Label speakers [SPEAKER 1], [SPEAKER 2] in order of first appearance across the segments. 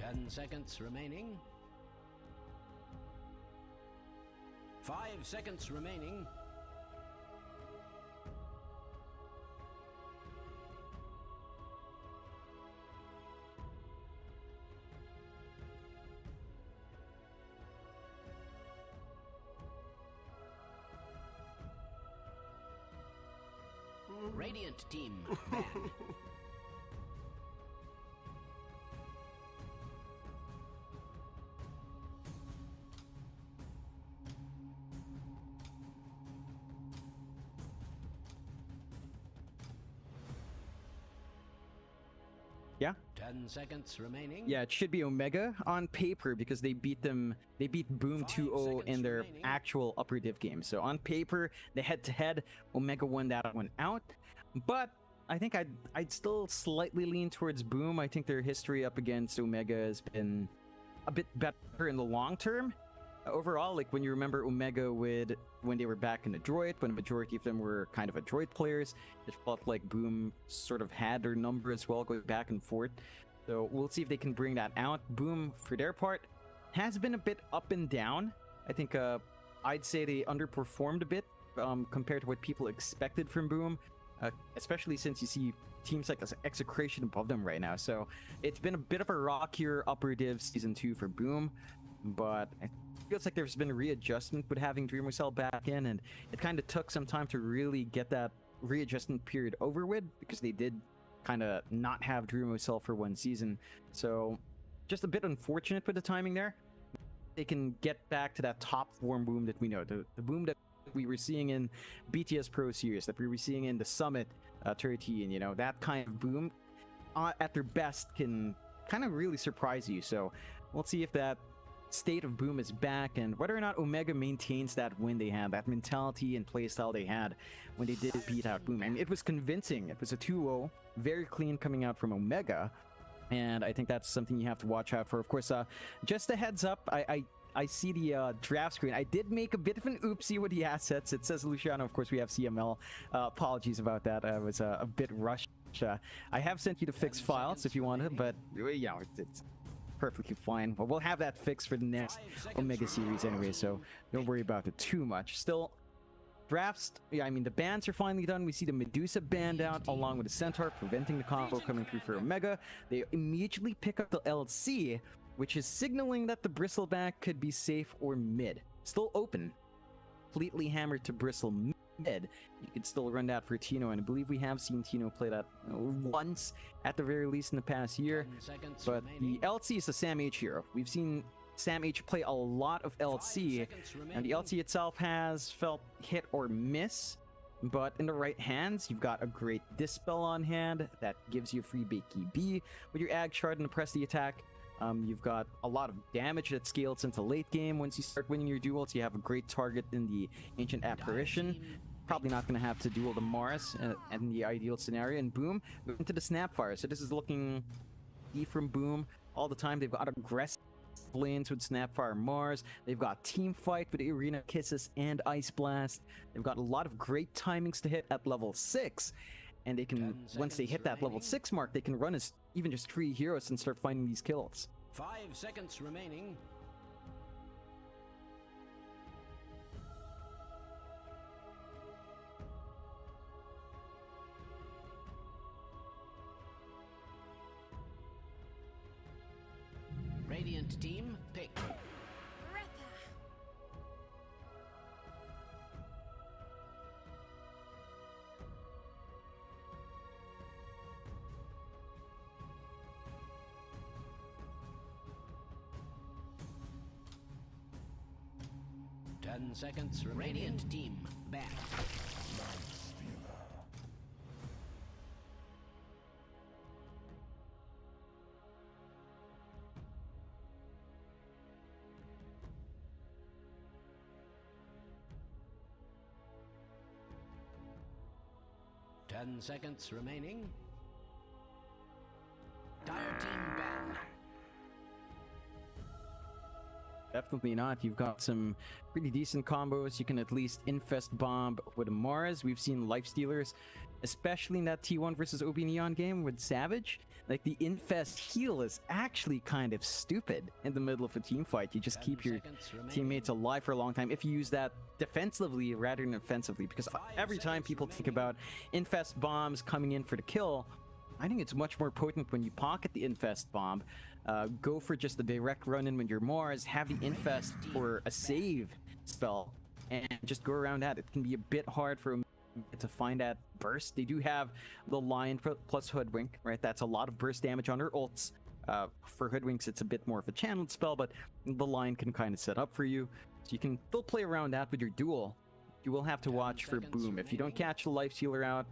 [SPEAKER 1] 10 seconds remaining. 5 seconds remaining. Radiant team banned.
[SPEAKER 2] Yeah.
[SPEAKER 1] 10 seconds remaining.
[SPEAKER 2] Yeah, it should be Omega on paper because they beat them. They beat Boom 2-0 in their actual upper div game. So on paper, the head-to-head, Omega won that one out. But I think I'd still slightly lean towards Boom. I think their history up against Omega has been a bit better in the long term. Overall, like when you remember Omega when they were back in the Droid, when a majority of them were kind of a Droid players, it felt like Boom sort of had their number as well, going back and forth. So we'll see if they can bring that out. Boom, for their part, has been a bit up and down. I think I'd say they underperformed a bit compared to what people expected from Boom, especially since you see teams like Execration above them right now. So it's been a bit of a rockier upper div season 2 for Boom, but it feels like there's been a readjustment with having Dreamer Cell back in, and it kind of took some time to really get that readjustment period over with, because they did kind of not have Dreamer Cell for one season. So just a bit unfortunate with the timing there. They can get back to that top form Boom that we know, the Boom that we were seeing in BTS Pro Series, that we were seeing in the Summit 13, you know, that kind of Boom at their best can kind of really surprise you. So we'll see if that state of Boom is back, and whether or not Omega maintains that win they had, that mentality and playstyle they had when they did beat out Boom. I mean, it was convincing. It was a 2-0, very clean coming out from Omega, and I think that's something you have to watch out for. Of course, just a heads up, I see the draft screen. I did make a bit of an oopsie with the assets. It says Luciano. Of course, we have CML. Apologies about that. I was a bit rushed. I have sent you the fixed files if you want it, but you know, it's perfectly fine. But we'll have that fixed for the next Omega series anyway, so don't worry about it too much. Still, drafts, yeah, I mean, the bans are finally done. We see the Medusa banned out along with the Centaur, preventing the combo coming through for Omega. They immediately pick up the LC, which is signaling that the Bristleback could be safe or mid. Still open. Completely hammered to Bristle mid. You could still run that for Tino, and I believe we have seen Tino play that once at the very least in the past year. But the LC is a Sam H hero. We've seen Sam H play a lot of LC, and the LC itself has felt hit or miss. But in the right hands, you've got a great Dispel on hand that gives you free Bakey B with your Ag Shard and the press the attack. You've got a lot of damage that scales into late game. Once you start winning your duels, you have a great target in the Ancient Apparition. Probably not going to have to duel the Mars in the ideal scenario. And Boom, move into the Snapfire. So this is looking E from Boom all the time. They've got aggressive lanes with Snapfire Mars. They've got Team Fight with Arena Kisses and Ice Blast. They've got a lot of great timings to hit at level 6. And they can, once they hit that level 6 mark, they can run as even just 3 heroes and start finding these kills.
[SPEAKER 1] 5 seconds remaining. Radiant team, pick. 10 seconds remaining. Radiant team back. 10 seconds remaining. Dire team ban.
[SPEAKER 2] Definitely not. You've got some pretty decent combos. You can at least infest bomb with Mars. We've seen Lifestealers especially in that T1 versus OB Neon game with Savage. Like, the Infest heal is actually kind of stupid in the middle of a team fight. You just keep your teammates alive for a long time if you use that defensively rather than offensively, because every time people think about Infest bombs coming in for the kill, I think it's much more potent when you pocket the Infest bomb, go for just the direct run-in when you're Mars, have the Infest for a save spell, and just go around that. It can be a bit hard for to find that burst. They do have the Lion plus Hoodwink, right? That's a lot of burst damage on their ults. For Hoodwinks, it's a bit more of a channeled spell, but the Lion can kind of set up for you. So you can still play around that with your duel. You will have to watch for Boom. If you don't catch the Life Stealer out,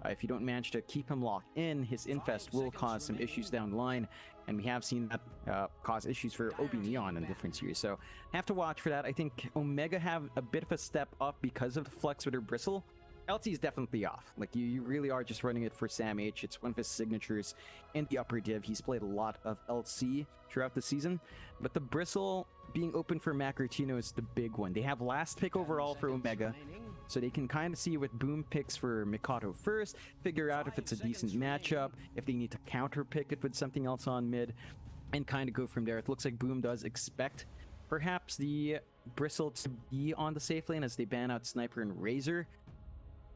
[SPEAKER 2] if you don't manage to keep him locked in, his Infest will cause some issues down the line. And we have seen that cause issues for OB Neon in different series. So have to watch for that. I think Omega have a bit of a step up because of the flex with their Bristle. LT is definitely off. Like, you really are just running it for Sam H. It's one of his signatures in the upper div. He's played a lot of LC throughout the season, but the Bristle being open for Macartino is the big one. They have last pick overall for Omega, so they can kind of see what Boom picks for Mikado first, figure out if it's a decent matchup, if they need to counter pick it with something else on mid, and kind of go from there. It looks like Boom does expect perhaps the Bristle to be on the safe lane as they ban out Sniper and Razor,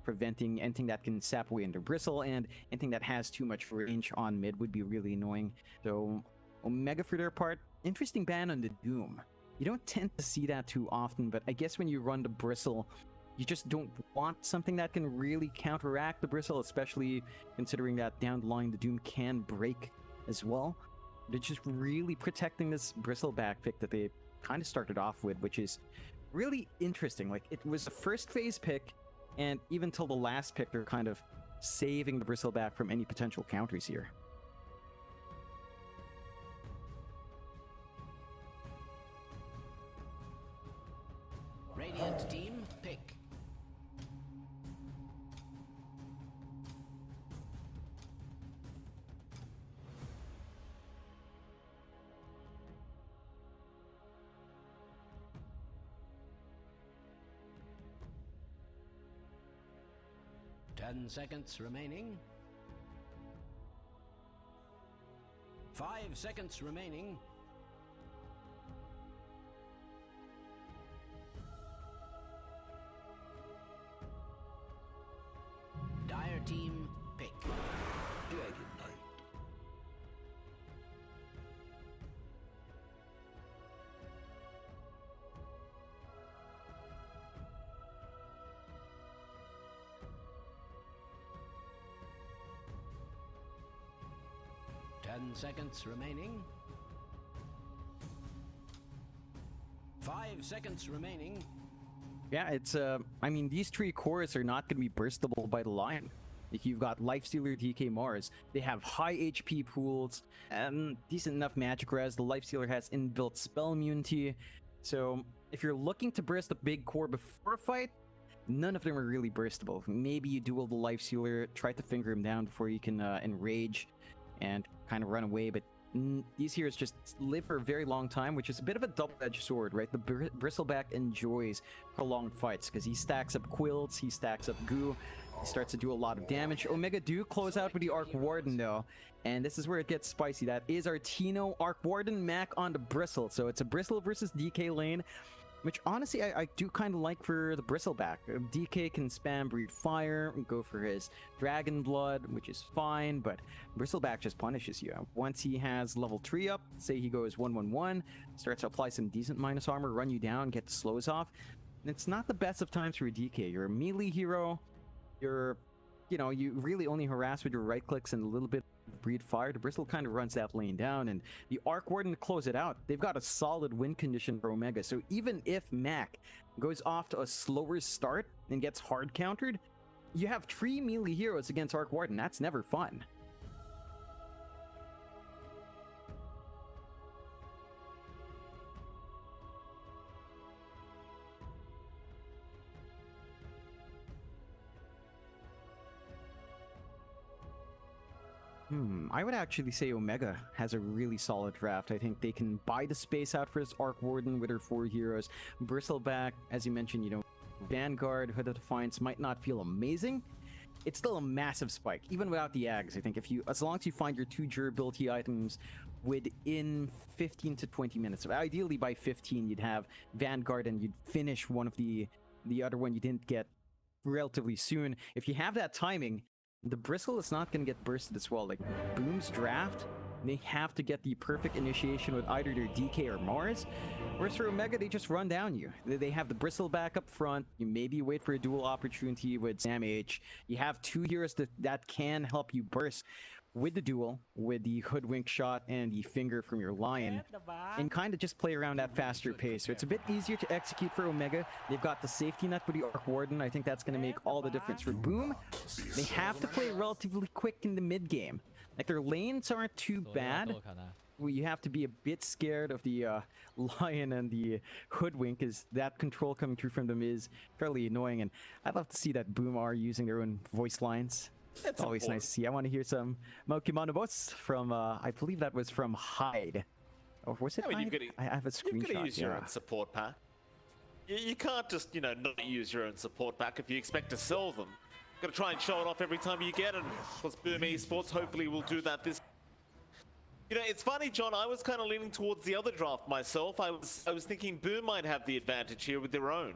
[SPEAKER 2] preventing anything that can sap away into Bristle, and anything that has too much range on mid would be really annoying. So Omega, for their part, interesting ban on the Doom. You don't tend to see that too often, but I guess when you run the Bristle, you just don't want something that can really counteract the Bristle, especially considering that down the line the Doom can break as well. They're just really protecting this Bristle back pick that they kind of started off with, which is really interesting. Like, it was a first phase pick, and even till the last pick, they're kind of saving the Bristleback from any potential counters here.
[SPEAKER 1] Radiant team, pick. Ten seconds remaining. 5 seconds remaining. Dire team, pick. Dragon Knight. Ten seconds remaining. 5 seconds remaining.
[SPEAKER 2] Yeah, it's I mean, these three cores are not going to be burstable by the Lion. Like, you've got Lifestealer, DK, Mars. They have high HP pools and decent enough magic res. The Lifestealer has inbuilt spell immunity. So if you're looking to burst a big core before a fight, none of them are really burstable. Maybe you duel the Lifestealer, try to finger him down before you can enrage and kind of run away, but these heroes just live for a very long time, which is a bit of a double-edged sword, right? The Bristleback enjoys prolonged fights because he stacks up quilts, he stacks up goo, he starts to do a lot of damage. Omega do close out with the Arc Warden though, and this is where it gets spicy. That is Artino, Arc Warden, Mac on the Bristle, so it's a Bristle versus DK lane, which honestly I do kind of like for the Bristleback. DK can spam Breathe Fire, go for his Dragon Blood, which is fine, but Bristleback just punishes you. Once he has level 3 up, say he goes 1-1-1, starts to apply some decent minus armor, run you down, get the slows off. And it's not the best of times for a DK. You're a melee hero, you really only harass with your right clicks and a little bit of Breathe Fire. The Bristle kind of runs that lane down, and the Arc Warden to close it out. They've got a solid win condition for Omega, so even if Mac goes off to a slower start and gets hard countered, you have 3 melee heroes against Arc Warden. That's never fun. I would actually say Omega has a really solid draft. I think they can buy the space out for this Arc Warden with her 4 heroes. Bristleback, as you mentioned, Vanguard, Hood of Defiance might not feel amazing, it's still a massive spike, even without the Ags. I think as long as you find your 2 durability items within 15 to 20 minutes. So ideally by 15, you'd have Vanguard and you'd finish one of the other one you didn't get relatively soon. If you have that timing, the Bristle is not going to get bursted as well. Like Boom's draft, they have to get the perfect initiation with either their DK or Mars. Whereas for Omega, they just run down you. They have the Bristle back up front. You maybe wait for a dual opportunity with Sam H. You have 2 heroes that can help you burst with the duel, with the Hoodwink shot and the finger from your Lion, and kind of just play around that faster pace. So it's a bit easier to execute for Omega. They've got the safety net with the Arc Warden. I think that's going to make all the difference for Boom. They have to play relatively quick in the mid game. Like their lanes aren't too bad. Well, you have to be a bit scared of the Lion and the Hoodwink, because that control coming through from them is fairly annoying. And I'd love to see that Boom are using their own voice lines. It's always important. Nice to see. I want to hear some Maukimanobos from, I believe that was from Hyde. Or was it Hyde? I have a screenshot.
[SPEAKER 3] You've got to use your own support pack. You can't just, not use your own support pack if you expect to sell them. You've got to try and show it off every time you get it. Plus Boom Esports hopefully will do that this. It's funny, John, I was kind of leaning towards the other draft myself. I was thinking Boom might have the advantage here with their own.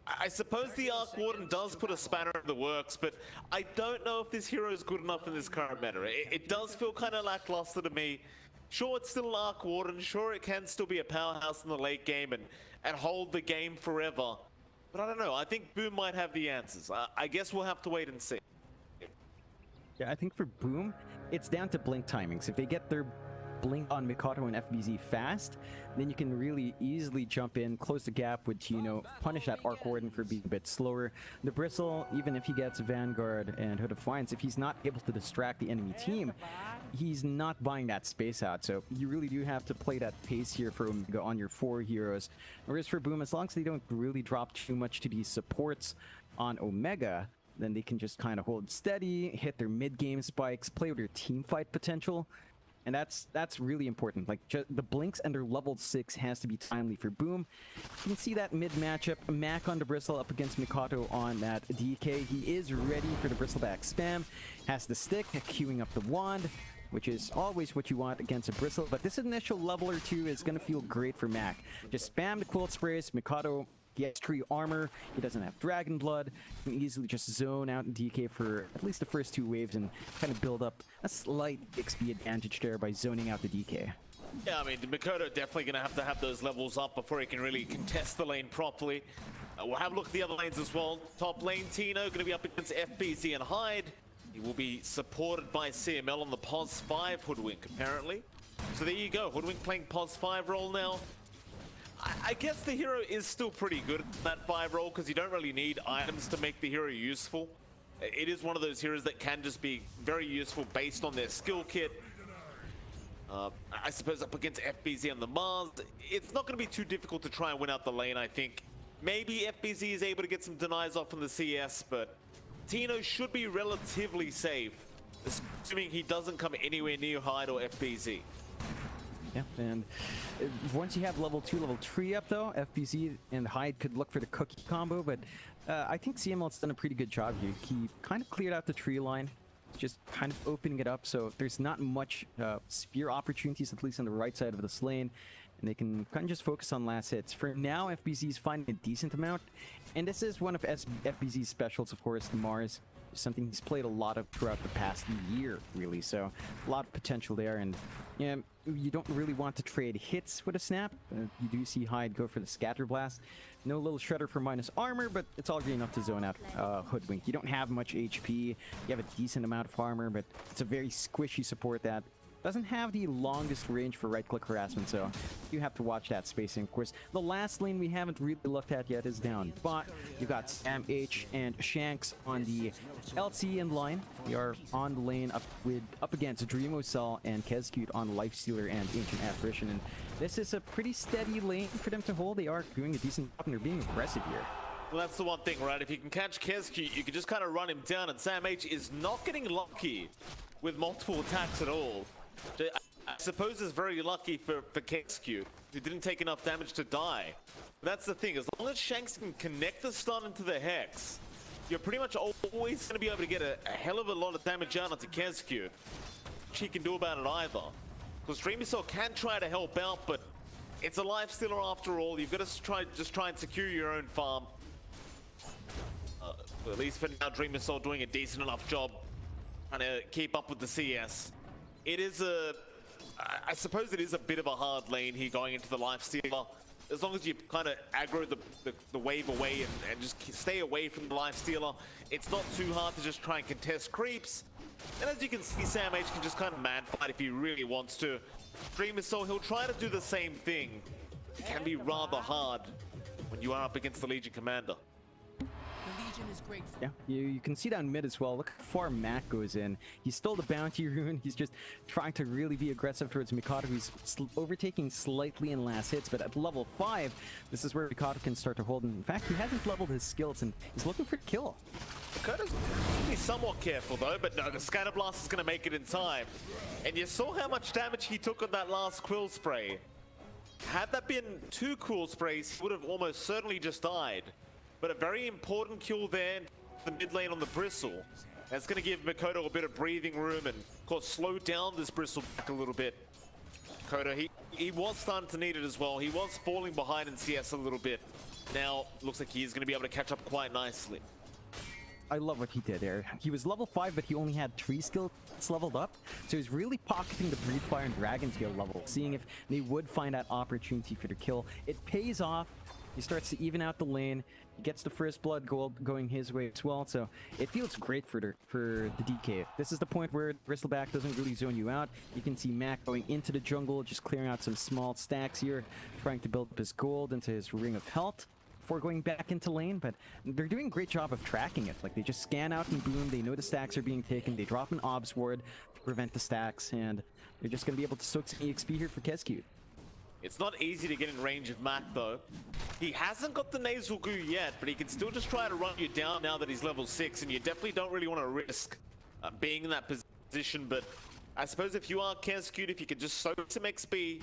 [SPEAKER 3] I suppose the Arc Warden does put a spanner in the works, but I don't know if this hero is good enough in this current meta. It does feel kind of lackluster to me. Sure, it's still an Arc Warden. Sure, it can still be a powerhouse in the late game and hold the game forever. But I don't know. I think Boom might have the answers. I guess we'll have to wait and see.
[SPEAKER 2] Yeah, I think for Boom, it's down to blink timings. If they get their blink on Mikato and FBZ fast, then you can really easily jump in, close the gap with Tino, punish that Arc Warden for being a bit slower. The Bristle, even if he gets Vanguard and Hood of Defiance, if he's not able to distract the enemy team, he's not buying that space out. So you really do have to play that pace here for Omega on your 4 heroes. Whereas for Boom, as long as they don't really drop too much to these supports on Omega, then they can just kind of hold steady, hit their mid-game spikes, play with their team fight potential. And that's really important. Like the blinks under level 6 has to be timely for Boom. You can see that mid matchup. Mac on the Bristle up against Mikato on that DK. He is ready for the Bristleback spam. Has the stick, queuing up the wand, which is always what you want against a Bristle. But this initial level or 2 is going to feel great for Mac. Just spam the quilt sprays. Mikato gets tree armor. He doesn't have Dragon Blood. He can easily just zone out in DK for at least the first 2 waves and kind of build up a slight XP advantage there by zoning out the DK.
[SPEAKER 3] Yeah, I mean, Mikoto definitely going to have those levels up before he can really contest the lane properly. We'll have a look at the other lanes as well. Top lane, Tino going to be up against FBZ and Hyde. He will be supported by CML on the POS 5 Hoodwink, apparently. So there you go, Hoodwink playing POS 5 role now. I guess the hero is still pretty good at that 5 role because you don't really need items to make the hero useful. It is one of those heroes that can just be very useful based on their skill kit. I suppose up against FBZ on the Mars, it's not going to be too difficult to try and win out the lane, I think. Maybe FBZ is able to get some denies off on the CS, but Tino should be relatively safe, assuming he doesn't come anywhere near Hyde or FBZ.
[SPEAKER 2] Yeah, and once you have level 2, level 3 up though, FBZ and Hyde could look for the cookie combo, but I think CML's done a pretty good job here. He kind of cleared out the tree line, just kind of opening it up, so there's not much spear opportunities, at least on the right side of this lane, and they can kind of just focus on last hits. For now, FBZ's finding a decent amount, and this is one of FBZ's specials, of course, the Mars. Something he's played a lot of throughout the past year, really, so a lot of potential there. And yeah, you don't really want to trade hits with a snap. You do see Hyde go for the scatter blast. No little shredder for minus armor, but it's already enough to zone out Hoodwink. You don't have much HP. You have a decent amount of armor, but it's a very squishy support that doesn't have the longest range for right-click harassment, so you have to watch that spacing. Of course, the last lane we haven't really looked at yet is down, but you've got Sam H and Shanks on the LC in line. They are on the lane up against Dreamo Cell and Kezcute on Lifestealer and Ancient Apparition, and this is a pretty steady lane for them to hold. They are doing a decent job and they're being aggressive here.
[SPEAKER 3] Well, that's the one thing, right? If you can catch Kezcute, you can just kind of run him down, and Sam H is not getting lucky with multiple attacks at all. I suppose it's very lucky for Kezcute, who didn't take enough damage to die. But that's the thing, as long as Shanks can connect the stun into the Hex, you're pretty much always going to be able to get a hell of a lot of damage out onto Kesku. She can do about it either. Because Dreamissel can try to help out, but it's a life stealer after all. You've got to try and secure your own farm. At least for now, Dreamissel doing a decent enough job trying to keep up with the CS. It is I suppose it is a bit of a hard lane here going into the life stealer. As long as you kind of aggro the wave away and just stay away from the life stealer, it's not too hard to just try and contest creeps. And as you can see, Sam H can just kind of man fight if he really wants to. Dreamissel, he'll try to do the same thing. It can be rather hard when you are up against the Legion Commander.
[SPEAKER 2] Yeah, you can see down mid as well. Look how far Mac goes in. He stole the bounty rune. He's just trying to really be aggressive towards Mikado. He's overtaking slightly in last hits, but at level 5, this is where Mikado can start to hold. And in fact, he hasn't leveled his skills and he's looking for kill.
[SPEAKER 3] Mikado's be somewhat careful though, but no, the Scatter Blast is going to make it in time. And you saw how much damage he took on that last Quill Spray. Had that been 2 Quill Sprays, he would have almost certainly just died. But a very important kill there in the mid lane on the Bristle. That's going to give Mikoto a bit of breathing room and, of course, slow down this Bristle back a little bit. Mikoto, he was starting to need it as well. He was falling behind in CS a little bit. Now, looks like he is going to be able to catch up quite nicely.
[SPEAKER 2] I love what he did there. He was level 5, but he only had 3 skills leveled up. So he's really pocketing the Breed Fire and Dragon Tail level, seeing if they would find that opportunity for the kill. It pays off. He starts to even out the lane. He gets the first blood gold going his way as well, so it feels great for the DK. This is the point where Bristleback doesn't really zone you out. You can see Mac going into the jungle, just clearing out some small stacks here, trying to build up his gold into his Ring of Health before going back into lane, but they're doing a great job of tracking it. Like, they just scan out and boom, they know the stacks are being taken, they drop an Obs Ward to prevent the stacks, and they're just going to be able to soak some EXP here for Kesku.
[SPEAKER 3] It's not easy to get in range of Mac though. He hasn't got the Nasal Goo yet, but he can still just try to run you down now that he's level 6, and you definitely don't really want to risk being in that position. But I suppose if you are Kesku, if you could just soak some XP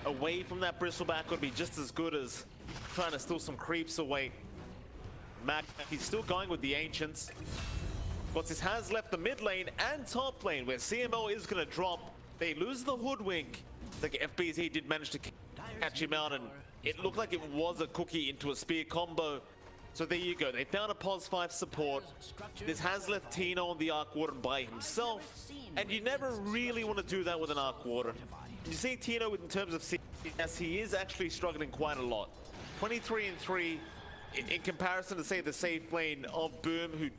[SPEAKER 3] away from that Bristleback, would be just as good as trying to steal some creeps away. Mac, he's still going with the Ancients. Of course, this has left the mid lane and top lane, where CML is going to drop. They lose the Hoodwink. It's like FBZ did manage to catch him out, and it looked like it was a cookie into a spear combo. So there you go. They found a POS 5 support. This has left Tino on the Arc Warden by himself, and you never really want to do that with an Arc Warden. You see Tino in terms of CS, he is actually struggling quite a lot. 23-3 in comparison to, say, the safe lane of Boom, who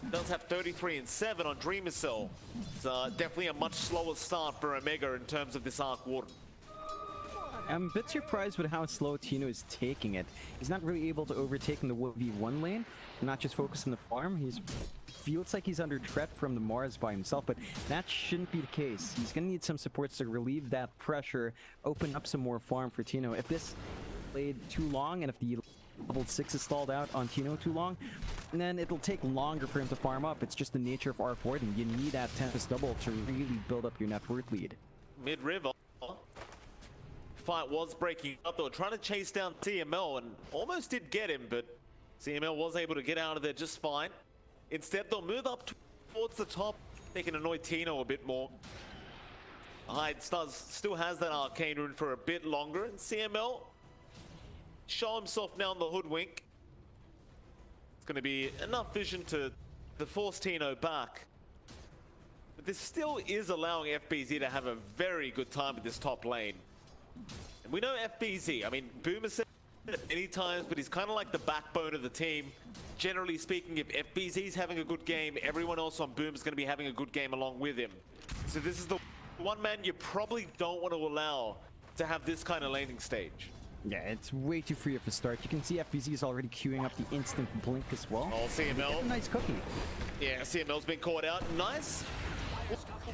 [SPEAKER 3] does have 33-7 on Dreamissel. It's definitely a much slower start for Omega in terms of this Arc Warden.
[SPEAKER 2] I'm a bit surprised with how slow Tino is taking it. He's not really able to overtake in the 1v1 lane, not just focus on the farm. He feels like he's under threat from the Mars by himself, but that shouldn't be the case. He's going to need some supports to relieve that pressure, open up some more farm for Tino. If this played too long, and if the level 6 is stalled out on Tino too long, then it'll take longer for him to farm up. It's just the nature of Arc Warden. You need that Tempest double to really build up your net worth lead.
[SPEAKER 3] Mid-river, fight was breaking up. They were trying to chase down CML and almost did get him, but CML was able to get out of there just fine. Instead, they'll move up towards the top. They can annoy Tino a bit more. Hyde still has that Arcane Rune for a bit longer, and CML show himself now in the Hoodwink. It's going to be enough vision to force Tino back. But this still is allowing FBZ to have a very good time with this top lane. And we know FBZ, I mean, Boom has said it many times, but he's kind of like the backbone of the team. Generally speaking, if FBZ's having a good game, everyone else on Boom is going to be having a good game along with him. So this is the one man you probably don't want to allow to have this kind of laning stage.
[SPEAKER 2] Yeah, it's way too free of a start. You can see FBZ is already queuing up the instant blink as well.
[SPEAKER 3] Oh, CML.
[SPEAKER 2] Nice cookie.
[SPEAKER 3] Yeah, CML's been caught out. Nice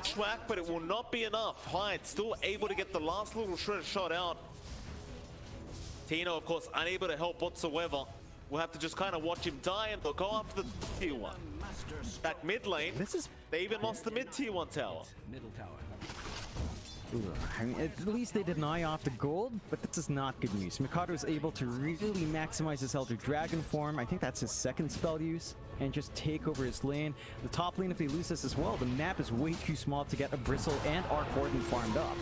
[SPEAKER 3] schwack, but it will not be enough. Hyde still able to get the last little shot out. Tino, of course, unable to help whatsoever. We'll have to just kind of watch him die, and they'll go after the tier 1. Back mid lane, they even lost the mid tier 1 tower.
[SPEAKER 1] Middle tower.
[SPEAKER 2] I mean, at least they deny off the gold, but this is not good news. Mikado is able to really maximize his Elder Dragon form. I think that's his second spell use, and just take over his lane. The top lane, if they lose this as well, the map is way too small to get a Bristle and Arc Warden farmed up.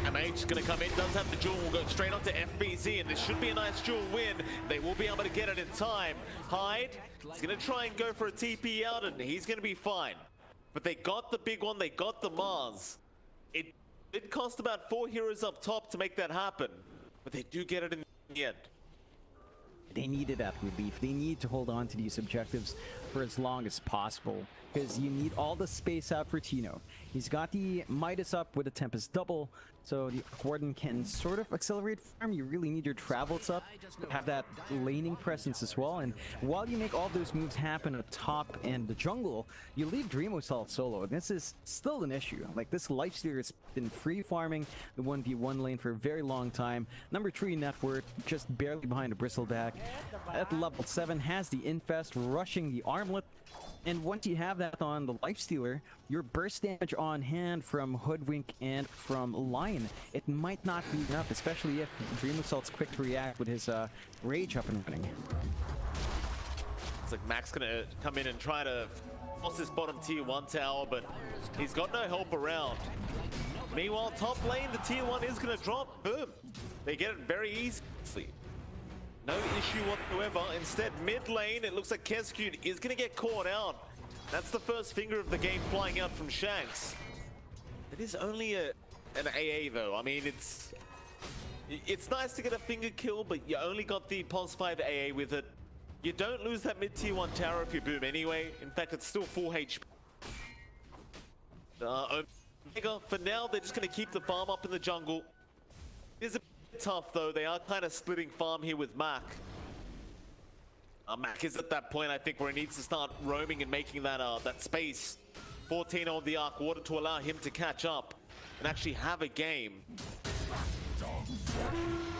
[SPEAKER 3] MH gonna come in, does have the duel, will go straight onto FBZ, and this should be a nice duel win. They will be able to get it in time. Hyde is gonna try and go for a TP out, and he's gonna be fine. But they got the big one, they got the Mars. It cost about 4 heroes up top to make that happen, but they do get it in the end.
[SPEAKER 2] They needed that relief. They need to hold on to these objectives for as long as possible, because you need all the space out for Tino. He's got the Midas up with a Tempest double, so the Warden can sort of accelerate farm. You really need your travels up, have that laning presence as well, and while you make all those moves happen at top and the jungle, you leave Dreamosalt solo. This is still an issue. Like, this Lifestealer has been free farming the 1v1 lane for a very long time. Number 3 net worth, just barely behind a Bristleback. At level 7, has the Infest, rushing the Armlet. And once you have that on the Lifestealer, your burst damage on hand from Hoodwink and from Lion, it might not be enough, especially if Dreamosalt's quick to react with his Rage up and running.
[SPEAKER 3] It's like Max gonna come in and try to force this bottom tier 1 tower, but he's got no help around. Meanwhile, top lane, the tier 1 is gonna drop. Boom. They get it very easily. No issue whatsoever. Instead, mid lane, it looks like Kescute is going to get caught out. That's the first finger of the game flying out from Shanks. It is only an AA though. I mean, it's nice to get a finger kill, but you only got the pulse 5 AA with it. You don't lose that mid tier 1 tower if you boom anyway. In fact, it's still full HP. Omega, for now, they're just going to keep the farm up in the jungle. It is a tough though. They are kind of splitting farm here with Mac. Mac is at that point, I think, where he needs to start roaming and making that that space for Tino on the Arc Water to allow him to catch up and actually have a game.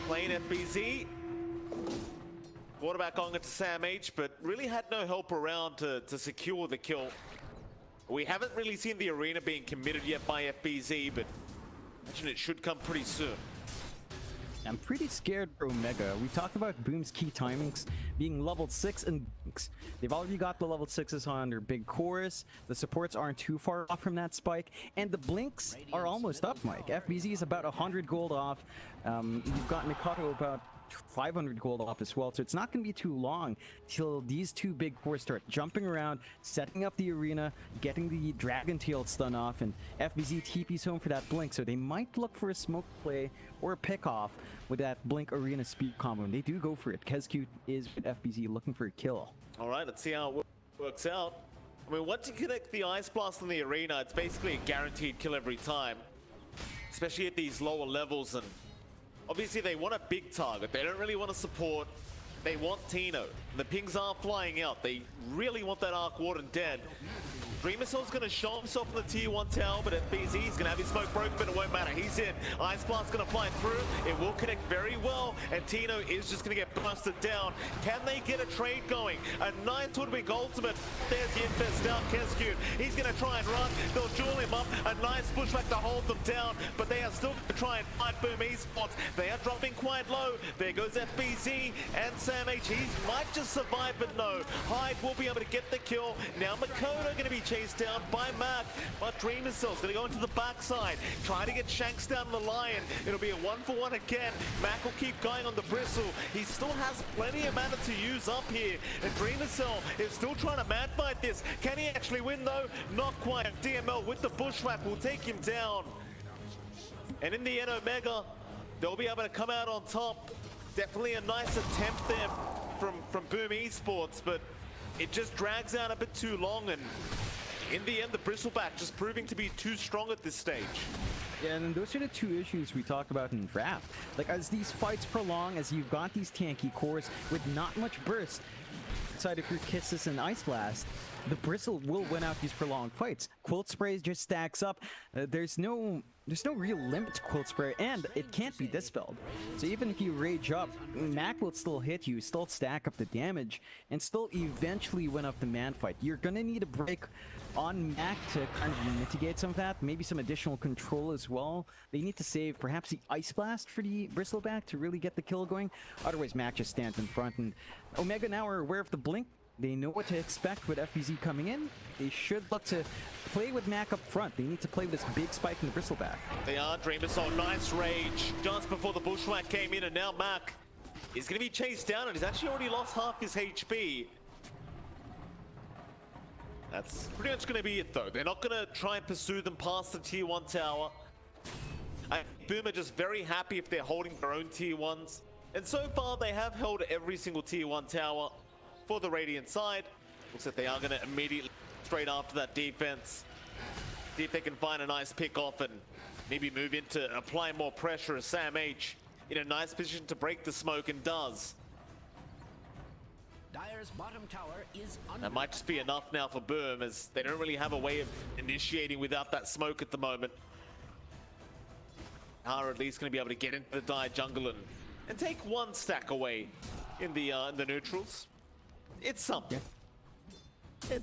[SPEAKER 3] Playing FBZ. Quarterback on it to Sam H, but really had no help around to secure the kill. We haven't really seen the arena being committed yet by FBZ, but I imagine it should come pretty soon.
[SPEAKER 2] I'm pretty scared for Omega. We talked about Boom's key timings being level 6 and Blinks. They've already got the level 6s on their big chorus. The supports aren't too far off from that spike. And the Blinks are almost up, Mike. FBZ is about 100 gold off. You've got Mikado about 500 gold off as well, so it's not going to be too long till these two big cores start jumping around, setting up the arena, getting the Dragon Tail stun off, and FBZ TP's home for that Blink, so they might look for a smoke play or a pick off with that Blink arena speed combo, and they do go for it. Kescute is with FBZ looking for a kill.
[SPEAKER 3] All right, let's see how it works out. I mean, once you connect the Ice Blast in the arena, it's basically a guaranteed kill every time, especially at these lower levels. And obviously, they want a big target. They don't really want to support. They want Tino. The pings are flying out. They really want that Arc Warden dead. Dreamosalt's going to show himself in the tier 1 tower, but at BZ, he's going to have his smoke broken, but it won't matter. He's in. Ice Blast's going to fly through. It will connect very well, and Tino is just going to get busted down. Can they get a trade going? A nice Hoodwink ultimate. There's the Infest down, Kescute. He's going to try and run. They'll duel him up. A nice pushback to hold them down, but they are still going to try and fight Boom Esports. They are dropping quite low. There goes FBZ and Sam H. He might just survive, but no. Hyde will be able to get the kill. Now Makoto going to be chased down by Mac, but Dreamosalt's going to go into the backside, try to get Shanks down the Lion. It'll be a 1-for-1 again. Mac will keep going on the Bristle. He still has plenty of mana to use up here, and Dreamosalt is still trying to man fight this. Can he actually win though? Not quite. DML with the bushwhack will take him down. And in the end, Omega, they'll be able to come out on top. Definitely a nice attempt there from Boom Esports, but it just drags out a bit too long, and in the end, the Bristleback just proving to be too strong at this stage.
[SPEAKER 2] Yeah, and those are the two issues we talked about in draft. Like, as these fights prolong, as you've got these tanky cores with not much burst, outside of your Kisses and Ice Blast, the Bristle will win out these prolonged fights. Quilt Spray just stacks up. There's no real limit to Quilt Spray, and it can't be dispelled. So even if you rage up, Mac will still hit you, still stack up the damage, and still eventually win up the man fight. You're gonna need a break on Mac to kind of mitigate some of that. Maybe some additional control as well. They need to save perhaps the Ice Blast for the Bristleback to really get the kill going. Otherwise, Mac just stands in front. And Omega now are aware of the blink. They know what to expect with FBZ coming in. They should look to play with Mac up front. They need to play with this big spike in the Bristleback.
[SPEAKER 3] They are. Dreamers on nice rage just before the Bushwhack came in, and now Mac is going to be chased down, and he's actually already lost half his HP. That's pretty much going to be it, though. They're not going to try and pursue them past the tier 1 tower. I think Boom are just very happy if they're holding their own tier 1s. And so far, they have held every single tier 1 tower for the Radiant side. Looks like they are going to immediately, straight after that defense, see if they can find a nice pick off and maybe move in to apply more pressure as Sam H in a nice position to break the smoke, and does.
[SPEAKER 1] Dire's bottom tower is under
[SPEAKER 3] That might just be enough now for Boom, as they don't really have a way of initiating without that smoke at the moment. Are at least going to be able to get into the Dire jungle and take one stack away in the neutrals. It's something.
[SPEAKER 2] Yeah.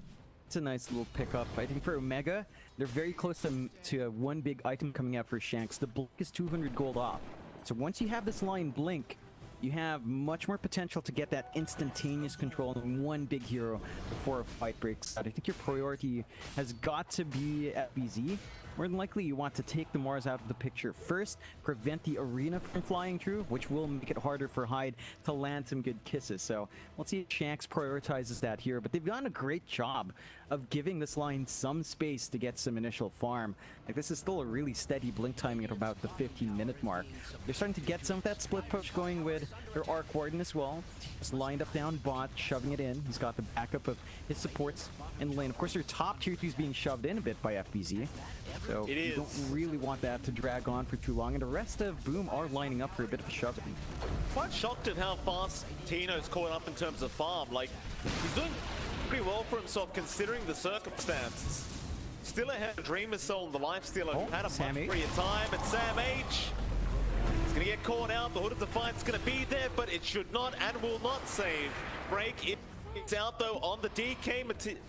[SPEAKER 2] It's a nice little pickup. I think for Omega, they're very close to one big item coming out for Shanks. The blink is 200 gold off. So once you have this line blink, you have much more potential to get that instantaneous control on one big hero before a fight breaks out. I think your priority has got to be at BZ. More than likely, you want to take the Mars out of the picture first, prevent the arena from flying through, which will make it harder for Hyde to land some good kisses. So let's see if Shanks prioritizes that here. But they've done a great job of giving this line some space to get some initial farm. Like, this is still a really steady blink timing at about the 15-minute mark. They're starting to get some of that split push going with their Arc Warden as well. He's lined up down bot, shoving it in. He's got the backup of his supports in the lane. Of course, their top tier 2 is being shoved in a bit by FBZ. So you don't really want that to drag on for too long, and the rest of Boom are lining up for a bit of a shoving.
[SPEAKER 3] Quite shocked at how fast Tino's caught up in terms of farm. Like, he's doing pretty well for himself considering the circumstances. Still ahead of Dreamer Soul and the Lifestealer, who had a much freer time, and Sam H is going to get caught out. The Hood of Defiance is going to be there, but it should not and will not save. Break, it's out though on the DK.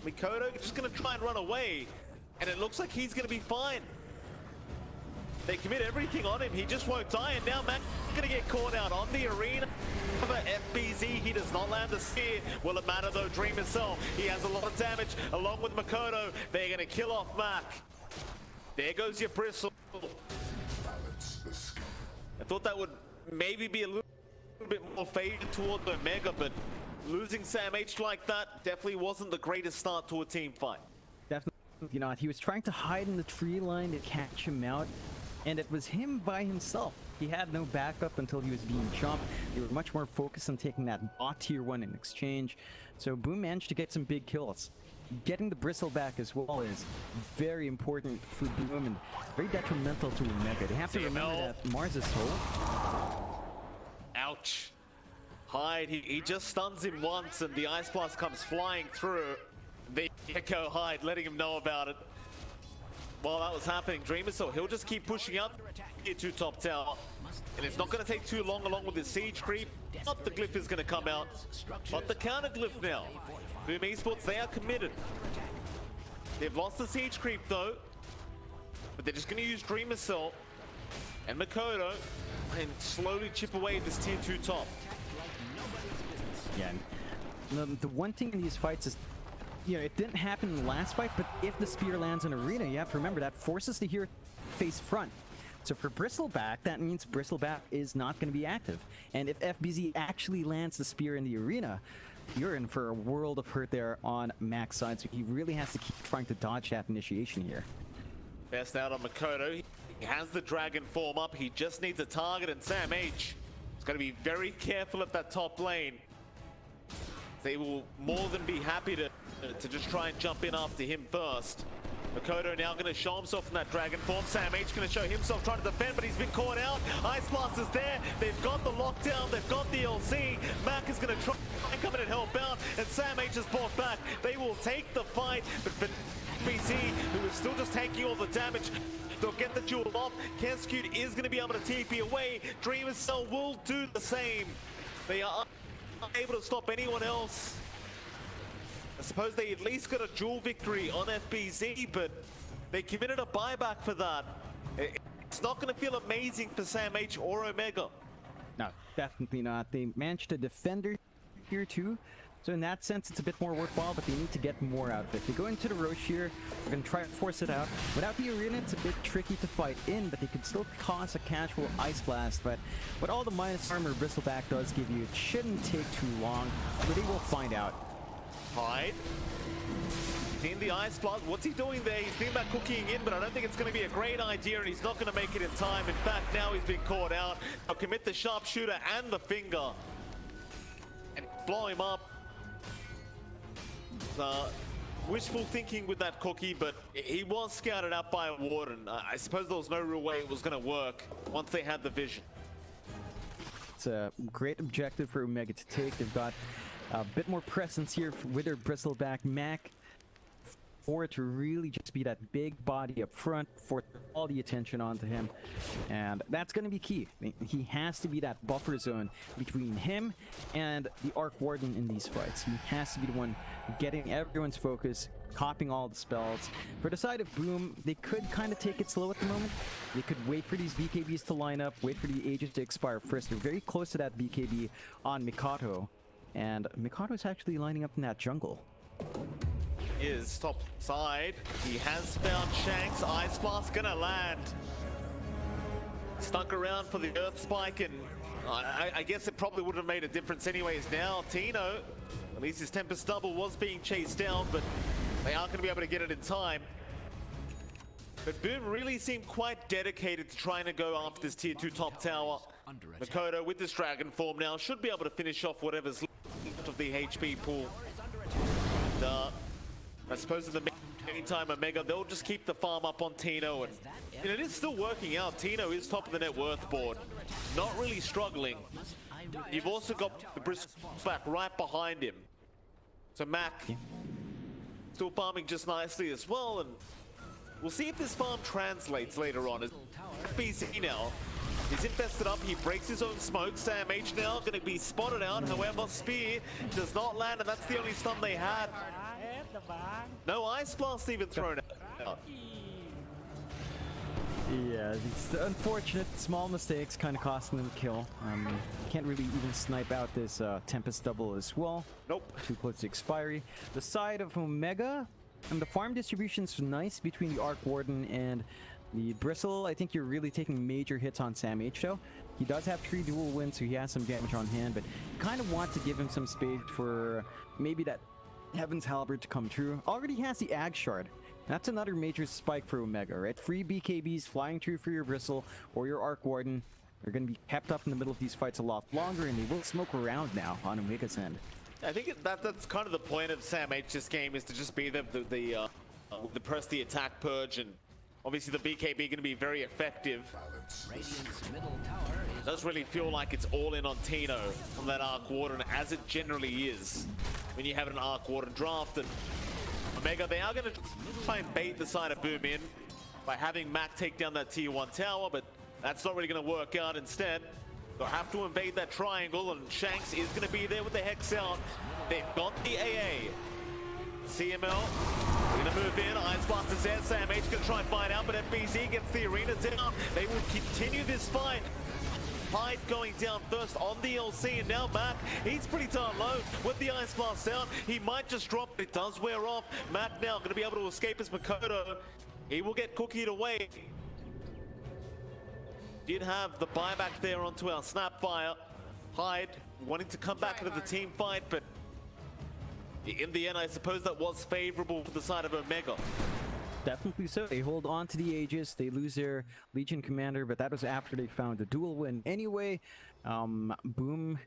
[SPEAKER 3] Mikoto just going to try and run away. And it looks like he's going to be fine. They commit everything on him. He just won't die. And now Mac is going to get caught out on the arena. FBZ, he does not land the spear. Will it matter though? Dream himself. He has a lot of damage along with Mikoto. They're going to kill off Mac. There goes your Bristle. I thought that would maybe be a little bit more faded toward the Omega, but losing Sam H like that definitely wasn't the greatest start to a team fight.
[SPEAKER 2] Definitely. You know, he was trying to hide in the tree line to catch him out, and it was him by himself. He had no backup until he was being chomped. They were much more focused on taking that bot tier 1 in exchange. So Boom managed to get some big kills. Getting the Bristle back as well is very important for Boom and very detrimental to Omega. They have to remember that Mars is sold.
[SPEAKER 3] Ouch. Hyde, he just stuns him once and the Ice Blast comes flying through. The Echo Hyde letting him know about it. While that was happening, Dreamer, so he'll just keep pushing up tier 2 top tower. And it's not going to take too long along with his siege creep. Not the glyph is going to come out, but the counter glyph now. Boom Esports, they are committed. They've lost the siege creep though, but they're just going to use Dreamer Cell and Mikoto and slowly chip away at this tier 2 top.
[SPEAKER 2] Yeah, and the one thing in these fights is, you know, it didn't happen in the last fight, but if the spear lands in arena, you have to remember that forces the hero face front. So for Bristleback, that means Bristleback is not going to be active. And if FBZ actually lands the spear in the arena, you're in for a world of hurt there on Mac's side. So he really has to keep trying to dodge that initiation here.
[SPEAKER 3] Best out on Mikoto. He has the dragon form up. He just needs a target, and Sam H is going to be very careful at that top lane. They will more than be happy to just try and jump in after him first. Mikoto now going to show himself in that dragon form. Sam H going to show himself trying to defend, but he's been caught out. Ice Blast is there. They've got the lockdown. They've got the LC. Mac is going to try and come in and help out, and Sam H is brought back. They will take the fight, but for BC, who is still just taking all the damage, they'll get the jewel off. Keskute is going to be able to TP away. Dreamer Cell will do the same. They are unable to stop anyone else. I suppose they at least got a dual victory on FBZ, but they committed a buyback for that. It's not going to feel amazing for Sam H or Omega.
[SPEAKER 2] No, definitely not. They managed to defender here too. So in that sense, it's a bit more worthwhile, but they need to get more out of it. They go into the Roche here. They're going to try to force it out. Without the arena, it's a bit tricky to fight in, but they could still cause a casual Ice Blast. But what all the minus armor Bristleback does give you, it shouldn't take too long, but they will find out.
[SPEAKER 3] Hyde. Seeing the Ice Blast. What's he doing there? He's thinking about cookieing in, but I don't think it's going to be a great idea, and he's not going to make it in time. In fact, now he's been caught out. I'll commit the sharpshooter and the finger. And blow him up. Wishful thinking with that cookie, but he was scouted out by a Warden. I suppose there was no real way it was going to work once they had the vision.
[SPEAKER 2] It's a great objective for Omega to take. They've got a bit more presence here with their Bristleback Mac, for it to really just be that big body up front, for all the attention onto him. And that's going to be key. He has to be that buffer zone between him and the Arc Warden in these fights. He has to be the one getting everyone's focus, copying all the spells. For the side of Boom, they could kind of take it slow at the moment. They could wait for these BKBs to line up, wait for the Aegis to expire first. They're very close to that BKB on Mikato. And Mikado's actually lining up in that jungle.
[SPEAKER 3] Is top side. He has found Shanks. Ice Blast gonna land. Stuck around for the Earth Spike, and I guess it probably would have made a difference anyways. Now Tino, at least his Tempest double was being chased down, but they aren't going to be able to get it in time. But Boom really seemed quite dedicated to trying to go after this tier 2 top tower. Makoto with this dragon form now should be able to finish off whatever's left of the HP pool. And, I suppose in the meantime, Omega, they'll just keep the farm up on Tino, and it is still working out. Tino is top of the net worth board, not really struggling. You've also got the Bristleback right behind him. So Mac still farming just nicely as well, and we'll see if this farm translates later on. As BC now is infested up, he breaks his own smoke. Sam H now going to be spotted out, however, Spear does not land, and that's the only stun they had. No Ice Blast even thrown out.
[SPEAKER 2] Yeah, it's unfortunate. Small mistakes kind of costing them a kill. Can't really even snipe out this Tempest double as well.
[SPEAKER 3] Nope.
[SPEAKER 2] Too close to expiry. The side of Omega, and the farm distribution's nice between the Arc Warden and the Bristle. I think you're really taking major hits on Sam H though. He does have 3 dual wins, so he has some damage on hand, but you kind of want to give him some space for maybe that Heaven's Halberd to come true. Already has the Ag Shard. That's another major spike for Omega, right? Free BKBs flying through for your Bristle or your Arc Warden. They're going to be kept up in the middle of these fights a lot longer, and they will smoke around now on Omega's end.
[SPEAKER 3] I think that's kind of the point of Sam H's game, is to just be the press the attack purge, and obviously the BKB going to be very effective. It does really feel like it's all in on Tino on that Arc Warden, as it generally is when you have an Arc Warden draft. And Omega, they are going to try and bait the side of Boom in by having Mac take down that tier 1 tower, but that's not really going to work out. Instead, they'll have to invade that triangle, and Shanks is going to be there with the Hex out. They've got the AA. CML, they're going to move in. Ice Blast is there. Sam H going to try and find out, but FBZ gets the arena down. They will continue this fight. Hyde going down first on the LC, and now Mac, he's pretty darn low with the Ice Blast out. He might just drop, but it does wear off. Mac now going to be able to escape as Makoto. He will get cookied away. Did have the buyback there onto our Snapfire. Hyde wanting to come back into the team fight, but in the end, I suppose that was favorable for the side of Omega.
[SPEAKER 2] Definitely so. They hold on to the Aegis. They lose their Legion commander, but that was after they found the dual win. Anyway, Boom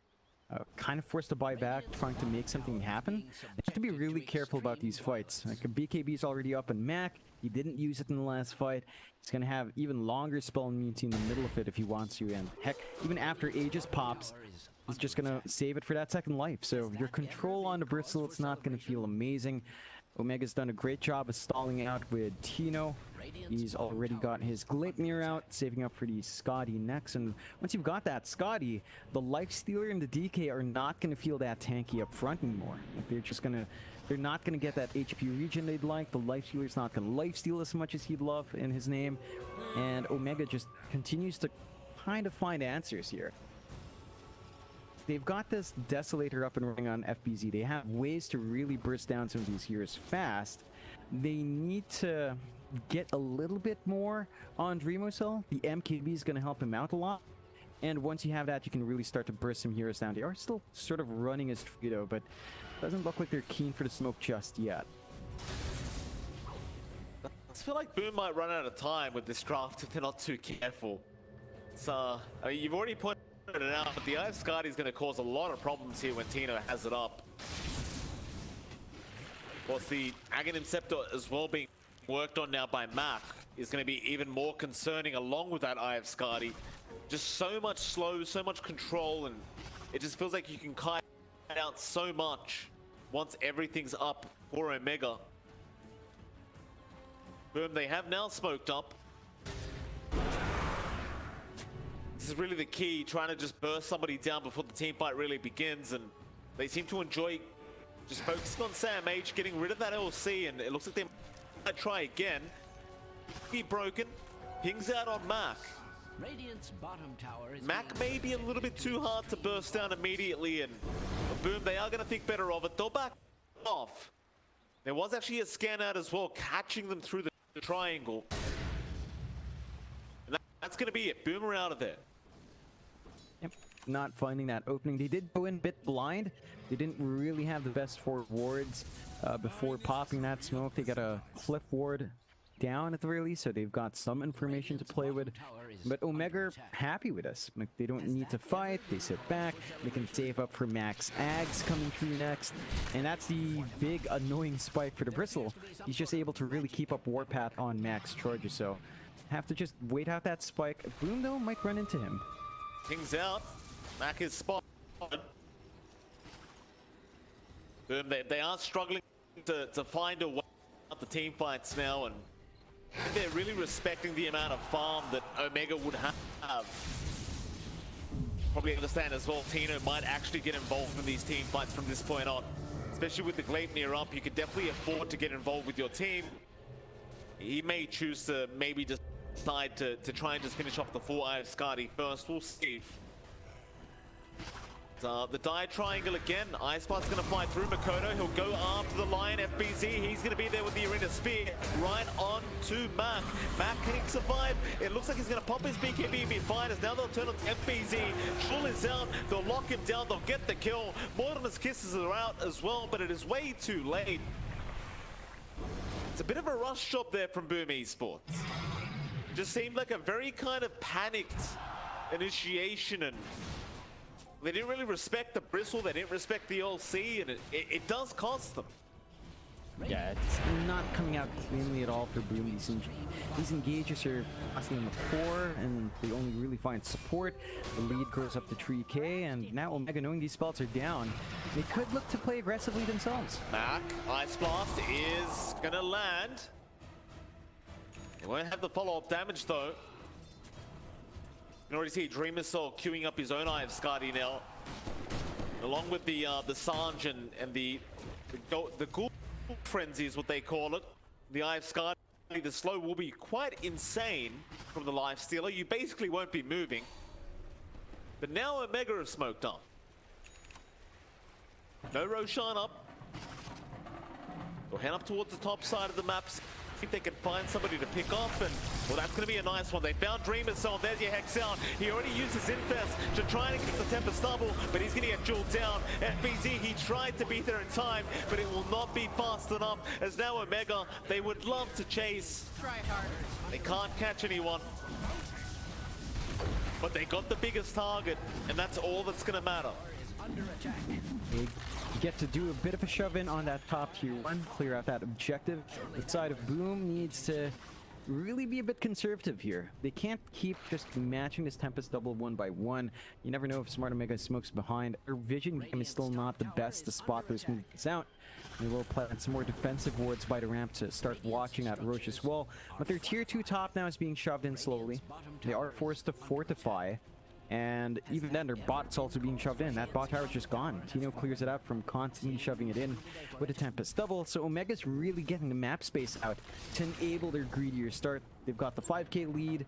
[SPEAKER 2] kind of forced to buy back, trying to make something happen. They have to be really careful about these fights. Like, BKB is already up in Mac. He didn't use it in the last fight. He's going to have even longer spell immunity in the middle of it if he wants to. And heck, even after Aegis pops, he's just going to save it for that second life. So your control on the Bristle, it's not going to feel amazing. Omega's done a great job of stalling out with Tino. He's already got his Gleipnir out, saving up for the Scotty next. And once you've got that Scotty, the Lifestealer and the DK are not going to feel that tanky up front anymore. Like, they're just going to They're not going to get that HP regen they'd like. The lifestealer's not going to lifesteal as much as he'd love in his name. And Omega just continues to kind of find answers here. They've got this Desolator up and running on FBZ. They have ways to really burst down some of these heroes fast. They need to get a little bit more on Dreamocell. The MKB is going to help him out a lot. And once you have that, you can really start to burst some heroes down. They are still sort of running as Trito, but doesn't look like they're keen for the smoke just yet.
[SPEAKER 3] I feel like Boom might run out of time with this draft if they're not too careful. So, I mean, you've already pointed it out, but the Eye of Skadi is going to cause a lot of problems here when Tino has it up. Of course, the Aghanim Scepter as well being worked on now by Mac is going to be even more concerning along with that Eye of Skadi. Just so much slow, so much control, and it just feels like you can kite out so much once everything's up for Omega. Boom, they have now smoked up. This is really the key, trying to just burst somebody down before the team fight really begins, and they seem to enjoy just focusing on Sam H, getting rid of that LC, and it looks like they might try again. Be broken, pings out on Mac.
[SPEAKER 1] Radiant's bottom tower is
[SPEAKER 3] Mac may be a little bit too hard to burst down immediately, and Boom, they are going to think better of it. They'll back off. There was actually a scan out as well, catching them through the triangle. And that's going to be it. Boom are out of there.
[SPEAKER 2] Yep, not finding that opening. They did go in a bit blind. They didn't really have the best 4 wards before popping that smoke. They got a cliff ward down at the very least, so they've got some information to play with. But Omega are happy with us. Like, they don't need to fight. They sit back. They can save up for Max Ags coming through next. And that's the big annoying spike for the Bristle. He's just able to really keep up Warpath on Max charges, so have to just wait out that spike. Boom, though, might run into him.
[SPEAKER 3] Pings out. Mac is spotted. Boom, they are struggling to find a way out the team fights now, and they're really respecting the amount of farm that Omega would have. Probably understand as well, Tino might actually get involved in these team fights from this point on. Especially with the Gleipnir up, you could definitely afford to get involved with your team. He may choose to maybe just decide to try and just finish off the full Eye of Skadi first. We'll see. The die triangle again. Icepar's going to fight through Makoto. He'll go after the Lion FBZ. He's going to be there with the Arena Spear right on to Mac. Mac, can he survive? It looks like he's going to pop his BKB and be fine, as now they'll turn on FBZ. Shul is out. They'll lock him down. They'll get the kill. Mortimer's Kisses are out as well, but it is way too late. It's a bit of a rush job there from Boom Esports. It just seemed like a very kind of panicked initiation, and they didn't really respect the Bristle, they didn't respect the LC, and it does cost them.
[SPEAKER 2] Yeah, it's not coming out cleanly at all for Boom. These engages are costing them a core, and they only really find support. The lead goes up to 3k, and now Omega, knowing these spells are down, they could look to play aggressively themselves.
[SPEAKER 3] Mac, Ice Blast is gonna land. They won't have the follow-up damage though. You can already see Dreamer Soul queuing up his own Eye of Skadi now, along with the Sange and the Ghoul Frenzy is what they call it. The Eye of Skadi, the slow will be quite insane from the Lifestealer. You basically won't be moving. But now Omega have smoked up. No Roshan up. We'll head up towards the top side of the map. If they can find somebody to pick off, and well, that's going to be a nice one. They found Dreamer Soul. There's your Hex out. He already used his Infest to try and get the Tempest double, but he's going to get jeweled down. FBZ, he tried to be there in time, but it will not be fast enough, as now Omega, they would love to chase.
[SPEAKER 4] Try harder.
[SPEAKER 3] They can't catch anyone, but they got the biggest target, and that's all that's going to matter.
[SPEAKER 2] They get to do a bit of a shove in on that top tier 1, clear out that objective. The side of Boom needs to really be a bit conservative here. They can't keep just matching this Tempest double 1 by 1. You never know if Smart Omega smokes behind. Their vision game is still not the best to spot those movements out. They will plant some more defensive wards by the ramp to start watching at Roche as well. But their tier 2 top now is being shoved in slowly. They are forced to fortify. And even then, their bot's also being shoved in. That bot tower is just gone. Tino clears it up from constantly shoving it in with a Tempest double. So Omega's really getting the map space out to enable their greedier start. They've got the 5k lead.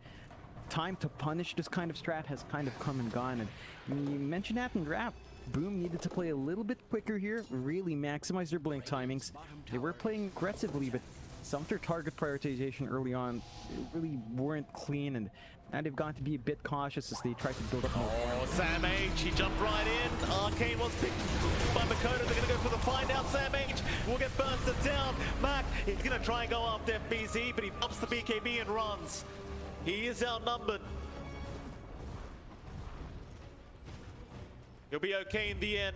[SPEAKER 2] Time to punish this kind of strat has kind of come and gone. And you mentioned that in draft. Boom needed to play a little bit quicker here, really maximize their blink timings. They were playing aggressively, but some of their target prioritization early on really weren't clean, and now they've got to be a bit cautious as they try to build up more.
[SPEAKER 3] Oh, Sam H, he jumped right in. Arcane was picked by Makoto. They're going to go for the find out. Sam H will get bursted down. Mac, he's going to try and go after FBZ, but he bumps the BKB and runs. He is outnumbered. He'll be okay in the end.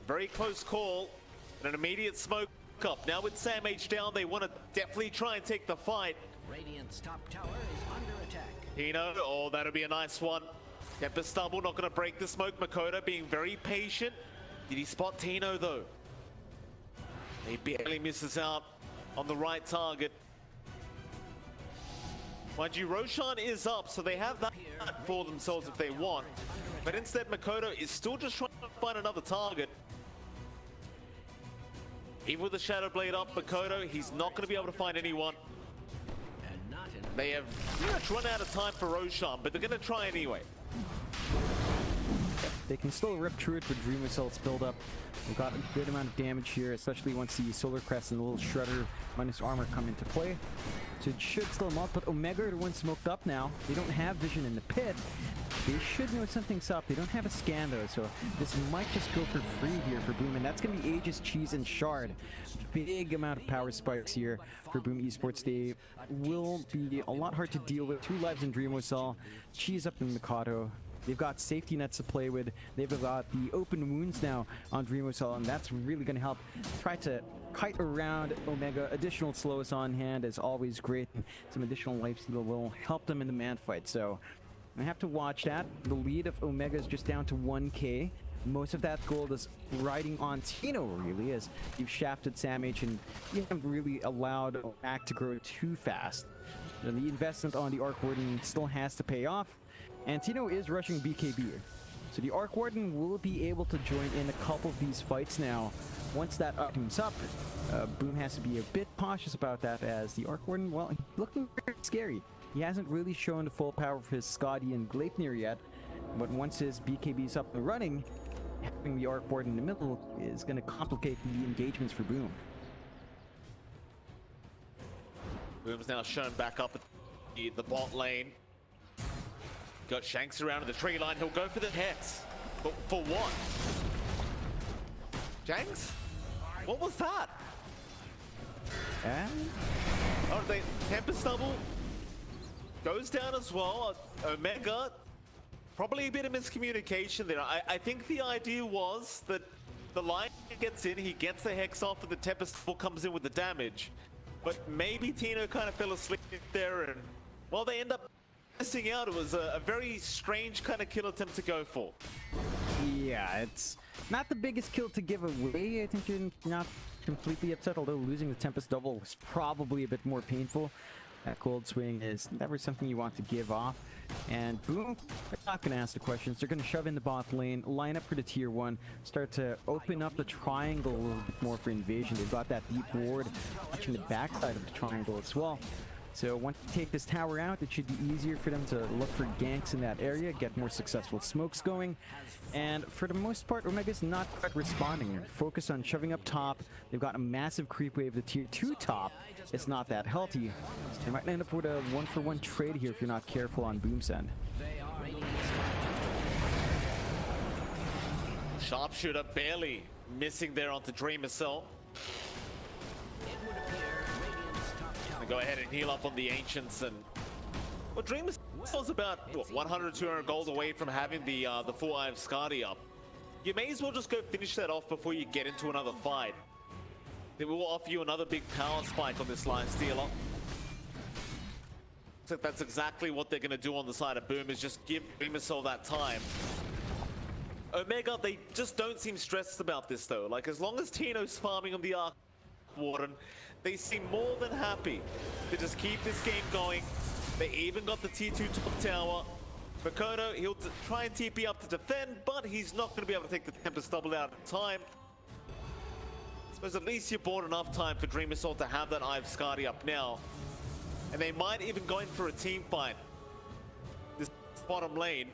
[SPEAKER 3] Very close call and an immediate smoke up. Now with Sam H down, they want to definitely try and take the fight.
[SPEAKER 1] Radiant's top tower is under attack.
[SPEAKER 3] Tino, oh, that'll be a nice one. Tempest double, not going to break the smoke. Makoto being very patient. Did he spot Tino though? He barely misses out on the right target. Mind you, Roshan is up, so they have that for themselves if they want. But instead, Makoto is still just trying to find another target. Even with the Shadow Blade up, Makoto, he's not going to be able to find anyone. They have pretty much run out of time for Roshan, but they're going to try anyway.
[SPEAKER 2] They can still rip through it with Dream Assaults build up. We've got a good amount of damage here, especially once the Solar Crest and the little Shredder minus armor come into play. So it should still melt, but Omega are the ones smoked up now. They don't have vision in the pit. They should know something's up. They don't have a scan though, so this might just go for free here for Boom, and that's going to be Aegis, Cheese, and Shard. Big amount of power spikes here for Boom Esports. They will be a lot hard to deal with. 2 lives in Dreamwhistle, Cheese up in Mikado. They've got safety nets to play with. They've got the open wounds now on Dreamwhistle, and that's really going to help try to kite around Omega. Additional slows on hand is always great. Some additional life steal will help them in the man fight, so I have to watch that. The lead of Omega is just down to 1k. Most of that gold is riding on Tino, really, as you've shafted Sam H and you haven't really allowed Mac to grow too fast. And the investment on the Arc Warden still has to pay off, and Tino is rushing BKB. So the Arc Warden will be able to join in a couple of these fights now. Once that comes up, Boom has to be a bit cautious about that, as the Arc Warden, well, looking very scary. He hasn't really shown the full power of his Scotty and Gleipnir yet, but once his BKB is up and running, having the Arc Warden in the middle is going to complicate the engagements for Boom.
[SPEAKER 3] Boom's now shown back up at the bot lane. Got Shanks around in the tree line. He'll go for the Hex. But for what? Shanks? What was that? Oh, they Tempest double goes down as well. Omega, probably a bit of miscommunication there. I think the idea was that the line gets in, he gets the Hex off, and the Tempest double comes in with the damage. But maybe Tino kind of fell asleep there, and well, they end up missing out. It was a very strange kind of kill attempt to go for.
[SPEAKER 2] Yeah, it's not the biggest kill to give away. I think you're not completely upset, although losing the Tempest double was probably a bit more painful. That cold swing is never something you want to give off. And Boom, they're not going to ask the questions. They're going to shove in the bot lane, line up for the tier 1, start to open up the triangle a little bit more for invasion. They've got that deep ward watching the backside of the triangle as well. So once you take this tower out, it should be easier for them to look for ganks in that area, get more successful smokes going. And for the most part, Omega's not quite responding. They're focused on shoving up top. They've got a massive creep wave. The tier 2 top is not that healthy. So they might end up with a 1-for-1 trade here if you're not careful on Boom's end.
[SPEAKER 3] Sharpshooter barely missing there onto Dream Assault. Go ahead and heal up on the Ancients, and well, Dream Assault's about what, 100, 200 gold away from having the full Eye of Skadi up. You may as well just go finish that off before you get into another fight. They will offer you another big power spike on this lifestealer. Looks like that's exactly what they're going to do on the side of Boom, is just give Dream Assault that time. Omega, they just don't seem stressed about this though. Like, as long as Tino's farming on the Arc Warden, they seem more than happy to just keep this game going. They even got the T2 top tower. Makoto, he'll try and TP up to defend, but he's not going to be able to take the Tempest double out in time. I suppose at least you bought enough time for Dream Assault to have that Ive Skadi up now. And they might even go in for a team fight. This bottom lane.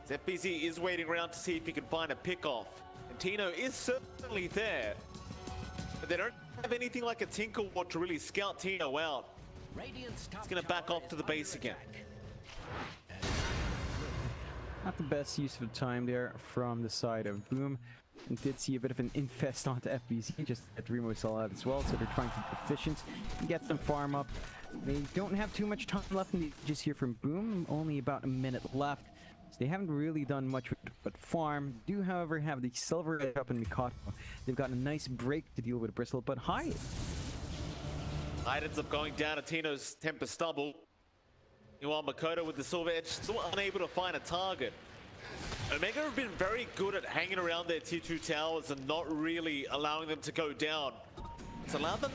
[SPEAKER 3] FBZ is waiting around to see if he can find a pick-off. And Tino is certainly there. But they don't have anything like a Tinker Ward to really scout Tino out. He's going to back off to the base again.
[SPEAKER 2] Not the best use of time there from the side of Boom. And did see a bit of an infest onto FBZ, just at Dreamosol out as well, so they're trying to be efficient and get some farm up. They don't have too much time left, and just hear from Boom, only about a minute left. So they haven't really done much but farm. Do, however, have the Silver Edge up in Mikoto. They've got a nice break to deal with Bristle, but Hyde.
[SPEAKER 3] Hyde ends up going down to Tino's Tempest stubble. Meanwhile, Makoto with the Silver Edge still unable to find a target. Omega have been very good at hanging around their tier 2 towers and not really allowing them to go down. It's allowed them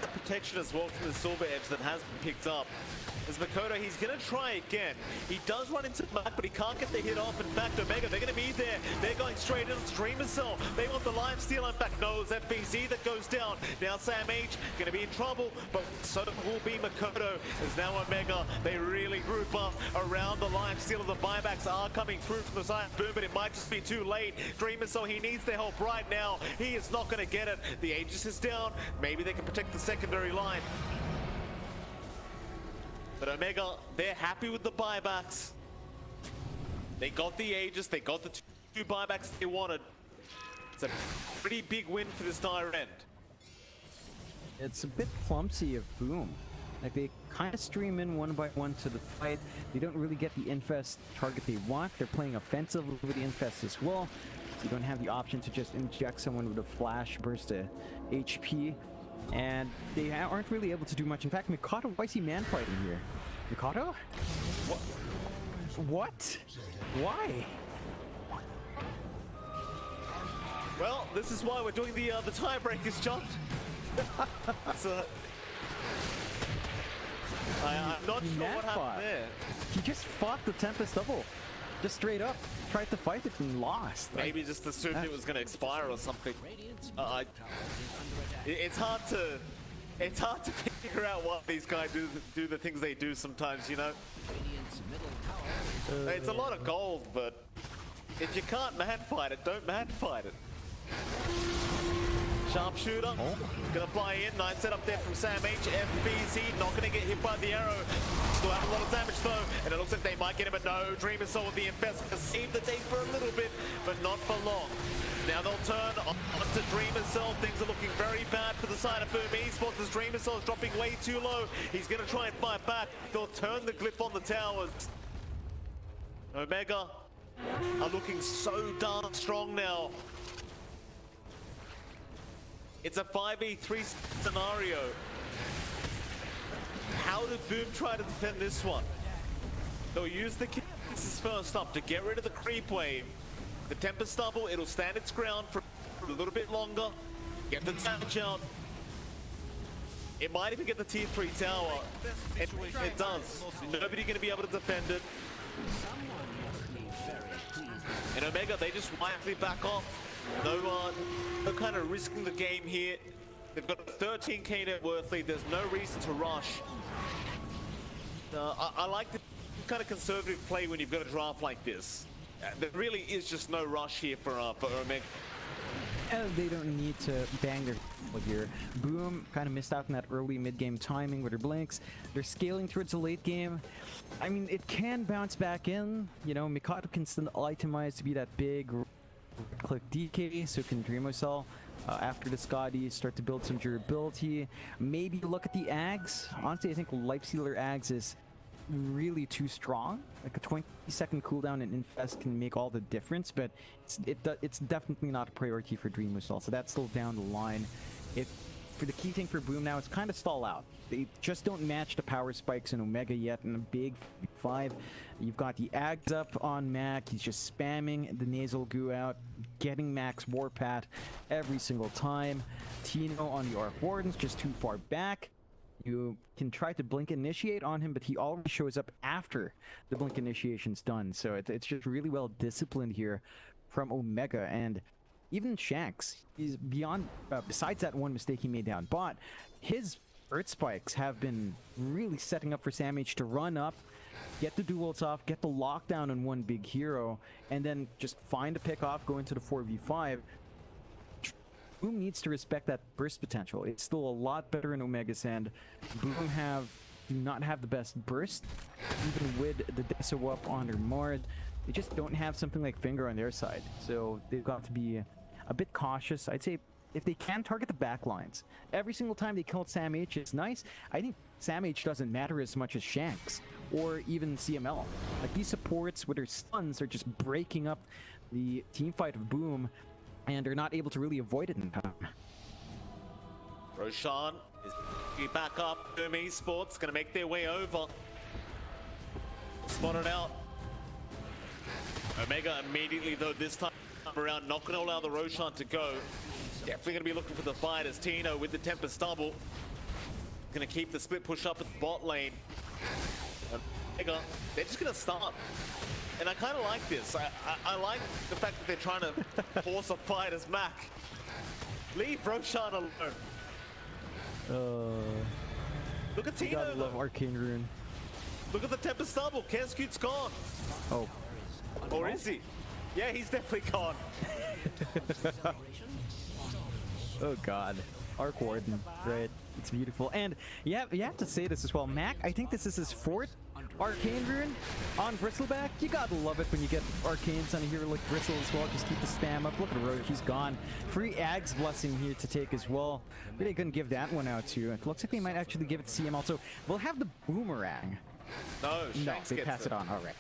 [SPEAKER 3] protection as well from the Silver Edge that has been picked up. As Makoto, he's going to try again. He does run into Mac, but he can't get the hit off. In fact, Omega, they're going to be there. They're going straight into Dreamer Cell. They want the life steal. In fact, no, it's FBZ that goes down. Now Sam H going to be in trouble, but so will be Makoto. As now Omega, they really group up around the life steal. The buybacks are coming through from the side of Boom, but it might just be too late. Dreamer Cell, he needs their help right now. He is not going to get it. The Aegis is down. Maybe they can protect the secondary line. But Omega, they're happy with the buybacks. They got the Aegis, they got the two buybacks they wanted. It's a pretty big win for this dire end.
[SPEAKER 2] It's a bit clumsy of Boom. Like, they kind of stream in one by one to the fight. They don't really get the infest target they want. They're playing offensive with the infest as well. So you don't have the option to just inject someone with a flash burst to HP. And they aren't really able to do much. In fact, Mikoto, why is he man fighting here? Mikoto? What? Why?
[SPEAKER 3] Well, this is why we're doing the tiebreakers, John. I'm not sure what happened there.
[SPEAKER 2] He just fought the Tempest double. Just straight up. Tried to fight it and lost.
[SPEAKER 3] Maybe just assumed it was going to expire or something. It's hard to figure out why these guys do the things they do sometimes, you know? It's a lot of gold, but if you can't man fight it, don't man fight it. Sharpshooter, gonna fly in. Nice setup there from Sam H. FBZ not gonna get hit by the arrow. Still have a lot of damage though, and it looks like they might get him, but no. Dreamer Soul with the infest to save the day for a little bit, but not for long. Now they'll turn onto Dreamer Cell. Things are looking very bad for the side of Boom Esports as Dreamer Cell is dropping way too low. He's gonna try and fight back. They'll turn the glyph on the towers. Omega are looking so darn strong now. It's a 5v3 scenario. How did Boom try to defend this one? They'll use the kisses first up to get rid of the creep wave. The Tempest double, it'll stand its ground for a little bit longer. Get the damage out. It might even get the tier 3 tower. It does. Nobody gonna be able to defend it. And Omega, they just quietly back off. No kind of risking the game here. They've got a 13k net worth lead. There's no reason to rush. I like the kind of conservative play when you've got a draft like this. There really is just no rush here for Omega.
[SPEAKER 2] They don't need to bang their here. Boom kind of missed out on that early mid-game timing with their blinks. They're scaling towards the late game. I mean, it can bounce back in. You know, Mikoto can still itemize to be that big click DK, so can Dreamosol after the Scotty start to build some durability. Maybe look at the Ags. Honestly, I think Lifestealer Ags is really too strong. Like a 20-second cooldown in Infest can make all the difference, but it's definitely not a priority for Dreamosol, so that's still down the line. For the key thing for Boom now, it's kind of stall out. They just don't match the power spikes in Omega yet in a big 5. You've got the Ags up on Mac. He's just spamming the nasal goo out, getting Mac's Warpath every single time. Tino on the Arc Wardens just too far back. You can try to blink initiate on him, but he already shows up after the blink initiation's done. So it's just really well disciplined here from Omega. And even Shanks, he's beyond, besides that one mistake he made down bot, his Earth Spikes have been really setting up for SamH to run up, get the duels off, get the lockdown on one big hero, and then just find a pick off, go into the 4v5. Boom needs to respect that burst potential. It's still a lot better in Omega's end. Boom do not have the best burst, even with the Deso up on their Mars. They just don't have something like Finger on their side. So they've got to be a bit cautious. I'd say if they can target the back lines. Every single time they kill SamH, it's nice. I think SamH doesn't matter as much as Shanks or even CML. Like these supports with their stuns are just breaking up the team fight of Boom, and they're not able to really avoid it in time.
[SPEAKER 3] Roshan is back up. Boom Esports gonna make their way over. Spotted out. Omega immediately though this time around not gonna allow the Roshan to go. Definitely gonna be looking for the fight as Tino with the Tempest double. Gonna keep the split push up at the bot lane. Omega, they're just gonna start. And I kind of like this. I like the fact that they're trying to force a fight as Mac. Leave Roshan alone. Look at Tino.
[SPEAKER 2] Gotta love Arcane Rune.
[SPEAKER 3] Look at the Tempest double. Kescute's gone.
[SPEAKER 2] Oh.
[SPEAKER 3] Or is he? Yeah, he's definitely gone.
[SPEAKER 2] Oh god. Arc Warden, right? It's beautiful. And you have to say this as well. Mac, I think this is his fourth Arcane Rune on Bristleback. You gotta love it when you get Arcanes on a hero like Bristle as well. Just keep the spam up. Look at Roach, he's gone. Free Ag's Blessing here to take as well. Really couldn't give that one out too. It looks like they might actually give it to CM also. We'll have the Boomerang.
[SPEAKER 3] No,
[SPEAKER 2] They pass it on. All right.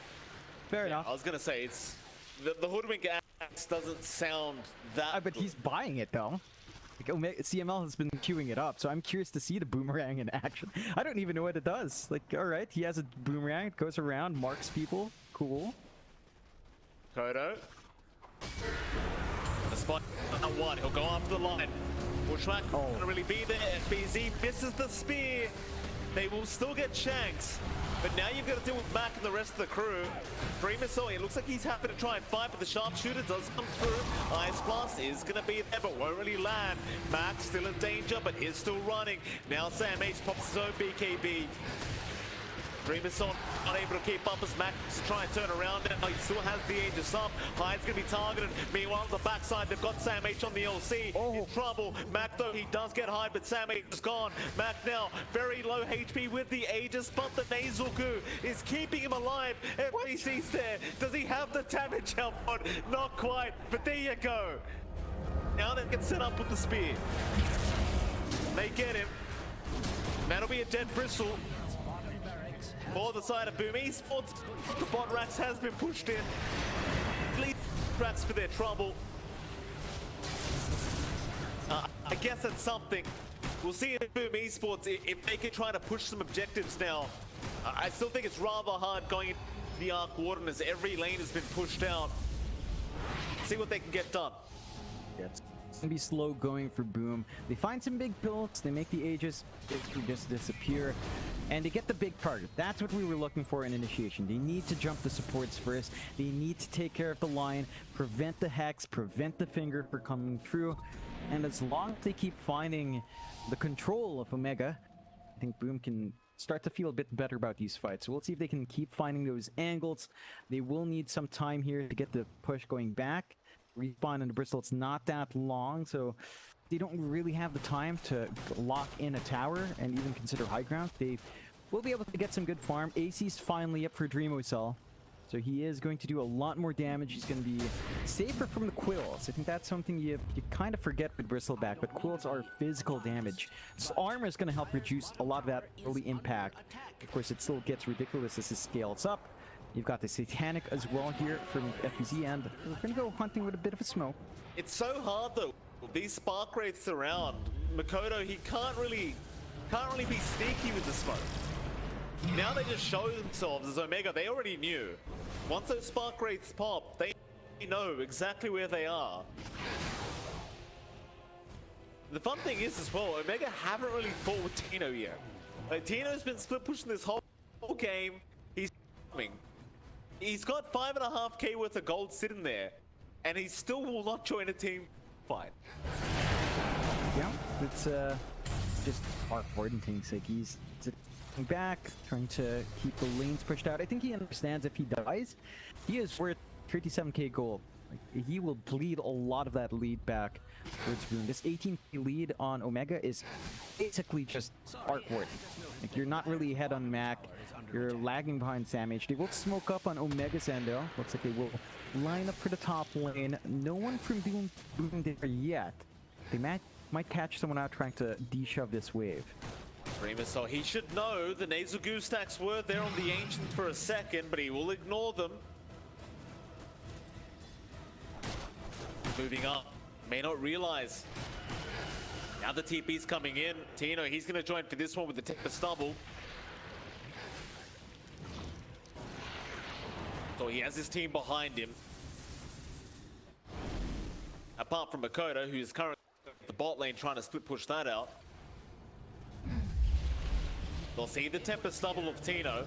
[SPEAKER 2] Fair enough.
[SPEAKER 3] I was gonna say, it's the Hoodwink axe doesn't sound that
[SPEAKER 2] But
[SPEAKER 3] good.
[SPEAKER 2] he's buying it though. Like, CML has been queuing it up, so I'm curious to see the Boomerang in action. I don't even know what it does. Like, alright, he has a Boomerang, it goes around, marks people. Cool.
[SPEAKER 3] Kodo. The spot on one, he'll go after the line. Bushwhack gonna really be there. FBZ misses the spear. They will still get Shanks. But now you've got to deal with Mac and the rest of the crew. Dreamer, it looks like he's happy to try and fight, but the sharpshooter does come through. Ice Blast is going to be there, but won't really land. Mac still in danger, but is still running. Now SamH pops his own BKB. Dreamer not able to keep up as Mac to try and turn around now. He still has the Aegis up. Hyde's going to be targeted. Meanwhile, on the backside, they've got SamH on the LC. In trouble. Mac, though, he does get Hyde, but SamH is gone. Mac now, very low HP with the Aegis, but the Nasal Goo is keeping him alive. FBC's there. Does he have the damage output? Not quite, but there you go. Now they can set up with the spear. They get him. That'll be a dead Bristle. For the side of Boom Esports, the bot racks has been pushed in. Lead racks for their trouble. I guess that's something. We'll see in Boom Esports if they can try to push some objectives now. I still think it's rather hard going into the Arc Warden as every lane has been pushed out. See what they can get done.
[SPEAKER 2] It's gonna be slow going for Boom. They find some big pills, they make the Aegis just disappear, and they get the big target. That's what we were looking for in initiation. They need to jump the supports first. They need to take care of the line, prevent the Hex, prevent the Finger from coming through. And as long as they keep finding the control of Omega, I think Boom can start to feel a bit better about these fights. So we'll see if they can keep finding those angles. They will need some time here to get the push going back. Respawn in the Bristol, it's not that long, so they don't really have the time to lock in a tower and even consider high ground. They will be able to get some good farm. AC's finally up for Dreamocell, so he is going to do a lot more damage. He's going to be safer from the Quills. I think that's something you kind of forget with Bristleback, but Quills are physical damage. So armor is going to help reduce a lot of that early impact. Of course, it still gets ridiculous as it scales up. You've got the Satanic as well here from FPZ, and we're gonna go hunting with a bit of a smoke.
[SPEAKER 3] It's so hard though. These spark rates around. Makoto, he can't really be sneaky with the smoke. Now they just show themselves as Omega. They already knew. Once those spark rates pop, they know exactly where they are. The fun thing is as well, Omega haven't really fought with Tino yet. Like, Tino's been split pushing this whole game. He's coming. He's got 5.5k worth of gold sitting there, and he still will not join a team fight.
[SPEAKER 2] Yeah, it's just hard-boarding things. Like he's back, trying to keep the lanes pushed out. I think he understands if he dies, he is worth 37k gold. Like, he will bleed a lot of that lead back towards Boom. This 18k lead on Omega is basically just artwork. Like, you're not really ahead on Mac. You're lagging behind SamH. They will smoke up on Omega's end though. Looks like they will line up for the top lane. No one from Boom there yet. They might catch someone out trying to de-shove this wave.
[SPEAKER 3] So he should know the nasal goose stacks were there on the Ancient for a second, but he will ignore them. Moving up, may not realize. Now the TP's coming in. Tino, he's going to join for this one with the tip of stubble. So he has his team behind him. Apart from Makoto, who's currently at the bot lane trying to split push that out. They'll see the temper stubble of Tino.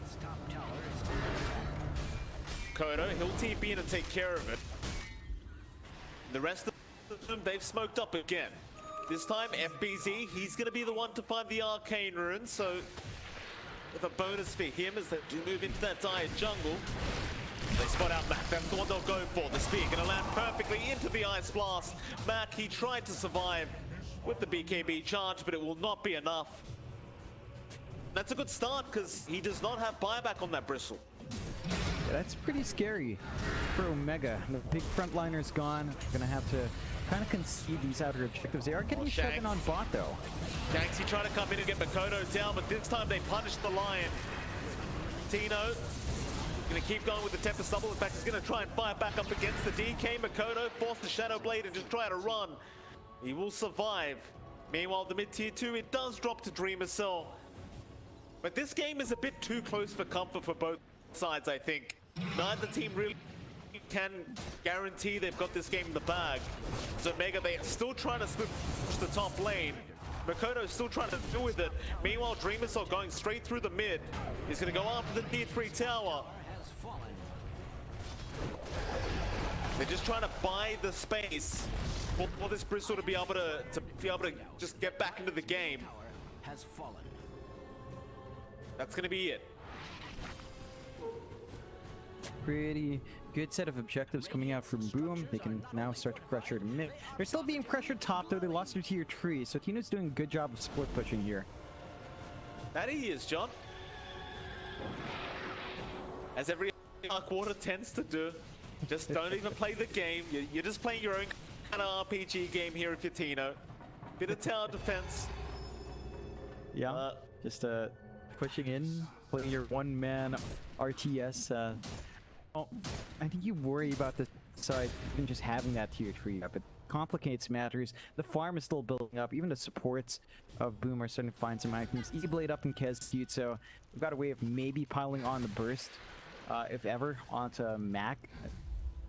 [SPEAKER 3] Kodo, he'll TP in and take care of it. The rest of them, they've smoked up again. This time, FBZ, he's going to be the one to find the arcane rune, so with a bonus for him as they do move into that dire jungle. They spot out Mac, that's the one they'll go for. The spear going to land perfectly into the Ice Blast. Mac, he tried to survive with the BKB charge, but it will not be enough. That's a good start because he does not have buyback on that Bristle.
[SPEAKER 2] Yeah, that's pretty scary for Omega. The big frontliner's gone. Gonna have to kind of concede these outer objectives. They are getting shoved on bot though.
[SPEAKER 3] Shanks, he tried to come in and get Makoto down, but this time they punished the Lion. Tino gonna keep going with the Temper Stubble. In fact, he's gonna try and fire back up against the DK. Makoto force the Shadow Blade and just try to run. He will survive. Meanwhile, the mid-tier 2, it does drop to Dreamer Cell. But this game is a bit too close for comfort for both sides, I think. Neither team really can guarantee they've got this game in the bag. So Mega, they are still trying to split the top lane. Makoto's still trying to deal with it. Meanwhile, Dreamer Cell going straight through the mid. He's going to go after the tier 3 tower. They're just trying to buy the space for this Bristle to be able to just get back into the game. That's going to be it.
[SPEAKER 2] Pretty good set of objectives coming out from Boom. They can now start to pressure the mid. They're still being pressured top though. They lost their tier 3, so Tino's doing a good job of split pushing here.
[SPEAKER 3] That he is, John. As every quarter tends to do. Just don't even play the game. You're just playing your own kind of RPG game here if you're Tino. Bit of tower defense.
[SPEAKER 2] Yeah, just pushing in, playing your one-man RTS. Well, I think you worry about the side even just having that tier 3 up. It complicates matters. The farm is still building up. Even the supports of Boom are starting to find some items. E-Blade up in Kez, so we've got a way of maybe piling on the burst, if ever, onto Mac.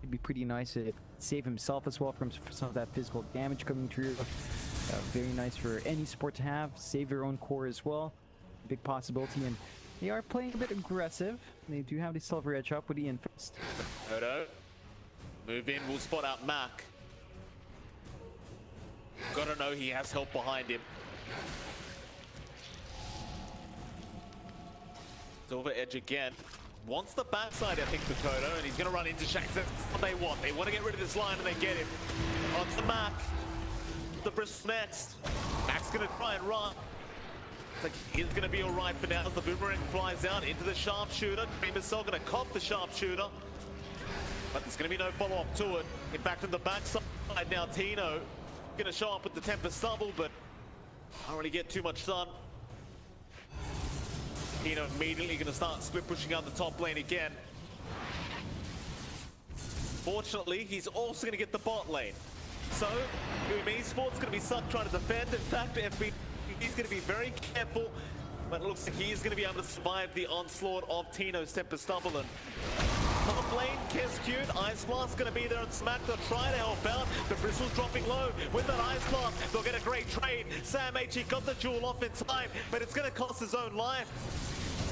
[SPEAKER 2] It'd be pretty nice to save himself as well from some of that physical damage coming through. Very nice for any sport to have. Save their own core as well. Big possibility, and they are playing a bit aggressive. They do have the silver edge up with the infest.
[SPEAKER 3] Odo, move in, we'll spot out Mac. Gotta know he has help behind him. Silver edge again. Wants the backside, I think, for Kodo, and he's going to run into Shanks. That's what they want. They want to get rid of this line, and they get him. Onto the Mac. The Bristle next. Mac's going to try and run. Like, he's going to be all right for now as the Boomerang flies out into the Sharpshooter. Dreamer Cell going to cop the Sharpshooter. But there's going to be no follow-up to it. In fact, on the backside now, Tino going to show up with the Temper Stubble, but can't really get too much done. Tino immediately going to start split pushing out the top lane again. Fortunately, he's also going to get the bot lane. So, Esports going to be stuck trying to defend. In fact, FB, he's going to be very careful, but it looks like he's going to be able to survive the onslaught of Tino's Temper Stubble. And Top lane, Cute, Ice Blast gonna be there on Smack. They'll try to help out, but Bristol's dropping low with that Ice Blast. They'll get a great trade. Sam H, got the jewel off in time, but it's gonna cost his own life.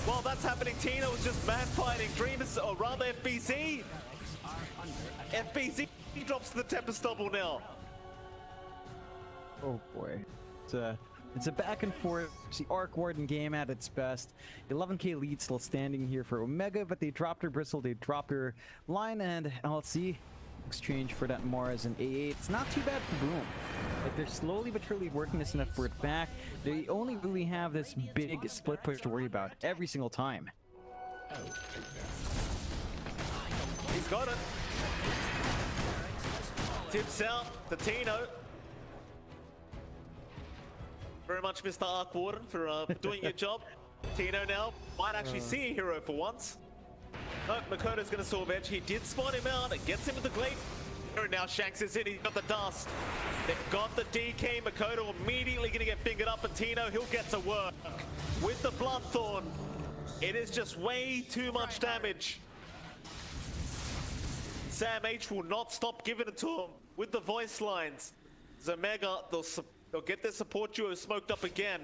[SPEAKER 3] While that's happening, Tina was just mad fighting Dreamers, or rather FBZ. FBZ drops to the Tempest double now.
[SPEAKER 2] Oh boy. It's a back and forth. It's the Arc Warden game at its best. 11k lead still standing here for Omega, but they dropped their Bristle, they dropped their line, and LC exchange for that Mars and A8. It's not too bad for Boom. Like, they're slowly but surely working this enough for it back. They only really have this big split push to worry about every single time.
[SPEAKER 3] He's got it. Tips out to Tino. Very much Mr. Arc Warden for doing your job. Tino now might actually see a hero for once. No, Makoto's going to solve edge. He did spot him out. It gets him with the Glaive. Now Shanks is in. He's got the dust. They've got the DK. Makoto immediately going to get fingered up, and Tino, he'll get to work with the Bloodthorn. It is just way too much damage. Sam H will not stop giving it to him with the voice lines. Omega, they'll get their support duo smoked up again.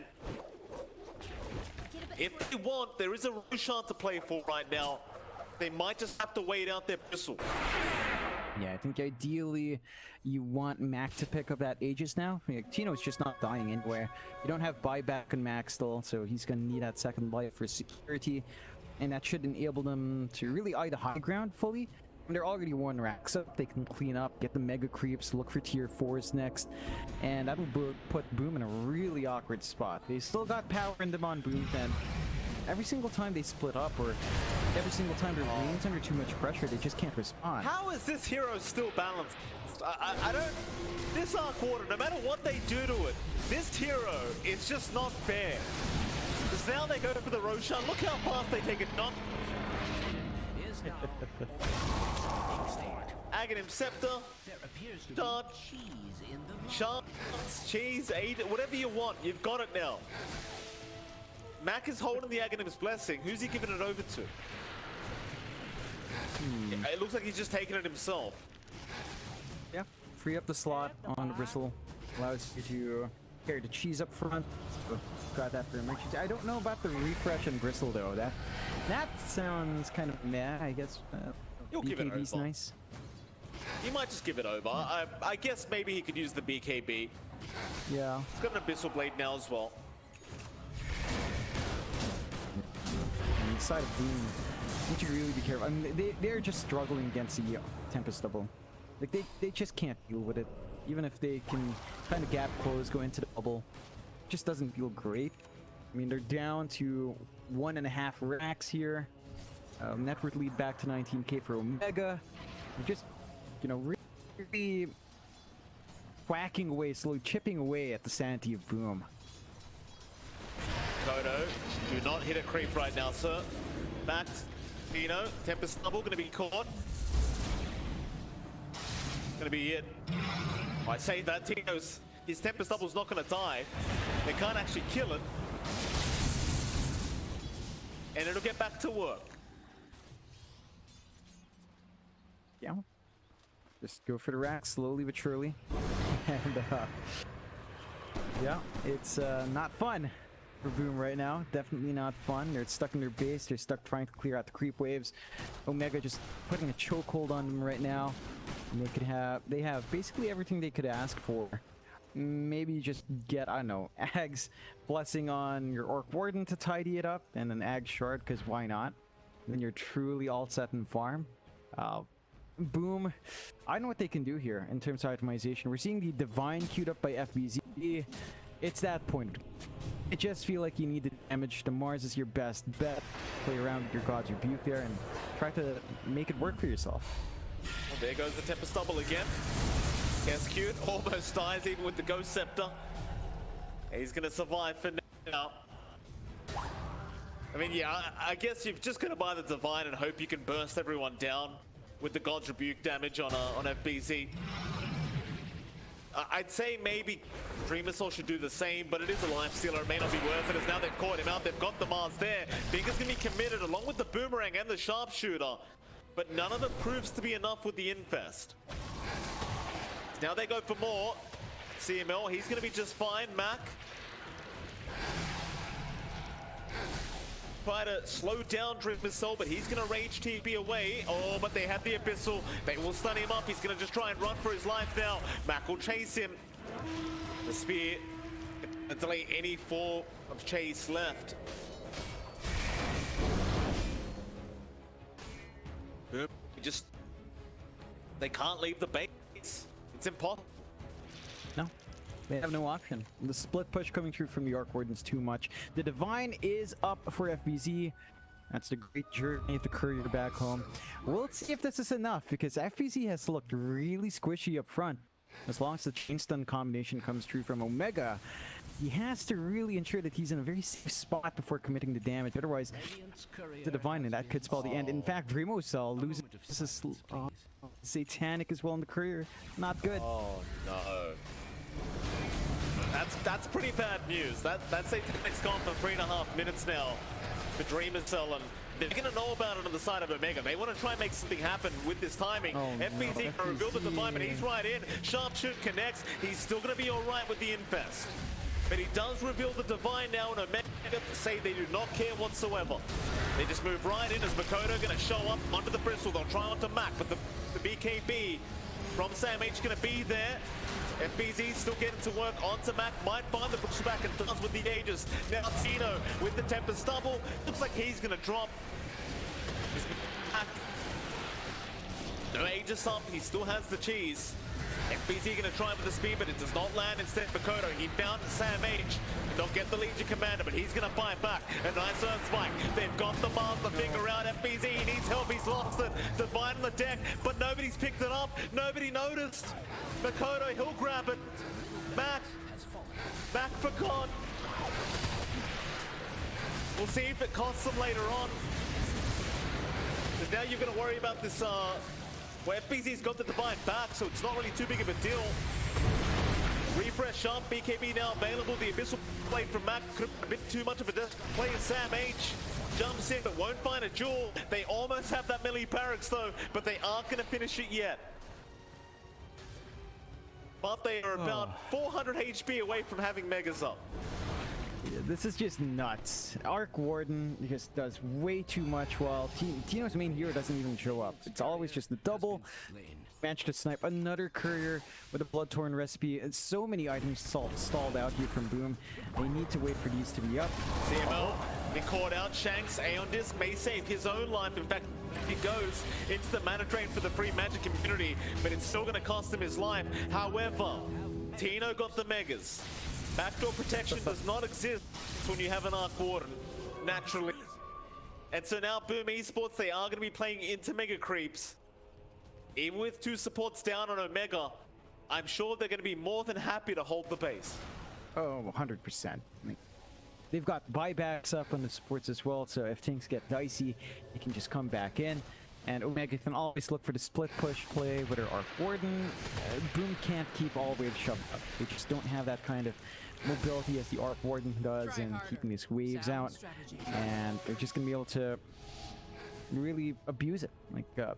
[SPEAKER 3] If they want, there is a Roshan to play for right now. They might just have to wait out their Bristle.
[SPEAKER 2] Yeah, I think ideally you want Mac to pick up that Aegis now. Like, Tino's just not dying anywhere. You don't have buyback on Mac still, so he's gonna need that second life for security, and that should enable them to really eye the high ground fully. And they're already 1 racks up. They can clean up, get the mega creeps, look for tier 4s next, and that will put Boom in a really awkward spot. They still got power in them on Boom, and every single time they split up, or every single time their lane's under too much pressure, they just can't respond.
[SPEAKER 3] How is this hero still balanced? I don't... This Arc Warden, no matter what they do to it, this hero is just not fair. Because now they go for the Roshan. Look how fast they take it. Not... Aghanim Scepter, Dart, Chance, Cheese, Aid, whatever you want, you've got it now. Mac is holding the Aghanim's Blessing. Who's he giving it over to? It looks like he's just taking it himself.
[SPEAKER 2] Yeah, free up the slot on the Bristle. Allows you to carry the cheese up front. So got that for emergency. I don't know about the refresh and Bristle though. That sounds kind of meh, I guess.
[SPEAKER 3] You'll give it
[SPEAKER 2] BKB's
[SPEAKER 3] over.
[SPEAKER 2] nice.
[SPEAKER 3] He might just give it over. I guess maybe he could use the BKB.
[SPEAKER 2] Yeah.
[SPEAKER 3] He's got an Abyssal Blade now as well.
[SPEAKER 2] On the side of Boom, need to really be careful. I mean, they're just struggling against the Tempest double. Like, they just can't deal with it. Even if they can kind of gap close, go into the bubble, it just doesn't feel great. I mean, they're down to 1.5 racks here. Net worth lead back to 19k for Omega. They're just, you know, really whacking away, slowly chipping away at the sanity of Boom.
[SPEAKER 3] Kodo, do not hit a creep right now, sir. Back, Tino, Tempest double gonna be caught. Gonna be it. I say that his Tempest double's not gonna die. They can't actually kill it. And it'll get back to work.
[SPEAKER 2] Yeah. Just go for the rack slowly but surely. And yeah, it's not fun for Boom right now. Definitely not fun. They're stuck in their base. They're stuck trying to clear out the creep waves. Omega just putting a chokehold on them right now. And they have basically everything they could ask for. Maybe just get, I don't know, Ag's Blessing on your Orc Warden to tidy it up, and an Ag Shard, because why not? Then you're truly all set in farm. Boom. I know what they can do here in terms of itemization. We're seeing the Divine queued up by FBZ. It's that point. I just feel like you need the damage. The Mars is your best bet. Play around with your God's Rebuke there and try to make it work for yourself.
[SPEAKER 3] Well, there goes the Tempest double again. Cute almost dies even with the Ghost Scepter. He's gonna survive for now. I mean, yeah, I guess you've just gotta buy the Divine and hope you can burst everyone down with the God's Rebuke damage on FBZ. I'd say maybe Dreamer Soul should do the same, but it is a life stealer. It may not be worth it as now they've caught him out. They've got the Mars there. Binger's gonna be committed along with the Boomerang and the Sharpshooter. but none of them proves to be enough with the infest. Now they go for more. CML, he's going to be just fine. Mac try to slow down Drift Missile, but he's going to rage TP away. Oh, but they have the Abyssal. They will stun him up. He's going to just try and run for his life now. Mac will chase him. The spear can delay any form of chase left. They can't leave the base. It's impossible.
[SPEAKER 2] No, they have no option. The split push coming through from the Arc Warden's too much. The Divine is up for FBZ. That's the great journey of the courier back home. We'll see if this is enough, because FBZ has looked really squishy up front. As long as the chain stun combination comes through from Omega, he has to really ensure that he's in a very safe spot before committing the damage. Otherwise, the Divine, and that could spell the end. In fact, Remocell loses his Satanic as well in the courier. Not good.
[SPEAKER 3] Oh no. That's pretty bad news. That Satanic's gone for 3.5 minutes now for Dreamercell, and they're gonna know about it on the side of Omega. They want to try and make something happen with this timing.
[SPEAKER 2] Oh,
[SPEAKER 3] FBZ
[SPEAKER 2] no.
[SPEAKER 3] can reveal the Divine, but he's right in. Sharpshoot connects. He's still gonna be alright with the infest. But he does reveal the Divine now, and Omega say they do not care whatsoever. They just move right in as Makoto gonna show up under the bristle. They'll try onto Mac, but the BKB from Sam H gonna be there. FBZ still getting to work onto Mac, might find the pushback and does with the Aegis. Now Tino with the Tempest double. Looks like he's gonna drop. No Aegis up, he still has the cheese. FBZ gonna try with the speed, but it does not land. Instead, Makoto, he found Sam H. They'll get the Legion Commander, but he's gonna fight back. A nice earth spike. They've got the Mars to figure out. FBZ, he needs help, he's lost it. Divine on the deck, but nobody's picked it up. Nobody noticed. Makoto, he'll grab it. Mac forgot. We'll see if it costs them later on. Because now you're gonna worry about this, well, FBZ's got the Divine back, so it's not really too big of a deal. Refresh up, BKB now available. The Abyssal play from Mac could have a bit too much of a play as Sam H jumps in, but won't find a jewel. They almost have that melee barracks though, but they aren't going to finish it yet. But they are about 400 HP away from having Megas up.
[SPEAKER 2] Yeah, this is just nuts. Arc Warden just does way too much while Tino's main hero doesn't even show up. It's always just the double. Managed to snipe another courier with a Bloodtorn recipe. And so many items stalled out here from Boom. They need to wait for these to be up.
[SPEAKER 3] CML been caught out. Shanks, Aeon Disc may save his own life. In fact, he goes into the mana drain for the free magic community, but it's still going to cost him his life. However, Tino got the Megas. Backdoor protection does not exist when you have an Arc Warden, naturally. And so now Boom Esports, they are going to be playing into Mega Creeps. Even with 2 supports down on Omega, I'm sure they're going to be more than happy to hold the base.
[SPEAKER 2] Oh, 100%. I mean, they've got buybacks up on the supports as well, so if things get dicey, they can just come back in. And Omega can always look for the split push play with her Arc Warden. Boom can't keep all the way shoved up. They just don't have that kind of mobility as the Arc Warden does in keeping these waves out. And they're just going to be able to really abuse it. Like,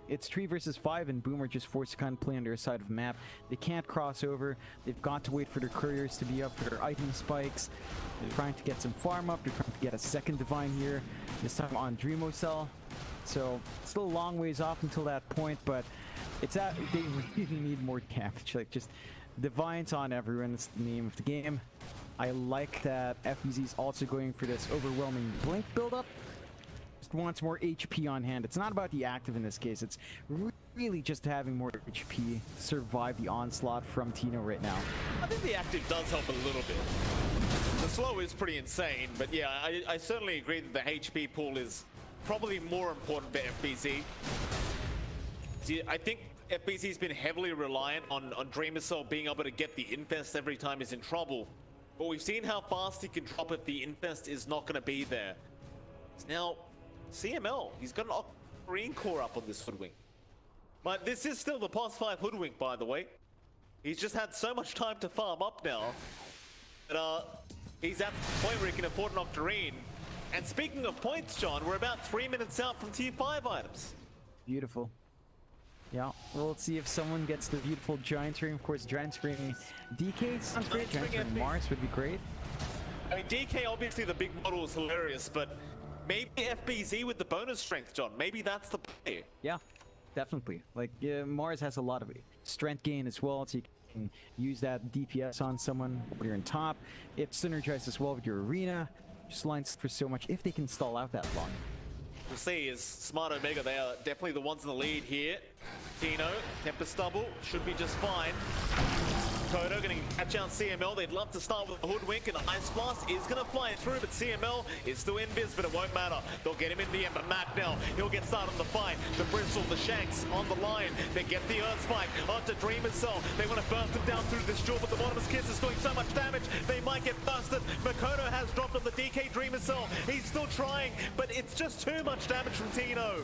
[SPEAKER 2] it's 3 versus 5 and Boom are just forced to kind of play on their side of the map. They can't cross over. They've got to wait for their couriers to be up for their item spikes. They're trying to get some farm up. They're trying to get a second Divine here, this time on Dreamocell. So still a long ways off until that point, but it's they really need more damage. Like, just Divines on everyone. That's the name of the game. I like that FBZ's also going for this overwhelming blink buildup. Just wants more HP on hand. It's not about the active in this case. It's really just having more HP to survive the onslaught from Tino right now.
[SPEAKER 3] I think the active does help a little bit. The slow is pretty insane, but yeah, I certainly agree that the HP pool is probably more important for FBZ. See, I think FBZ's been heavily reliant on Dreamercell being able to get the infest every time he's in trouble. But we've seen how fast he can drop if the infest is not going to be there. Now, CML, he's got an Green Core up on this Hoodwink. But this is still the past 5 Hoodwink, by the way. He's just had so much time to farm up now that he's at the point where he can afford an Octarine. And speaking of points, John, we're about 3 minutes out from tier 5 items.
[SPEAKER 2] Beautiful. Yeah, well, let's see if someone gets the beautiful Giant Ring. Of course, Giant Ring DK sounds great. Giant Ring Mars would be great.
[SPEAKER 3] I mean, DK, obviously the big model is hilarious, but maybe FBZ with the bonus strength, John. Maybe that's the play.
[SPEAKER 2] Yeah, definitely. Like, Mars has a lot of strength gain as well, so you can use that DPS on someone when you're in top. It synergizes as well with your arena. Just lines for so much if they can stall out that long.
[SPEAKER 3] We'll see is Smart Omega, they are definitely the ones in the lead here. Tino, Tempest double, should be just fine. Kodo gonna catch out CML. They'd love to start with a Hoodwink, and Ice Blast is gonna fly through, but CML is still invis, but it won't matter. They'll get him in the end, but Mac now, he'll get started on the fight. The Bristle, the Shanks on the line. They get the Earth Spike onto Dreamer's Cell. They want to burst him down through this jewel, but the Bottomless Kiss is doing so much damage, they might get busted. Makoto has dropped on the DK Dreamer's Cell. He's still trying, but it's just too much damage from Tino.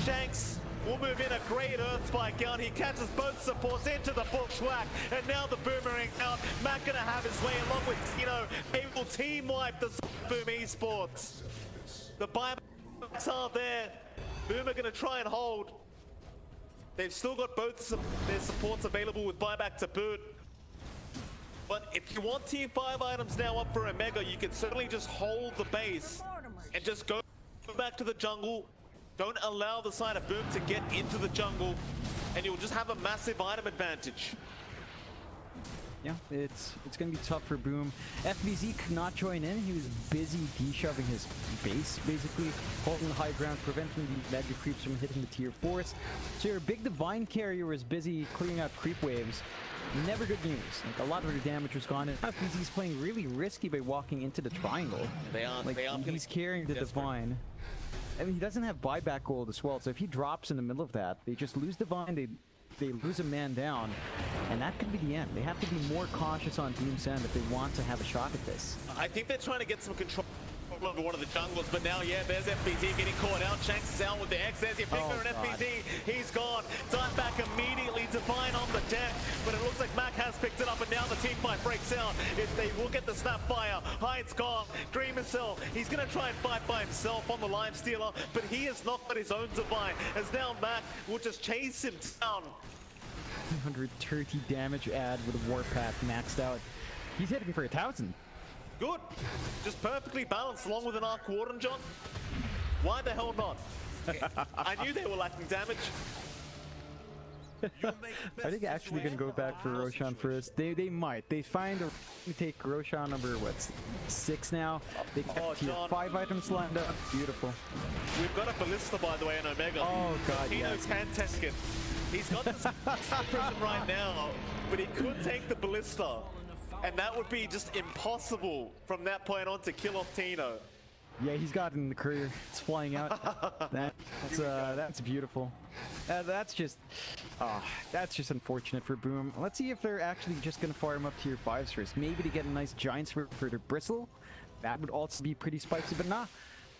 [SPEAKER 3] Shanks will move in a great Earth Spike out. He catches both supports into the bushwhack, and now the boomerang out. Matt gonna have his way along with Tino. They will team wipe the Boom Esports. The buybacks are there. Boom are gonna try and hold. They've still got both their supports available with buyback to boot. But if you want tier 5 items now up for Omega, you can certainly just hold the base and just go back to the jungle. Don't allow the side of Boom to get into the jungle, and you'll just have a massive item advantage.
[SPEAKER 2] Yeah, it's gonna be tough for Boom. FBZ could not join in. He was busy de-shoving his base, basically holding the high ground, preventing the mega creeps from hitting the tier 4s. So your big divine carrier was busy clearing out creep waves. Never good news. Like, a lot of their damage was gone, and FBZ's playing really risky by walking into the triangle.
[SPEAKER 3] They are.
[SPEAKER 2] He's carrying the divine. I mean, he doesn't have buyback gold as well, so if he drops in the middle of that, they just lose Divine, they lose a man down, and that could be the end. They have to be more cautious on Doom's end if they want to have a shot at this.
[SPEAKER 3] I think they're trying to get some control over one of the jungles, but now, yeah, there's FBZ getting caught out. Shanks is out with the X. There's your finger, and FBZ, he's gone. Dive back immediately, Divine on the deck, but it looks like Mac has picked it up, and now the team fight breaks out. If they will get the Snapfire, Hyde's gone. Dreamer Cell, he's going to try and fight by himself on the Life Stealer, but he has not got his own Divine, as now Mac will just chase him down.
[SPEAKER 2] 130 damage add with a Warpath maxed out. He's hitting for 1,000.
[SPEAKER 3] Good. Just perfectly balanced along with an Arc Warden, John. Why the hell not? I knew they were lacking damage.
[SPEAKER 2] I think actually gonna go back for Roshan first. They might. They find a take Roshan number, what, 6 now? They got tier 5 items lined up. Beautiful.
[SPEAKER 3] We've got a Ballista, by the way, in Omega.
[SPEAKER 2] Oh god,
[SPEAKER 3] Tino can take it. He's got this prison right now, but he could take the Ballista. And that would be just impossible from that point on to kill off Tino.
[SPEAKER 2] Yeah, he's got it in the career. It's flying out. That's beautiful. That's just unfortunate for Boom. Let's see if they're actually just gonna farm up tier 5s first. Maybe to get a nice giant sword for their Bristle. That would also be pretty spicy, but nah.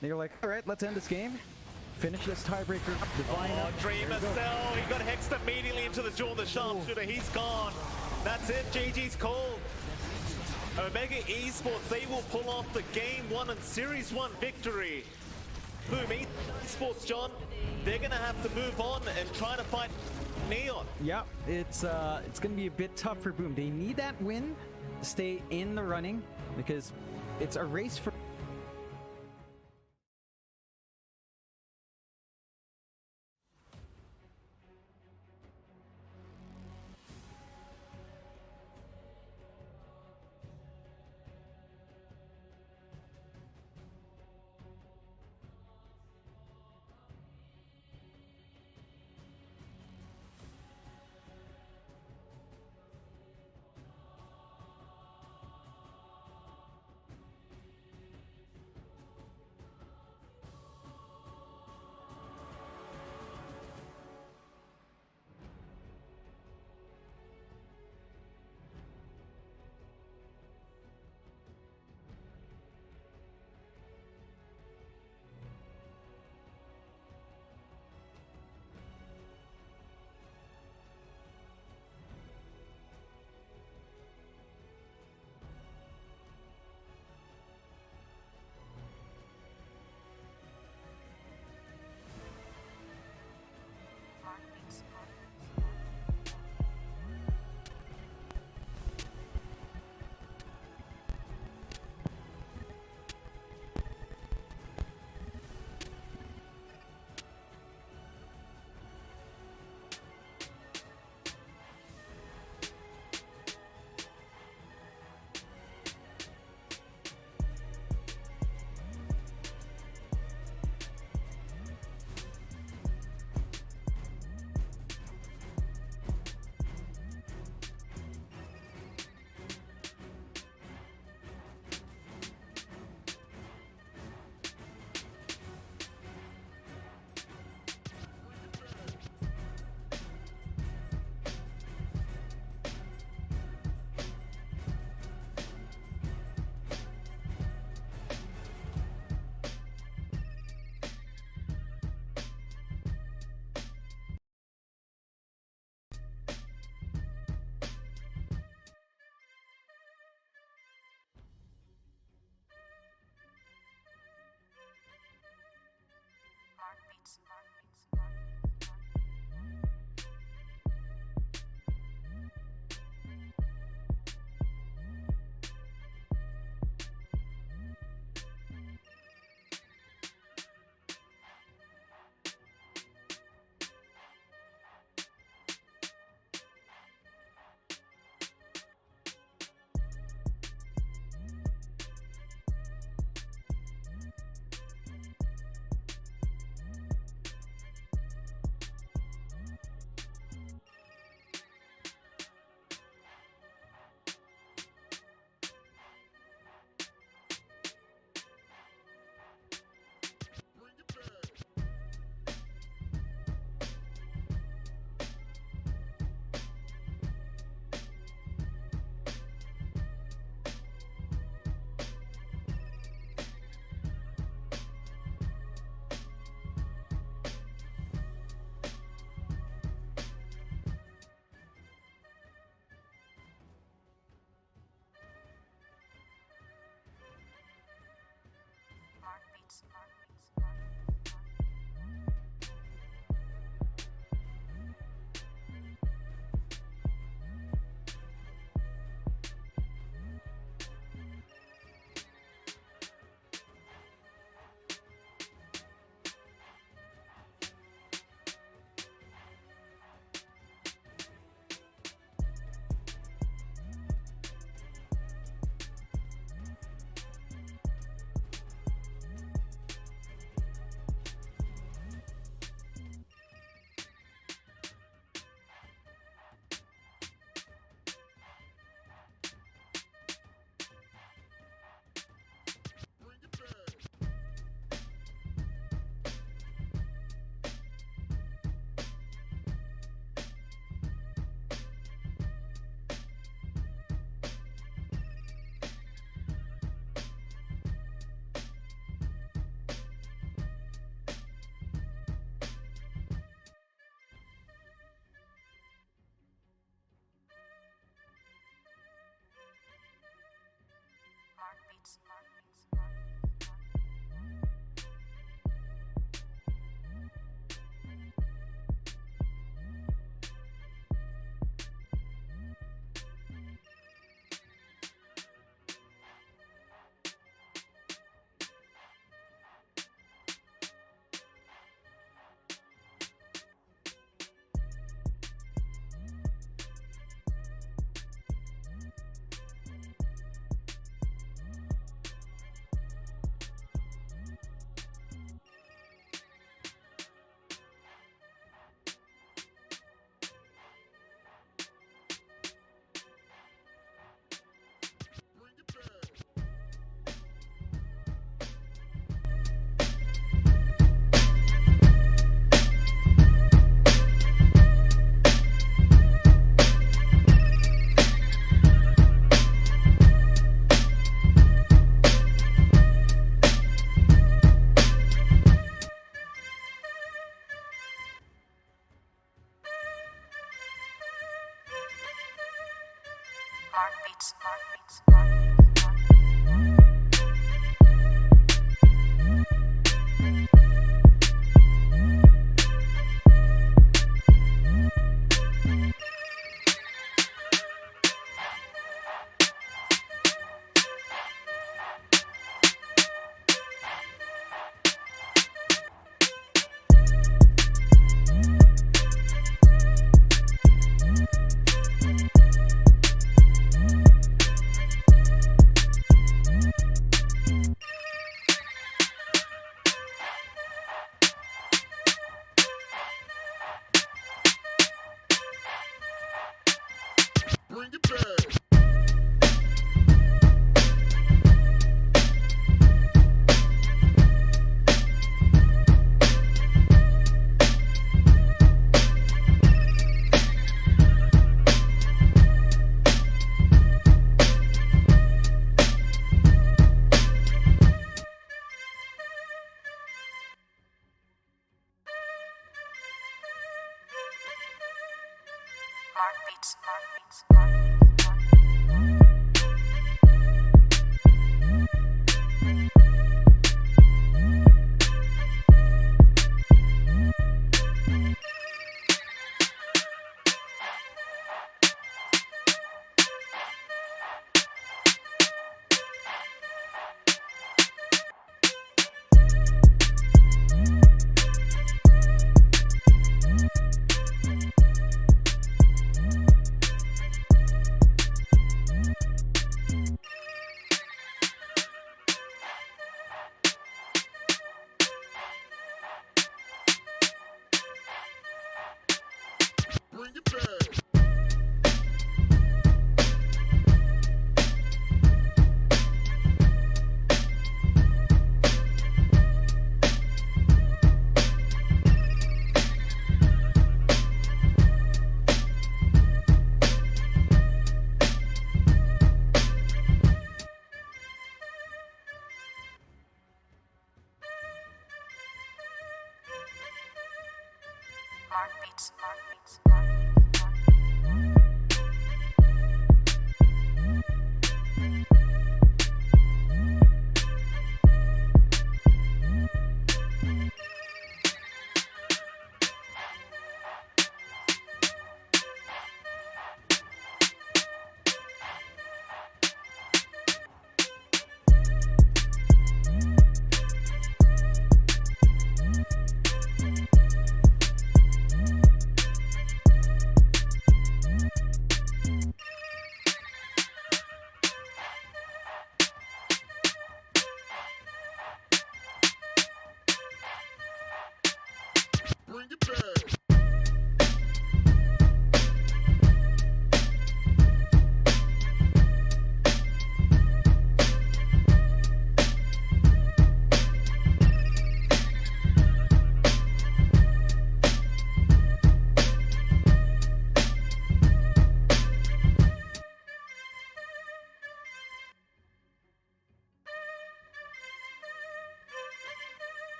[SPEAKER 2] They're like, all right, let's end this game. Finish this tiebreaker up. Divine up.
[SPEAKER 3] Dreamer Cell. He got hexed immediately into the jewel. The sharpshooter. He's gone. That's it. GG's called. Omega Esports, they will pull off the Game 1 and Series 1 victory. Boom Esports, John, they're going to have to move on and try to fight Neon.
[SPEAKER 2] Yeah, it's going to be a bit tough for Boom. They need that win to stay in the running because it's a race for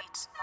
[SPEAKER 4] Heartbeats.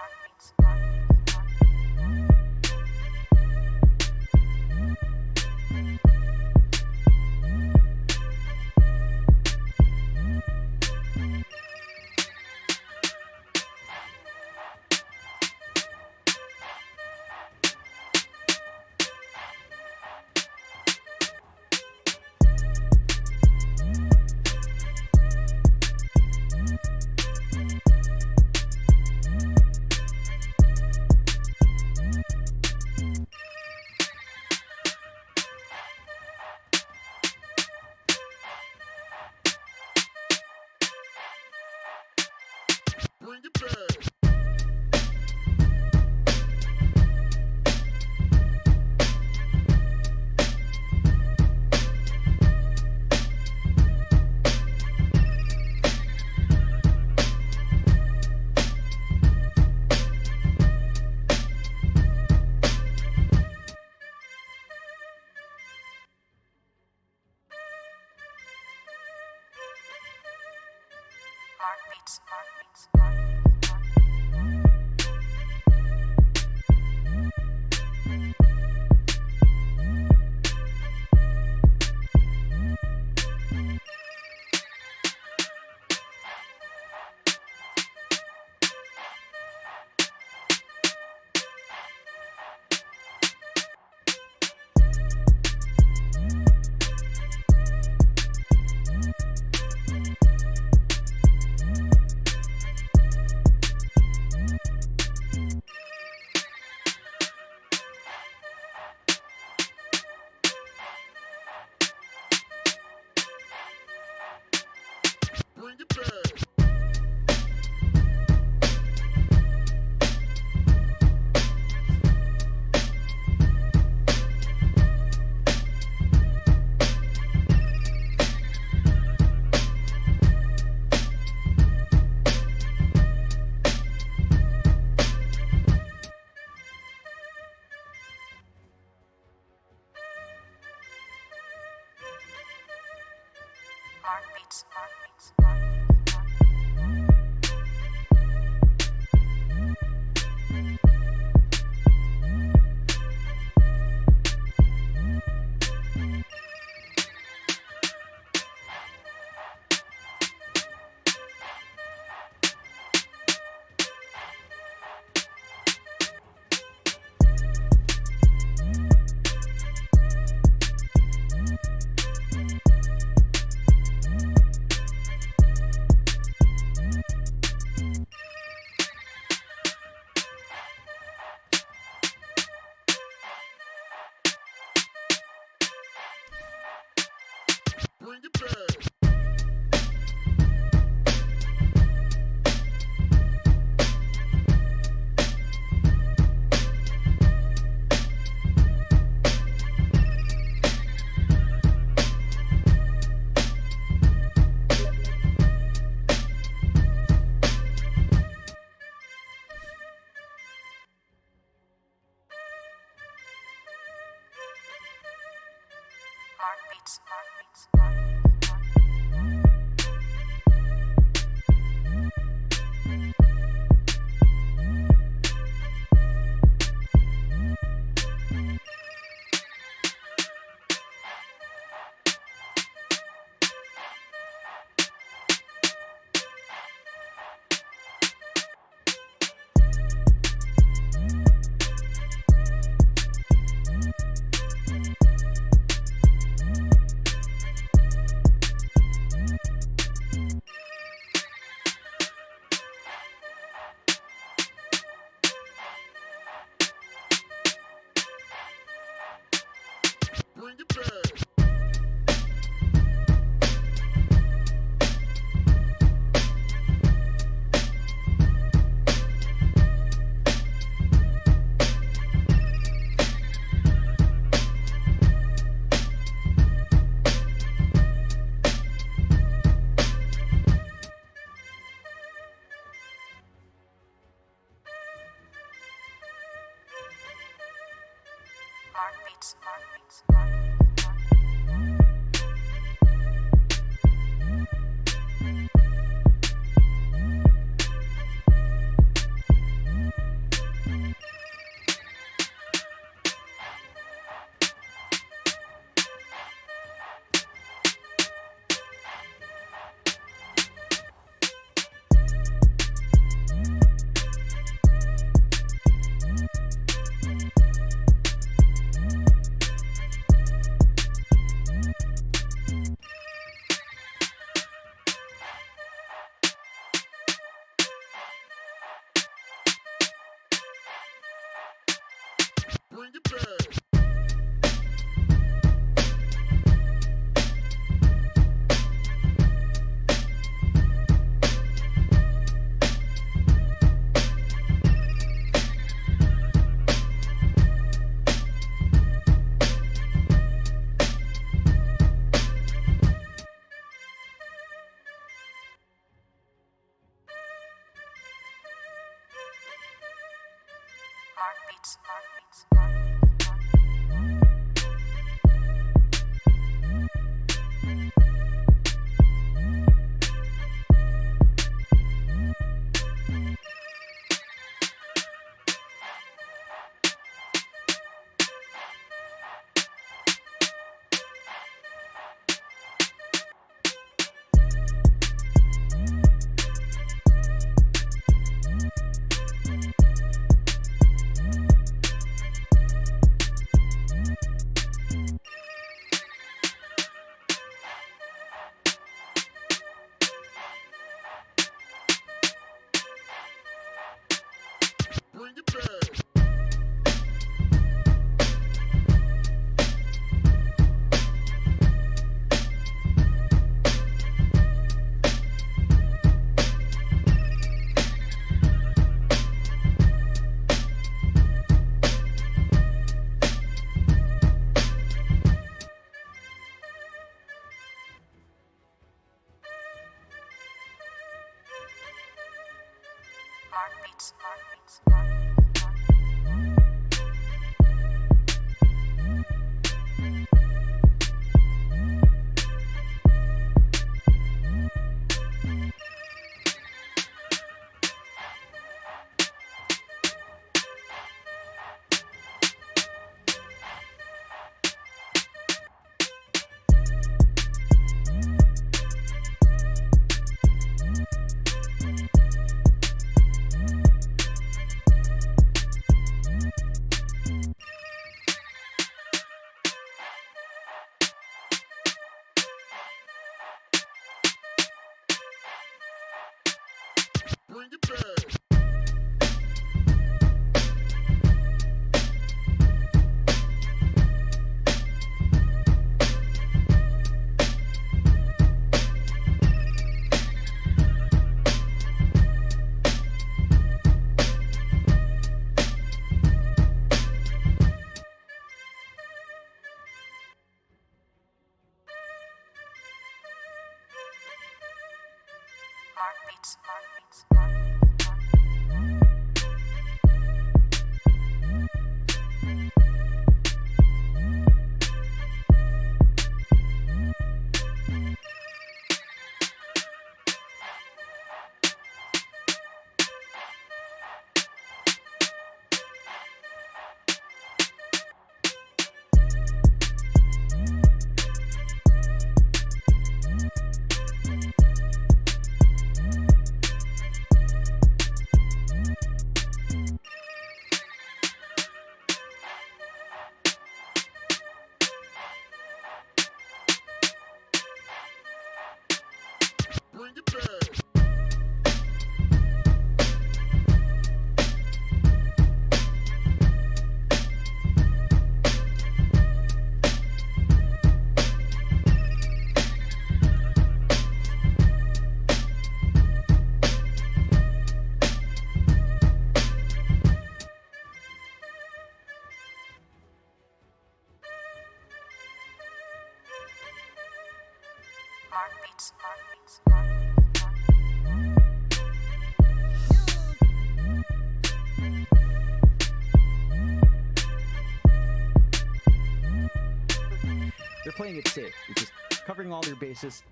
[SPEAKER 2] They're playing it safe. They're just covering all their bases.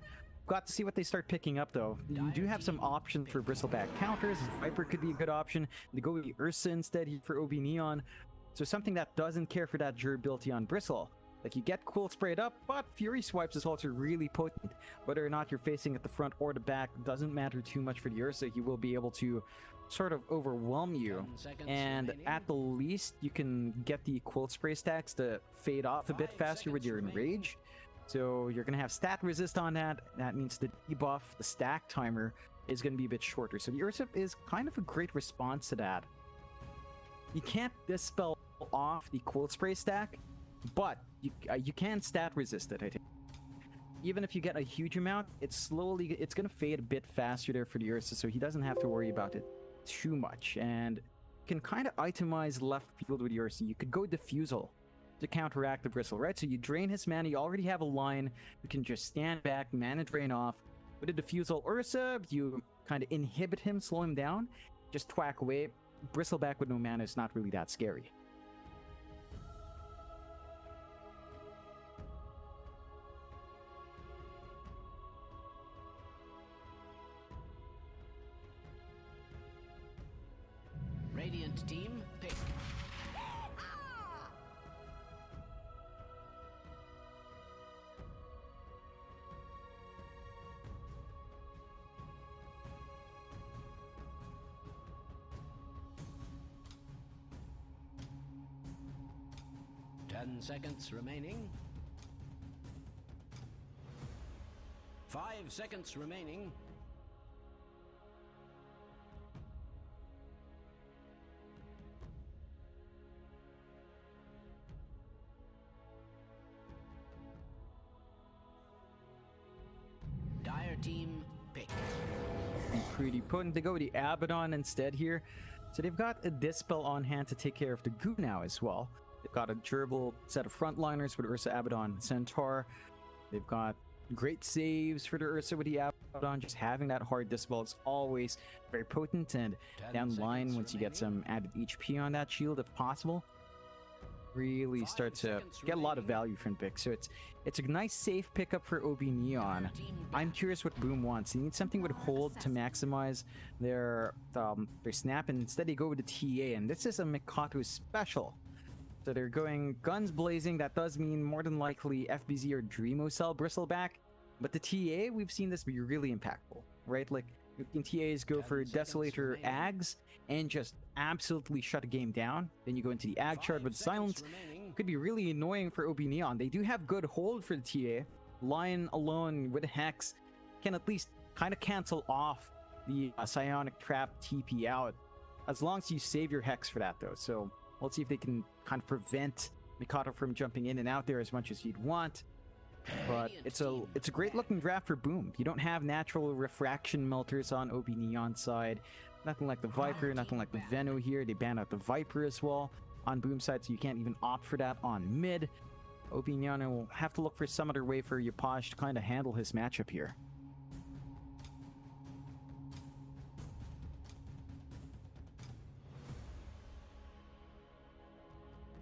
[SPEAKER 2] Got to see what they start picking up, though. You do have some options for bristleback counters. Viper could be a good option. They go with the Ursa instead for OB Neon. So something that doesn't care for that durability on Bristle. Like, you get cool sprayed up, but Fury Swipes is also really potent. Whether or not you're facing at the front or the back doesn't matter too much for the Ursa. He will be able to sort of overwhelm you. And at the least, you can get the cold spray stacks to fade off a bit faster with your Enrage. So you're going to have stat resist on that. That means the debuff, the stack timer, is going to be a bit shorter. So the Ursa is kind of a great response to that. You can't dispel off the cold spray stack, but you can stat resist it, I think. Even if you get a huge amount, it's gonna fade a bit faster there for the Ursa, so he doesn't have to worry about it too much. And you can kind of itemize left field with Ursa. You could go Diffusal to counteract the Bristle, right? So you drain his mana, you already have a line, you can just stand back, mana drain off. With a Diffusal Ursa, you kind of inhibit him, slow him down, just twack away. Bristleback with no mana is not really that scary.
[SPEAKER 1] Radiant team pick. Ten seconds remaining. 5 seconds remaining. Dire team pick.
[SPEAKER 2] Pretty potent. They go with the Abaddon instead here. So they've got a Dispel on hand to take care of the Goo now as well. They've got a durable set of frontliners with Ursa, Abaddon, Centaur. They've got great saves for the Ursa with the Abaddon. Just having that hard Dispel is always very potent. And down the line, once you get some added HP on that shield, if possible, really start to get a lot of value from pick. So it's a nice safe pickup for OB Neon. I'm curious what Boom wants. He needs something with hold to maximize their snap, and instead they go with the TA, and this is a Mikado special. So they're going guns blazing. That does mean more than likely FBZ or Dreamocell Bristleback, but the TA, we've seen this be really impactful, right? Like, we've seen TAs go for Desolator Ags and just absolutely shut a game down. Then you go into the Ag Shard with Silence. Could be really annoying for OB Neon. They do have good hold for the TA. Lion alone with Hex can at least kind of cancel off the Psionic Trap TP out, as long as you save your Hex for that though. So let's see if they can kind of prevent Mikado from jumping in and out there as much as you'd want. But it's a great looking draft for Boom. You don't have natural refraction melters on OB Neon's side. Nothing like the Viper, nothing like the Veno here. They ban out the Viper as well on Boom side, so you can't even opt for that on mid. OB Neon will have to look for some other way for Yapaj to kind of handle his matchup here.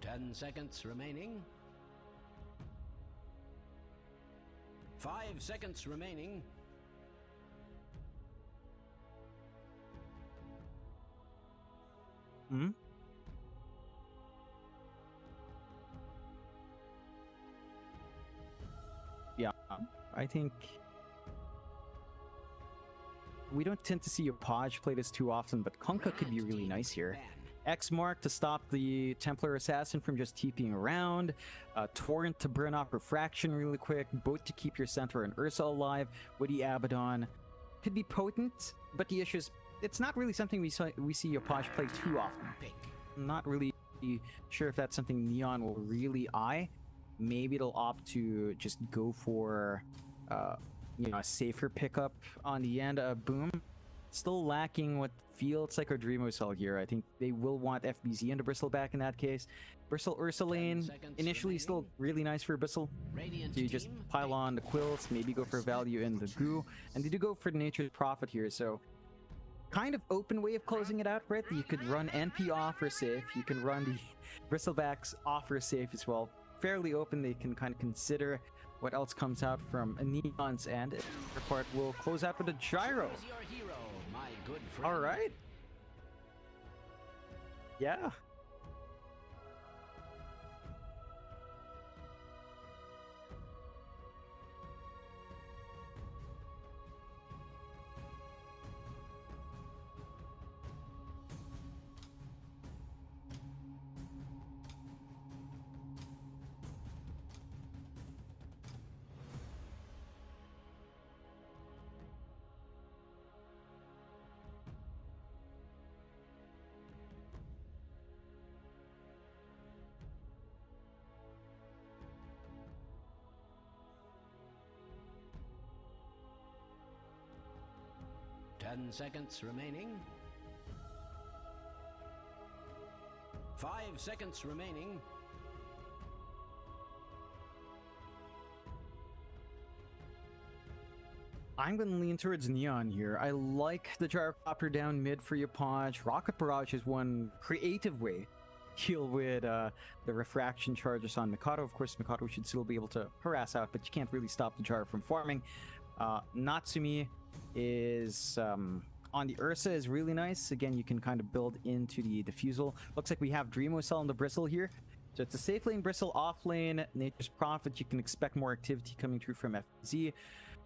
[SPEAKER 1] Ten seconds remaining. 5 seconds remaining.
[SPEAKER 2] Yeah, I think we don't tend to see Yapaj play this too often, but Kunkka could be really nice here. X Mark to stop the Templar Assassin from just TPing around, Torrent to burn off Refraction really quick, Boat to keep your Centaur and Ursa alive with the Abaddon. Could be potent, but the issue is it's not really something we see Yapaj play too often. I'm not really sure if that's something Neon will really eye. Maybe it'll opt to just go for you know, a safer pickup on the end of Boom. Still lacking what feels like our Dreamocell here. I think they will want FBZ into Bristleback in that case. Bristle Ursa lane, initially still really nice for Bristle. So you just pile on the Quills, maybe go for value in the Goo. And they do go for Nature's Prophet here, so kind of open way of closing it out, right? You could run NP off for safe. You can run the Bristlebacks off for safe as well. Fairly open. They can kind of consider what else comes out from Neon's end. Their part will close out with a Gyro. All right. Yeah.
[SPEAKER 1] 10 seconds remaining. 5 seconds remaining.
[SPEAKER 2] I'm going to lean towards Neon here. I like the gyrocopter down mid for Yapaj. Rocket Barrage is one creative way to deal with the refraction charges on Mikado. Of course, Mikado should still be able to harass out, but you can't really stop the Gyro from farming. Natsumi is on the Ursa is really nice. Again, you can kind of build into the defusal. Looks like we have Dreamo Cell on the Bristle here. So it's a safe lane Bristle, off lane Nature's Prophet. You can expect more activity coming through from FZ.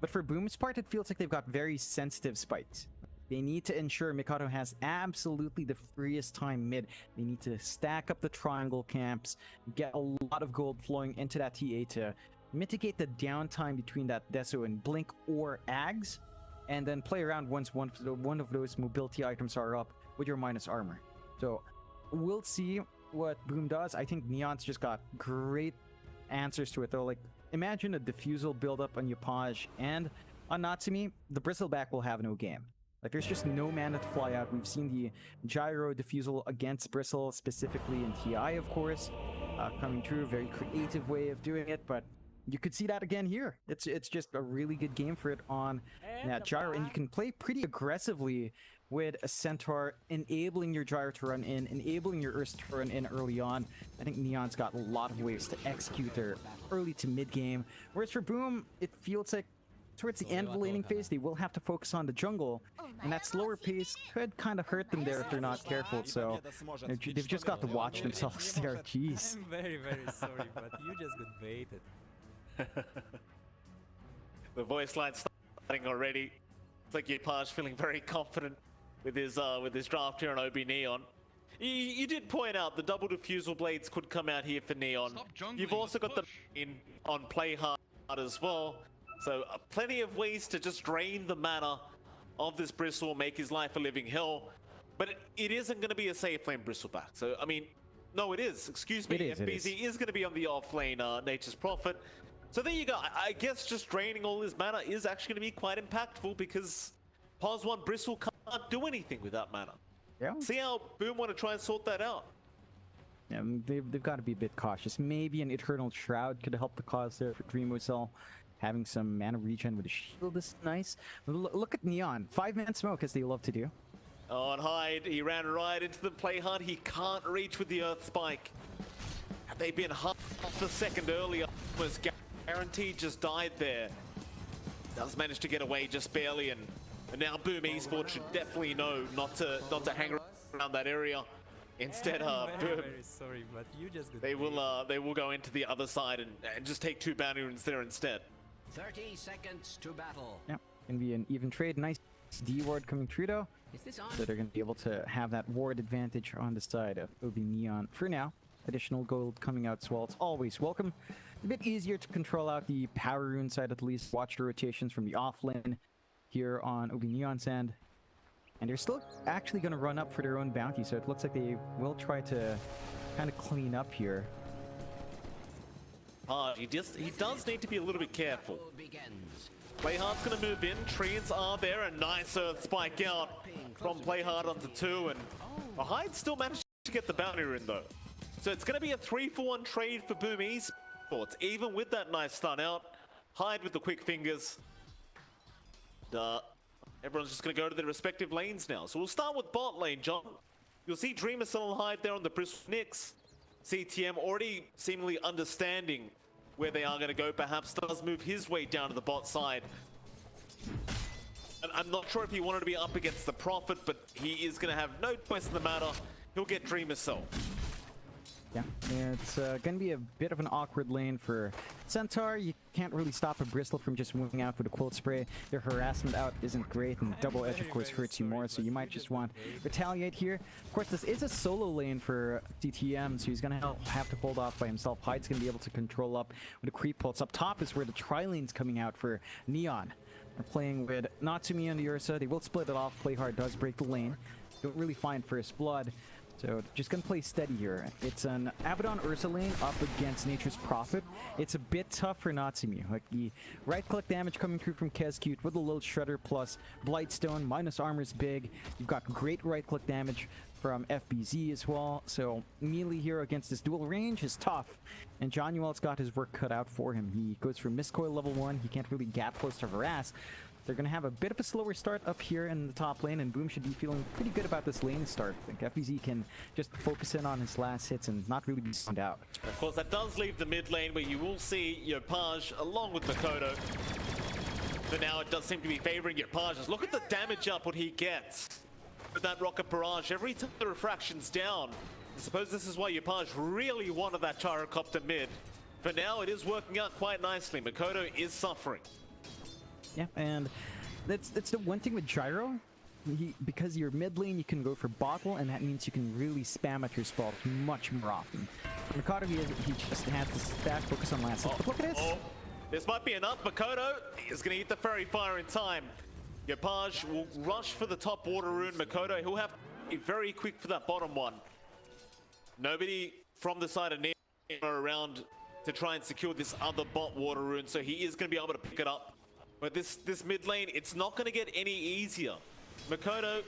[SPEAKER 2] But for Boom's part, it feels like they've got very sensitive spikes. They need to ensure Mikado has absolutely the freest time mid. They need to stack up the triangle camps, get a lot of gold flowing into that TA to mitigate the downtime between that Deso and Blink or Ags, and then play around once one of those mobility items are up with your minus armor. So we'll see what Boom does. I think Neon's just got great answers to it though. Like, imagine a defusal build up on Yapaj and on Natsumi, the Bristleback will have no game. Like, there's just no mana to fly out. We've seen the Gyro defusal against Bristle, specifically in TI, of course, coming through. Very creative way of doing it, but you could see that again here. It's just a really good game for it on that Gyro, and you can play pretty aggressively with a Centaur, enabling your Gyro to run in, enabling your Ursa to run in early on. I think Neon's got a lot of ways to execute their early to mid game. Whereas for Boom, it feels like towards the end of the laning phase, they will have to focus on the jungle, and that slower pace could kind of hurt them there if they're not careful. So they've just got to watch themselves there. Jeez.
[SPEAKER 4] I'm very, very sorry, but you just got baited.
[SPEAKER 3] The voice line's starting already. It's like Yapaj feeling very confident with his draft here on OB Neon. You did point out the double diffusal blades could come out here for Neon. You've also got the in on play hard as well. So plenty of ways to just drain the mana of this Bristle, make his life a living hell. But it isn't going to be a safe lane Bristleback. So, I mean, no, it is. Excuse me. FBZ is going to be on the off lane Nature's Prophet. So there you go. I guess just draining all his mana is actually going to be quite impactful because Pos 1 Bristle can't do anything with that mana.
[SPEAKER 2] Yeah.
[SPEAKER 3] See how Boom want to try and sort that out.
[SPEAKER 2] Yeah, they've got to be a bit cautious. Maybe an Eternal Shroud could help the cause there for Dreamo Cell. Having some mana regen with a shield is nice. Look at Neon. 5-man smoke, as they love to do.
[SPEAKER 3] On Hyde, he ran right into the play hard. He can't reach with the Earth Spike. Had they been half a second earlier, was guaranteed just died there. Does manage to get away just barely, and now Boom Esports should definitely know not to hang around that area. Instead, Boom,
[SPEAKER 4] very sorry, but you just got
[SPEAKER 3] they will go into the other side and just take 2 bounty runes there instead.
[SPEAKER 1] 30 seconds to battle.
[SPEAKER 2] Yeah, gonna be an even trade. Nice D ward coming through though.
[SPEAKER 1] Is this on?
[SPEAKER 2] So they're gonna be able to have that ward advantage on the side of OB Neon for now. Additional gold coming out as well. It's always welcome. A bit easier to control out the power rune side at least. Watch the rotations from the off lane here on OB Neon's end. And they're still actually going to run up for their own bounty, so it looks like they will try to kind of clean up here.
[SPEAKER 3] He does need to be a little bit careful.
[SPEAKER 1] Begins.
[SPEAKER 3] Playhard's going to move in. Treants are there. A nice Earth Spike out from Playhard onto 2. And Hyde still managed to get the bounty rune though. So it's going to be a 3-for-1 trade for Boom Esports. Even with that nice stun out. Hyde with the quick fingers. Everyone's just going to go to their respective lanes now. So we'll start with bot lane, John. You'll see Dreamo Cell and Hyde there on the Bristle Nyx. CTM already seemingly understanding where they are going to go. Perhaps does move his way down to the bot side. And I'm not sure if he wanted to be up against the Prophet, but he is going to have no choice in the matter. He'll get Dreamo Cell.
[SPEAKER 2] Yeah, it's going to be a bit of an awkward lane for Centaur. You can't really stop a Bristle from just moving out with a Quilt Spray. Their harassment out isn't great, and Double Edge, of course, hurts you more, so you might just want Retaliate here. Of course, this is a solo lane for CTM, so he's going to have to hold off by himself. Hyde's going to be able to control up with a Creep Pulse. Up top is where the Tri-Lane's coming out for Neon. They're playing with Natsumi and the Ursa. They will split it off. Play Hard does break the lane. Don't really find First Blood. So just gonna play steady here. It's an Abaddon Ursa lane up against Nature's Prophet. It's a bit tough for Natsumi. Like the right-click damage coming through from Kezcute with a little Shredder plus Blightstone minus armor's big. You've got great right-click damage from FBZ as well. So melee here against this dual range is tough. And Jonuel's got his work cut out for him. He goes for Mistcoil level 1. He can't really gap close to harass. They're going to have a bit of a slower start up here in the top lane, and Boom should be feeling pretty good about this lane start. I think FBZ can just focus in on his last hits and not really be zoned out.
[SPEAKER 3] Of course, that does leave the mid lane where you will see Yopaj along with Makoto. For now, it does seem to be favoring Yopaj. Just look at the damage output he gets with that Rocket Barrage. Every time the refraction's down, I suppose this is why Yopaj really wanted that Gyrocopter mid. For now, it is working out quite nicely. Makoto is suffering.
[SPEAKER 2] Yeah, and that's the one thing with Gyro. Because you're mid lane, you can go for bottle, and that means you can really spam at your spot much more often. For Makoto, he just has to stack, focus on last hit. But look at this!
[SPEAKER 3] This might be enough. Makoto is going to eat the Fairy Fire in time. Yopaj will rush for the top water rune. Makoto, he'll have to be very quick for that bottom one. Nobody from the side of Neo around to try and secure this other bot water rune, so he is going to be able to pick it up. But this mid lane, it's not going to get any easier. Makoto,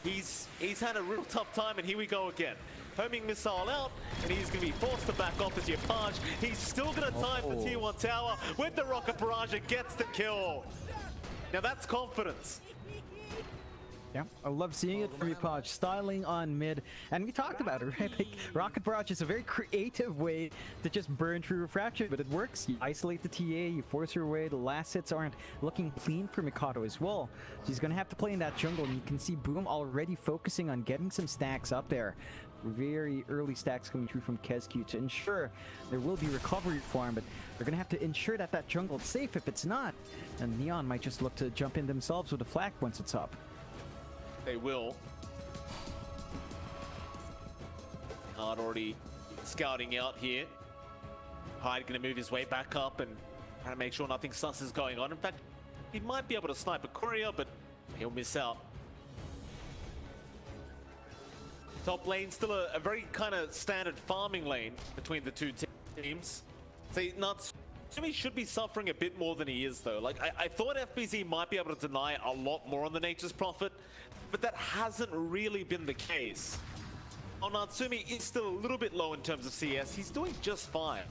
[SPEAKER 3] he's had a real tough time, and here we go again. Homing missile out, and he's going to be forced to back off as Yopaj. He's still going to time the tier 1 tower with the Rocket Barrage and gets the kill. Now that's confidence.
[SPEAKER 2] Yeah, I love seeing it from Yopaj, styling on mid, and we talked about it, right? Like, Rocket Barrage is a very creative way to just burn through refraction, but it works. You isolate the TA, you force your way, the last hits aren't looking clean for Mikado as well. So he's gonna have to play in that jungle, and you can see Boom already focusing on getting some stacks up there. Very early stacks coming through from Kezcute to ensure there will be recovery for him, but they're gonna have to ensure that that jungle is safe. If it's not, then Neon might just look to jump in themselves with a flag once it's up.
[SPEAKER 3] They will. Hard already scouting out here. Hyde going to move his way back up and try to make sure nothing sus is going on. In fact, he might be able to snipe a courier, but he'll miss out. Top lane still a very kind of standard farming lane between the two teams. So Natsumi should be suffering a bit more than he is, though. Like, I thought FBZ might be able to deny a lot more on the Nature's Prophet, but that hasn't really been the case. Oh, Natsumi is still a little bit low in terms of CS. He's doing just fine.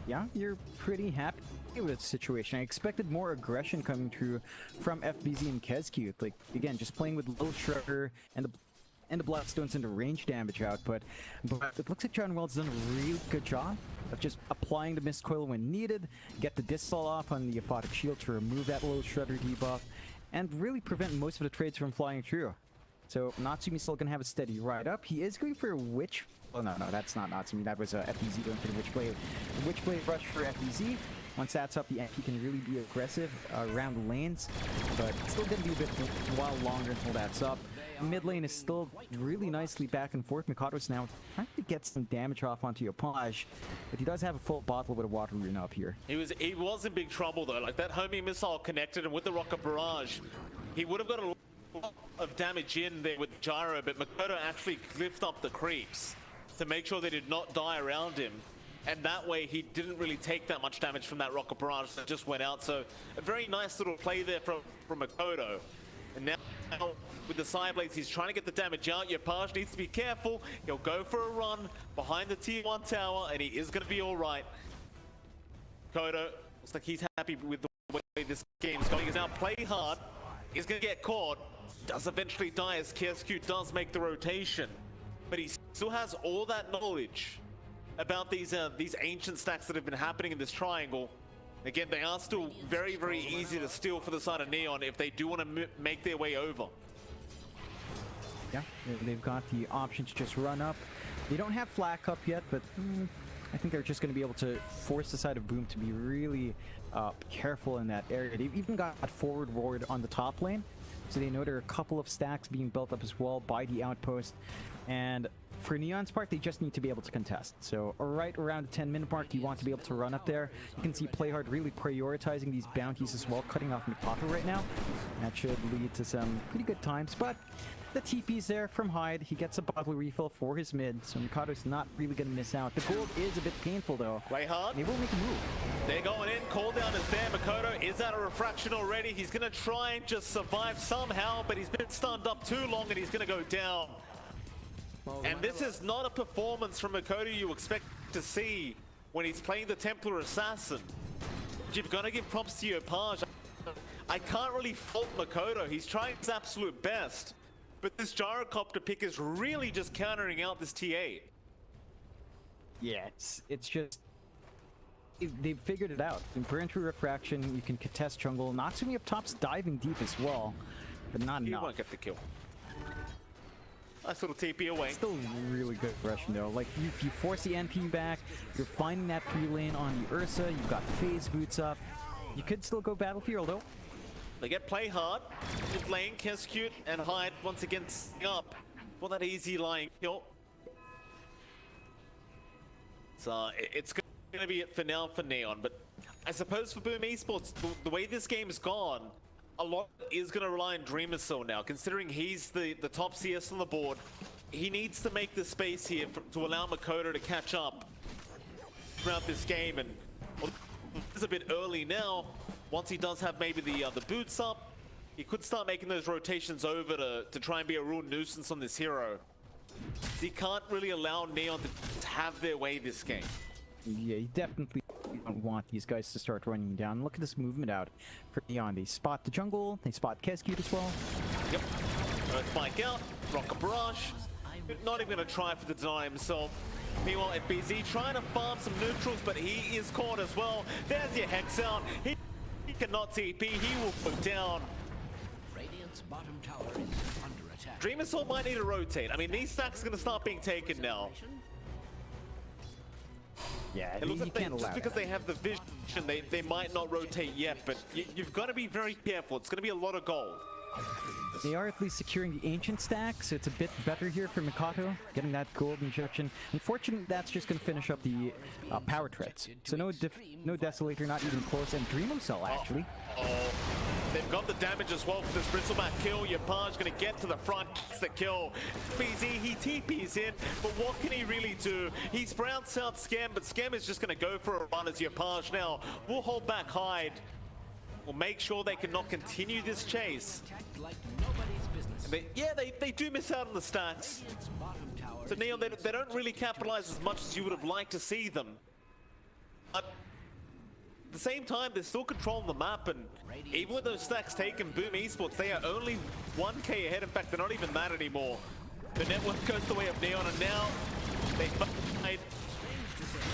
[SPEAKER 2] Yeah, you're pretty happy with the situation. I expected more aggression coming through from FBZ and Kezcute. Like, again, just playing with Little Shredder and the Bloodstones into range damage output. But it looks like John Wells done a really good job of just applying the Mistcoil when needed, get the Dispel off on the Aphotic Shield to remove that Little Shredder debuff, and really prevent most of the trades from flying through. So Natsumi's still gonna have a steady ride up. He is going for a Witch. Oh no, that's not Natsumi. That was FBZ going for the Witchblade. The Witchblade rush for FBZ. Once that's up, the MP can really be aggressive around the lanes, but it's still gonna be a bit while longer until that's up. Mid lane is still really nicely back and forth. Mikado's now trying to get some damage off onto Yopaj, but he does have a full bottle with a water rune up here.
[SPEAKER 3] He was in big trouble though. Like, that homing missile connected, and with the Rocket Barrage, he would have got a lot of damage in there with Gyro, but Makoto actually cliffed up the creeps to make sure they did not die around him. And that way, he didn't really take that much damage from that Rocket Barrage that just went out. So a very nice little play there from Makoto. And now, with the side blades, he's trying to get the damage out. Yopaj needs to be careful. He'll go for a run behind the tier 1 tower, and he is going to be all right. Makoto looks like he's happy with the way this game's going. He's now play hard. He's going to get caught. Does eventually die as Kezcute does make the rotation. But he still has all that knowledge about these ancient stacks that have been happening in this triangle. Again, they are still very, very easy to steal for the side of Neon if they do want to make their way over.
[SPEAKER 2] Yeah, they've got the option to just run up. They don't have Flak up yet, but I think they're just going to be able to force the side of Boom to be really careful in that area. They've even got that forward ward on the top lane, so they know there are a couple of stacks being built up as well by the outpost. And for Neon's part, they just need to be able to contest. So right around the 10-minute mark, you want to be able to run up there. You can see Playhard really prioritizing these bounties as well, cutting off Mikato right now. That should lead to some pretty good times, but the TP's there from Hyde. He gets a bottle refill for his mid, so Mikado's not really going to miss out. The gold is a bit painful though.
[SPEAKER 3] Playhard.
[SPEAKER 2] They will make a move.
[SPEAKER 3] They're going in. Cooldown is there. Makoto is at a refraction already. He's going to try and just survive somehow, but he's been stunned up too long and he's going to go down. And this is not a performance from Makoto you expect to see when he's playing the Templar Assassin. You've got to give props to Yopaj. I can't really fault Makoto. He's trying his absolute best. But this gyrocopter pick is really just countering out this TA.
[SPEAKER 2] Yeah, it's just... They've figured it out. In Branch Refraction, you can contest jungle. Natsumi up top's diving deep as well, but not enough.
[SPEAKER 3] He won't get the kill. Nice little TP away.
[SPEAKER 2] Still really good Russian though. Like, if you force the NP back, you're finding that free lane on the Ursa, you've got the phase boots up. You could still go Battlefield though.
[SPEAKER 3] They get Playhard, mid lane, Keskute and Hyde once again up for that easy lying kill. So it's going to be it for now for Neon, but I suppose for Boom Esports, the way this game's gone, a lot is going to rely on Dreamercell now, considering he's the top CS on the board. He needs to make the space here to allow Makoto to catch up throughout this game, and well, it's a bit early now. Once he does have maybe the boots up, he could start making those rotations over to try and be a real nuisance on this hero. He can't really allow Neon to have their way this game.
[SPEAKER 2] Yeah, you definitely don't want these guys to start running down. Look at this movement out for Neon. They spot the jungle, they spot Keskute as well.
[SPEAKER 3] Yep. Earth Spike out, Rocket Barrage. Not even going to try for the deny himself. Meanwhile, FBZ trying to farm some neutrals, but he is caught as well. There's your Hex out. He cannot TP, he will put down.
[SPEAKER 1] Radiant's bottom tower is under attack.
[SPEAKER 3] Dreamercell might need to rotate. I mean, these stacks are going to start being taken now.
[SPEAKER 2] Yeah,
[SPEAKER 3] It looks
[SPEAKER 2] you
[SPEAKER 3] like
[SPEAKER 2] can't allow
[SPEAKER 3] just because
[SPEAKER 2] that.
[SPEAKER 3] they have the vision, they might not rotate yet, but you've got to be very careful. It's going to be a lot of gold.
[SPEAKER 2] They are at least securing the ancient stack, so it's a bit better here for Mikato, getting that gold injection. Unfortunately, that's just going to finish up the power threats. So no Desolator, not even close, and Dreamercell actually.
[SPEAKER 3] They've got the damage as well for this bristleback kill. Yopaj going to get to the front, gets the kill. BZ, he TP's in, but what can he really do? He's bounced out Scam, but Scam is just going to go for a run as Yopaj now. We'll hold back Hyde. We'll make sure they cannot continue this chase.
[SPEAKER 1] Like nobody's business.
[SPEAKER 3] They do miss out on the stats.
[SPEAKER 1] Radiant's bottom tower
[SPEAKER 3] So Neon, they don't really capitalize as much as you would have liked to see them. But at the same time, they're still controlling the map, and even with those stacks taken, Boom Esports, they are only 1k ahead. In fact, they're not even that anymore. The network goes the way of Neon, and now they fight.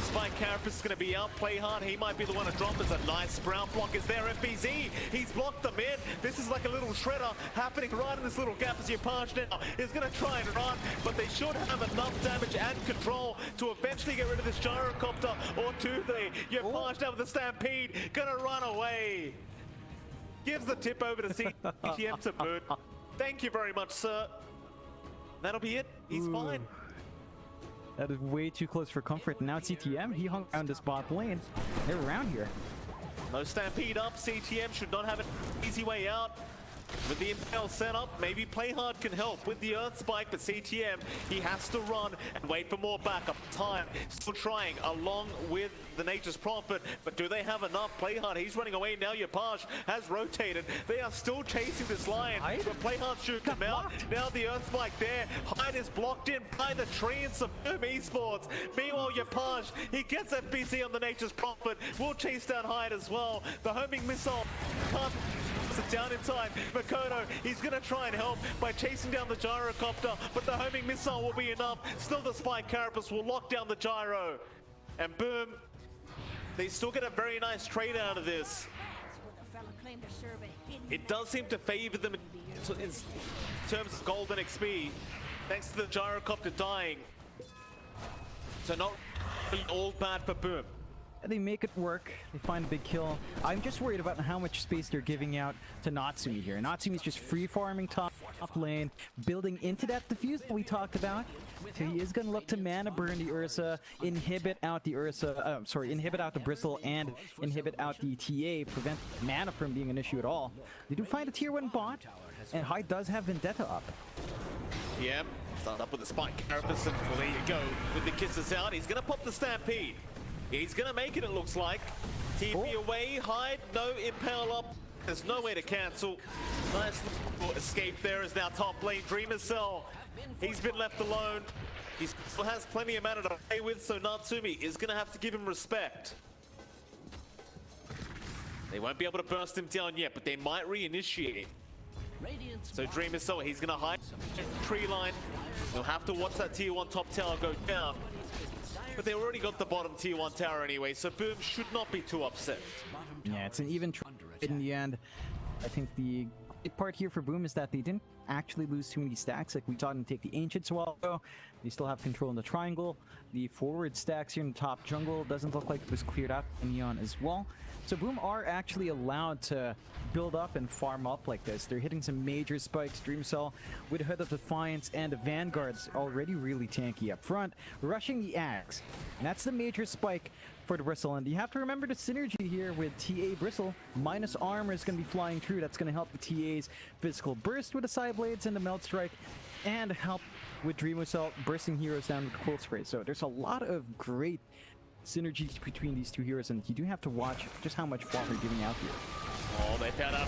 [SPEAKER 3] Spike Carapace is going to be out. Playhard, he might be the one to drop. There's a nice Sprout block. Is there FBZ? He's blocked them in. This is like a little shredder happening right in this little gap as Yopaj now is going to try and run, but they should have enough damage and control to eventually get rid of this gyrocopter, or do they? Yopaj now with the Stampede, going to run away. Gives the tip over to CTM to boot. Thank you very much, sir. That'll be it. He's fine.
[SPEAKER 2] That is way too close for comfort. Now CTM, he hung around this bot lane. They're around here.
[SPEAKER 3] No Stampede up. CTM should not have an easy way out. With the Impel set up, maybe Playhard can help with the Earth Spike, but CTM, he has to run and wait for more backup time. Still trying along with the Nature's Prophet, but do they have enough? Playhard, he's running away now. Yopaj has rotated. They are still chasing this line, but Playhard shoot them out. Now the Earth Spike there. Hyde is blocked in by the treants of Boom Esports. Meanwhile, Yopaj, he gets FBC on the Nature's Prophet. Will chase down Hyde as well. The homing missile can't it down in time. Makoto, he's going to try and help by chasing down the gyrocopter, but the homing missile will be enough. Still the Spike Carapace will lock down the gyro. And boom, they still get a very nice trade out of this. It does seem to favor them in terms of gold and XP, thanks to the gyrocopter dying. So not really all bad for Boom.
[SPEAKER 2] They make it work. They find a big kill. I'm just worried about how much space they're giving out to Natsumi here. Natsumi's just free farming top lane, building into that diffuse that we talked about. So he is going to look to mana burn the Ursa, inhibit out the Ursa, inhibit out the Bristle and inhibit out the TA, prevent mana from being an issue at all. They do find a tier 1 bot, and Hyde does have Vendetta up.
[SPEAKER 3] Yeah, start up with the spike. Carapace, well, there you go. With the kisses out, he's going to pop the Stampede. He's going to make it, it looks like. TP away, Hyde, no impale up. There's no way to cancel. Nice little escape there is now top lane. Dreamer Cell, he's been left alone. He still has plenty of mana to play with, so Natsumi is going to have to give him respect. They won't be able to burst him down yet, but they might reinitiate. So Dreamer Cell, he's going to hide tree line. He'll have to watch that tier 1 top tower go down. But they already got the bottom tier 1 tower anyway, so Boom should not be too upset.
[SPEAKER 2] Yeah, it's an even trade in the end. I think the great part here for Boom is that they didn't actually lose too many stacks. Like we saw them take the Ancients a while ago. They still have control in the triangle. The forward stacks here in the top jungle doesn't look like it was cleared out in Neon as well. So Boom are actually allowed to build up and farm up like this. They're hitting some major spikes. Dream Cell with Hood of Defiance and the Vanguard's already really tanky up front, rushing the Axe. And that's the major spike for the Bristle. And you have to remember the synergy here with TA Bristle. Minus armor is going to be flying through. That's going to help the TA's physical burst with the side blades and the Melt Strike, and help with Dream Cell bursting heroes down with Cold Spray. So there's a lot of great synergies between these two heroes, and you do have to watch just how much farm they're giving out here.
[SPEAKER 3] Oh, they found out.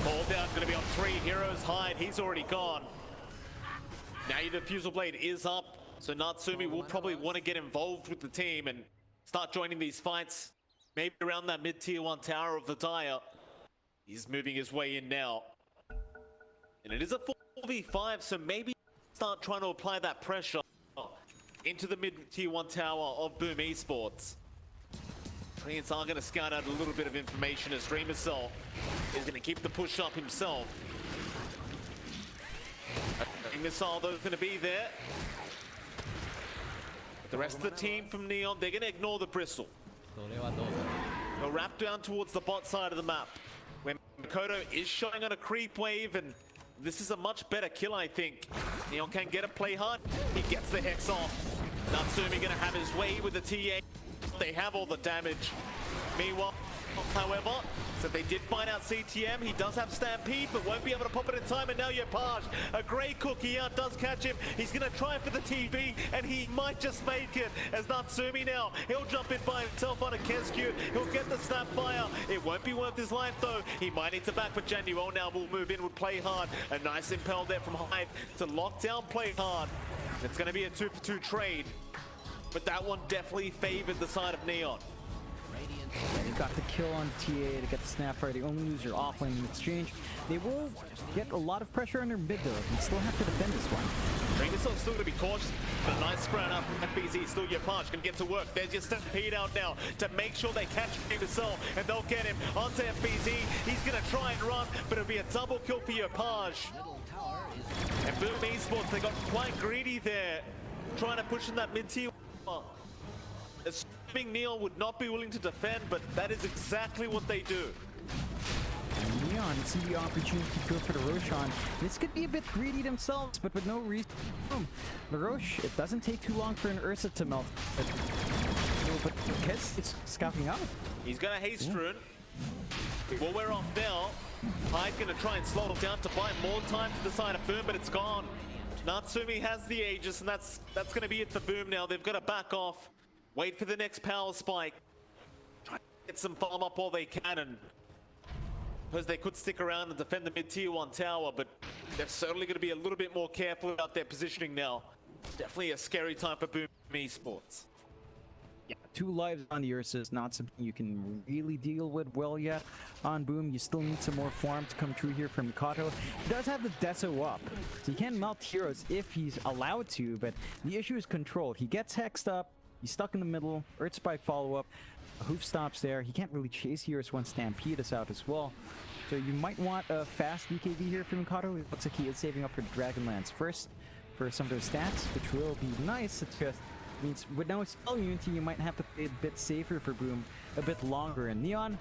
[SPEAKER 3] Called down, going to be on 3 heroes. Hyde, he's already gone. Now your Diffusal Blade is up, so Natsumi will probably want to get involved with the team and start joining these fights. Maybe around that mid-tier 1 tower of the Dire. He's moving his way in now. And it is a 4v5, so maybe start trying to apply that pressure into the mid-tier 1 tower of Boom Esports. Koreans are going to scout out a little bit of information as Dreamer Cell is going to keep the push up himself. Missile though is going to be there. But the rest of the team from Neon, they're going to ignore the Bristle. They'll wrap down towards the bot side of the map, where Makoto is showing on a creep wave, and this is a much better kill, I think. Neon can get a play hard. He gets the Hex off. Natsumi going to have his way with the TA. They have all the damage. Meanwhile, however, so they did find out CTM. He does have Stampede, but won't be able to pop it in time. And now Yopaj, a great cookie out, does catch him. He's going to try for the TB, and he might just make it. As Natsumi now, he'll jump in by himself on a Kesku. He'll get the Snapfire. It won't be worth his life, though. He might need to back, but Januel now will move in, would play hard. A nice impel there from Hyde to lock down play hard. It's going to be a 2-for-2 trade, but that one definitely favored the side of Neon.
[SPEAKER 2] They got the kill on TA to get the Snapfire. They only lose their offlane in exchange. They will get a lot of pressure on their mid though. They still have to defend this one.
[SPEAKER 3] Dragonstone still going to be cautious, but a nice spread out from FBZ. Still Yopaj can get to work. There's your Stampede out now to make sure they catch Dragonstone, and they'll get him onto FBZ. He's going to try and run, but it'll be a double kill for Yopaj. And Boom Esports, they got quite greedy there, trying to push in that mid-tier. Assuming Neon would not be willing to defend, but that is exactly what they do.
[SPEAKER 2] And Neon see the opportunity to go for the Roshan. This could be a bit greedy themselves, but with no reason. The Rosh, it doesn't take too long for an Ursa to melt. But Kess is scouting out.
[SPEAKER 3] He's going to haste rune. Well, we're off now. Hyde going to try and slow him down to buy more time to the side of Boom, but it's gone. Natsumi has the Aegis, and that's going to be it for Boom now. They've got to back off. Wait for the next power spike. Try to get some farm up while they can, and suppose they could stick around and defend the mid-tier 1 tower, but they're certainly going to be a little bit more careful about their positioning now. Definitely a scary time for Boom Esports.
[SPEAKER 2] Yeah, 2 lives on the Ursa is not something you can really deal with well yet. On Boom, you still need some more farm to come true here from Mikato. He does have the Deso up, so he can melt heroes if he's allowed to, but the issue is control. He gets hexed up. He's stuck in the middle. Earth Spike follow-up. A hoof stops there. He can't really chase heroes once Stampede is out as well. So you might want a fast BKB here for Mikado. It looks like he is saving up for Dragonlance first for some of those stats, which will be nice. It's just means with no spell immunity, you might have to play a bit safer for Boom a bit longer. And Neon,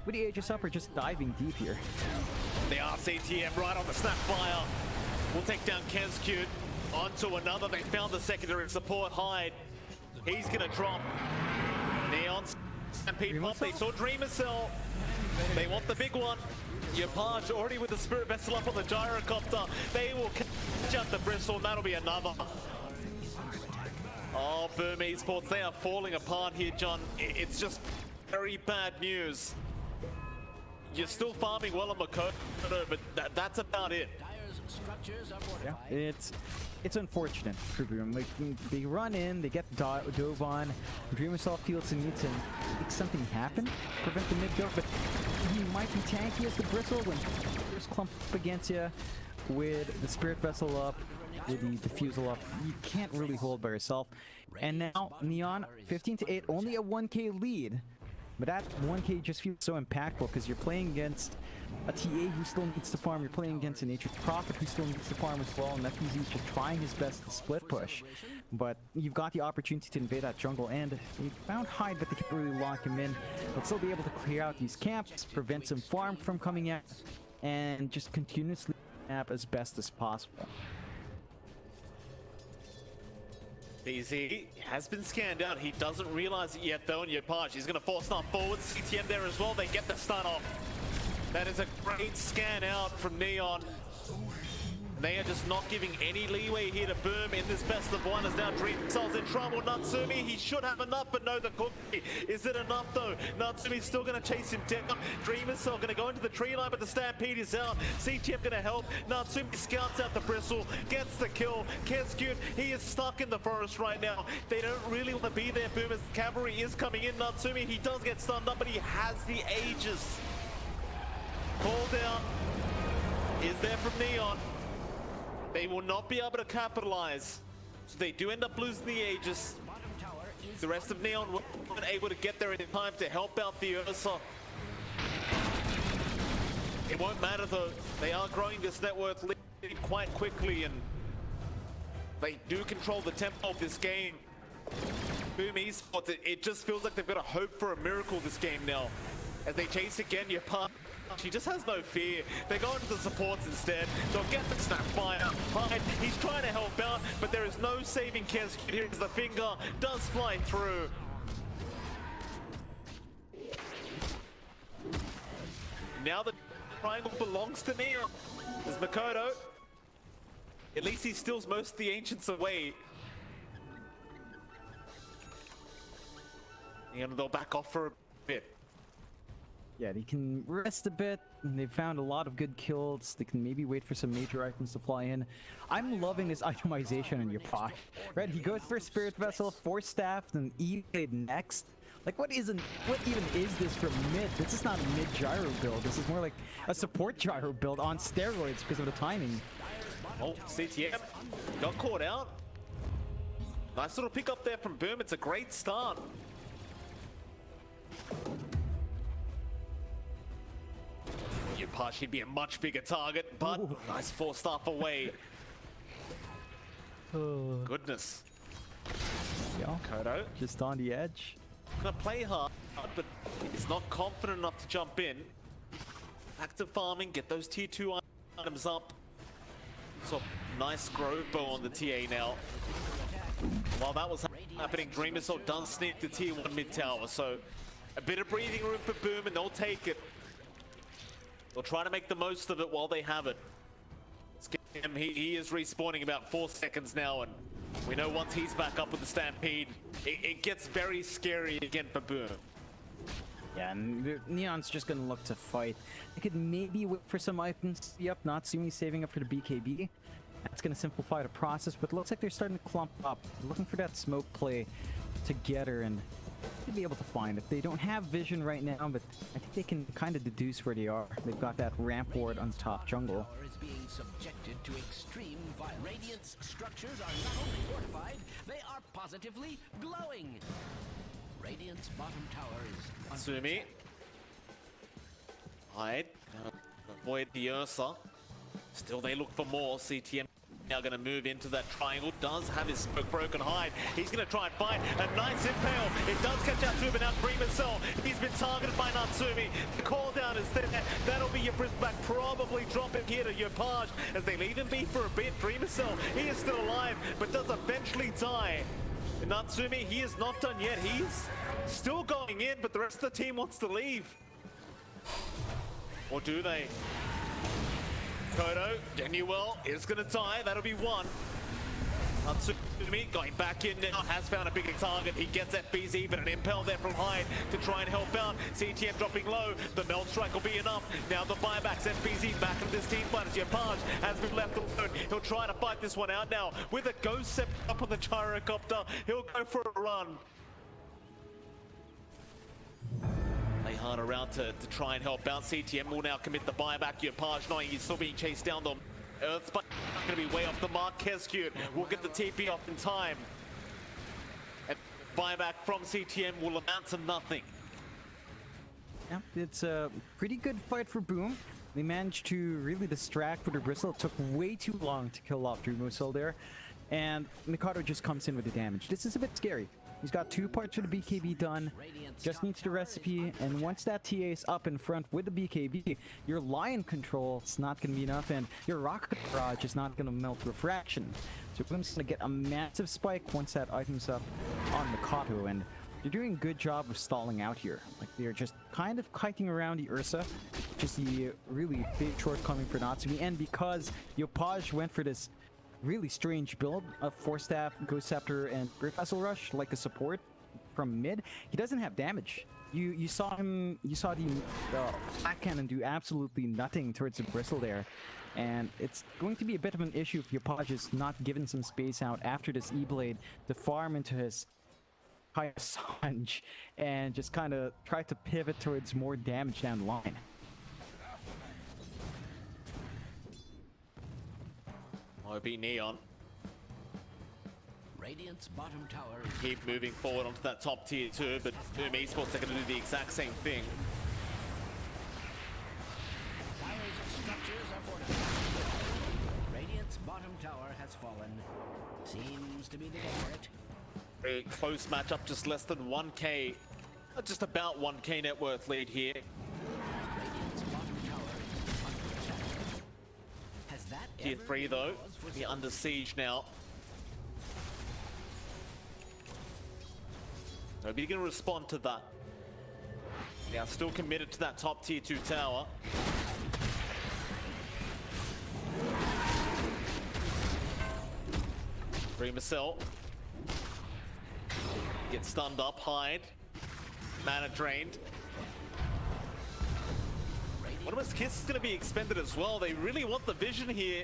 [SPEAKER 2] with the Aegis up, are just diving deep here.
[SPEAKER 3] They are CTM right on the Snapfire. We'll take down Kenscute. Onto another. They found the secondary support. Hyde. He's gonna drop. Neon's Stampede pump. They saw Dreamer Cell. They want the big one. Yapage already with the Spirit Vessel up on the Gyrocopter. They will catch out the Bristle, and that'll be another. Oh, Boom Esports, they are falling apart here, John. It's just very bad news. You're still farming well on Makoto, but that's about it.
[SPEAKER 2] Yeah, it's unfortunate for Boom. Like, they run in, they get dove on, Dreamersaw feels the need to make something happen, prevent the mid-dove, but he might be tanky as the Bristle when there's clump up against you with the Spirit Vessel up, with the Diffusal up. You can't really hold by yourself. And now, Neon, 15-8, only a 1k lead. But that 1k just feels so impactful because you're playing against a TA who still needs to farm. You're playing against a Nature's Prophet who still needs to farm as well. And FPZ is just trying his best to split push. But you've got the opportunity to invade that jungle. And they found Hyde, but they can't really lock him in. They'll still be able to clear out these camps, prevent some farm from coming out, and just continuously map as best as possible.
[SPEAKER 3] BZ has been scanned out. He doesn't realize it yet, though, and Yapage, he's going to force stun forward. CTM there as well. They get the stun off. That is a great scan out from Neon. They are just not giving any leeway here to Boom in this best of one, as now Dream Soul's in trouble. Natsumi, he should have enough, but no, the cookie. Is it enough, though? Natsumi's still going to chase him down. Dreamer Soul going to go into the tree line, but the Stampede is out. CTM going to help. Natsumi scouts out the Bristle, gets the kill. Kenscute, he is stuck in the forest right now. They don't really want to be there, Boom, as the cavalry is coming in. Natsumi, he does get stunned up, but he has the Aegis. Call down is there from Neon. They will not be able to capitalize. So they do end up losing the Aegis. The rest of Neon weren't able to get there in time to help out the Ursa. It won't matter though. They are growing this net worth lead quite quickly, and they do control the tempo of this game. Boom Esports, it just feels like they've got a hope for a miracle this game now. As they chase again, she just has no fear. They go into the supports instead. They'll get the Snapfire. Hyde, he's trying to help out, but there is no saving Kenscute here as the finger does fly through. Now the triangle belongs to Neon. There's Makoto. At least he steals most of the Ancients away. And they'll back off for a bit.
[SPEAKER 2] Yeah, they can rest a bit. They've found a lot of good kills. They can maybe wait for some major items to fly in. I'm loving this itemization in your pot. Right, he goes for Spirit Vessel, 4-staff, then E-Blade next. Like, what even is this from mid? This is not a mid gyro build. This is more like a support gyro build on steroids because of the timing.
[SPEAKER 3] Oh, CTM got caught out. Nice little pick up there from Boom. It's a great start. Yapage, he'd be a much bigger target, but nice 4-staff away. Goodness.
[SPEAKER 2] Yeah,
[SPEAKER 3] Kodo
[SPEAKER 2] just on the edge.
[SPEAKER 3] gonna play hard, but he's not confident enough to jump in. Active farming, get those tier 2 items up. So nice grove bow on the TA now. While that was happening, Dreamer Soul does sneak the tier 1 mid tower, so a bit of breathing room for Boom, and they'll take it. They'll try to make the most of it while they have it. He is respawning about 4 seconds now, and we know once he's back up with the Stampede, it gets very scary again for Boom.
[SPEAKER 2] Yeah, and Neon's just gonna look to fight. They could maybe wait for some items to be up, Natsumi saving up for the BKB. That's gonna simplify the process, but it looks like they're starting to clump up, looking for that smoke play together, and to be able to find it. They don't have vision right now, but I think they can kind of deduce where they are. They've got that ramp ward on top jungle.
[SPEAKER 1] Is being subjected to extreme violence. Radiant's structures are not only fortified, they are positively glowing. Radiant's bottom tower is
[SPEAKER 3] Sumi. Hyde. Avoid the Ursa. Still they look for more. CTM Now going to move into that triangle. Does have his broken hide. He's going to try and find a nice impale. It does catch out to him, and now Dreamercell. He's been targeted by Natsumi. The call down is there. That'll be your Brisback probably dropping here to your Page as they leave him be for a bit. Dreamercell, he is still alive, but does eventually die. And Natsumi, he is not done yet. He's still going in, but the rest of the team wants to leave. Or do they? Kodo, Denuel is going to die. That'll be one. Natsumi going back in now, has found a bigger target. He gets FBZ, but an impel there from Hyde to try and help out. CTM dropping low. The melt strike will be enough. Now the buybacks. FBZ back in this team fight as Page has been left alone. He'll try to fight this one out now with a ghost set up on the gyrocopter. He'll go for a run. They hunt around to try and help out. CTM will now commit the buyback. Page knowing he's still being chased down them. Earthspike going to be way off the mark. Kescute will get the TP off in time. And buyback from CTM will amount to nothing.
[SPEAKER 2] Yeah, it's a pretty good fight for Boom. They managed to really distract with their bristle. It took way too long to kill off Dreamercell there. And Mikado just comes in with the damage. This is a bit scary. He's got 2 parts of the BKB done, just needs the recipe, and once that TA is up in front with the BKB, your Lion control is not going to be enough, and your Rocket Barrage is not going to melt Refraction. So Boom's going to get a massive spike once that item's up on Mikado, and they're doing a good job of stalling out here. Like, they're just kind of kiting around the Ursa, which is the really big shortcoming for Natsumi, and because Page went for this really strange build of Force Staff, Ghost Scepter, and Earth Vessel Rush like a support from mid. He doesn't have damage. You saw the Flat Cannon do absolutely nothing towards the Bristle there, and it's going to be a bit of an issue if Page is not given some space out after this E-Blade to farm into his High Sponge and just kind of try to pivot towards more damage down the line.
[SPEAKER 3] It'll be Neon.
[SPEAKER 1] Radiant's bottom tower.
[SPEAKER 3] Keep moving forward onto that top tier 2, but Boom Esports are going to do the exact same thing.
[SPEAKER 1] Dire's structures are fortified. Radiant's bottom tower has fallen. Seems to be the day for it.
[SPEAKER 3] Very close matchup, just less than 1k, just about 1k net worth lead here.
[SPEAKER 1] Radiant's bottom tower is under attack. Has that
[SPEAKER 3] Tier 3 though, be under siege now. Nobody's going to respond to that. They are still committed to that top tier 2 tower. Dreamercell gets stunned up, Hyde. Mana drained. One of his Kiss is going to be expended as well. They really want the vision here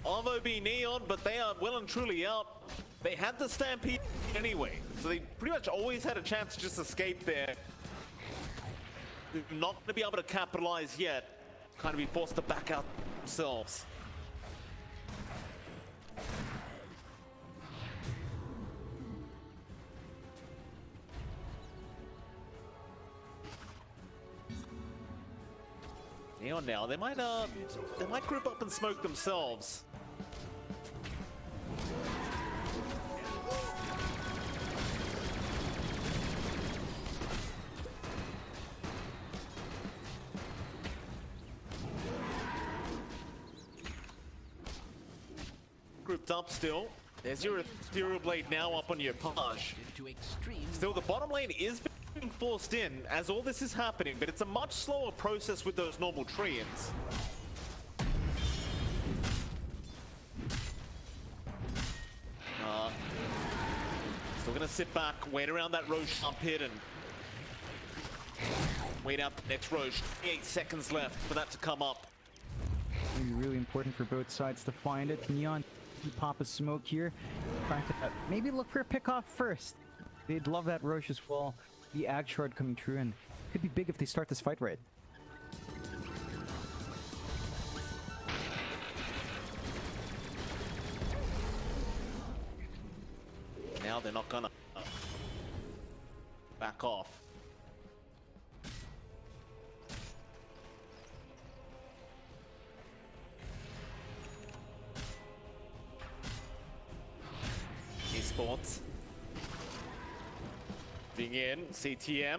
[SPEAKER 3] of OB Neon, but they are well and truly out. They had the Stampede anyway, so they pretty much always had a chance to just escape there. They're not going to be able to capitalize yet. Kind of be forced to back out themselves. Neon now, they might group up and smoke themselves. Grouped up still. There's your Ethereal Blade now up on your Page. Still, the bottom lane is being forced in as all this is happening, but it's a much slower process with those normal Treants. Still gonna sit back, wait around that Roche up pit and wait out the next Roche. 8 seconds left for that to come up.
[SPEAKER 2] Really important for both sides to find it. Neon pop a smoke here. Trying to maybe look for a pick off first. They'd love that Roche as well. The Ag Shard coming true, and could be big if they start this fight right.
[SPEAKER 3] Now they're not gonna back off. out. Being in, CTM.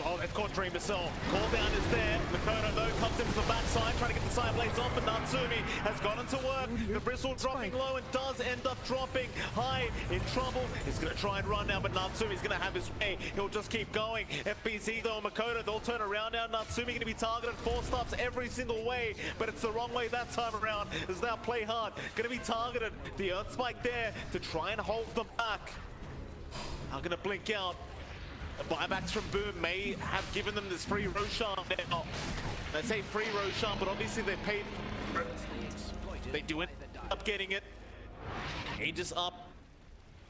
[SPEAKER 3] Oh, they've caught Dream Missile. Call down is there. Makoto, though, comes in from the backside, trying to get the side blades off, but Natsumi has gotten to work. The Bristle dropping low and does end up dropping high in trouble. He's going to try and run now, but Natsumi's going to have his way. He'll just keep going. FBZ, though, and Makoto, they'll turn around now. Natsumi going to be targeted 4 stops every single way, but it's the wrong way that time around. As now Play Hard going to be targeted. The Earth Spike there to try and hold them back. I'm going to blink out. The buybacks from Boom may have given them this free Roshan now. They say free Roshan, but obviously they paid for it. They do end up getting it. Aegis up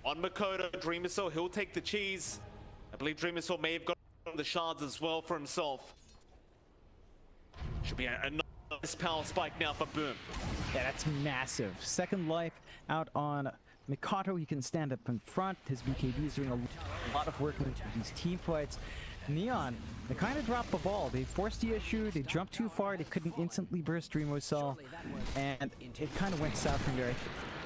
[SPEAKER 3] on Makoto. Dream Missile, he'll take the cheese. I believe Dream Missile may have got the shards as well for himself. Should be a nice power spike now for Boom.
[SPEAKER 2] Yeah, that's massive. Second life out on Mikato. He can stand up in front. His BKB is doing a lot of work in these team fights. Neon, they kind of dropped the ball. They forced the issue. They jumped too far. They couldn't instantly burst Dreamo Cell, and it kind of went south from there.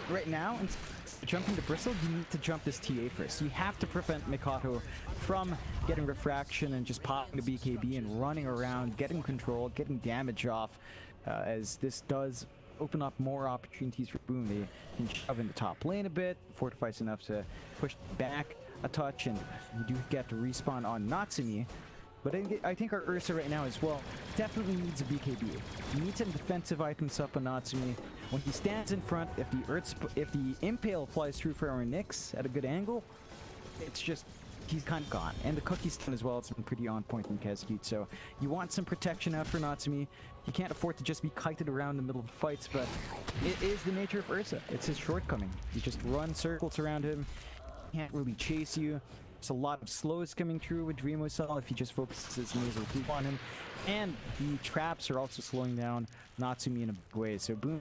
[SPEAKER 2] Right now, instead of jumping the Bristle, you need to jump this TA first. You have to prevent Mikato from getting refraction and just popping the BKB and running around, getting control, getting damage off, as this does open up more opportunities for Boom. They can shove in the top lane a bit, fortifies enough to push back a touch, and you do get to respawn on Natsumi. But I think our Ursa right now as well definitely needs a BKB. He needs some defensive items up on Natsumi. When he stands in front, if the Impale flies through for our Nyx at a good angle, it's just, he's kind of gone. And the Cookie Stun as well, it's been pretty on point from Kescute. So you want some protection out for Natsumi. He can't afford to just be kited around the middle of fights, but it is the nature of Ursa. It's his shortcoming. You just run circles around him. He can't really chase you. There's a lot of slows coming through with Dreamo Cell if he just focuses his nasal poop on him. And the traps are also slowing down Natsumi in a big way. So Boom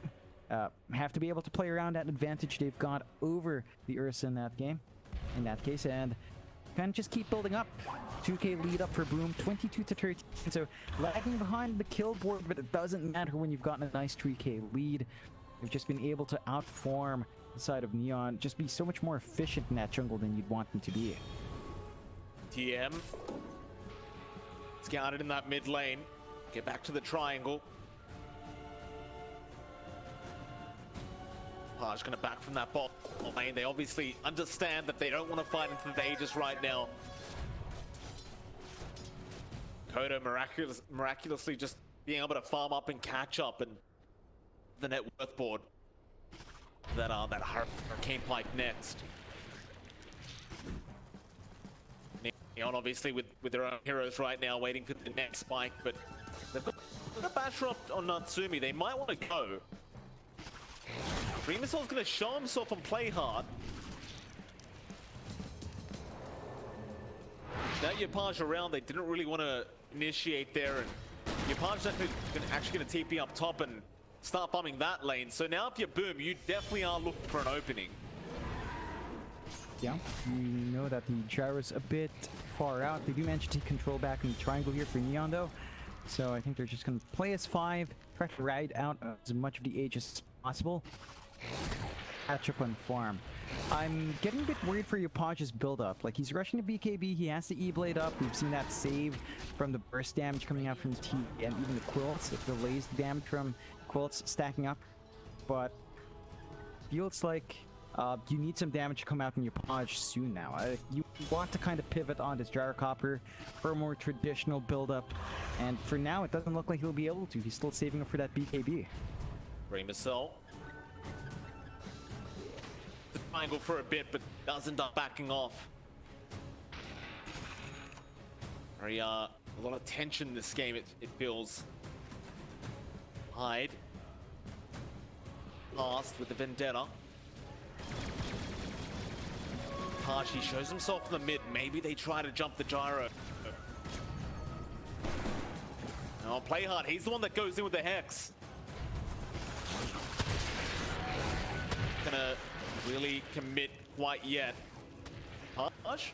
[SPEAKER 2] have to be able to play around that advantage they've got over the Ursa in that game, in that case, and kind of just keep building up. 2k lead up for Boom, 22 to 13. So lagging behind the kill board, but it doesn't matter when you've gotten a nice 3k lead. They've just been able to outform the side of Neon, just be so much more efficient in that jungle than you'd want them to be.
[SPEAKER 3] TM scouted in that mid lane. Get back to the triangle. Paj gonna back from that bot lane. They obviously understand that they don't want to fight into the Aegis right now. Kodo miraculously just being able to farm up and catch up, and the net worth board. That Hurricane Pike next. Neon obviously with their own heroes right now, waiting for the next spike, but they've got a basher up on Natsumi. They might want to go. Dreamisol's going to show himself and play hard. Now Yopaj around, they didn't really want to initiate there, and Yopaj actually going to TP up top and start bumming that lane. So now if you're Boom, you definitely are looking for an opening.
[SPEAKER 2] Yeah, you know that the gyro's a bit far out. They do manage to take control back in the triangle here for Neon though. So I think they're just going to play as 5, try to ride out as much of the Aegis as possible. Catch up on farm. I'm getting a bit worried for Yopaj's build-up. Like, he's rushing to BKB, he has the E-Blade up. We've seen that save from the burst damage coming out from T and even the Quilts. It delays the damage from Quilts stacking up. But feels like you need some damage to come out from Yopaj soon now. You want to kind of pivot on this Gyrocopter for a more traditional build-up. And for now, it doesn't look like he'll be able to. He's still saving up for that BKB.
[SPEAKER 3] Dreamicell. The triangle for a bit, but does end up backing off. Very, a lot of tension in this game, it feels. Hyde. Past with the Vendetta. Hashi shows himself in the mid. Maybe they try to jump the gyro. Oh, play hard. He's the one that goes in with the Hex. Gonna really commit quite yet. Hush.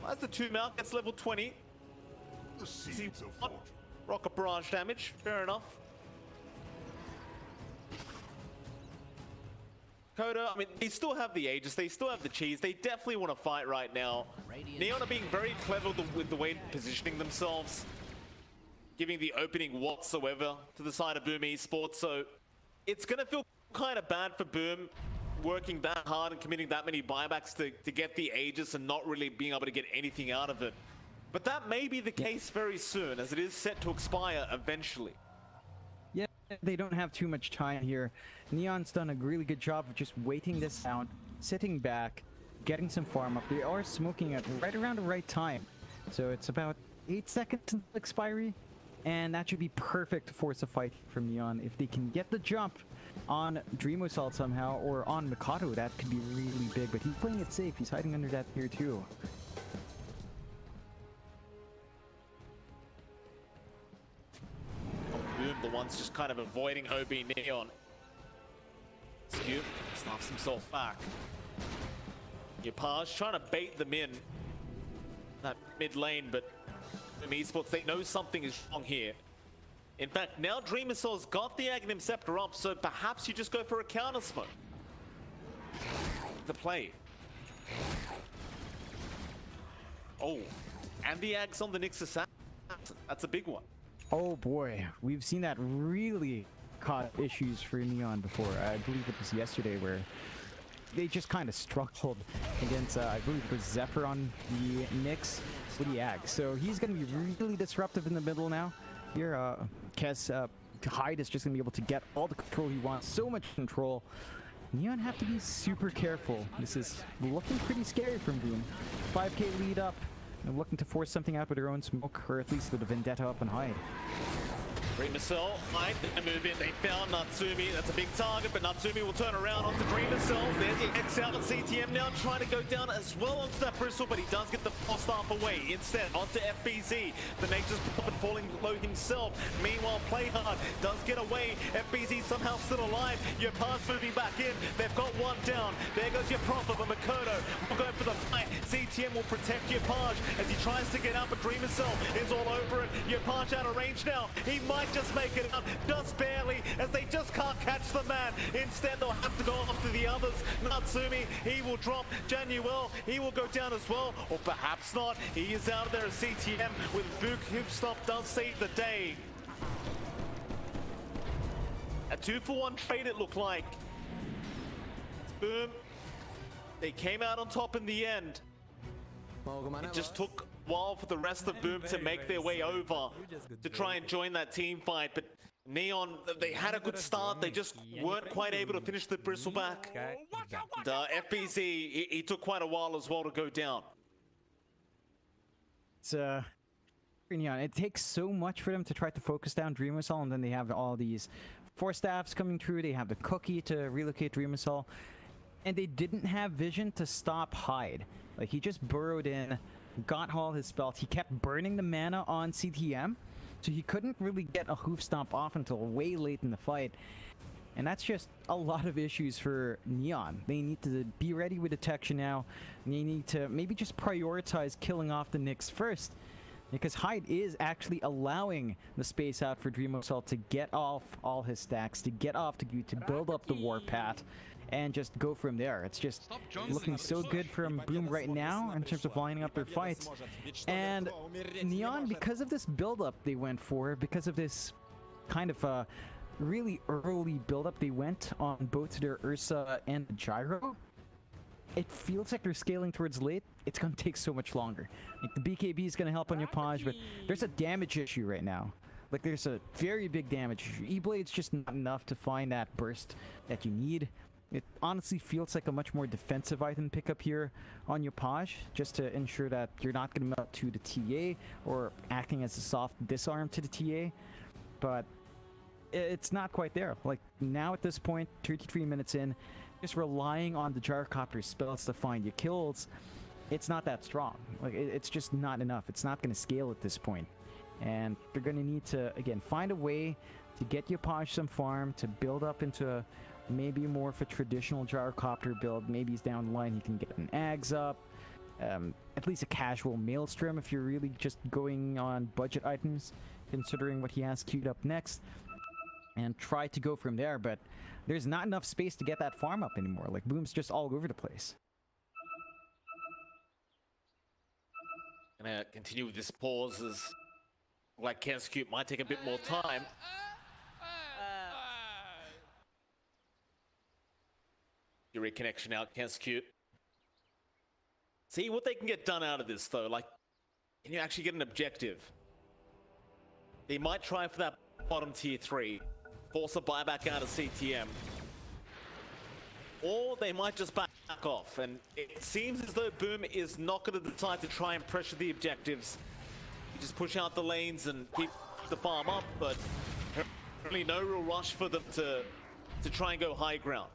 [SPEAKER 3] As the 2 mount gets level 20. Rocket barrage damage. Fair enough. Coda, I mean, they still have the Aegis, they still have the cheese, they definitely want to fight right now. Neon are being very clever with the way they're positioning themselves, giving the opening whatsoever to the side of Boom Esports, so it's going to feel kind of bad for Boom working that hard and committing that many buybacks to get the Aegis and not really being able to get anything out of it. But that may be the case very soon, as it is set to expire eventually.
[SPEAKER 2] Yeah, they don't have too much time here. Neon's done a really good job of just waiting this out, sitting back, getting some farm up. They are smoking it right around the right time. So it's about 8 seconds until expiry, and that should be perfect to force a fight from Neon. If they can get the jump on Dream Assault somehow, or on Mikado, that could be really big, but he's playing it safe. He's hiding under that tier 2.
[SPEAKER 3] Boom, the one's just kind of avoiding OB Neon. Scoop snaps himself back. Yapaj trying to bait them in that mid lane, but Boom Esports, they know something is wrong here. In fact, now Dream Assault's got the Aghanim Scepter up, so perhaps you just go for a counter smoke. The play. Oh, and the Ags on the Nyx Assassin. That's a big one.
[SPEAKER 2] Oh boy, we've seen that really cause issues for Neon before. I believe it was yesterday where they just kind of struggled against, I believe it was Zephyr on the Nyx with the Ag. So he's going to be really disruptive in the middle now. Here, Kess Hyde is just going to be able to get all the control he wants. So much control. Neon have to be super careful. This is looking pretty scary from Boom. 5k lead up. And looking to force something out with their own smoke, or at least with a Vendetta up and Hyde.
[SPEAKER 3] Dream Assault, Hyde, they move in, they found Natsumi. That's a big target, but Natsumi will turn around onto Dream Assault. There's the X out on CTM now, trying to go down as well onto that Bristle, but he does get the force staff away. Instead, onto FBZ. The Nature's Prophet falling low himself. Meanwhile, Play Hard does get away. FBZ somehow still alive. Your pass moving back in. They've got one down. There goes your Prophet, but Makoto will go for the fight. CTM will protect your Page as he tries to get out, but Dream Assault is all over it. Your Page out of range now. He might just make it out, just barely, as they just can't catch the man. Instead, they'll have to go after the others. Natsumi, he will drop. Januel, he will go down as well, or perhaps not. He is out of there as CTM with Vuk Hoopstop does save the day. A 2-for-1 trade it looked like. Boom. They came out on top in the end. It just took a while for the rest of Boom to make their way over to try and join that team fight, but Neon, they had a good start, they just weren't quite able to finish the Bristleback. The FBZ, he took quite a while as well to go down.
[SPEAKER 2] It's Neon, it takes so much for them to try to focus down Dream Assault, and then they have all these 4 staffs coming through. They have the cookie to relocate Dream Assault, and they didn't have vision to stop Hyde. Like, he just burrowed in, got all his spells. He kept burning the mana on CTM, so he couldn't really get a hoof stomp off until way late in the fight. And that's just a lot of issues for Neon. They need to be ready with detection now. They need to maybe just prioritize killing off the Nyx first, because Hyde is actually allowing the space out for Dream Assault to get off all his stacks, to get off to build up the warpath, and just go from there. It's just looking so good from Boom right now in terms of lining up their fights. And Neon, because of this build-up they went for, because of this kind of really early build-up they went on both their Ursa and Gyro, it feels like they're scaling towards late. It's going to take so much longer. Like, the BKB is going to help on your Page, but there's a damage issue right now. Like, there's a very big damage issue. E-Blade's just not enough to find that burst that you need. It honestly feels like a much more defensive item pickup here on your Page, just to ensure that you're not going to melt to the TA or acting as a soft disarm to the TA. But it's not quite there. Like, now at this point, 33 minutes in, just relying on the Gyrocopter spells to find your kills, it's not that strong. Like, it's just not enough. It's not going to scale at this point. And they're going to need to, again, find a way to get your Page some farm, to build up into maybe more of a traditional Gyrocopter build. Maybe he's down the line, he can get an Ags up, at least a casual Maelstrom if you're really just going on budget items, considering what he has queued up next. and try to go from there, but there's not enough space to get that farm up anymore. Like, Boom's just all over the place.
[SPEAKER 3] Gonna continue with this pause as like Kenskute might take a bit more time. Your reconnection out, Kenskute. See what they can get done out of this though. Like, can you actually get an objective? They might try for that bottom tier 3, force a buyback out of CTM. Or they might just back off, and it seems as though Boom is not going to decide to try and pressure the objectives. You just push out the lanes and keep the farm up, but really no real rush for them to try and go high ground.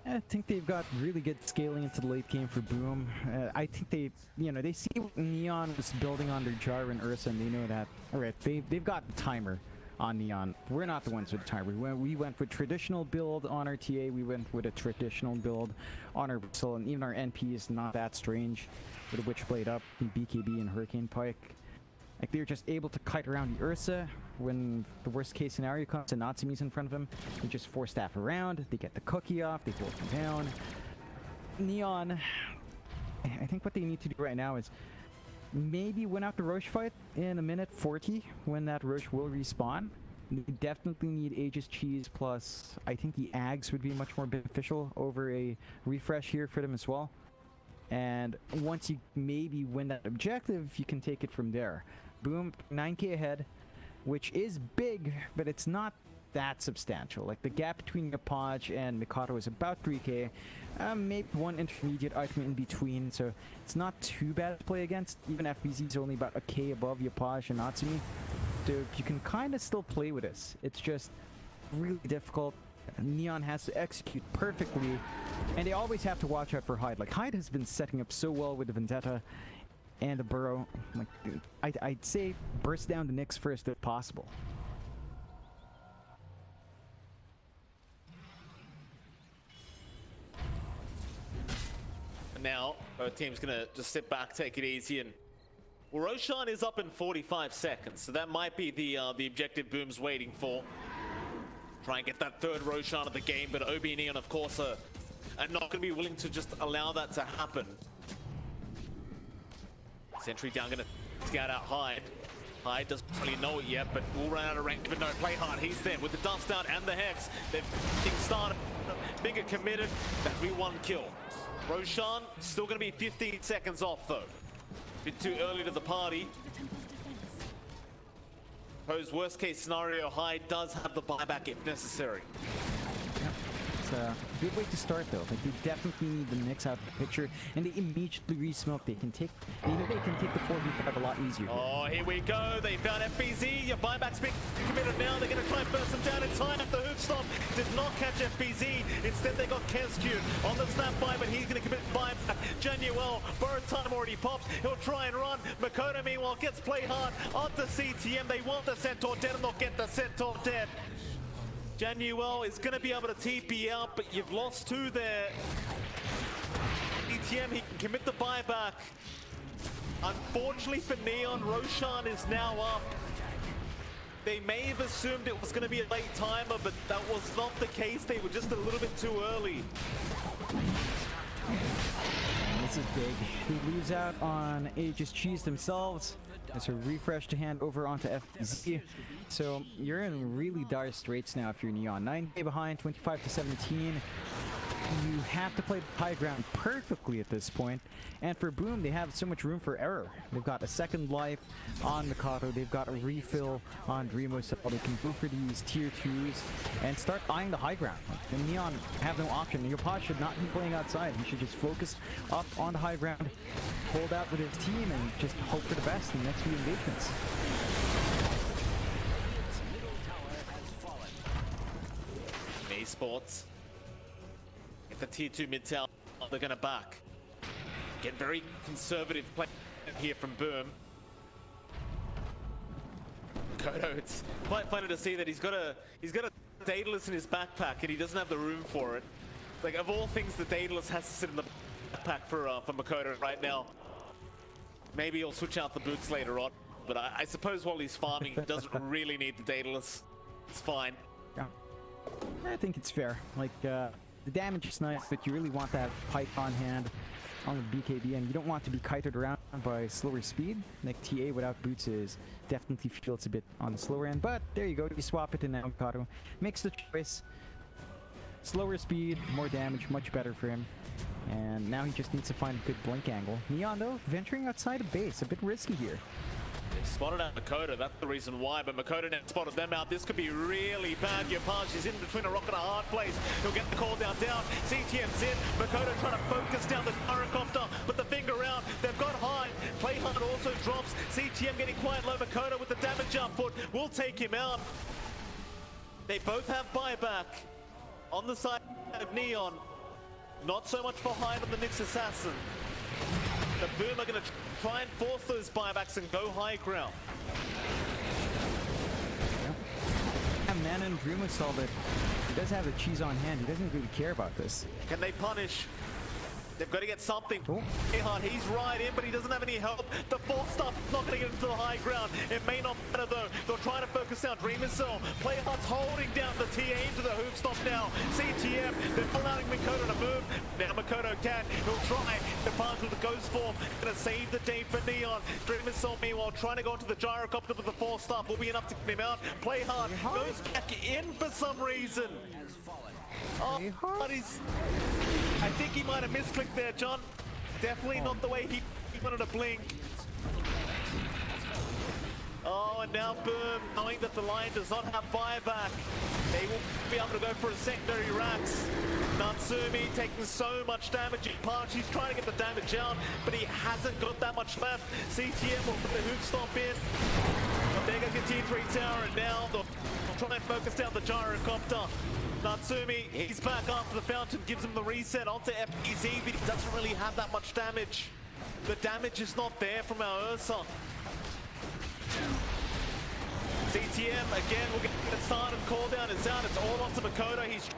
[SPEAKER 2] I think they've got really good scaling into the late game for Boom. I think they, they see what Neon was building on their Jar and Ursa, and they know that. All right, they've got the timer on Neon. We're not the ones with the timer. We went with traditional build on our TA. We went with a traditional build on our Whistle, and even our NP is not that strange with a Witchblade up, BKB and Hurricane Pike. Like, they're just able to kite around the Ursa when the worst case scenario comes and Natsumi's in front of him. They just force staff around, they get the cookie off, they throw him down. Neon, I think what they need to do right now is maybe win out the Roche fight in a minute 40 when that Roche will respawn. They definitely need Aegis Cheese, plus I think the Ags would be much more beneficial over a refresh here for them as well. And once you maybe win that objective, you can take it from there. Boom, 9k ahead, which is big, but it's not that substantial. Like, the gap between Yapaj and Mikado is about 3k. Maybe one intermediate item in between, so it's not too bad to play against. Even FBZ is only about a k above Yapaj and Natsumi. So you can kind of still play with this. It's just really difficult. Neon has to execute perfectly, and they always have to watch out for Hyde. Like, Hyde has been setting up so well with the Vendetta and the Burrow. Like, I'd say burst down the Nyx first if possible.
[SPEAKER 3] Now, both teams gonna just sit back, take it easy, and well, Roshan is up in 45 seconds, so that might be the objective Boom's waiting for. Try and get that third Roshan of the game, but OB and Neon, of course, are not going to be willing to just allow that to happen. Sentry down, going to scout out Hyde. Hyde doesn't really know it yet, but will run out of rank, but no, play hard. He's there with the dust out and the Hex. They've started, Bigger committed, that'd be one kill. Roshan still going to be 15 seconds off, though. Bit too early to the party. Suppose worst case scenario, Hyde does have the buyback if necessary.
[SPEAKER 2] Yep. It's a good way to start though. Like, they definitely need the Nyx out of the picture, and they immediately re-smoke. They can take the 4v5 a lot easier.
[SPEAKER 3] Oh, here we go. They found FBZ. Your buyback's been committed now. They're going to try and burst them down in time. The hoop stop did not catch FBZ. Instead, they got Kenskute on the snap buy, but he's going to commit buyback. Januel, bird time already popped. He'll try and run. Makoto, meanwhile, gets play hard onto CTM. They want the Centaur dead, and they'll get the Centaur dead. Januel is going to be able to TP out, but you've lost two there. CTM, he can commit the buyback. Unfortunately for Neon, Roshan is now up. They may have assumed it was going to be a late timer, but that was not the case. They were just a little bit too early.
[SPEAKER 2] This is big. He lose out on Aegis Cheese themselves. It's a refresh to hand over onto FBZ. So you're in really dire straits now if you're Neon. 9k behind, 25 to 17. You have to play the high ground perfectly at this point. And for Boom, they have so much room for error. They've got a second life on Mikado. They've got a refill on Dreamo, so they can go for these tier 2s and start eyeing the high ground. The Neon have no option. Your pod should not be playing outside. He should just focus up on the high ground, hold out with his team, and just hope for the best in the next few engagements.
[SPEAKER 3] Esports. Get the tier 2 mid tower. They're going to back. Get very conservative play here from Boom. Kodo, it's quite funny to see that he's got a Daedalus in his backpack and he doesn't have the room for it. Like, of all things, the Daedalus has to sit in the backpack for Makoto right now. Maybe he'll switch out the boots later on, but I suppose while he's farming, he doesn't really need the Daedalus. It's fine.
[SPEAKER 2] Yeah. I think it's fair. Like, the damage is nice, but you really want that pike on hand on the BKB, and you don't want to be kited around by slower speed. Like, TA without boots is definitely feels a bit on the slower end, but there you go. You swap it in now. Mikado makes the choice. Slower speed, more damage, much better for him. And now he just needs to find a good blink angle. Neon, though, venturing outside of base, a bit risky here.
[SPEAKER 3] They spotted out Makoto, that's the reason why, but Makoto now spotted them out. This could be really bad. Yopaj is in between a rock and a hard place. He'll get the call down. CTM's in. Makoto trying to focus down the gyrocopter, but the finger out. They've got high. Play hard also drops. CTM getting quite low. Makoto with the damage output will take him out. They both have buyback on the side of Neon. Not so much for Hyde on the Nyx Assassin. The Boom are going to try and force those buybacks and go high ground.
[SPEAKER 2] Yeah, Mana and Dreamer saw that he does have the cheese on hand. He doesn't really care about this.
[SPEAKER 3] Can they punish? They've got to get something.
[SPEAKER 2] Oh.
[SPEAKER 3] Ehard, he's right in, but he doesn't have any help. The force stuff is not going to get into the high ground. It may not matter though. They're trying to focus down Dreamer Cell. Playhard's holding down the TA into the hoop stop now. CTM, they're allowing Makoto to move. Now Makoto can. He'll try. The pass with the ghost form. Going to save the day for Neon. Dreamer Cell meanwhile trying to go into the gyrocopter with the force stuff. Will be enough to get him out. Playhard goes back in for some reason. Oh, but I think he might have misclicked there, John. Definitely not the way he wanted to blink. Oh, and now Boom, knowing that the line does not have buyback, they will be able to go for a secondary racks. Natsumi taking so much damage in punch. He's trying to get the damage out, but he hasn't got that much left. CTM will put the hoop stop in. But there goes your T3 tower, and now they'll try and focus down the gyrocopter. Natsumi, he's back after the fountain, gives him the reset onto FPZ, but he doesn't really have that much damage. The damage is not there from our Ursa. CTM again will get the start and call down is out. It's all onto Makoto. He's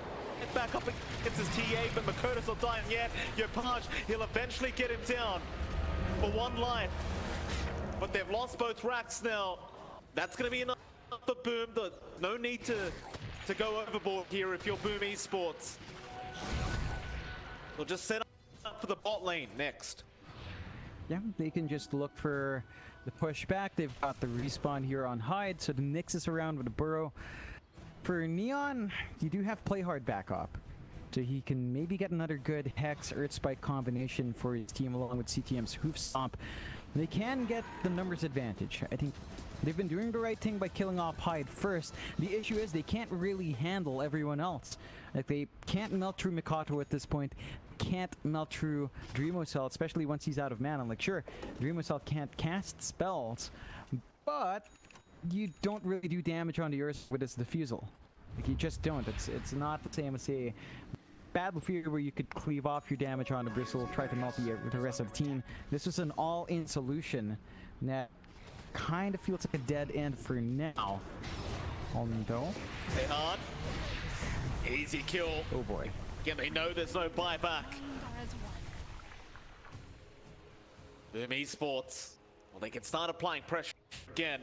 [SPEAKER 3] back up against his TA, but Makoto's not dying yet. Yopaj, he'll eventually get him down for one life. But they've lost both racks now. That's going to be enough for Boom. No need to go overboard here if you're Boom Esports. They'll just set up for the bot lane next.
[SPEAKER 2] Yeah, they can just look for the pushback. They've got the respawn here on Hyde, so the Nyx is around with the burrow. For Neon, you do have Play Hard back up, so he can maybe get another good Hex Earth Spike combination for his team along with CTM's Hoof Stomp. They can get the numbers advantage. I think they've been doing the right thing by killing off Hyde first. The issue is they can't really handle everyone else. Like, they can't melt through Mikato at this point, can't melt through Dreamocell, especially once he's out of mana. Like, sure, Dreamocell can't cast spells, but you don't really do damage on the Earth with his Diffusal. Like, you just don't. It's not the same as, say, Battlefield where you could cleave off your damage on the Bristle, try to melt the rest of the team. This was an all-in solution that kind of feels like a dead end for now. Although,
[SPEAKER 3] Hey, hard. Easy kill.
[SPEAKER 2] oh boy.
[SPEAKER 3] Again, they know there's no buyback. Boom Esports. Well, they can start applying pressure again.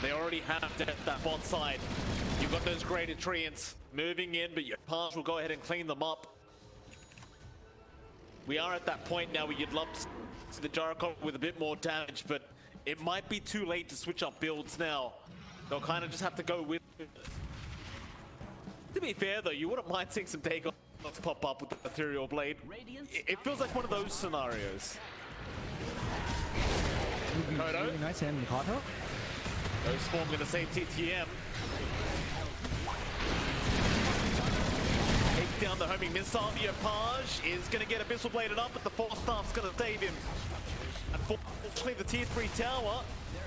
[SPEAKER 3] They already have that bot side. You've got those graded treants moving in, but your pass will go ahead and clean them up. We are at that point now where you'd love to see the Gyrocopter with a bit more damage, but it might be too late to switch up builds now. They'll kind of just have to go with it. To be fair though, you wouldn't mind seeing some Dagon pop up with the Ethereal Blade. It feels like one of those scenarios. Kodo.
[SPEAKER 2] Really nice hand, Mikato.
[SPEAKER 3] Ghost Form going to save TTM. Take down the homing missile. Yopaj is going to get Abyssal Bladed up, but the Force Staff's going to save him. Unfortunately, the tier 3 tower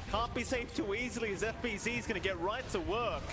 [SPEAKER 3] can't be saved too easily as FBZ is going to get right to work.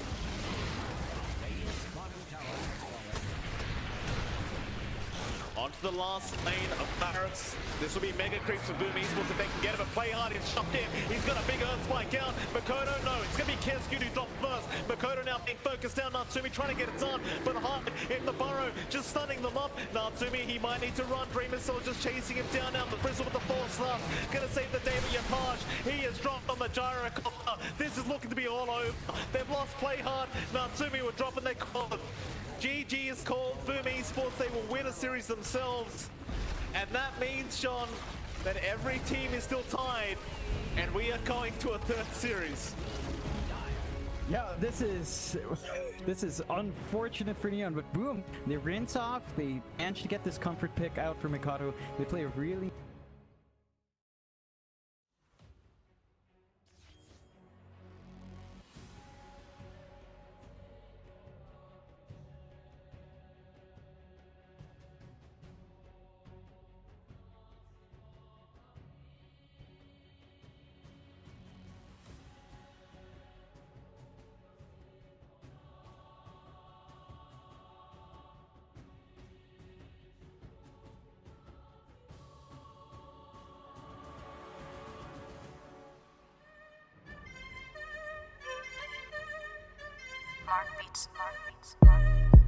[SPEAKER 3] Onto the last lane of barracks. This will be mega creeps for Boom Esports if they can get him. But Play Hard is shot in. He's got a big Earth Spike out. Makoto, no. It's going to be Kescue who dropped first. Makoto now staying focused down. Natsumi trying to get it done, but hard in the burrow, just stunning them up. Natsumi, he might need to run. Dreamer still just chasing him down now. The Bristle with the force thrust, gonna save the day, but Yamash, he is dropped on the gyrocopter. This is looking to be all over. They've lost play hard. Natsumi were dropping their call. GG is called. Boom Esports, they will win a series themselves. And that means, Sean, that every team is still tied, and we are going to a third series.
[SPEAKER 2] Yeah, this is unfortunate for Neon, but boom, they rinse off. They managed to get this comfort pick out for Mikado. They play a really
[SPEAKER 5] Mark beats, Mark beats, Mark beats.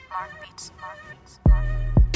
[SPEAKER 5] Mark beats, Mark beats, Mark beats, Mark beats.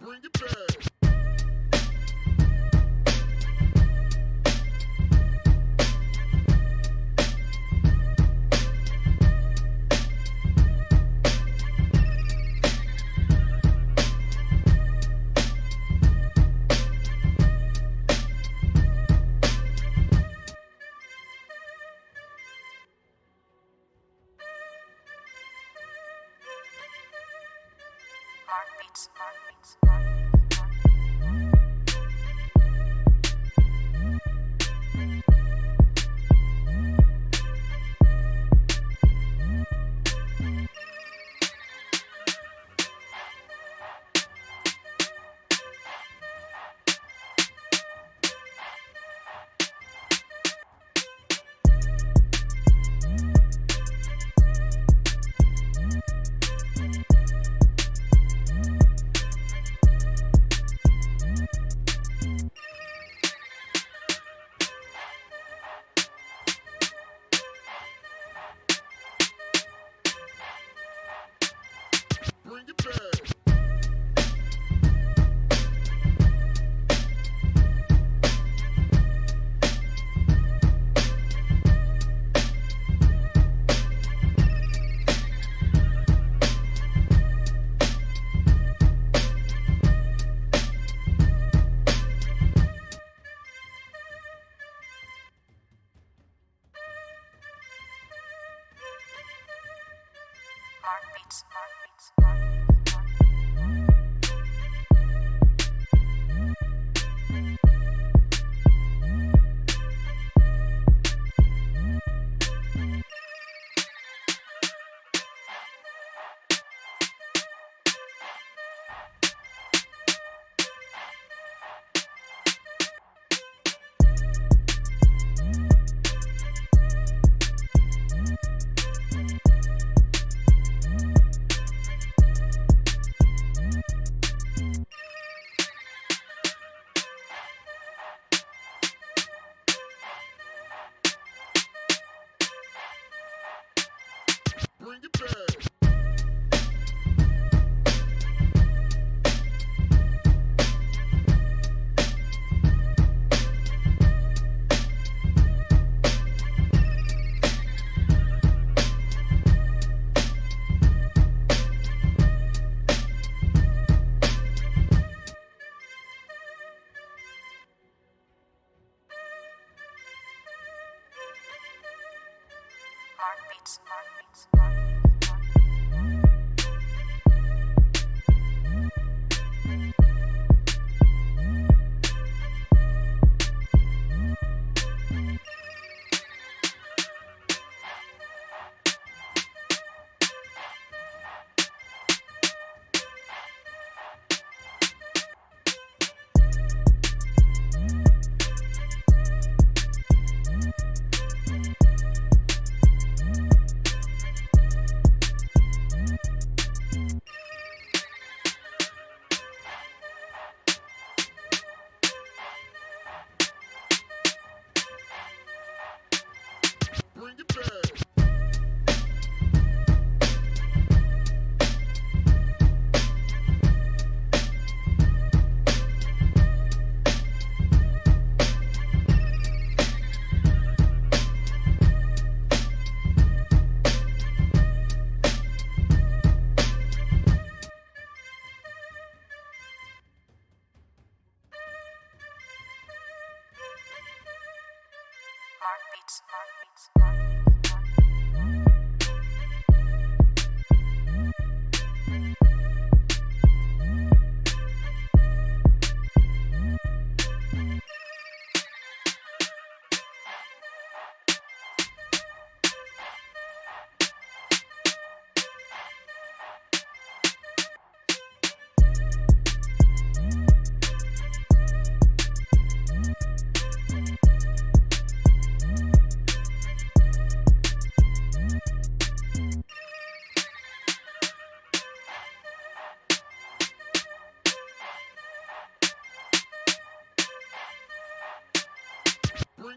[SPEAKER 6] Bring it back.
[SPEAKER 5] Mark beats, Mark beats, Mark beats, Mark beats.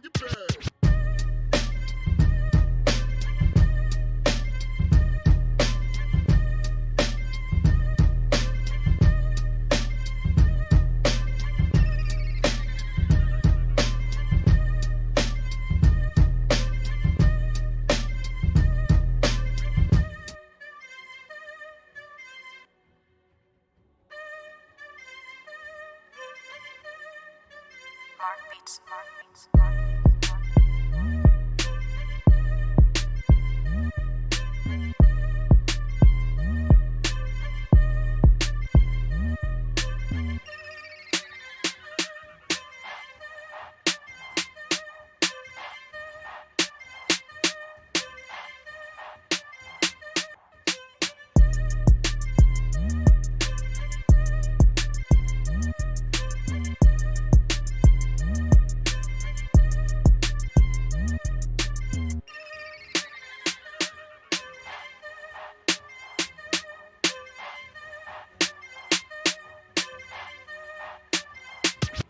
[SPEAKER 6] Bring it back.
[SPEAKER 5] Mark beats, Mark beats, Mark beats,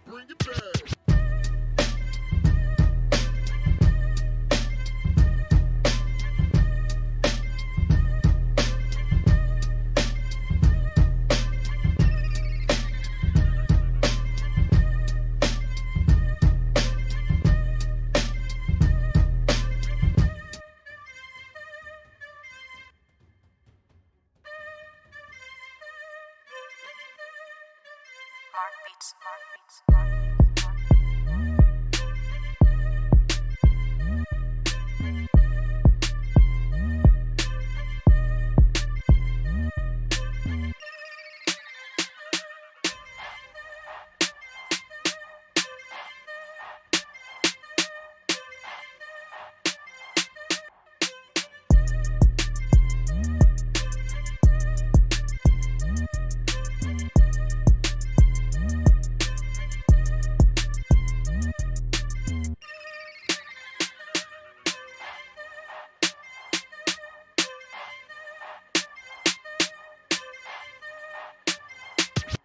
[SPEAKER 6] Bring it back.
[SPEAKER 5] Mark beats, Mark beats, Mark beats, Mark beats.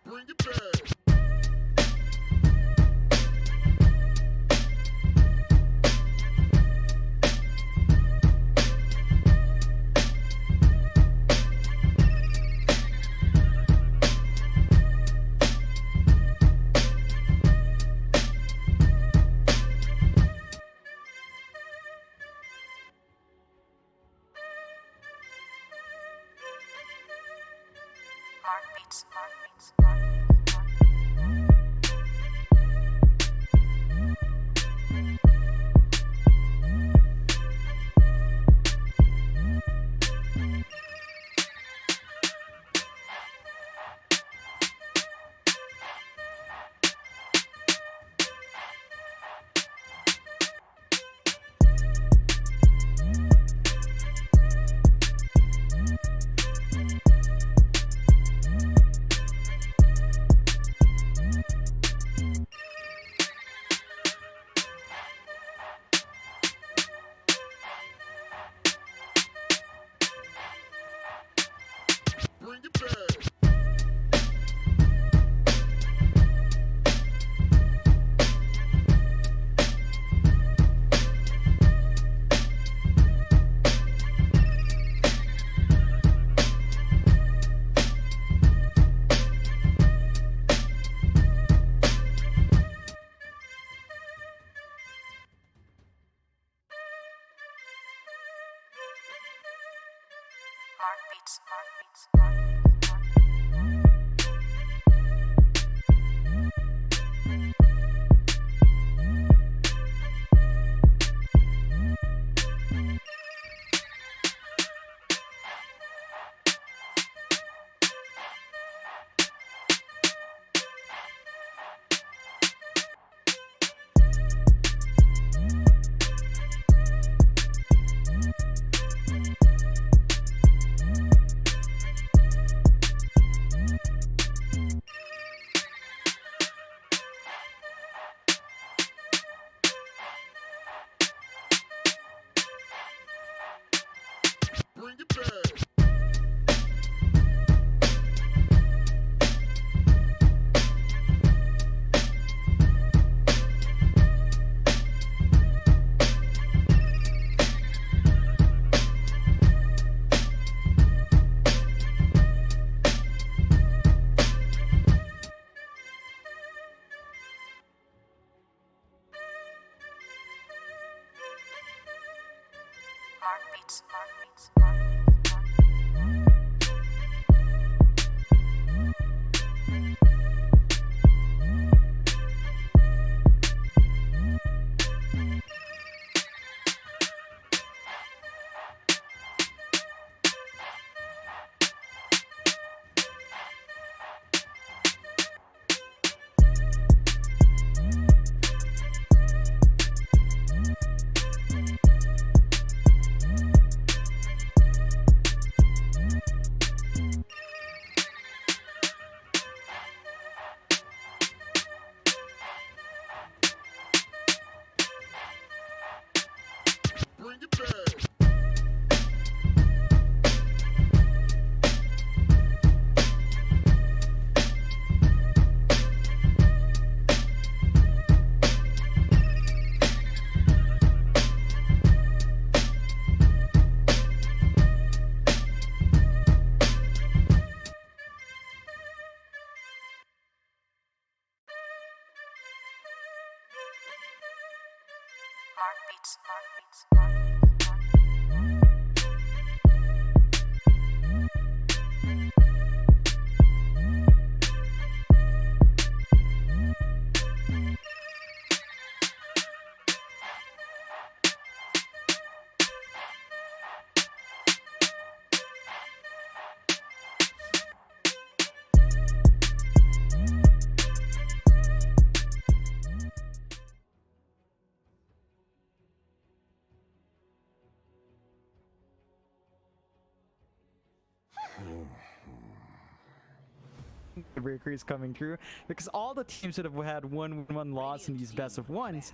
[SPEAKER 6] Bring it back.
[SPEAKER 5] Mark beats, Mark beats, Mark beats, Mark beats.
[SPEAKER 6] Bring it back.
[SPEAKER 5] Mark beats, Mark beats, Mark beats, Mark beats. Beats, Mark Beats, Mark Beats, Mark Beats.
[SPEAKER 6] Bring it back.
[SPEAKER 5] Mark Beats, Mark Beats, Mark Beats, Mark Beats.
[SPEAKER 2] The breaker is coming through because all the teams that have had one loss in these best of ones.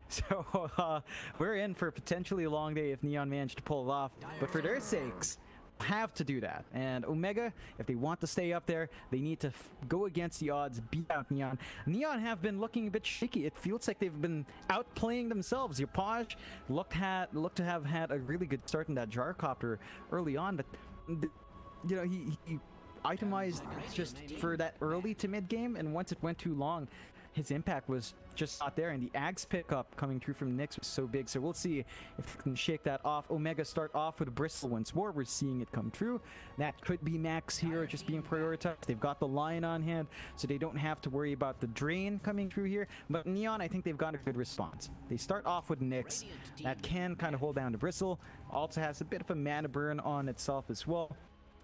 [SPEAKER 2] So we're in for potentially a long day if Neon managed to pull it off. But for their sakes, have to do that. And Omega, if they want to stay up there, they need to go against the odds, beat out Neon. Neon have been looking a bit shaky. It feels like they've been outplaying themselves. Yapaj looked to have had a really good start in that gyrocopter early on, but you know he itemized just for that early to mid game, and once it went too long, his impact was just not there, and the Ags pickup coming through from Nyx was so big. So we'll see if they can shake that off. Omega start off with Bristle once more. We're seeing it come true. That could be Max here just being prioritized. They've got the Lion on hand, so they don't have to worry about the Drain coming through here. But Neon, I think they've got a good response. They start off with Nyx. That can kind of hold down the Bristle. Also has a bit of a mana burn on itself as well,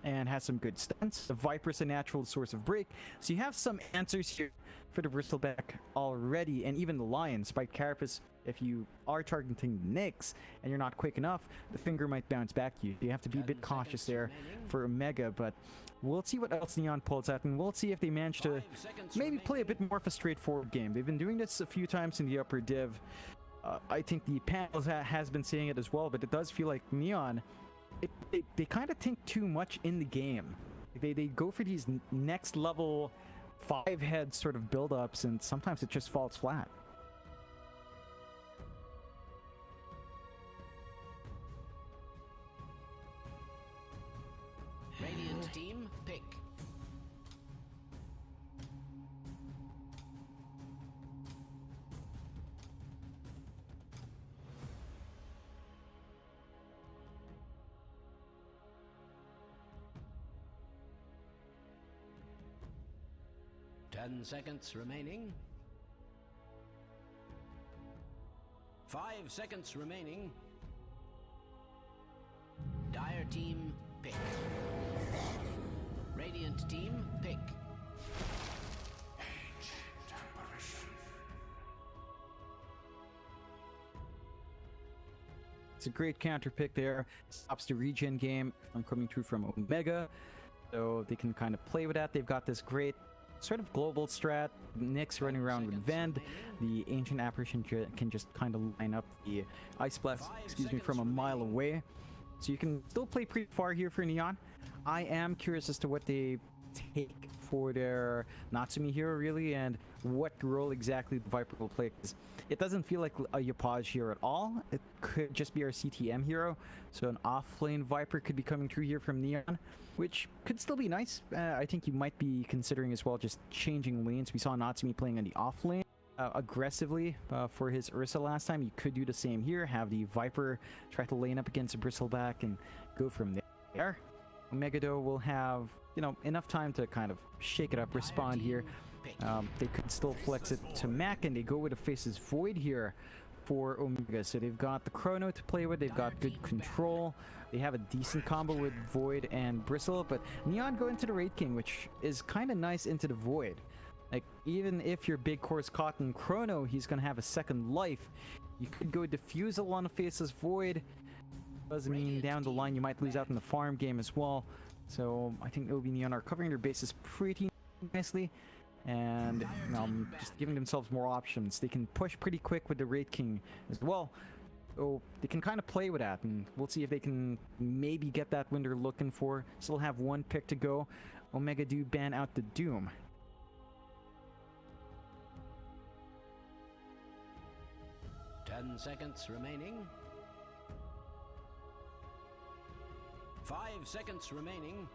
[SPEAKER 2] and has some good stunts. The Viper's a natural source of break, so you have some answers here for the Bristleback already, and even the Lion. Spike Carapace, if you are targeting Nyx and you're not quick enough, the finger might bounce back to you. You have to be a bit cautious there for Omega, but we'll see what else Neon pulls out, and we'll see if they manage to maybe play a bit more of a straightforward game. They've been doing this a few times in the upper div. I think the panel has been saying it as well, but it does feel like Neon, they kind of think too much in the game. They go for these next level 5-head sort of build-ups, and sometimes it just falls flat.
[SPEAKER 1] Radiant team, pick. Ten seconds remaining. 5 seconds remaining. Dire team, pick. Radiant team, pick.
[SPEAKER 2] It's a great counter pick there. Stops the regen game from coming through from Omega, so they can kind of play with that. They've got this great sort of global strat. Nyx running around with Vend. The Ancient Apparition can just kind of line up the Ice Blast, from a mile away. So you can still play pretty far here for Neon. I am curious as to what they take for their Natsumi hero, really, and what role exactly the Viper will play. 'Cause it doesn't feel like a Yapaj here at all. It could just be our CTM hero. So an off-lane Viper could be coming through here from Neon, which could still be nice. I think you might be considering as well just changing lanes. We saw Natsumi playing on the off lane aggressively for his Ursa last time. You could do the same here. Have the Viper try to lane up against a Bristleback and go from there. Omega though will have, you know, enough time to kind of shake it up, respond here. They could still flex it to Mac, and they go with a Faces Void here for Omega. So they've got the Chrono to play with, they've got good control, they have a decent combo with Void and Bristle, but Neon go into the Raid King, which is kind of nice into the Void. Like, even if your big core's caught in Chrono, he's gonna have a second life. You could go Diffusal on a Faces Void. Doesn't mean down the line you might lose out in the farm game as well. So I think OB Neon are covering their bases pretty nicely, and just giving themselves more options. They can push pretty quick with the Raid King as well, so they can kind of play with that, and we'll see if they can maybe get that win they're looking for. Still have one pick to go. Omega do ban out the Doom.
[SPEAKER 1] Ten seconds remaining. 5 seconds remaining.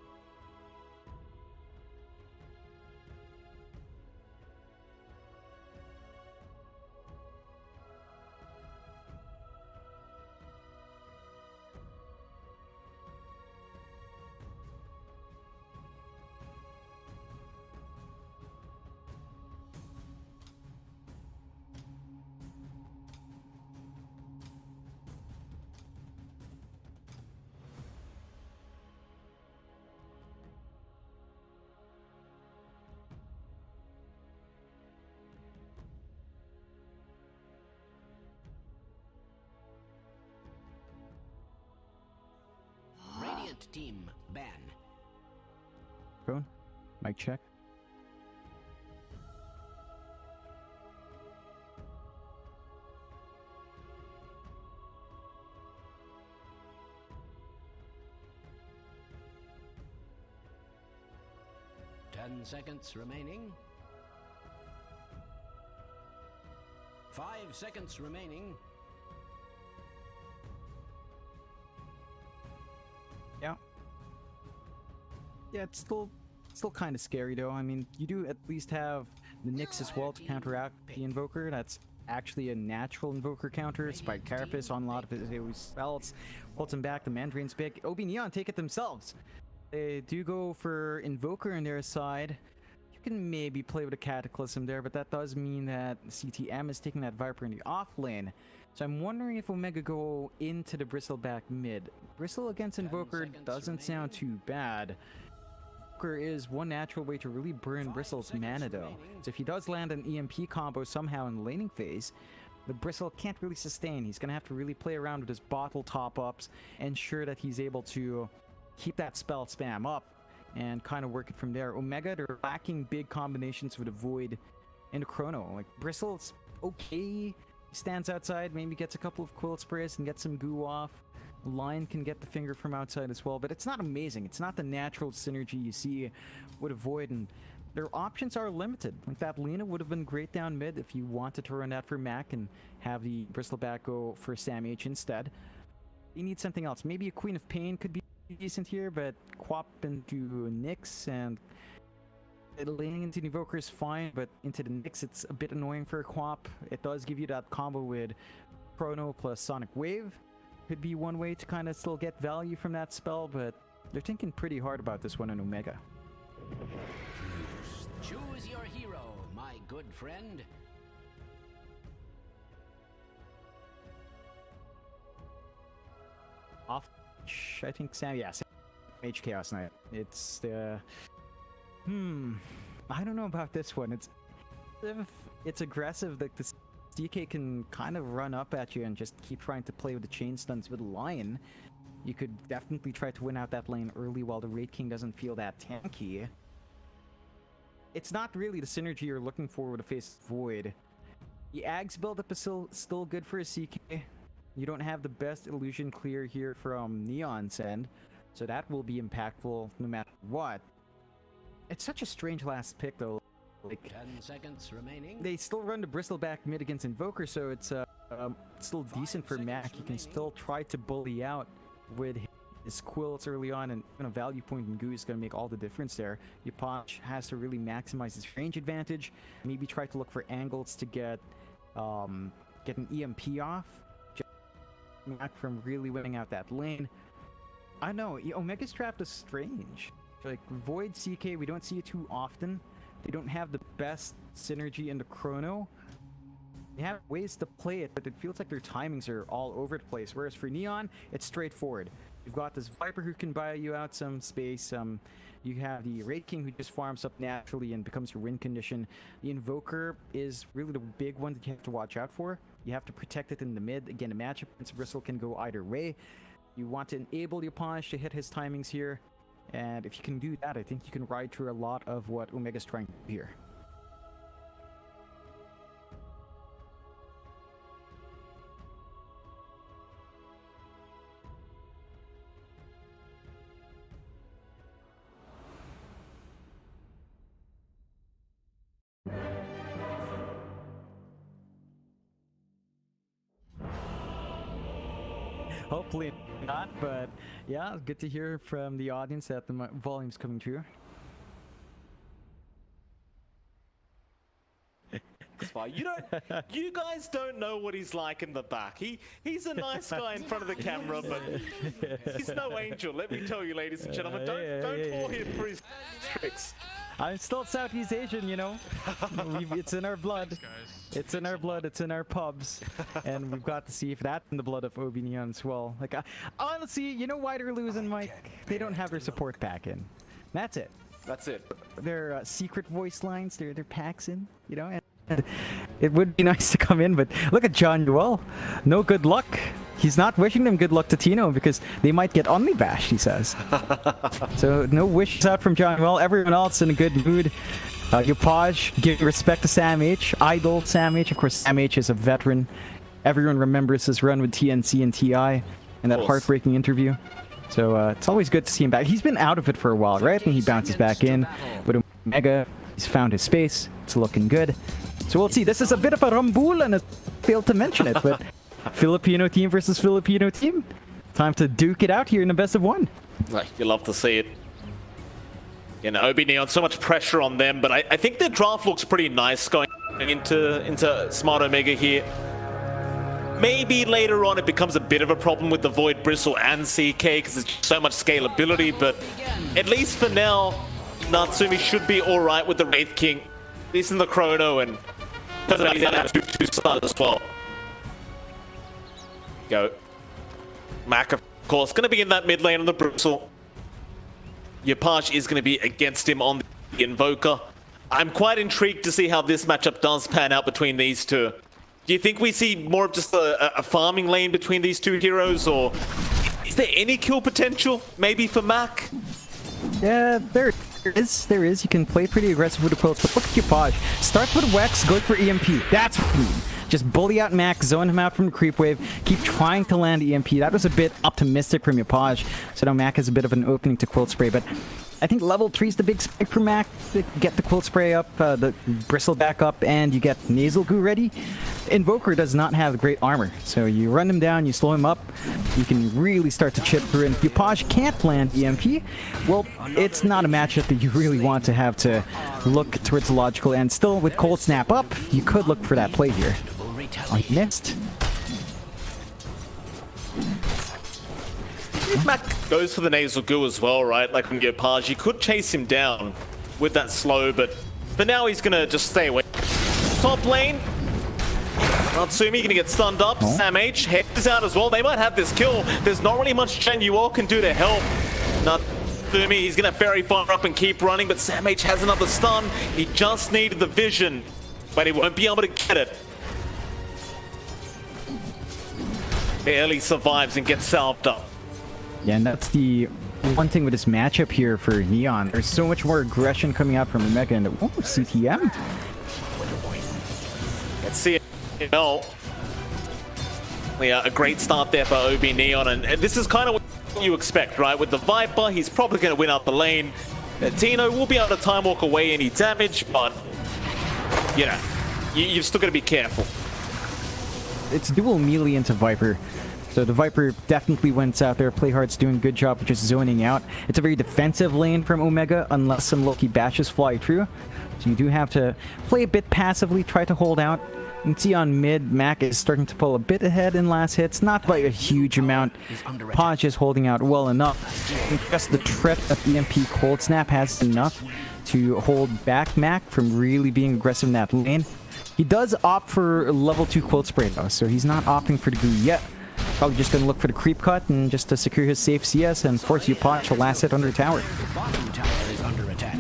[SPEAKER 1] Team ban.
[SPEAKER 2] Phone. Mic check.
[SPEAKER 1] Ten seconds remaining. 5 seconds remaining.
[SPEAKER 2] Yeah, it's still kind of scary though. I mean, you do at least have the Nyx as well to counteract the Invoker. That's actually a natural Invoker counter. Spike Carapace on a lot of his spells. Holds him back. The Mandrain's big. OB Neon take it themselves. They do go for Invoker on their side. You can maybe play with a Cataclysm there, but that does mean that CTM is taking that Viper in the off lane. So I'm wondering if Omega go into the Bristleback mid. Bristle against Invoker doesn't sound too bad. Invoker is one natural way to really burn Bristle's mana though. So if he does land an EMP combo somehow in the laning phase, the Bristle can't really sustain. He's gonna have to really play around with his bottle top-ups, ensure that he's able to keep that spell spam up, and kind of work it from there. Omega, they're lacking big combinations with a Void and a Chrono. Like, Bristle's okay. He stands outside, maybe gets a couple of Quill Sprays and gets some goo off. Lion can get the finger from outside as well, but it's not amazing. It's not the natural synergy you see with a Void, and their options are limited. Like, that Lina would have been great down mid if you wanted to run that for Mac and have the Bristleback go for Sam H instead. You need something else. Maybe a Queen of Pain could be decent here, but Quap into Nyx and laning into the Invoker is fine, but into the Nyx it's a bit annoying for a Quap. It does give you that combo with Chrono plus Sonic Wave. Could be one way to kind of still get value from that spell, but they're thinking pretty hard about this one in Omega.
[SPEAKER 1] Choose your hero, my good friend.
[SPEAKER 2] Off, I think Sam, yeah, Sam H Chaos Knight. It's the, I don't know about this one. It's aggressive. Like, the DK can kind of run up at you and just keep trying to play with the chain stuns with Lion. You could definitely try to win out that lane early while the Raid King doesn't feel that tanky. It's not really the synergy you're looking for with a Face Void. The Ags build-up is still good for a CK. You don't have the best illusion clear here from Neon's end, so that will be impactful no matter what. It's such a strange last pick though. Like,
[SPEAKER 1] 10 seconds remaining.
[SPEAKER 2] they still run the Bristleback mid against Invoker, so it's still decent for Mac. He can still try to bully out with his quilts early on, and value point and goo is going to make all the difference there. Yupaj has to really maximize his range advantage, maybe try to look for angles to get an EMP off, just back from really winning out that lane. I don't know, Omega's draft is strange. Like Void, CK, we don't see it too often. They don't have the best synergy in the chrono. They have ways to play it, but it feels like their timings are all over the place. Whereas for Neon, it's straightforward. You've got this Viper who can buy you out some space. You have the Wraith King who just farms up naturally and becomes your win condition. The Invoker is really the big one that you have to watch out for. You have to protect it in the mid. Again, the matchup against Bristle can go either way. You want to enable the opponent to hit his timings here. And if you can do that, I think you can ride through a lot of what Omega's trying to do here. Hopefully not, but yeah, good to hear from the audience that the volume's coming through.
[SPEAKER 3] You guys don't know what he's like in the back. He's a nice guy in front of the camera, but he's no angel. Let me tell you, ladies and gentlemen, don't fall him for his tricks.
[SPEAKER 2] I'm still Southeast Asian, you know. It's in our blood. It's in our blood. It's in our pubs, and we've got to see if that's in the blood of OB Neon as well. Like, honestly, you know why they're losing, Mike? They don't have their support pack in. That's it.
[SPEAKER 3] That's it.
[SPEAKER 2] Their secret voice lines, their packs in, you know. And it would be nice to come in, but look at John Joel. No good luck. He's not wishing them good luck to Tino because they might get only bashed, he says. So no wishes out from John Joel. Everyone else in a good mood. Yupaj, give respect to Sam H. Idol Sam H. Of course, Sam H is a veteran. Everyone remembers his run with TNC and TI in that heartbreaking interview. So it's always good to see him back. He's been out of it for a while, right? And he bounces back in with Omega. He's found his space. It's looking good. So we'll see. This is a bit of a rumble, and I failed to mention it, but Filipino team versus Filipino team. Time to duke it out here in the best of one.
[SPEAKER 3] You love to see it. You know, OB Neon, so much pressure on them, but I think their draft looks pretty nice going into Smart Omega here. Maybe later on it becomes a bit of a problem with the Void, Bristle, and CK because there's so much scalability, but at least for now, Natsumi should be alright with the Wraith King, at least in the Chrono, and he's going to have two stars as well. Go. Mac, of course, going to be in that mid lane on the Bristle. Yupaj is going to be against him on the Invoker. I'm quite intrigued to see how this matchup does pan out between these two. Do you think we see more of just a farming lane between these two heroes, or is there any kill potential maybe for Mac?
[SPEAKER 2] Yeah, there is. You can play pretty aggressive with the quilts, but look at Yupaj. Starts with Wex, goes for EMP. That's what we need. Just bully out Mac, zone him out from the creep wave, keep trying to land EMP. That was a bit optimistic from Yupaj, so now Mac has a bit of an opening to quilt spray, but I think level 3 is the big spike for Mac to get the quilt spray up, the bristle back up, and you get nasal goo ready. Invoker does not have great armor, so you run him down, you slow him up, you can really start to chip through. And if Yupaj can't land EMP, well, it's not a matchup that you really want to have to look towards the logical end. Still, with Cold Snap up, you could look for that play here. Oh, he missed.
[SPEAKER 3] If Mac goes for the nasal goo as well, right? Like from Yupaj, you could chase him down with that slow, but for now he's gonna just stay away. Top lane, Natsumi gonna get stunned up. Oh. Sam H is out as well. They might have this kill. There's not really much Chen Yuo can do to help. Natsumi, he's gonna very far up and keep running, but Sam H has another stun. He just needed the vision, but he won't be able to get it. Barely survives and gets salved up.
[SPEAKER 2] Yeah, and that's the one thing with this matchup here for Neon. There's so much more aggression coming out from Omega, and oh, CTM.
[SPEAKER 3] Let's see it. Yeah, a great start there for OB Neon, and this is kind of what you expect, right? With the Viper, he's probably going to win out the lane. Tino will be able to time walk away any damage, but you know, you've still got to be careful.
[SPEAKER 2] It's dual melee into Viper. So the Viper definitely went out there. Playhard's doing a good job of just zoning out. It's a very defensive lane from Omega unless some low-key bashes fly through. So you do have to play a bit passively, try to hold out. You can see on mid, Mac is starting to pull a bit ahead in last hits. Not by a huge amount. Podge is holding out well enough. And just the threat of EMP Cold Snap has enough to hold back Mac from really being aggressive in that lane. He does opt for level 2 Cold Spray though, so he's not opting for the glue yet. Probably just going to look for the creep cut and just to secure his safe CS and force you Podge to last hit under tower.
[SPEAKER 1] Bottom tower is under attack.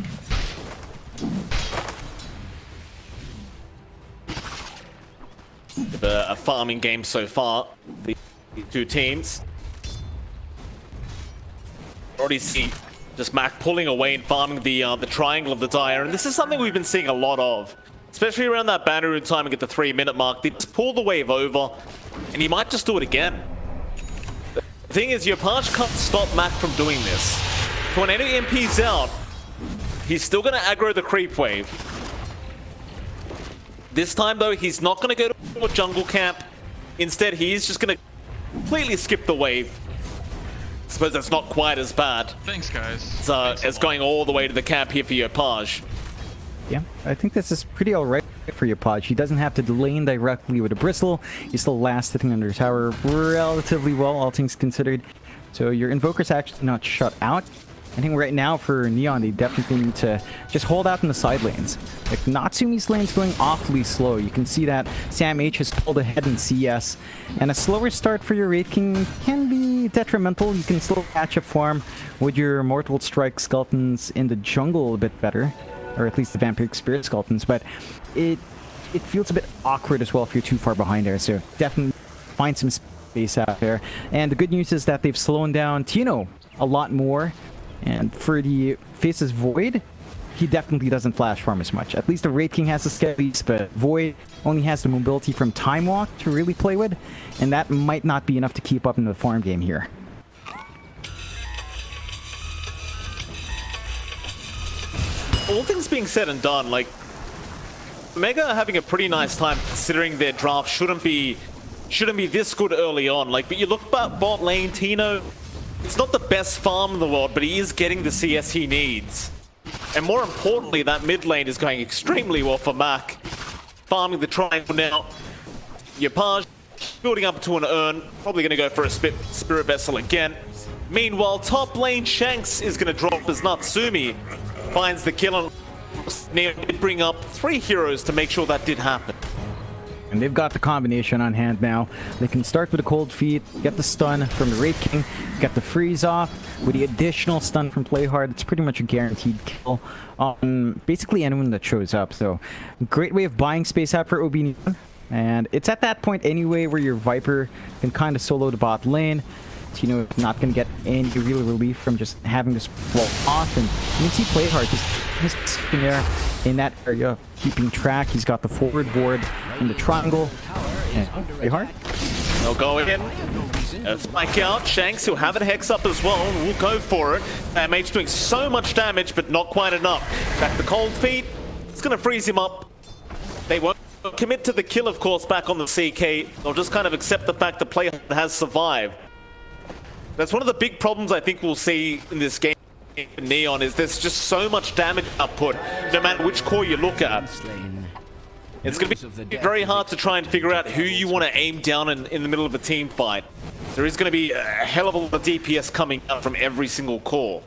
[SPEAKER 3] A farming game so far, the two teams. Already see just Mac pulling away and farming the triangle of the Dire, and this is something we've been seeing a lot of, especially around that banner rune timing at the 3-minute mark. They just pull the wave over, and he might just do it again. The thing is, your Podge can't stop Mac from doing this. So when any MP's out, he's still going to aggro the creep wave. This time, though, he's not going to go to a jungle camp. Instead, he's just going to completely skip the wave. I suppose that's not quite as bad.
[SPEAKER 7] Thanks, guys.
[SPEAKER 3] So it's going all the way to the camp here for your Podge.
[SPEAKER 2] Yeah, I think this is pretty alright for your Podge. He doesn't have to lane directly with a bristle. He's still last hitting under tower relatively well, all things considered. So your Invoker's actually not shut out. I think right now for Neon, they definitely need to just hold out in the side lanes. Like, Natsumi's lane's going awfully slow. You can see that Sam H has pulled ahead in CS. And a slower start for your Wraith King can be detrimental. You can still catch up farm with your Mortal Strike Skeletons in the jungle a bit better. Or at least the Vampiric Spirit Skeletons. But it feels a bit awkward as well if you're too far behind there. So definitely find some space out there. And the good news is that they've slowed down Tino a lot more. And for the Faces Void, he definitely doesn't flash farm as much. At least the Wraith King has the skellies, but Void only has the mobility from Time Walk to really play with, and that might not be enough to keep up in the farm game here.
[SPEAKER 3] All things being said and done, like, Omega are having a pretty nice time considering their draft shouldn't be this good early on. Like, but you look at bot lane, Tino. It's not the best farm in the world, but he is getting the CS he needs. And more importantly, that mid lane is going extremely well for Mac. Farming the triangle now. Your Podge building up to an urn. Probably going to go for a Spirit Vessel again. Meanwhile, top lane Shanks is going to drop as Natsumi finds the kill. And Neo did bring up 3 heroes to make sure that did happen.
[SPEAKER 2] And they've got the combination on hand now. They can start with a cold feet, get the stun from the Wraith King, get the freeze off. With the additional stun from Playhard, it's pretty much a guaranteed kill on basically anyone that shows up. So great way of buying space out for OB. And it's at that point anyway where your Viper can kind of solo the bot lane. Tino is not going to get any real relief from just having this wall off. And you can see Playhard just sitting there in that area, keeping track. He's got the forward board in the triangle. And Playhard.
[SPEAKER 3] They'll go in. Spike out. Shanks, who'll have a hex up as well, and will go for it. MH doing so much damage, but not quite enough. Back the cold feet. It's going to freeze him up. They won't commit to the kill, of course, back on the CK. They'll just kind of accept the fact that Playhard has survived. That's one of the big problems I think we'll see in this game. Neon is there's just so much damage output, no matter which core you look at. It's going to be very hard to try and figure out who you want to aim down in the middle of a team fight. There is going to be a hell of a lot of DPS coming out from every single core.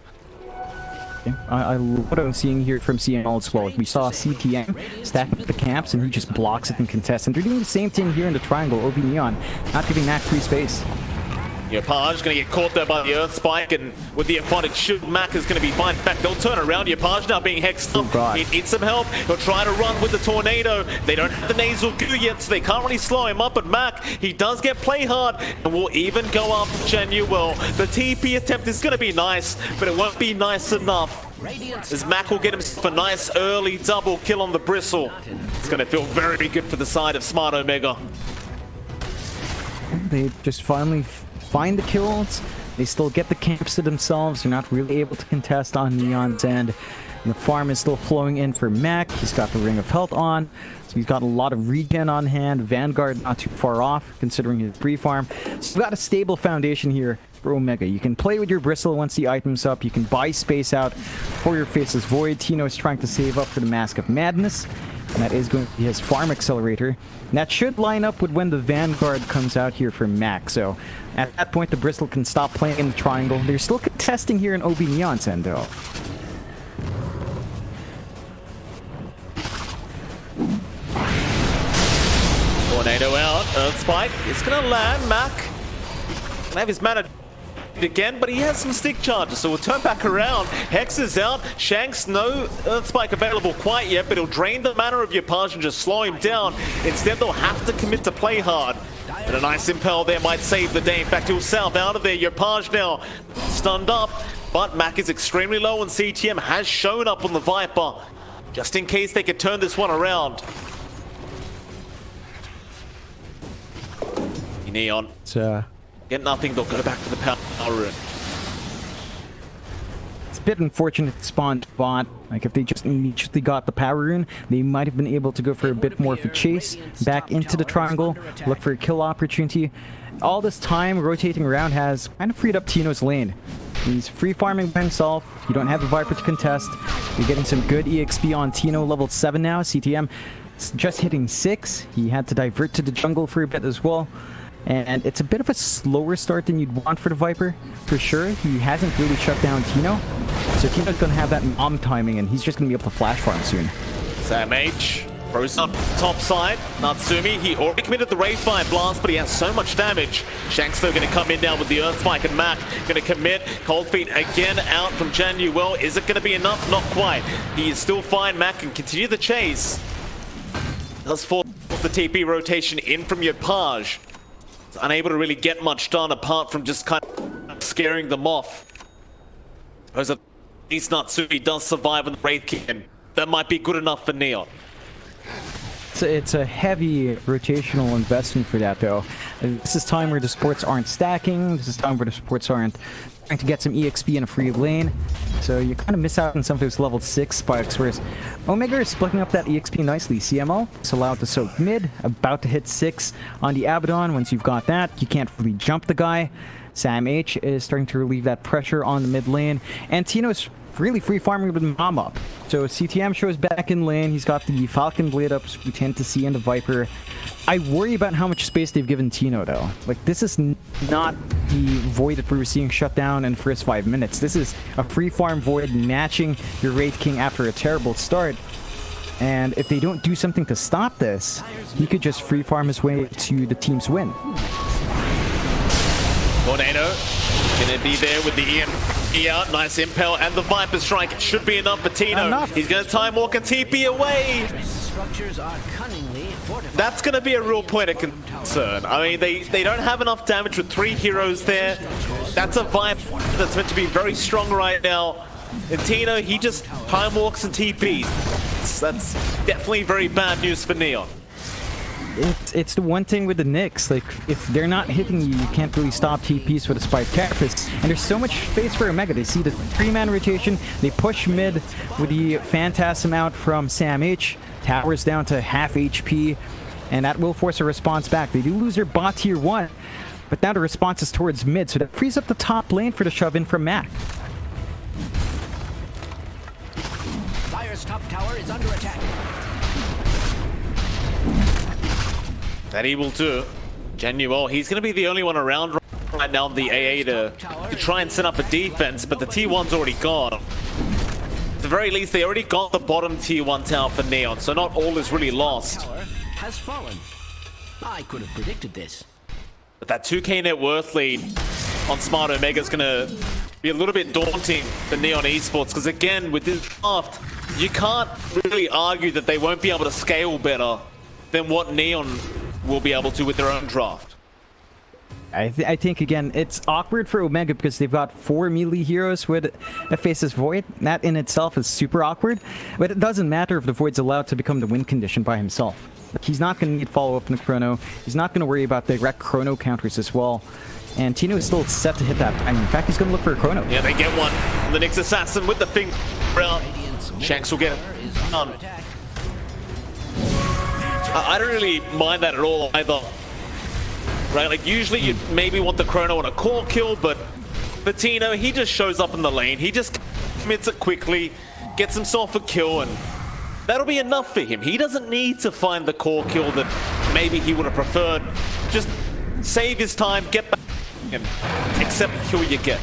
[SPEAKER 2] I love what I'm seeing here from CNL as well. We saw CTM stacking up the camps and he just blocks it and contests. And they're doing the same thing here in the triangle. OB Neon not giving Mac free space.
[SPEAKER 3] Yeah, Podge going to get caught there by the Earth Spike, and with the aquatic shield, Mac is going to be fine. In fact, they'll turn around. Yeah, Podge now being hexed up. He needs some help. He'll try to run with the tornado. They don't have the nasal goo yet, so they can't really slow him up. But Mac, he does get play hard, and will even go up Genuel. The TP attempt is going to be nice, but it won't be nice enough. As Mac will get himself a nice early double kill on the bristle. It's going to feel very good for the side of Smart Omega.
[SPEAKER 2] They just finally find the kills. They still get the camps to themselves. They're not really able to contest on Neon's end. And the farm is still flowing in for Mac. He's got the Ring of Health on. So he's got a lot of regen on hand. Vanguard not too far off, considering his pre-farm. So you've got a stable foundation here for Omega. You can play with your Bristle once the item's up. You can buy space out for your Faceless Void. Tino is trying to save up for the Mask of Madness. And that is going to be his farm accelerator. And that should line up with when the Vanguard comes out here for Mac. So at that point, the Bristle can stop playing in the triangle. They're still contesting here in OB Neon's end, though.
[SPEAKER 3] Tornado out, Earth Spike. It's gonna land. Mac can have his mana again, but he has some stick charges, so we'll turn back around. Hex is out. Shanks, no Earth Spike available quite yet, but it'll drain the mana of Yopaj and just slow him down. Instead, they'll have to commit to play hard. And a nice impel there might save the day. In fact, he'll south out of there. Yopaj now stunned up, but Mac is extremely low, and CTM has shown up on the Viper, just in case they could turn this one around. Neon. Get nothing, they'll go back for the power rune.
[SPEAKER 2] It's a bit unfortunate to spawn bot. Like, if they just immediately got the power rune, they might have been able to go for a bit more of a chase back into the triangle, look for a kill opportunity. All this time rotating around has kind of freed up Tino's lane. He's free farming by himself. You don't have the Viper to contest. You're getting some good EXP on Tino, level 7 now. CTM just hitting 6. He had to divert to the jungle for a bit as well. And it's a bit of a slower start than you'd want for the Viper, for sure. He hasn't really shut down Tino. So Tino's going to have that mom timing, and he's just going to be able to flash farm soon.
[SPEAKER 3] Sam H throws up top side. Natsumi, he already committed the Wraith Fire Blast, but he has so much damage. Shank's still going to come in now with the Earth Spike, and Mac going to commit. Cold Feet again out from Januel. Is it going to be enough? Not quite. He is still fine. Mac can continue the chase. Does force the TP rotation in from Yopaj. Unable to really get much done apart from just kind of scaring them off. Suppose at least Natsumi does survive when the Wraith kick in. That might be good enough for Neon.
[SPEAKER 2] It's a heavy rotational investment for that, though. This is time where the supports aren't stacking. This is time where the supports aren't trying to get some EXP in a free lane. So you kind of miss out on some of those level 6 spikes, whereas Omega is splitting up that EXP nicely. CMO is allowed to soak mid, about to hit 6 on the Abaddon. Once you've got that, you can't really jump the guy. Sam H is starting to relieve that pressure on the mid lane, and Tino's really free farming with Mom up. So CTM shows back in lane. He's got the Falcon Blade ups we tend to see in the Viper. I worry about how much space they've given Tino, though. Like, this is not the Void that we were seeing shut down in the first 5 minutes. This is a free farm Void matching your Wraith King after a terrible start. And if they don't do something to stop this, he could just free farm his way to the team's win.
[SPEAKER 3] Tornado gonna be there with the EMP out. Nice impel and the Viper Strike. It should be enough for Tino. He's gonna time walk and TP away. That's gonna be a real point of concern. I mean, they don't have enough damage with 3 heroes there. That's a Viper that's meant to be very strong right now. And Tino, he just time walks and TPs. That's definitely very bad news for Neon.
[SPEAKER 2] It's the one thing with the Knicks, like, if they're not hitting you, you can't really stop TPs with a Spike Carapace. And there's so much space for Omega. They see the 3-man rotation, they push mid with the Phantasm out from Sam H. Towers down to half HP, and that will force a response back. They do lose their bot tier 1, but now the response is towards mid, so that frees up the top lane for the shove in from Mac.
[SPEAKER 1] Fire's top tower is under attack.
[SPEAKER 3] That he will do. Januel, he's going to be the only one around right now in the AA to try and set up a defense, but the T1's already gone. At the very least, they already got the bottom T1 tower for Neon, so not all is really lost.
[SPEAKER 1] Has fallen. I could have predicted this.
[SPEAKER 3] But that 2k net worth lead on Smart Omega is going to be a little bit daunting for Neon Esports, because again, with this draft, you can't really argue that they won't be able to scale better than what Neon will be able to with their own draft.
[SPEAKER 2] I think, again, it's awkward for Omega because they've got 4 melee heroes with a Faceless Void. That in itself is super awkward, but it doesn't matter if the Void's allowed to become the win condition by himself. He's not going to need follow-up in the Chrono. He's not going to worry about direct Chrono counters as well. And Tino is still set to hit that. I mean, in fact, he's going to look for a Chrono.
[SPEAKER 3] Yeah, they get one. The Nyx Assassin with the finger out. Shanks will get it
[SPEAKER 1] Is under
[SPEAKER 3] done.
[SPEAKER 1] attack.
[SPEAKER 3] I don't really mind that at all either. Right, like usually you'd maybe want the Chrono on a core kill, but Tino, he just shows up in the lane. He just commits it quickly, gets himself a kill, and that'll be enough for him. He doesn't need to find the core kill that maybe he would have preferred. Just save his time, get back, and accept the kill you get.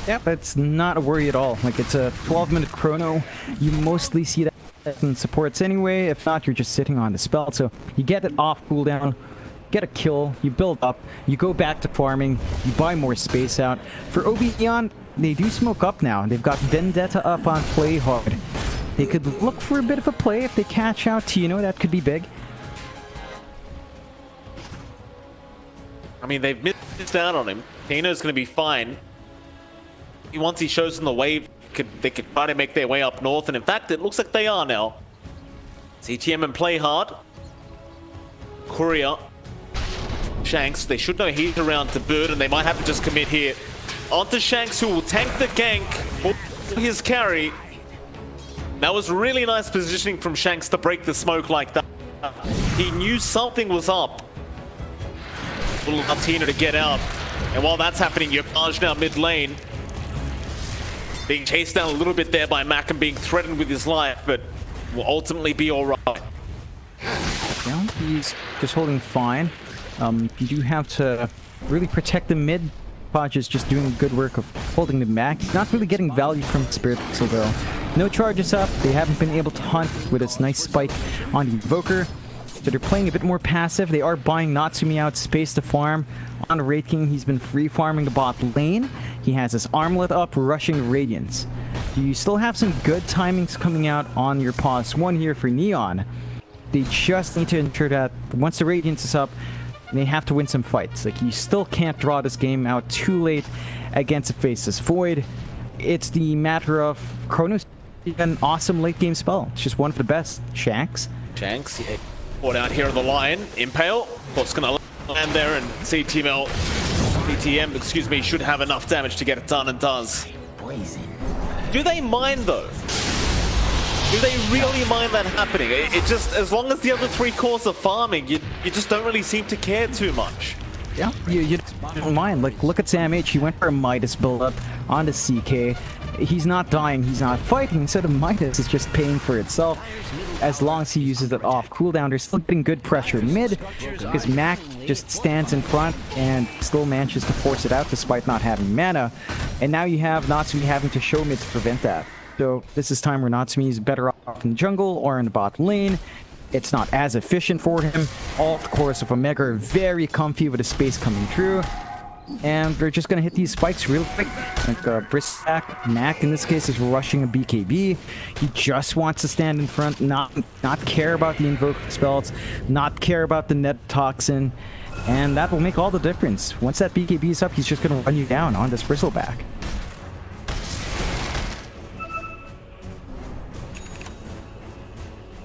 [SPEAKER 2] Yeah, it's not a worry at all. Like, it's a 12-minute chrono. You mostly see that in supports anyway. If not, you're just sitting on the spell. So you get it off cooldown, get a kill, you build up, you go back to farming, you buy more space out. For Obion, they do smoke up now. They've got Vendetta up on play hard. They could look for a bit of a play if they catch out Tino. That could be big.
[SPEAKER 3] I mean, they've missed out on him. Tino's going to be fine. Once he shows them the wave, they could try to make their way up north, and in fact, it looks like they are now. CTM and play hard. Courier, Shanks, they should know he's around to Bird, and they might have to just commit here. Onto Shanks, who will tank the gank for his carry. That was really nice positioning from Shanks to break the smoke like that. He knew something was up. Little Latino to get out. And while that's happening, Yopaj now mid lane. Being chased down a little bit there by Mac and being threatened with his life, but will ultimately be all right.
[SPEAKER 2] Yeah, he's just holding fine. You do have to really protect the mid. Podge is just doing good work of holding them back. He's not really getting value from Spirit Pixel though. No charges up. They haven't been able to hunt with its nice spike on the Invoker. So they're playing a bit more passive. They are buying Natsumi out space to farm. On Raid King, he's been free farming the bot lane. He has his armlet up, rushing Radiance. You still have some good timings coming out on your pause. One here for Neon. They just need to ensure that once the Radiance is up, they have to win some fights. Like, you still can't draw this game out too late against a Faceless Void. It's the matter of Chronos, an awesome late game spell. It's just one of the best. Shanks.
[SPEAKER 3] Shanks, caught out here on the line. Impale, what's gonna land there, and CTM, excuse me, should have enough damage to get it done, and does. Do they mind though? Do they really mind that happening? It just, as long as the other three cores are farming, you just don't really seem to care too much.
[SPEAKER 2] Yeah, you don't mind. Like, look at Sam H. He went for a Midas build-up onto CK. He's not dying, he's not fighting. Instead of Midas, it's just paying for itself. As long as he uses it off cooldown, they're still getting good pressure mid, because Mac just stands in front and still manages to force it out despite not having mana. And now you have Natsumi having to show mid to prevent that. So this is time where Natsumi is better off in the jungle or in the bot lane. It's not as efficient for him. All, of course, of Omega are very comfy with the space coming through. And they're just going to hit these spikes real quick. Like Bristack, Mac in this case, is rushing a BKB. He just wants to stand in front, not care about the invoke spells, not care about the net toxin. And that will make all the difference. Once that BKB is up, he's just going to run you down on this Bristleback.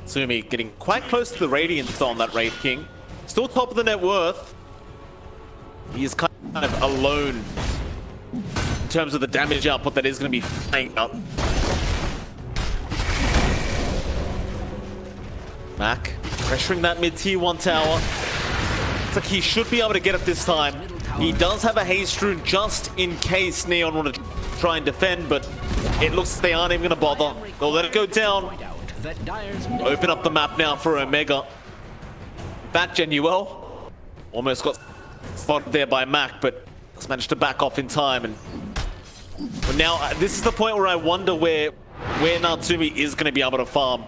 [SPEAKER 3] Sumi getting quite close to the Radiance on that Raid King. Still top of the net worth. He is kind of alone in terms of the damage output that is going to be flying up. Mac pressuring that mid-tier 1 tower. It's like he should be able to get it this time. He does have a haste rune just in case Neon want to try and defend, but it looks like they aren't even going to bother. They'll let it go down. Open up the map now for Omega. Back Genuel. Almost got spotted there by Mac, but has managed to back off in time. And but now this is the point where I wonder where Natsumi is going to be able to farm.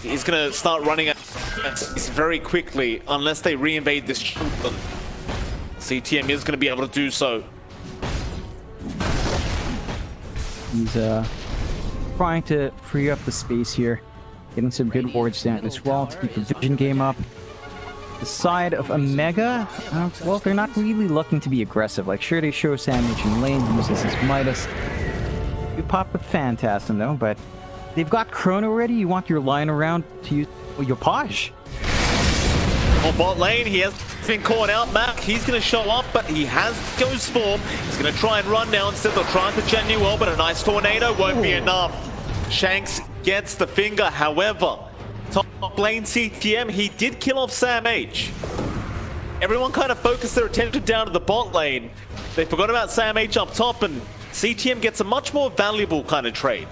[SPEAKER 3] He's going to start running at very quickly unless they reinvade this jungle. CTM is going to be able to do so.
[SPEAKER 2] He's trying to free up the space here, getting some good wards down as well to keep the vision game up. The side of Omega, well, they're not really looking to be aggressive. Like, sure, they show Sandwich in lane, uses his Midas. You pop the Phantasm though, but they've got Chrono ready. You want your line around to use your Posh.
[SPEAKER 3] On bot lane, he has been caught out. Mac, he's going to show up, but he has Ghost Form. He's going to try and run now. Instead, they'll try and put Genuel, but a nice Tornado won't be enough. Shanks gets the finger. However, top lane CTM, he did kill off Sam H. Everyone kind of focused their attention down to the bot lane. They forgot about Sam H up top, and CTM gets a much more valuable kind of trade.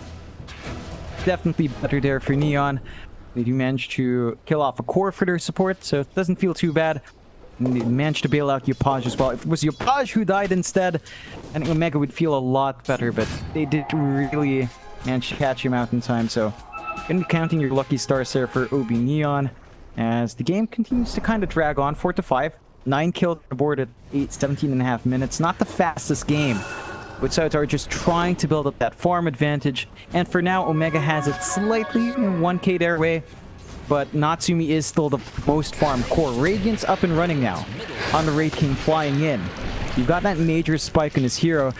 [SPEAKER 2] Definitely better there for Neon. They do manage to kill off a core for their support, so it doesn't feel too bad. And they managed to bail out Yopaj as well. If it was Yopaj who died instead, I think Omega would feel a lot better, but they did really manage to catch him out in time, so gonna be counting your lucky stars there for OB Neon as the game continues to kind of drag on. 4-5, 9 kills on the board at 17.5 minutes. Not the fastest game, but South are just trying to build up that farm advantage, and for now Omega has it slightly 1k their way, but Natsumi is still the most farmed core. Radiant's up and running now on the Wraith King flying in. You've got that major spike in his hero.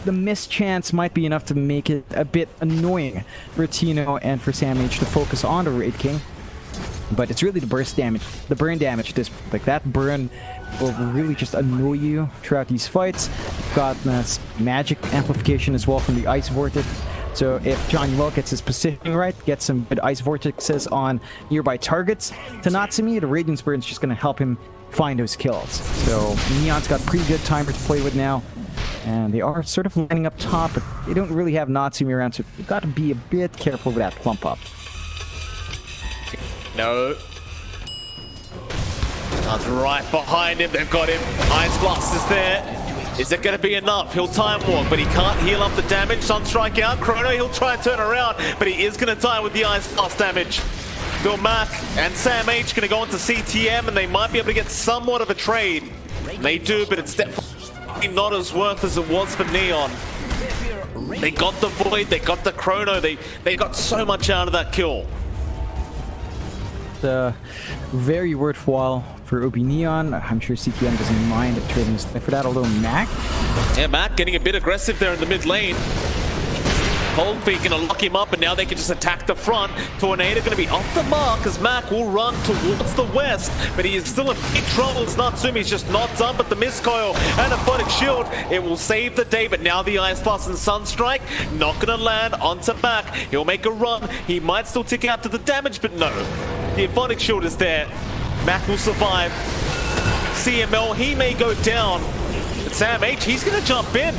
[SPEAKER 2] The missed chance might be enough to make it a bit annoying for Tino and for Sam H to focus on the Wraith King, but it's really the burst damage, the burn damage. This, like, that burn will really just annoy you throughout these fights. Got magic amplification as well from the Ice Vortex. So if Johnny Well gets his positioning right, gets some good Ice Vortexes on nearby targets to Natsumi, the Radiance Burn is just going to help him find those kills. So Neon's got pretty good timer to play with now, and they are sort of lining up top, but they don't really have Natsumi around, so you've got to be a bit careful with that clump up.
[SPEAKER 3] No. That's right behind him. They've got him. Ice Blast is there. Is it going to be enough? He'll time walk, but he can't heal up the damage. Sunstrike out. Chrono, he'll try and turn around, but he is going to die with the Ice Blast damage. Bill Mac and Sam H going to go into CTM, and they might be able to get somewhat of a trade. They do, but it's definitely not as worth as it was for Neon. They got the Void, they got the Chrono, they got so much out of that kill.
[SPEAKER 2] Very worthwhile for OB Neon. I'm sure CTM doesn't mind trading for that, although Mac...
[SPEAKER 3] Yeah, Mac getting a bit aggressive there in the mid lane. Coldfeet gonna lock him up, and now they can just attack the front. Tornado gonna be off the mark as Mac will run towards the west, but he is still in big trouble as Natsumi's just not done, but the miscoil and a Photic Shield, it will save the day, but now the Ice Blast and Sunstrike not gonna land onto Mac. He'll make a run, he might still tick out to the damage, but no. The Photic Shield is there. Mac will survive. CML, he may go down. But Sam H, he's gonna jump in.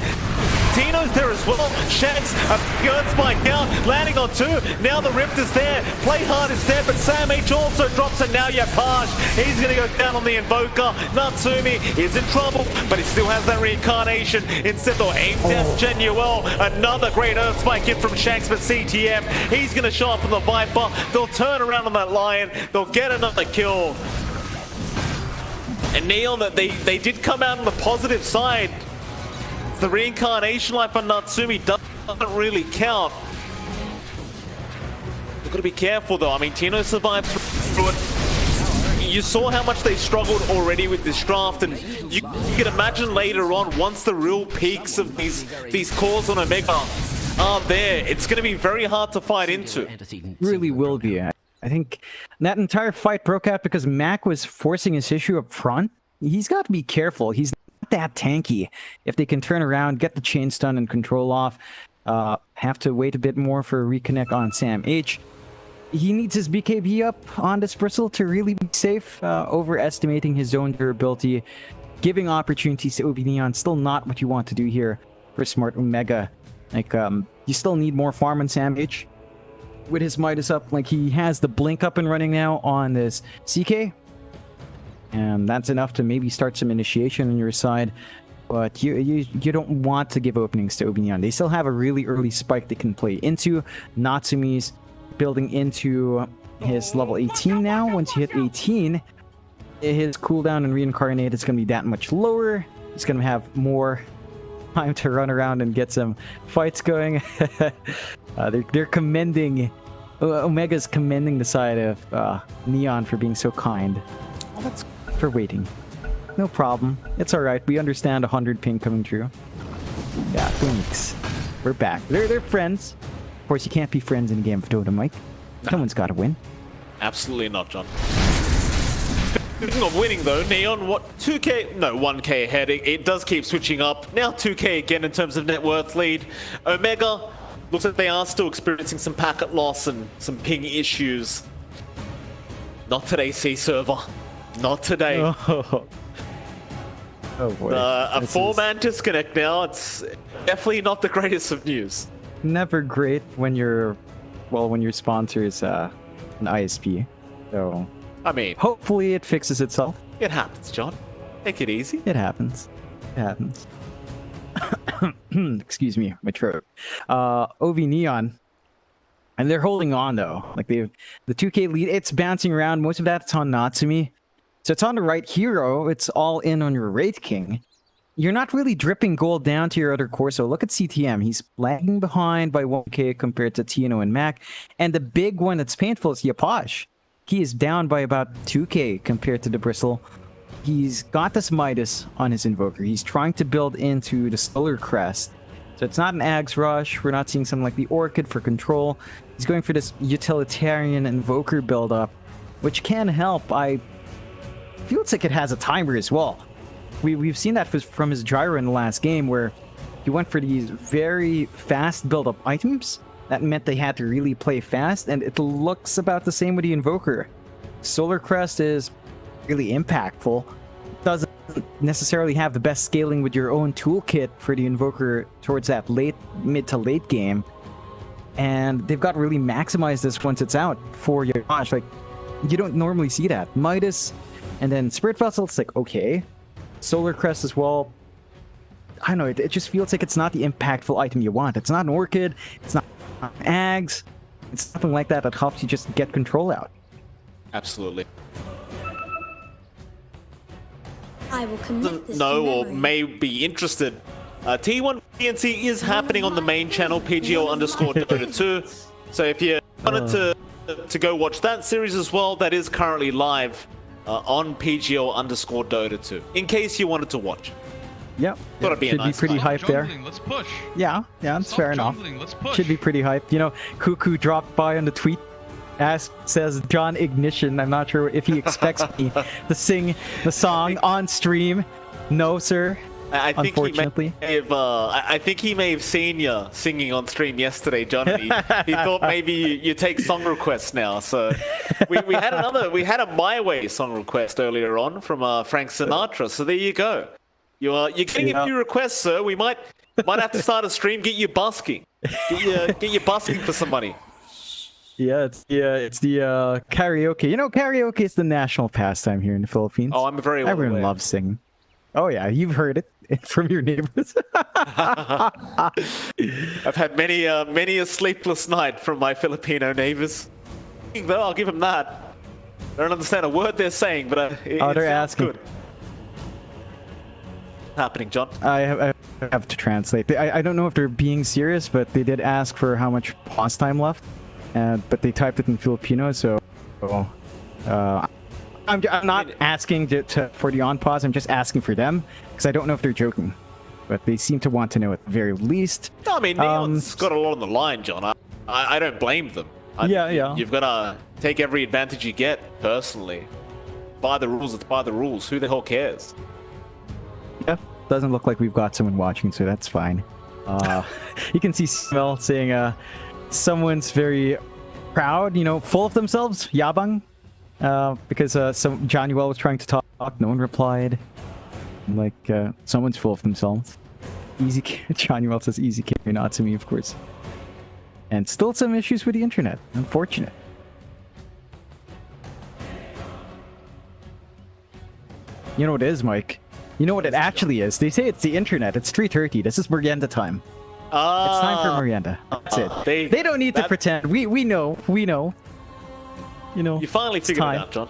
[SPEAKER 3] Tino's there as well. Shanks, a gun spike out, landing on 2. Now the Rift is there. Play hard is there, but Sam H also drops, and now Yopaj, he's gonna go down on the Invoker. Natsumi is in trouble, but he still has that reincarnation. Instead, they'll aim down Genuel. Another great Earth Spike in from Shanks, but CTM, he's gonna show up from the Viper. They'll turn around on that Lion. They'll get another kill. And Neon, they did come out on the positive side. The reincarnation life on Natsumi doesn't really count. You've got to be careful though. I mean, Tino survived through it. You saw how much they struggled already with this draft, and you can imagine later on, once the real peaks of these cores on Omega are there, it's going to be very hard to fight into.
[SPEAKER 2] Really will be. I think that entire fight broke out because Mac was forcing his issue up front. He's got to be careful. He's that tanky. If they can turn around, get the chain stun and control off, have to wait a bit more for a reconnect on Sam H. He needs his BKB up on this bristle to really be safe. Overestimating his own durability, giving opportunities to OB Neon, still not what you want to do here for smart Omega. Like, you still need more farm on Sam H. With his Midas up, like, he has the blink up and running now on this CK. And that's enough to maybe start some initiation on your side, but you don't want to give openings to OB Neon. They still have a really early spike they can play into. Natsumi's building into his level 18 now. Once you hit 18, his cooldown and reincarnate is going to be that much lower. He's going to have more time to run around and get some fights going. They're commending, Omega's commending the side of Neon for being so kind. Well, that's for waiting. No problem. It's alright. We understand 100 ping coming through. Yeah, Phoenix. We're back. They're friends. Of course, you can't be friends in a game of Dota, Mike. Someone's got to win.
[SPEAKER 3] Absolutely not, John. Speaking of winning though, Neon, what, 2k? No, 1k ahead. It does keep switching up. Now 2k again in terms of net worth lead. Omega, Looks like they are still experiencing some packet loss and some ping issues. Not today, C server. Not today.
[SPEAKER 2] Oh boy.
[SPEAKER 3] A four-man disconnect now. It's definitely not the greatest of news.
[SPEAKER 2] Never great when your sponsor is an ISP. So
[SPEAKER 3] I mean,
[SPEAKER 2] hopefully it fixes itself.
[SPEAKER 3] it happens, John. Take it easy.
[SPEAKER 2] It happens. It happens. Excuse me, my throat. OV Neon. And they're holding on though. Like the 2K lead, it's bouncing around. Most of that it's on Natsumi. So it's on the right hero. It's all in on your Wraith King. You're not really dripping gold down to your other core. So look at CTM. He's lagging behind by 1K compared to TNO and Mac. And the big one that's painful is Yaposh. He is down by about 2K compared to the Bristle. He's got this Midas on his Invoker. He's trying to build into the Solar Crest. So it's not an Ags Rush. We're not seeing something like the Orchid for control. He's going for this utilitarian Invoker build-up, which can help. I feels like it has a timer as well. We've seen that from his Gyro in the last game, where he went for these very fast build-up items. That meant they had to really play fast, and it looks about the same with the Invoker. Solar Crest is really impactful. Doesn't necessarily have the best scaling with your own toolkit for the Invoker towards that mid to late game. And they've got to really maximize this once it's out for your launch. Like, you don't normally see that. Midas, and then Spirit Vessel, it's like, okay. Solar Crest as well. I don't know, it just feels like it's not the impactful item you want. It's not an Orchid, it's not Ags. It's something like that that helps you just get control out.
[SPEAKER 3] Absolutely.
[SPEAKER 7] I will commit this
[SPEAKER 3] Know
[SPEAKER 7] to
[SPEAKER 3] or
[SPEAKER 7] memory.
[SPEAKER 3] may be interested. T1 TNC is happening on the main channel, PGO_Dota 2. So if you wanted to go watch that series as well, that is currently live on PGO_Dota 2. In case you wanted to watch.
[SPEAKER 2] Yep.
[SPEAKER 3] Thought it'd be a
[SPEAKER 2] Should
[SPEAKER 3] nice
[SPEAKER 2] be pretty
[SPEAKER 3] fight.
[SPEAKER 2] hyped there.
[SPEAKER 6] Let's push.
[SPEAKER 2] Yeah, that's fair enough.
[SPEAKER 6] Let's push.
[SPEAKER 2] Should be pretty hyped. You know, Cuckoo dropped by on the tweet. Says John Ignition. I'm not sure if he expects me to sing the song on stream. No, sir.
[SPEAKER 3] I think
[SPEAKER 2] Unfortunately.
[SPEAKER 3] I think he may have seen you singing on stream yesterday, John. He thought maybe you take song requests now. So we had a My Way song request earlier on from Frank Sinatra. So there you go. You're getting a few requests, sir. We might have to start a stream. Get you busking. Get you busking for some money.
[SPEAKER 2] Yeah, it's the karaoke. You know, karaoke is the national pastime here in the Philippines.
[SPEAKER 3] Oh, I'm very well
[SPEAKER 2] Everyone
[SPEAKER 3] aware.
[SPEAKER 2] loves singing. Oh yeah, you've heard it from your neighbors.
[SPEAKER 3] I've had many a sleepless night from my Filipino neighbors. Though I'll give them that. I don't understand a word they're saying, but it
[SPEAKER 2] they're
[SPEAKER 3] sounds
[SPEAKER 2] asking.
[SPEAKER 3] good. Happening, John.
[SPEAKER 2] I have to translate. I don't know if they're being serious, but they did ask for how much pause time left, but they typed it in Filipino, so I'm not asking for the on pause. I'm just asking for them because I don't know if they're joking, but they seem to want to know at the very least.
[SPEAKER 3] No, I mean, Neon's got a lot on the line, John. I don't blame them.
[SPEAKER 2] Yeah.
[SPEAKER 3] You've got to take every advantage you get, personally. By the rules, it's by the rules. Who the hell cares?
[SPEAKER 2] Yeah, doesn't look like we've got someone watching, so that's fine. You can see Smell saying someone's very proud, you know, full of themselves, yabang, because some Johnny Well was trying to talk, no one replied. Like someone's full of themselves. Easy, Johnny Well says easy carry, not to me, of course. And still some issues with the internet. Unfortunate. You know what it is, Mike? You know what it actually is? They say it's the internet. It's 3:30. This is merienda time. It's time for merienda. That's it. They don't need to pretend. We know. We know. You know.
[SPEAKER 3] You finally figured it out, John.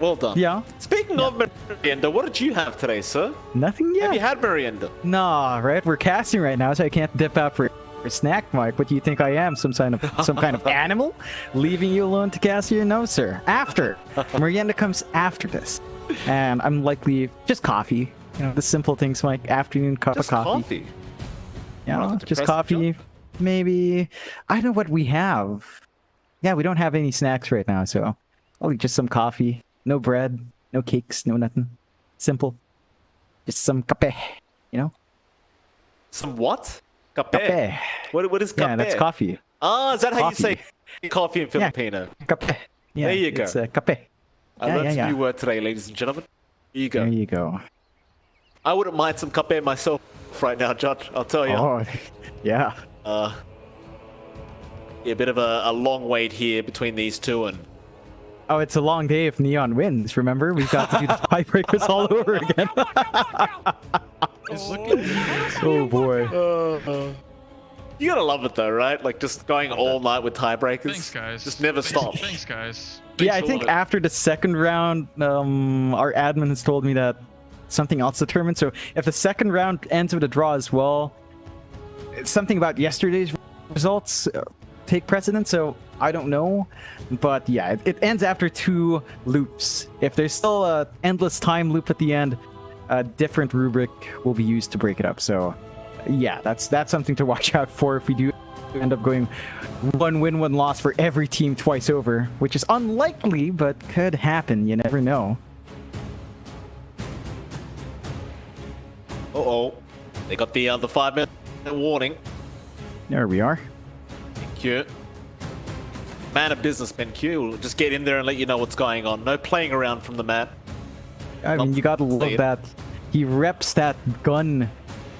[SPEAKER 3] Well done.
[SPEAKER 2] Yeah.
[SPEAKER 3] Speaking of merienda, what did you have today, sir?
[SPEAKER 2] Nothing yet.
[SPEAKER 3] Have you had merienda?
[SPEAKER 2] Nah, right? We're casting right now, so I can't dip out for a snack, Mike. What do you think I am? Some kind of animal? Leaving you alone to cast here? No, sir. After. Merienda comes after this. And I'm likely just coffee. You know, the simple things, Mike. Afternoon cup of coffee. Yeah, just coffee. Maybe. I don't know what we have. Yeah, we don't have any snacks right now, so probably just some coffee. No bread, no cakes, no nothing. Simple. Just some kape, you know?
[SPEAKER 3] Some what?
[SPEAKER 2] Cafe.
[SPEAKER 3] What is cafe?
[SPEAKER 2] Yeah, that's coffee.
[SPEAKER 3] Ah, is that how you say
[SPEAKER 2] Coffee.
[SPEAKER 3] coffee in
[SPEAKER 2] Yeah.
[SPEAKER 3] Filipino?
[SPEAKER 2] Cafe. Yeah,
[SPEAKER 3] There you go.
[SPEAKER 2] It's cafe.
[SPEAKER 3] I
[SPEAKER 2] Yeah,
[SPEAKER 3] learned a
[SPEAKER 2] yeah.
[SPEAKER 3] new word today, ladies and gentlemen. Here you go.
[SPEAKER 2] There you go.
[SPEAKER 3] I wouldn't mind some cafe myself right now, Judge. I'll tell you.
[SPEAKER 2] Oh, yeah.
[SPEAKER 3] Yeah, a bit of a long wait here between these two, and
[SPEAKER 2] Oh, it's a long day if Neon wins. Remember, we've got to do the tiebreakers all over again. Oh boy.
[SPEAKER 3] you gotta love it though, right? Like just going all night with tiebreakers.
[SPEAKER 8] Thanks, guys.
[SPEAKER 3] Just never stop.
[SPEAKER 8] Thanks, guys.
[SPEAKER 2] Yeah, I
[SPEAKER 3] for
[SPEAKER 2] think
[SPEAKER 3] it.
[SPEAKER 2] after the second round, our admin has told me that something else determined. So if the second round ends with a draw as well, it's something about yesterday's results take precedence. So I don't know, but yeah, it ends after 2 loops. If there's still a endless time loop at the end, a different rubric will be used to break it up. So yeah, that's something to watch out for if we do end up going 1 win, 1 loss for every team twice over, which is unlikely, but could happen. You never know.
[SPEAKER 3] Uh-oh. They got the 5-minute warning.
[SPEAKER 2] There we are.
[SPEAKER 3] Q. Man of business, Ben Q. Will just get in there and let you know what's going on. No playing around from the map.
[SPEAKER 2] I mean, you gotta love
[SPEAKER 3] Played.
[SPEAKER 2] that he reps that gun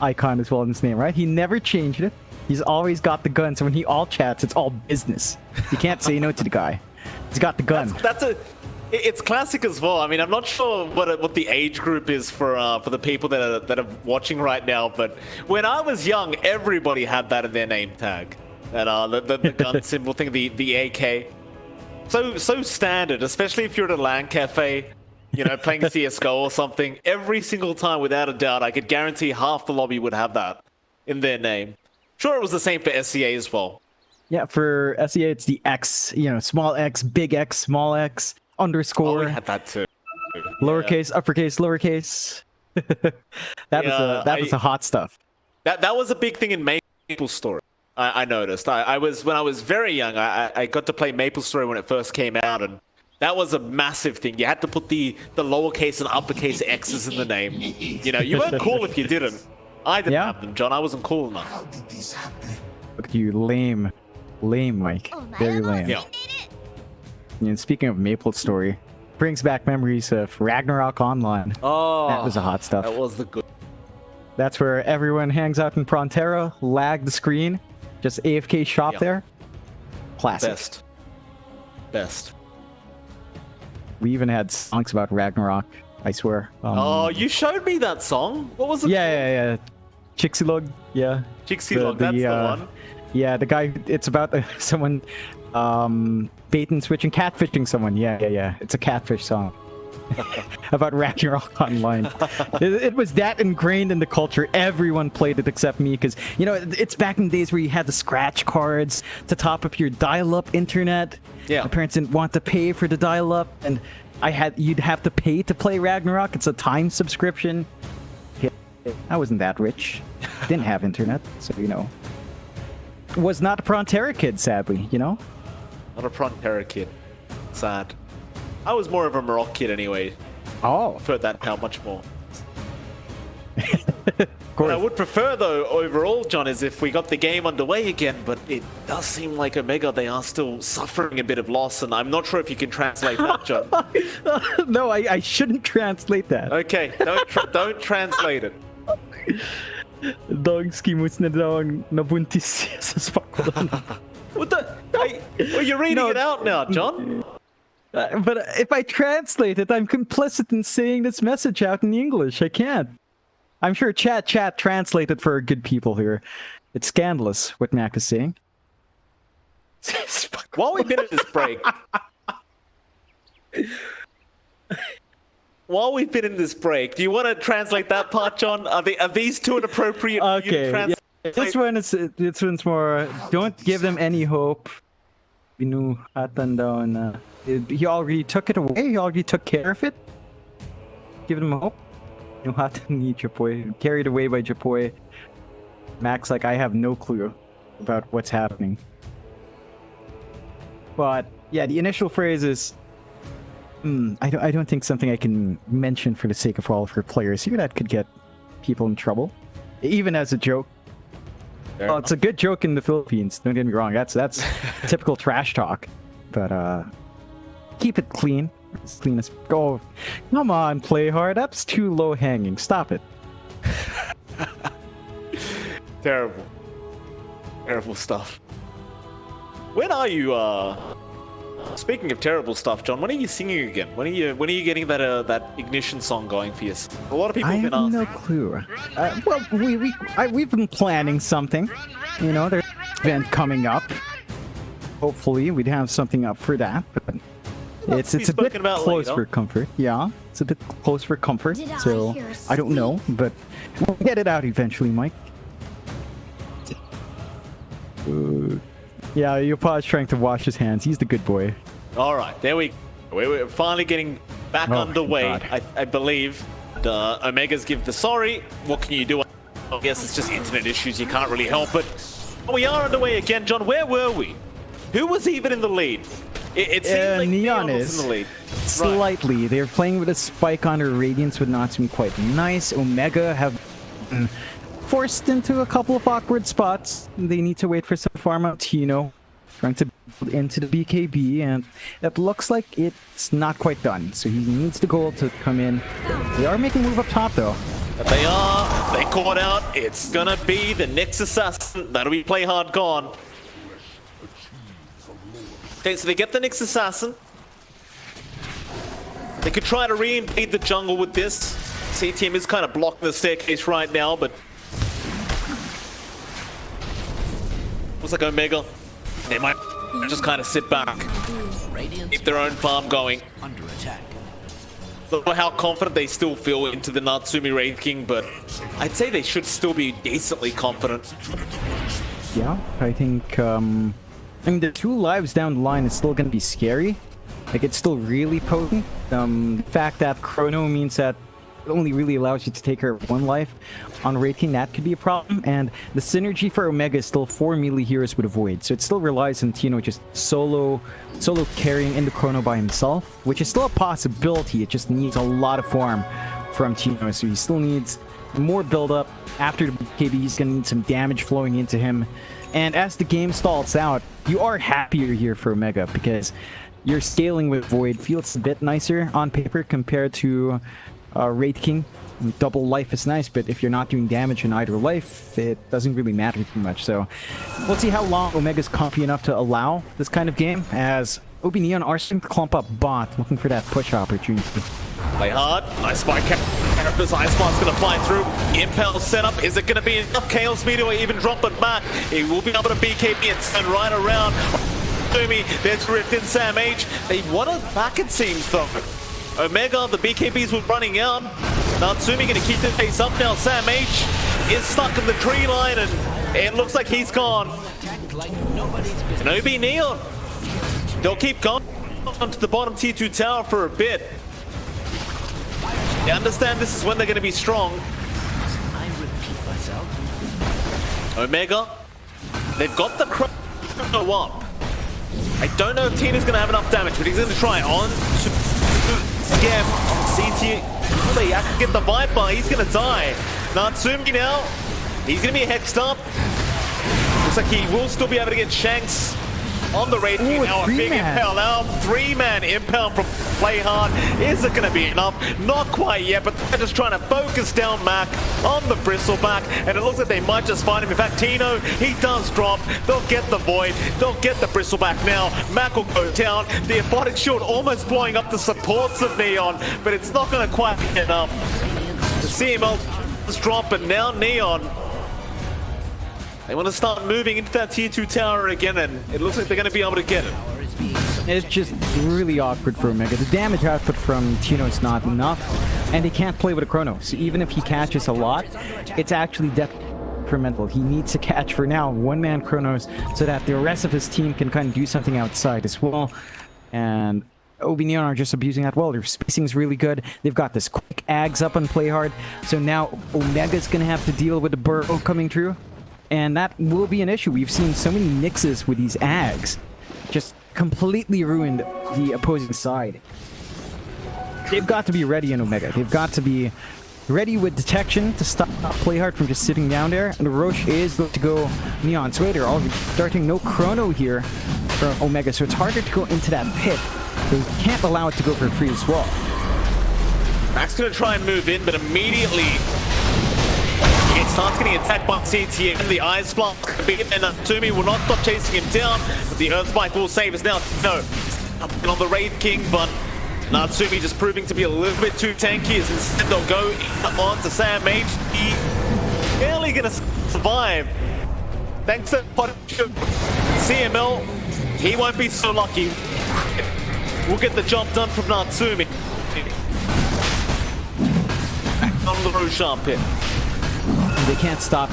[SPEAKER 2] icon as well in his name, right? He never changed it. He's always got the gun, so when he all chats, it's all business. You can't say no to the guy. He's got the gun.
[SPEAKER 3] It's classic as well. I mean, I'm not sure what the age group is for the people that are watching right now, but when I was young, everybody had that in their name tag. That the gun symbol thing, the AK. So standard, especially if you're at a LAN cafe, you know, playing CS:GO or something. Every single time, without a doubt, I could guarantee half the lobby would have that in their name. Sure, it was the same for SCA as well.
[SPEAKER 2] Yeah, for SEA, it's the X, you know, small x, big X, small x,
[SPEAKER 3] Oh,
[SPEAKER 2] underscore,
[SPEAKER 3] we had that too.
[SPEAKER 2] lowercase, uppercase, lowercase. that was the hot stuff.
[SPEAKER 3] That was a big thing in Maple Story. I noticed. When I was very young, I got to play Maple Story when it first came out, and that was a massive thing. You had to put the lowercase and uppercase X's in the name. You know, you weren't cool if you didn't. I didn't have them, John. I wasn't cool enough.
[SPEAKER 2] Look at you, lame, Mike. Very lame.
[SPEAKER 3] Yeah.
[SPEAKER 2] And speaking of Maple Story, brings back memories of Ragnarok Online.
[SPEAKER 3] Oh,
[SPEAKER 2] That was the hot stuff.
[SPEAKER 3] That was the good.
[SPEAKER 2] That's where everyone hangs out in Frontera, lag the screen, just AFK shop
[SPEAKER 3] Yeah.
[SPEAKER 2] there. Classic.
[SPEAKER 3] Best.
[SPEAKER 2] We even had songs about Ragnarok, I swear.
[SPEAKER 3] Oh, you showed me that song. What was it?
[SPEAKER 2] Yeah. Chixilog, yeah.
[SPEAKER 3] Chixilog, that's the one.
[SPEAKER 2] Yeah, the guy, it's about someone bait and switching, catfishing someone. Yeah. It's a catfish song. About Ragnarok Online. It was that ingrained in the culture. Everyone played it except me because, you know, it's back in the days where you had the scratch cards to top up your dial-up internet.
[SPEAKER 3] Yeah.
[SPEAKER 2] My parents didn't want to pay for the dial-up, and you'd have to pay to play Ragnarok. It's a time subscription. I wasn't that rich. Didn't have internet, so, you know. Was not a Frontera kid, sadly, you know?
[SPEAKER 3] Not a Frontera kid. Sad. I was more of a Morocco kid anyway.
[SPEAKER 2] Oh.
[SPEAKER 3] Preferred that now much more.
[SPEAKER 2] Of course.
[SPEAKER 3] What I would prefer, though, overall, John, is if we got the game underway again, but it does seem like Omega, they are still suffering a bit of loss, and I'm not sure if you can translate that, John.
[SPEAKER 2] No, I shouldn't translate that.
[SPEAKER 3] Okay, don't translate it.
[SPEAKER 2] Dogski mus na daw ang nabuntis siya sa spakulan.
[SPEAKER 3] What the? Well, you're reading it out now, John.
[SPEAKER 2] But if I translate it, I'm complicit in saying this message out in English. I can't. I'm sure chat translated for good people here. It's scandalous what Mac is saying.
[SPEAKER 3] While we've been at this break, do you want to translate that part, John? Are these two inappropriate? for you to
[SPEAKER 2] Okay.
[SPEAKER 3] translate?
[SPEAKER 2] Yeah. This one's more. Don't give them any hope. Binuhatan daw na. He already took it away. He already took care of it. Give them hope. Binuhatan ni Japoy. Carried away by Japoy. Max, like, I have no clue about what's happening. But yeah, the initial phrase is. I don't think something I can mention for the sake of all of her players here that could get people in trouble, even as a joke. Well, it's a good joke in the Philippines. Don't get me wrong. That's typical trash talk. But keep it clean. As clean as go. Come on, play hard. That's too low hanging. Stop it.
[SPEAKER 3] Terrible. Terrible stuff. When are you speaking of terrible stuff, John, when are you singing again? When are you getting that ignition song going for you? A lot of people
[SPEAKER 2] I
[SPEAKER 3] have
[SPEAKER 2] have
[SPEAKER 3] been asking.
[SPEAKER 2] no clue. Well, we've been planning something. You know, there's an event coming up. Hopefully, we'd have something up for that. But it's a bit close for comfort. Yeah, it's a bit close for comfort. So I don't know, but we'll get it out eventually, Mike. Yeah, Yopa's trying to wash his hands. He's the good boy.
[SPEAKER 3] All right, there we go. We're finally getting back underway, I believe. Omega's give the sorry. What can you do? I guess it's just internet issues. You can't really help it. But we are underway again, John. Where were we? Who was even in the lead? It seems like Neon was in the lead.
[SPEAKER 2] Slightly. Right. They're playing with a spike on her Radiance would not seem quite nice. Omega have forced into a couple of awkward spots. They need to wait for some farm out Tino trying to build into the BKB, and it looks like it's not quite done. So he needs the gold to come in. They are making a move up top though.
[SPEAKER 3] But they are. They caught out. It's gonna be the next assassin. That'll be play hard gone. Okay, so they get the next assassin. They could try to re-invade the jungle with this. CTM is kind of blocking the staircase right now, but looks like Omega, they might just kind of sit back, keep their own farm going.
[SPEAKER 1] Under attack.
[SPEAKER 3] Don't know how confident they still feel into the Natsumi Wraith King, but I'd say they should still be decently confident.
[SPEAKER 2] Yeah, I think I mean, the 2 lives down the line is still going to be scary. Like, it's still really potent. The fact that Chrono means that it only really allows you to take care of 1 life on Wraith King, that could be a problem. And the synergy for Omega is still 4 melee heroes with a Void. So it still relies on Tino just solo carrying in the Chrono by himself, which is still a possibility. It just needs a lot of farm from Tino. So he still needs more build up. After the BKB, he's going to need some damage flowing into him. And as the game stalls out, you are happier here for Omega because your scaling with Void feels a bit nicer on paper compared to Wraith King. Double life is nice, but if you're not doing damage in either life, it doesn't really matter too much. So we'll see how long Omega's comfy enough to allow this kind of game, as OB Neon are starting to clump up bot, looking for that push opportunity.
[SPEAKER 3] Play hard. Nice spike. This Ice Spot's going to fly through. Impel setup. Is it going to be enough Chaos Meteor to even drop it back? He will be able to BKB and turn right around. There's Rift in Sam H. They want it back, it seems, though. Omega, the BKBs were running out. Natsumi going to keep the pace up now. Sam H is stuck in the tree line, and it looks like he's gone. And OB Neon, they'll keep going onto the bottom tier 2 tower for a bit. You understand this is when they're going to be strong. Omega, they've got the Chrono up. I don't know if Tina's going to have enough damage, but he's going to try on to scam CT. They have to get the Viper. He's going to die. Natsumi now, he's going to be hexed up. Looks like he will still be able to get Shanks on the Wraith King. Now a big impel. Now 3-man impel from Play Hard. Is it going to be enough? Not quite yet, but they're just trying to focus down Mac on the Bristleback, and it looks like they might just find him. In fact, Tino, he does drop. They'll get the Void. They'll get the Bristleback now. Mac will go down. The Aphotic Shield almost blowing up the supports of Neon, but it's not going to quite be enough. The CML just drop, and now Neon, they want to start moving into that tier 2 tower again, and it looks like they're going to be able to get it.
[SPEAKER 2] It's just really awkward for Omega. The damage output from Tino is not enough, and he can't play with a Chrono. So even if he catches a lot, it's actually detrimental. He needs to catch, for now, 1-man Chronos so that the rest of his team can kind of do something outside as well. And OB Neon are just abusing that well. Their spacing is really good. They've got this quick Ags up on Play Hard. So now Omega's going to have to deal with the Burrow coming through. And that will be an issue. We've seen so many Nixes with these Ags. Just completely ruined the opposing side. They've got to be ready in Omega. They've got to be ready with detection to stop Playhard from just sitting down there. And Roche is going to go Neon's way. They're already starting no chrono here from Omega, so it's harder to go into that pit. They can't allow it to go for free as well.
[SPEAKER 3] Mac's gonna try and move in, but immediately it starts getting attacked by CTM. The Ice Blast could be, and Natsumi will not stop chasing him down, but the Earth Spike will save us now. No, on the Wraith King, but Natsumi just proving to be a little bit too tanky, as instead they'll go on to Sam H. He barely gonna survive. Thanks to CML, he won't be so lucky. We'll get the job done from Natsumi. On the Roshan pit.
[SPEAKER 2] They can't stop.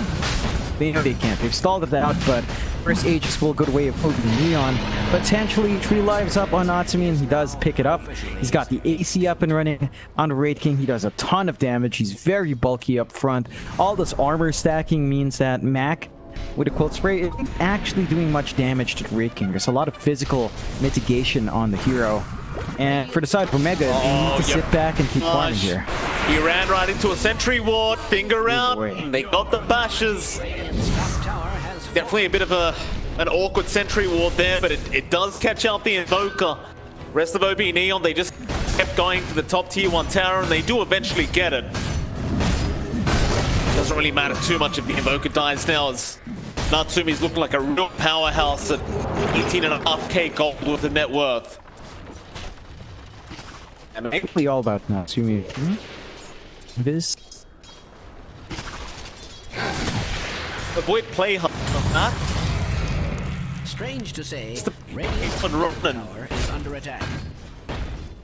[SPEAKER 2] They know they can't. They've stalled it out, but first Aegis will go the way of Neon. Potentially 3 lives up on Natsumi, and he does pick it up. He's got the AC up and running on the Wraith King. He does a ton of damage. He's very bulky up front. All this armor stacking means that Mac, with a Quilt Spray, isn't actually doing much damage to the Wraith King. There's a lot of physical mitigation on the hero. And for the side of Omega, you need to sit back and keep farming here.
[SPEAKER 3] He ran right into a sentry ward, finger out, they got the bashes. Definitely a bit of an awkward sentry ward there, but it does catch out the Invoker. Rest of OB Neon, they just kept going for the top tier 1 tower, and they do eventually get it. Doesn't really matter too much if the Invoker dies now, as Natsumi's looking like a real powerhouse at 18.5k gold with a net worth.
[SPEAKER 2] And basically all about Natsumi. This
[SPEAKER 3] avoid play hard.
[SPEAKER 1] Strange to say,
[SPEAKER 3] Radiant's on Ronan.
[SPEAKER 1] is under attack.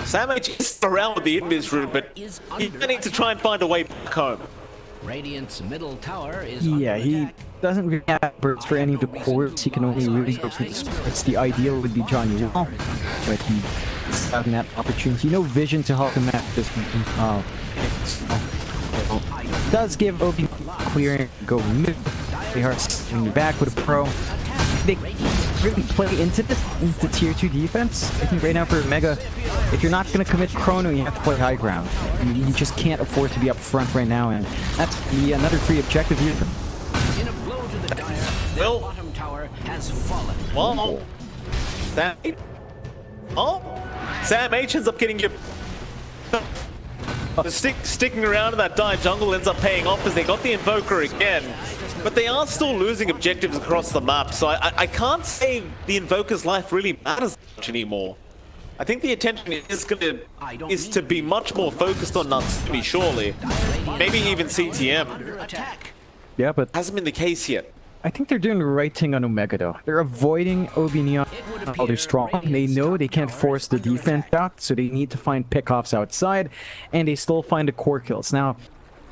[SPEAKER 3] Sam H is around with the invis room, but he's gonna need to try and find a way back home.
[SPEAKER 1] Radiant's middle tower is
[SPEAKER 2] yeah,
[SPEAKER 1] under
[SPEAKER 2] he
[SPEAKER 1] attack.
[SPEAKER 2] doesn't really have bursts for any of the cores. He can only really go for the sports. The ideal would be Johnny Wall, but he's having that opportunity. No vision to help him at this point. Does give OB clearing, go mid. They are swinging back with a pro. They really play into this, into tier 2 defense. I think right now for Mega, if you're not going to commit chrono, you have to play high ground. You just can't afford to be up front right now, and that's another free objective here.
[SPEAKER 1] In a blow to the dire, their
[SPEAKER 3] Well,
[SPEAKER 1] bottom tower has fallen.
[SPEAKER 3] well, Sam H ends up getting you. Sticking around in that dire jungle ends up paying off as they got the Invoker again. But they are still losing objectives across the map, so I can't say the Invoker's life really matters much anymore. I think the attention is to be much more focused on Natsumi, surely. Maybe even CTM.
[SPEAKER 2] Yeah, but
[SPEAKER 3] Hasn't been the case yet.
[SPEAKER 2] I think they're doing the right thing on Omega though. They're avoiding OB Neon while they're strong. They know they can't force the defense out, so they need to find pickoffs outside, and they still find the core kills. Now,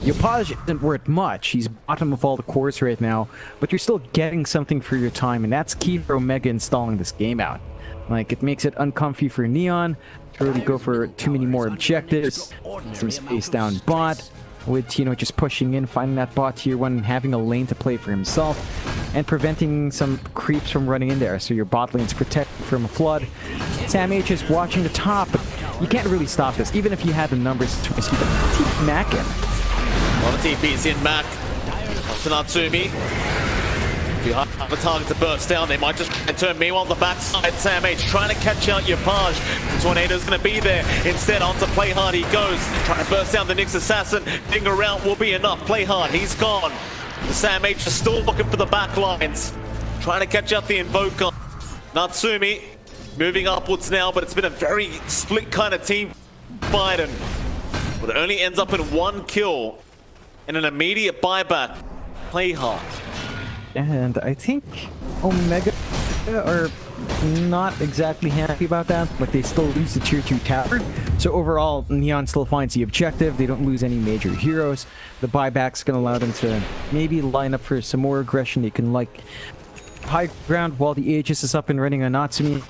[SPEAKER 2] Yopaj isn't worth much. He's bottom of all the cores right now, but you're still getting something for your time, and that's key for Omega installing this game out. Like, it makes it uncomfy for Neon to really go for too many more objectives. Some space down bot, with just pushing in, finding that bot tier 1, having a lane to play for himself, and preventing some creeps from running in there, so your bot lane's protected from a flood. Sam H is watching the top, but you can't really stop this, even if you had the numbers to keep Mac in.
[SPEAKER 3] A lot of TPs in Mac. Up to Natsumi. If you have a target to burst down, they might just turn. Meanwhile, on the backside, Sam H trying to catch out Yopaj. The Tornado's going to be there. Instead, onto Play Hard he goes. Trying to burst down the Nyx Assassin. Finger out will be enough. Play Hard, he's gone. The Sam H is still looking for the back lines. Trying to catch out the Invoker. Natsumi moving upwards now, but it's been a very split kind of team fight, and but it only ends up in 1 kill and an immediate buyback. Play Hard.
[SPEAKER 2] And I think Omega are not exactly happy about that, but they still lose the tier 2 tower. So overall, Neon still finds the objective. They don't lose any major heroes. The buyback's going to allow them to maybe line up for some more aggression. They can like high ground while the Aegis is up and running on Natsumi.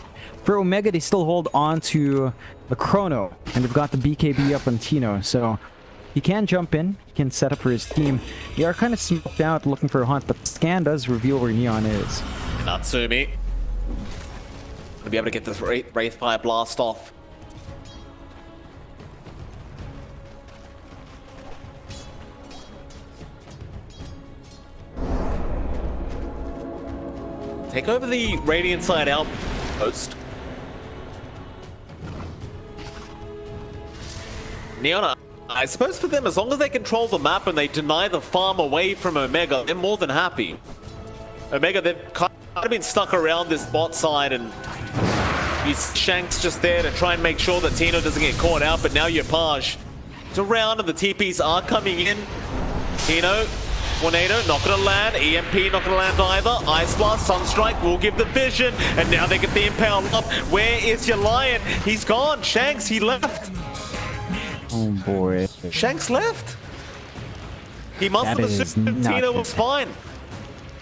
[SPEAKER 2] For Omega, they still hold on to the Chrono, and they've got the BKB up on Tino. So he can jump in, he can set up for his team. They are kind of smoked out looking for a hunt, but the scan does reveal where Neon is.
[SPEAKER 3] Natsumi gonna be able to get this Wraith Fire Blast off. take over the Radiant side outpost. Neon, I suppose for them, as long as they control the map and they deny the farm away from Omega, they're more than happy. Omega, they've kind of been stuck around this bot side, and Shank's just there to try and make sure that Tino doesn't get caught out, but now Yopaj is around and the TPs are coming in. Tino, Tornado not gonna land, EMP not gonna land either. Ice Blast, Sunstrike will give the vision, and now they get the Impale up. Where is your Lion? He's gone. Shanks, he left.
[SPEAKER 2] Oh boy.
[SPEAKER 3] Shanks left. He must have assumed Tino was fine.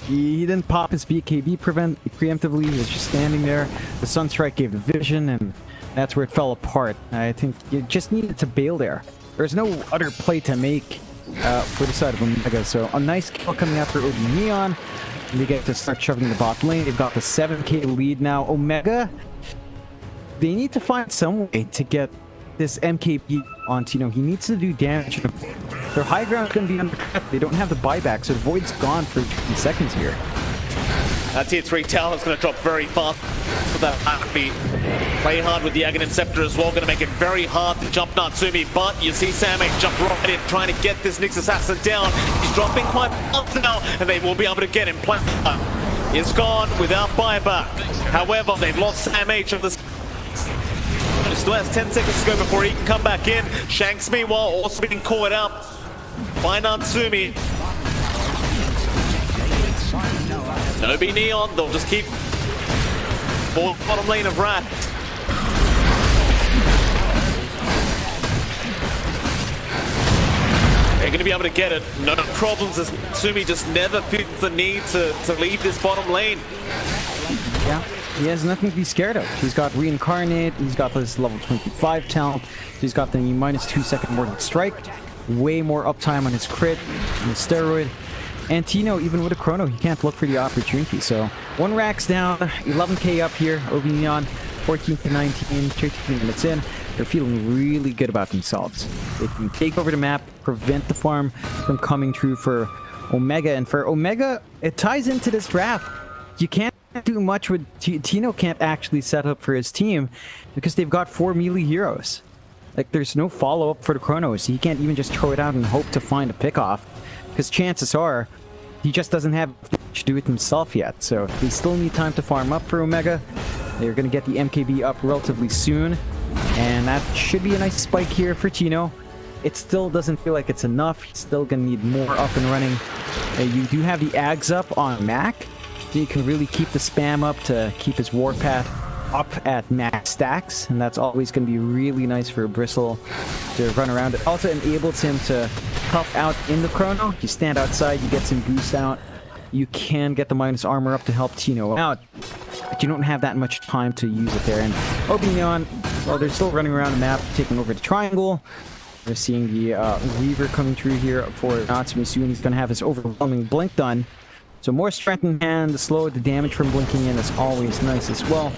[SPEAKER 2] He didn't pop his BKB preemptively. He was just standing there. The Sunstrike gave the vision, and that's where it fell apart. I think you just needed to bail there. There's no other play to make for the side of Omega. So a nice kill coming after OB Neon. And they get to start shoving the bot lane. They've got the 7k lead now. Omega, they need to find some way to get this MKB on Tino. He needs to do damage. Their high ground is going to be undercut. They don't have the buyback, so the Void's gone for 50 seconds here.
[SPEAKER 3] That tier 3 tower is going to drop very fast. So that be play hard with the Aghanim Scepter as well. Going to make it very hard to jump Natsumi, but you see Sammy jump right in, trying to get this Nyx Assassin down. He's dropping quite fast now, and they will be able to get him. Is gone without buyback. However, they've lost Sam H of the. Still has 10 seconds to go before he can come back in. Shanks, meanwhile, also being caught out by Natsumi. No be Neon, they'll just keep bottom lane of Rat. They're going to be able to get it. No problems as Natsumi just never feels the need to leave this bottom lane.
[SPEAKER 2] Yeah. He has nothing to be scared of. He's got Reincarnate, he's got this level 25 talent, he's got the -2 second Mortal Strike, way more uptime on his crit, on his steroid. And Tino, even with a chrono, he can't look for the opportunity. So 1 racks down, 11k up here, OB Neon, 14 to 19, 13 minutes in. They're feeling really good about themselves. They can take over the map, prevent the farm from coming true for Omega. And for Omega, it ties into this draft. You can't do much with Tino. Can't actually set up for his team because they've got 4 melee heroes. Like, there's no follow-up for the chronos. He can't even just throw it out and hope to find a pick-off, because chances are he just doesn't have to do it himself yet. So they still need time to farm up for Omega. They're going to get the MKB up relatively soon, and that should be a nice spike here for Tino. It still doesn't feel like it's enough. He's still going to need more up and running. You do have the Ags up on Mac. He can really keep the spam up to keep his Warpath up at max stacks, and that's always going to be really nice for Bristle to run around. It also enables him to help out in the chrono. You stand outside, you get some boost out. You can get the minus armor up to help Tino out, but you don't have that much time to use it there. And OB Neon, well, they're still running around the map, taking over the triangle. We're seeing the Weaver coming through here for Natsumi soon. He's going to have his overwhelming blink done. So more strength in hand, to slow the damage from blinking in is always nice as well.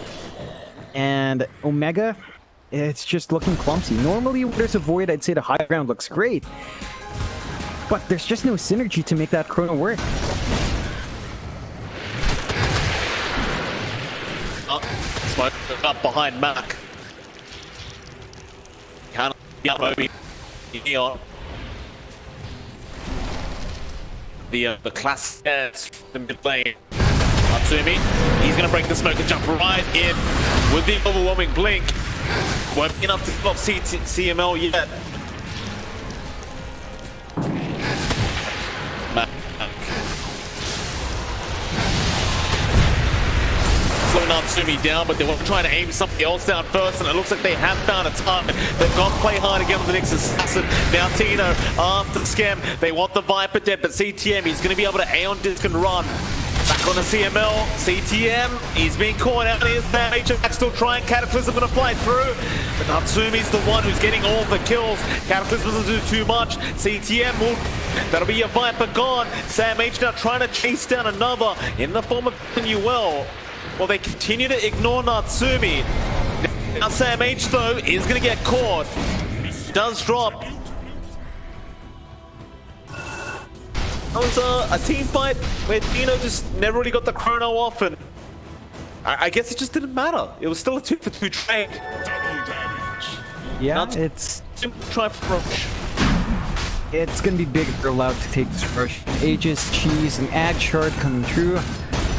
[SPEAKER 2] And Omega, it's just looking clumsy. Normally when there's a Void, I'd say the high ground looks great, but there's just no synergy to make that chrono work.
[SPEAKER 3] Smoke up behind Mac. Can't be up OB Neon. The class the mid lane. Natsumi, he's gonna break the smoke and jump right in with the overwhelming blink. Won't be enough to stop CML yet. Slow Natsumi down, but they were trying to aim something else down first, and it looks like they have found a target. They've got to play hard again with the Nyx Assassin. Now Tino, after the scam, they want the Viper dead, but CTM, he's going to be able to Aeon Disc and run. Back on the CML, CTM, he's being caught out. Here's that HX still trying, Cataclysm going to fly through. But Natsumi's the one who's getting all the kills. Cataclysm doesn't do too much. CTM will, that'll be a Viper gone. Sam H now trying to chase down another in the form of Newell. Well, they continue to ignore Natsumi. Now Sam H, though, is going to get caught. Does drop. That was a team fight where Tino just never really got the chrono off, and I guess it just didn't matter. It was still a 2-for-2 trade.
[SPEAKER 2] Yeah,
[SPEAKER 3] Not
[SPEAKER 2] it's
[SPEAKER 3] try for rush.
[SPEAKER 2] it's gonna be big if they're allowed to take this rush. Aegis, Cheese, and Ag Shard coming through.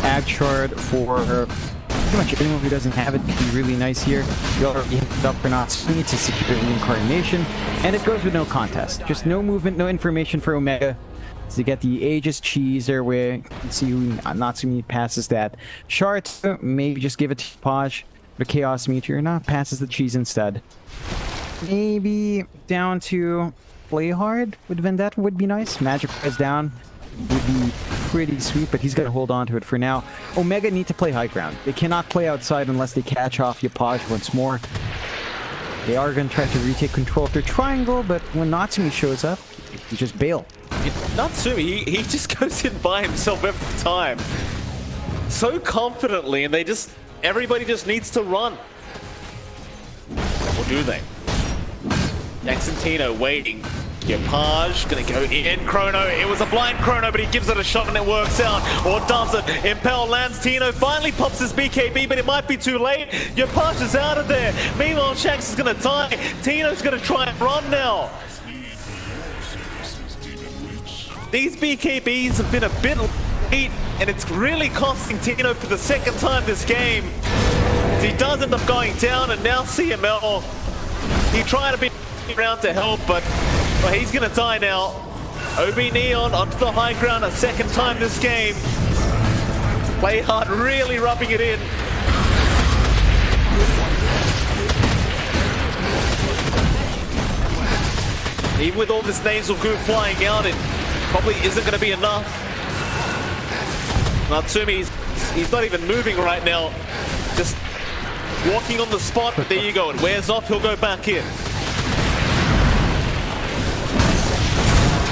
[SPEAKER 2] Ag Shard for pretty much anyone who doesn't have it can be really nice here. You already hit up for Natsumi to secure the incarnation, and it goes with no contest. Just no movement, no information for Omega. So you get the Aegis Cheese there where you can see who Natsumi passes that Shard to. Maybe just give it to Paj. The Chaos Meteor, passes the Cheese instead. Maybe down to play hard with Vendetta would be nice. Magic Res down would be pretty sweet, but he's got to hold on to it for now. Omega need to play high ground. They cannot play outside unless they catch off Yapaj once more. They are going to try to retake control of their triangle, but when Natsumi shows up, he just bail.
[SPEAKER 3] Natsumi, he just goes in by himself every time. So confidently, and everybody just needs to run. Or do they? Yaxentino waiting. Yapaj gonna go in. Chrono, it was a blind Chrono, but he gives it a shot and it works out. Or does it? Impel lands. Tino finally pops his BKB, but it might be too late. Yapaj is out of there. Meanwhile, Shanks is gonna die. Tino's gonna try and run now. These BKBs have been a bit late, and it's really costing Tino for the second time this game. He does end up going down, and now CML, he tried to be around to help, but well, he's gonna die now. OB Neon onto the high ground a second time this game. Play hard, really rubbing it in. Even with all this nasal goo flying out, it probably isn't going to be enough. Natsumi, he's not even moving right now. Just walking on the spot, but there you go. It wears off, he'll go back in.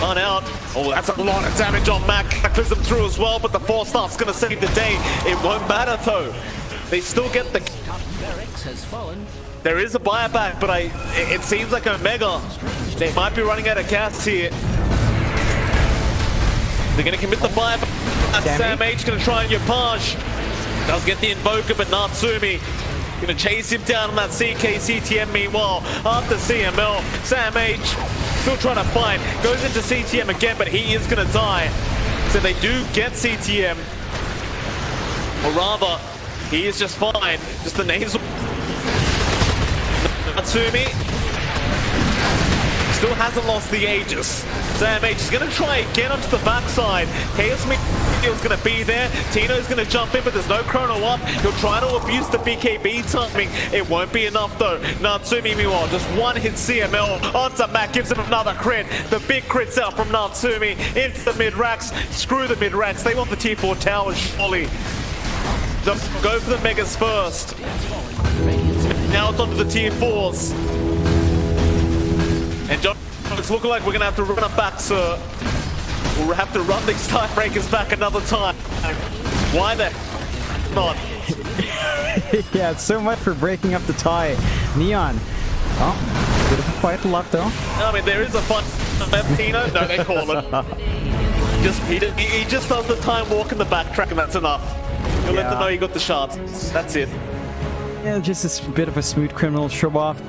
[SPEAKER 3] On out. Oh, that's a lot of damage on Mac. Cataclysm through as well, but the 4-star's going to save the day. It won't matter though. They still get the... There is a buyback, but it seems like Omega, they might be running out of gas here. They're going to commit the buyback. Sam H going to try and Yapaj. Does get the Invoker, but Natsumi going to chase him down on that CK CTM. Meanwhile, after CML, Sam H still trying to fight. Goes into CTM again, but he is going to die. So they do get CTM. Or rather, he is just fine. Just the nasal. Natsumi still hasn't lost the Aegis. Sam H is going to try again onto the backside. Chaos Meteor's going to be there. Tino's going to jump in, but there's no Chrono up. He'll try to abuse the BKB timing. It won't be enough though. Natsumi, meanwhile, just one hit CML onto Mac, gives him another crit. The big crits out from Natsumi into the mid-racks. Screw the mid-racks. They want the T4 towers, surely. Go for the Megas first. Now it's onto the Tier 4s. And it's looking like we're going to have to run it back, sir. We'll have to run these tiebreakers back another time. Why the not?
[SPEAKER 2] Yeah, so much for breaking up the tie. Neon. Oh, bit of a fight left though.
[SPEAKER 3] I mean, there is a fight. Tino? No, they call it. He just does the time walk in the backtrack, and that's enough. You'll let them know you got the shots. That's it.
[SPEAKER 2] Yeah, just this bit of a smooth criminal show off.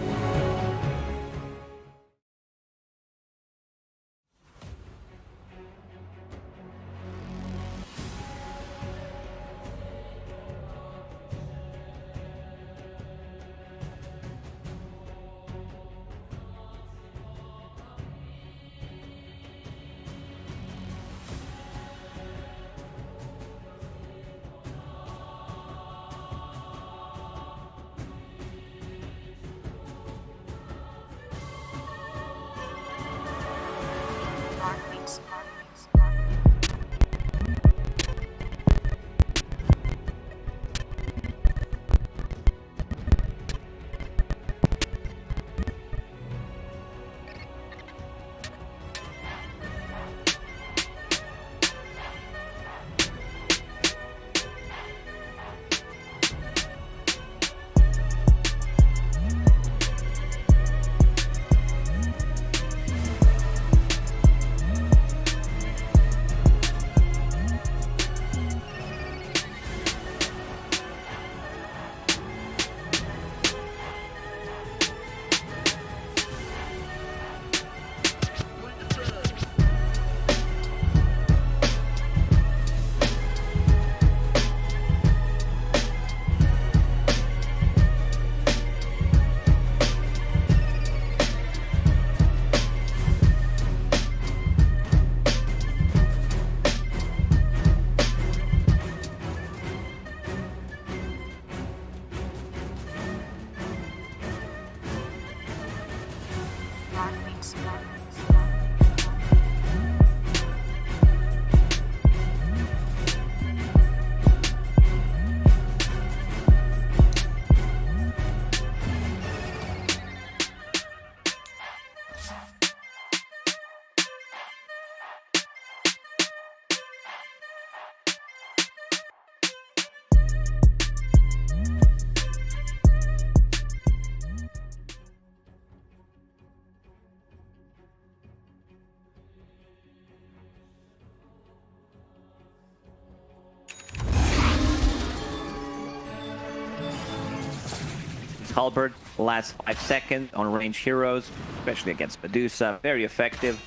[SPEAKER 8] Halberd, last 5 seconds on range heroes, especially against Medusa, very effective.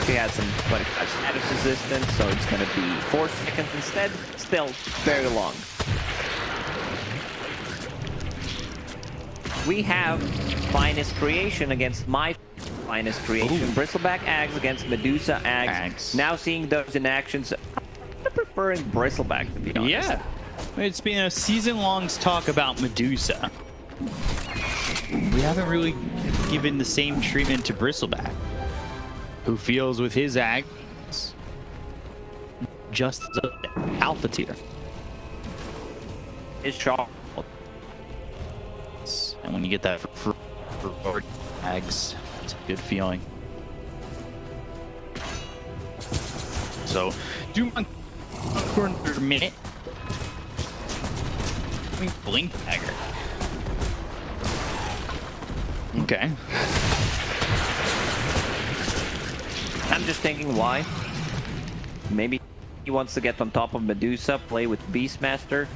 [SPEAKER 8] She has some 25 status resistance, so it's going to be 4 seconds instead, still very long. We have Finest Creation against my Finest Creation. Ooh. Bristleback Ags against Medusa Ags. Now seeing those in actions, I'm preferring Bristleback, to be honest.
[SPEAKER 9] Yeah. It's been a season-long talk about Medusa. We haven't really given the same treatment to Bristleback, who feels with his Ags just as an alpha tier.
[SPEAKER 8] It's sharp.
[SPEAKER 9] And when you get that for Ags, it's a good feeling. So, Doom on corner per minute. Blink dagger. Okay.
[SPEAKER 8] I'm just thinking why. Maybe he wants to get on top of Medusa, play with Beastmaster.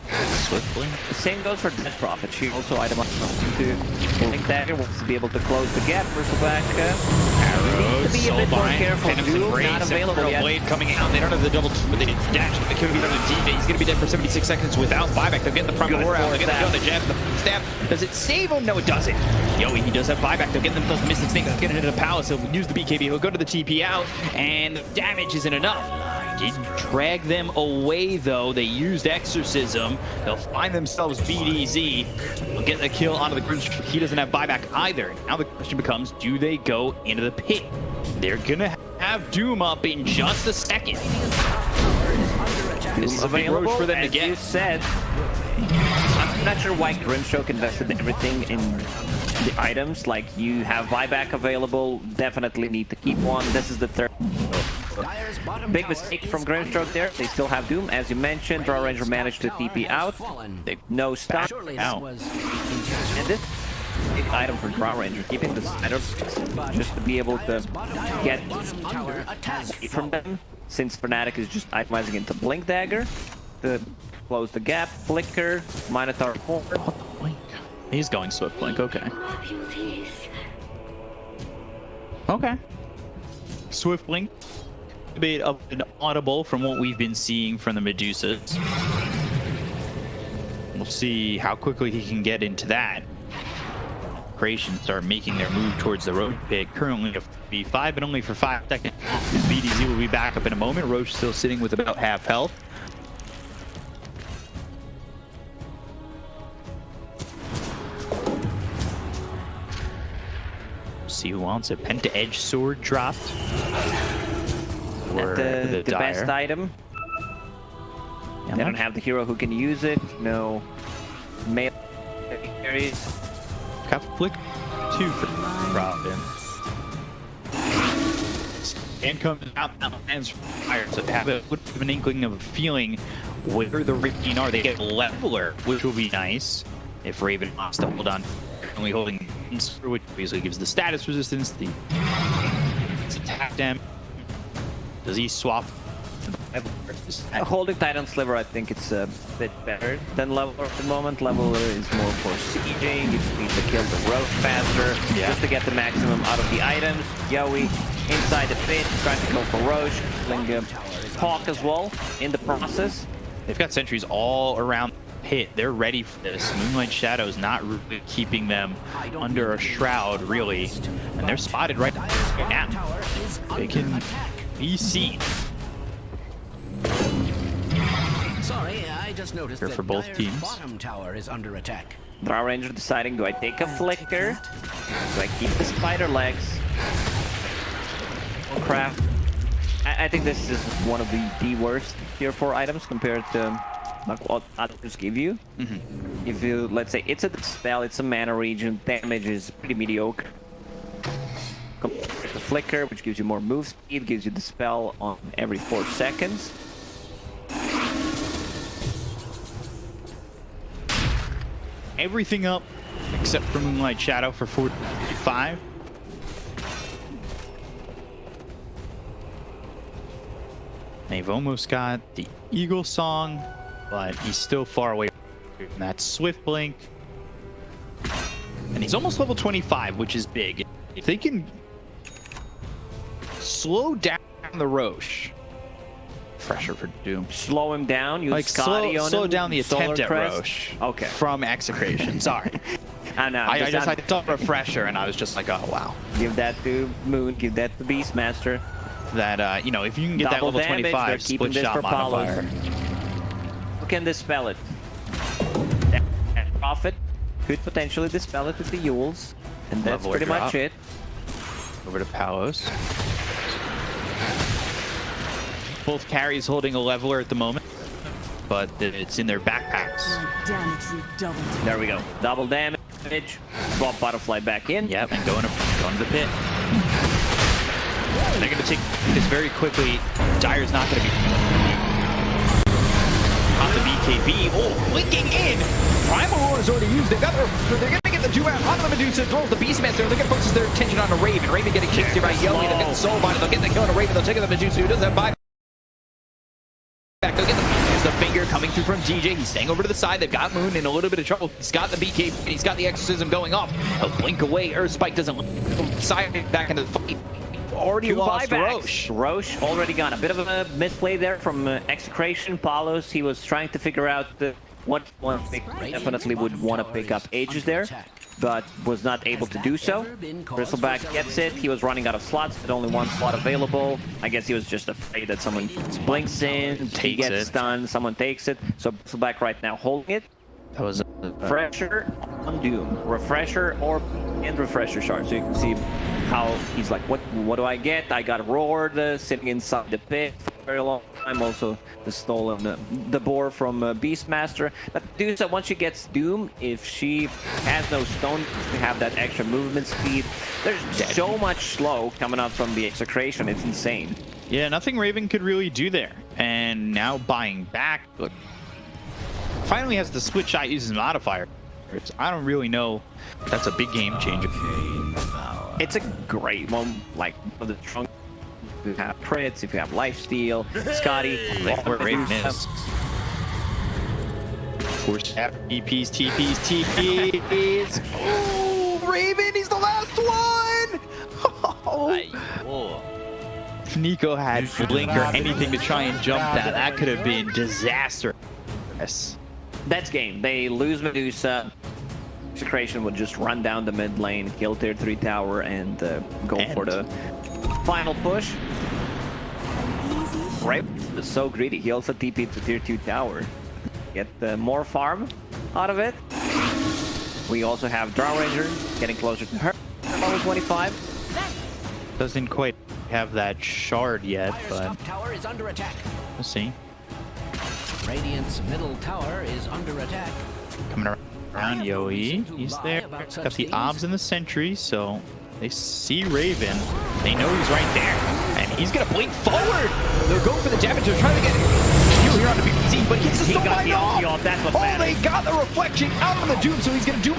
[SPEAKER 9] Swiftly.
[SPEAKER 8] The same goes for Death Prophet. She also itemized into Blink Dagger, wants to be able to close the gap. Bristleback needs to be a bit more careful. Doom not available yet.
[SPEAKER 9] Blade coming out. They don't have the double, but they dash. It could be done to teammate. He's going to be dead for 76 seconds without buyback. They'll get the front door out. They'll get the jab. The stab. Does it save him? No, it doesn't. Yoey, he does have buyback. They'll get them those missing things. They'll get it into the palace. He'll use the BKB. He'll go to the TP out, and the damage isn't enough. Did drag them away though. They used Exorcism. They'll find themselves BDZ. They'll get the kill onto the Grinch. He doesn't have buyback either. Now the question becomes, do they go into the pit? They're gonna have Doom up in just a second. This is a big roach for them to get.
[SPEAKER 8] You said. I'm not sure why Grimstroke invested everything in the items. Like, you have buyback available, definitely need to keep one. This is the third. Big mistake from Grimstroke there. They still have Doom. As you mentioned, Draw Ranger managed to TP out. No stop.
[SPEAKER 9] Out.
[SPEAKER 8] And this big item for Draw Ranger, keeping the spider just to be able to get from them, since Fnatic is just itemizing into Blink Dagger to close the gap. Flicker, Minotaur 4.
[SPEAKER 9] He's going Swift Blink, okay. Okay. Swift Blink. A bit of an audible from what we've been seeing from the Medusas. We'll see how quickly he can get into that. Creation start making their move towards the road pick. Currently a V5, but only for 5 seconds. BDZ will be back up in a moment. Roche still sitting with about half health. See who wants it. Penta-Edge Sword dropped.
[SPEAKER 8] The best item.
[SPEAKER 9] Yeah,
[SPEAKER 8] they don't have the hero who can use it. No melee carries.
[SPEAKER 9] Got Flick 2 for Robin. And comes out and fire. So they have a bit of an inkling of a feeling where the Raven are. They get leveler, which will be nice if Raven wants to hold on. Only holding, which basically gives the status resistance, the attack damage. Does he swap?
[SPEAKER 8] Holding Titan Sliver, I think it's a bit better than Leveler at the moment. Leveler is more for sieging. You just need to kill the rogue faster, just to get the maximum out of the items. Yoey inside the pit, trying to go for Roche, killing Hawk as well in the process.
[SPEAKER 9] They've got sentries all around the pit. They're ready for this. Moonlight Shadow's not really keeping them under a shroud, really. And they're spotted right now. They can be seen.
[SPEAKER 1] Sorry, I just noticed that
[SPEAKER 9] for both
[SPEAKER 1] Dire's
[SPEAKER 9] teams.
[SPEAKER 1] bottom tower is under attack.
[SPEAKER 8] Draw Ranger deciding, do I take a Flicker? Do I keep the spider legs? Craft. I think this is one of the worst tier 4 items compared to like what others give you. If you, let's say, it's a spell, it's a mana region, damage is pretty mediocre. Compared to Flicker, which gives you more move speed, gives you the spell on every 4 seconds.
[SPEAKER 9] Everything up except for Moonlight Shadow for 45. They've almost got the Eagle Song, but he's still far away from that Swift Blink. He's almost level 25, which is big. If they can slow down the Roche. Fresher for Doom.
[SPEAKER 8] Slow him down. Use
[SPEAKER 9] Like
[SPEAKER 8] Scotty on
[SPEAKER 9] slow
[SPEAKER 8] him,
[SPEAKER 9] down the attempt at
[SPEAKER 8] Crest.
[SPEAKER 9] Roche.
[SPEAKER 8] Okay.
[SPEAKER 9] From Execration. Sorry.
[SPEAKER 8] I know.
[SPEAKER 9] I saw Refresher and I was just like, oh wow.
[SPEAKER 8] Give that to Moon. Give that to Beastmaster.
[SPEAKER 9] That you know, if you can get
[SPEAKER 8] Double
[SPEAKER 9] that level
[SPEAKER 8] damage,
[SPEAKER 9] 25
[SPEAKER 8] keeping
[SPEAKER 9] split
[SPEAKER 8] this
[SPEAKER 9] shot
[SPEAKER 8] for
[SPEAKER 9] modifier.
[SPEAKER 8] Who can dispel it? Prophet could potentially dispel it with the Yules, and that's
[SPEAKER 9] Leveler
[SPEAKER 8] pretty
[SPEAKER 9] drop.
[SPEAKER 8] much it.
[SPEAKER 9] Over to Palos. Both carries holding a leveler at the moment, but it's in their backpacks.
[SPEAKER 8] There we go. Double damage. Drop Butterfly back in.
[SPEAKER 9] Yep, and going to the pit. They're going to take this very quickly. Dire's not going to be on the BKB. Oh, blinking in. Primal Roar is already used. They're going to get the 2 out on the Medusa. Throws the Beastmaster. They're going to focus their attention on a Raven. Raven getting kicked here by Yowie. They'll get the Soul Bind. They'll get the kill on a Raven. They'll take the Medusa, who doesn't have buyback. They'll get the finger coming through from DJ. He's staying over to the side. They've got Moon in a little bit of trouble. He's got the BK, and he's got the Exorcism going off. He'll blink away. Earth Spike doesn't side back into the fight. Already lost Roche.
[SPEAKER 8] Roche already gone. A bit of a misplay there from Execration. Palos, he was trying to figure out what one pick. Definitely would want to pick up Aegis there, but was not able to do so. Bristleback gets it. He was running out of slots, but only one slot available. I guess he was just afraid that someone blinks in, he gets stunned, someone takes it. So Bristleback right now holding it.
[SPEAKER 9] That was
[SPEAKER 8] Refresher on Doom. Refresher and Refresher shard. So you can see how he's like, what do I get? I got roared sitting inside the pit for a very long time. Also the stolen the boar from Beastmaster. But Medusa, once she gets Doom, if she has no stone to have that extra movement speed, there's so much slow coming out from the Execration. It's insane.
[SPEAKER 9] Yeah, nothing Raven could really do there. And now buying back. Look, finally has the split shot, uses modifier. I don't really know. That's a big game changer.
[SPEAKER 8] It's a great one, like for the trunk. If you have crits, if you have lifesteal, Scotty,
[SPEAKER 9] Where Raven is. Force TPs, TPs. Oh, Raven, he's the last one! Oh. If Nico had Blink or anything to try and jump that could have been disastrous.
[SPEAKER 8] That's game. They lose Medusa. Execration would just run down the mid lane, kill tier 3 tower, and go for the final push. Right, is so greedy. He also TP'd to tier 2 tower. Get more farm out of it. We also have Drow Ranger getting closer to her. Level 25.
[SPEAKER 9] Doesn't quite have that shard yet, but
[SPEAKER 1] tower is under attack.
[SPEAKER 9] we'll see.
[SPEAKER 1] Radiant's middle tower is under attack.
[SPEAKER 9] Coming around Yowie, he's there. Got the obs and the sentry, so they see Raven. They know he's right there, and he's gonna blink forward. They'll go for the damage. They're trying to get heal here on the BPC, but he gets the stone bind off.
[SPEAKER 8] That's what
[SPEAKER 9] They got the reflection out on the Doom, so he's gonna do.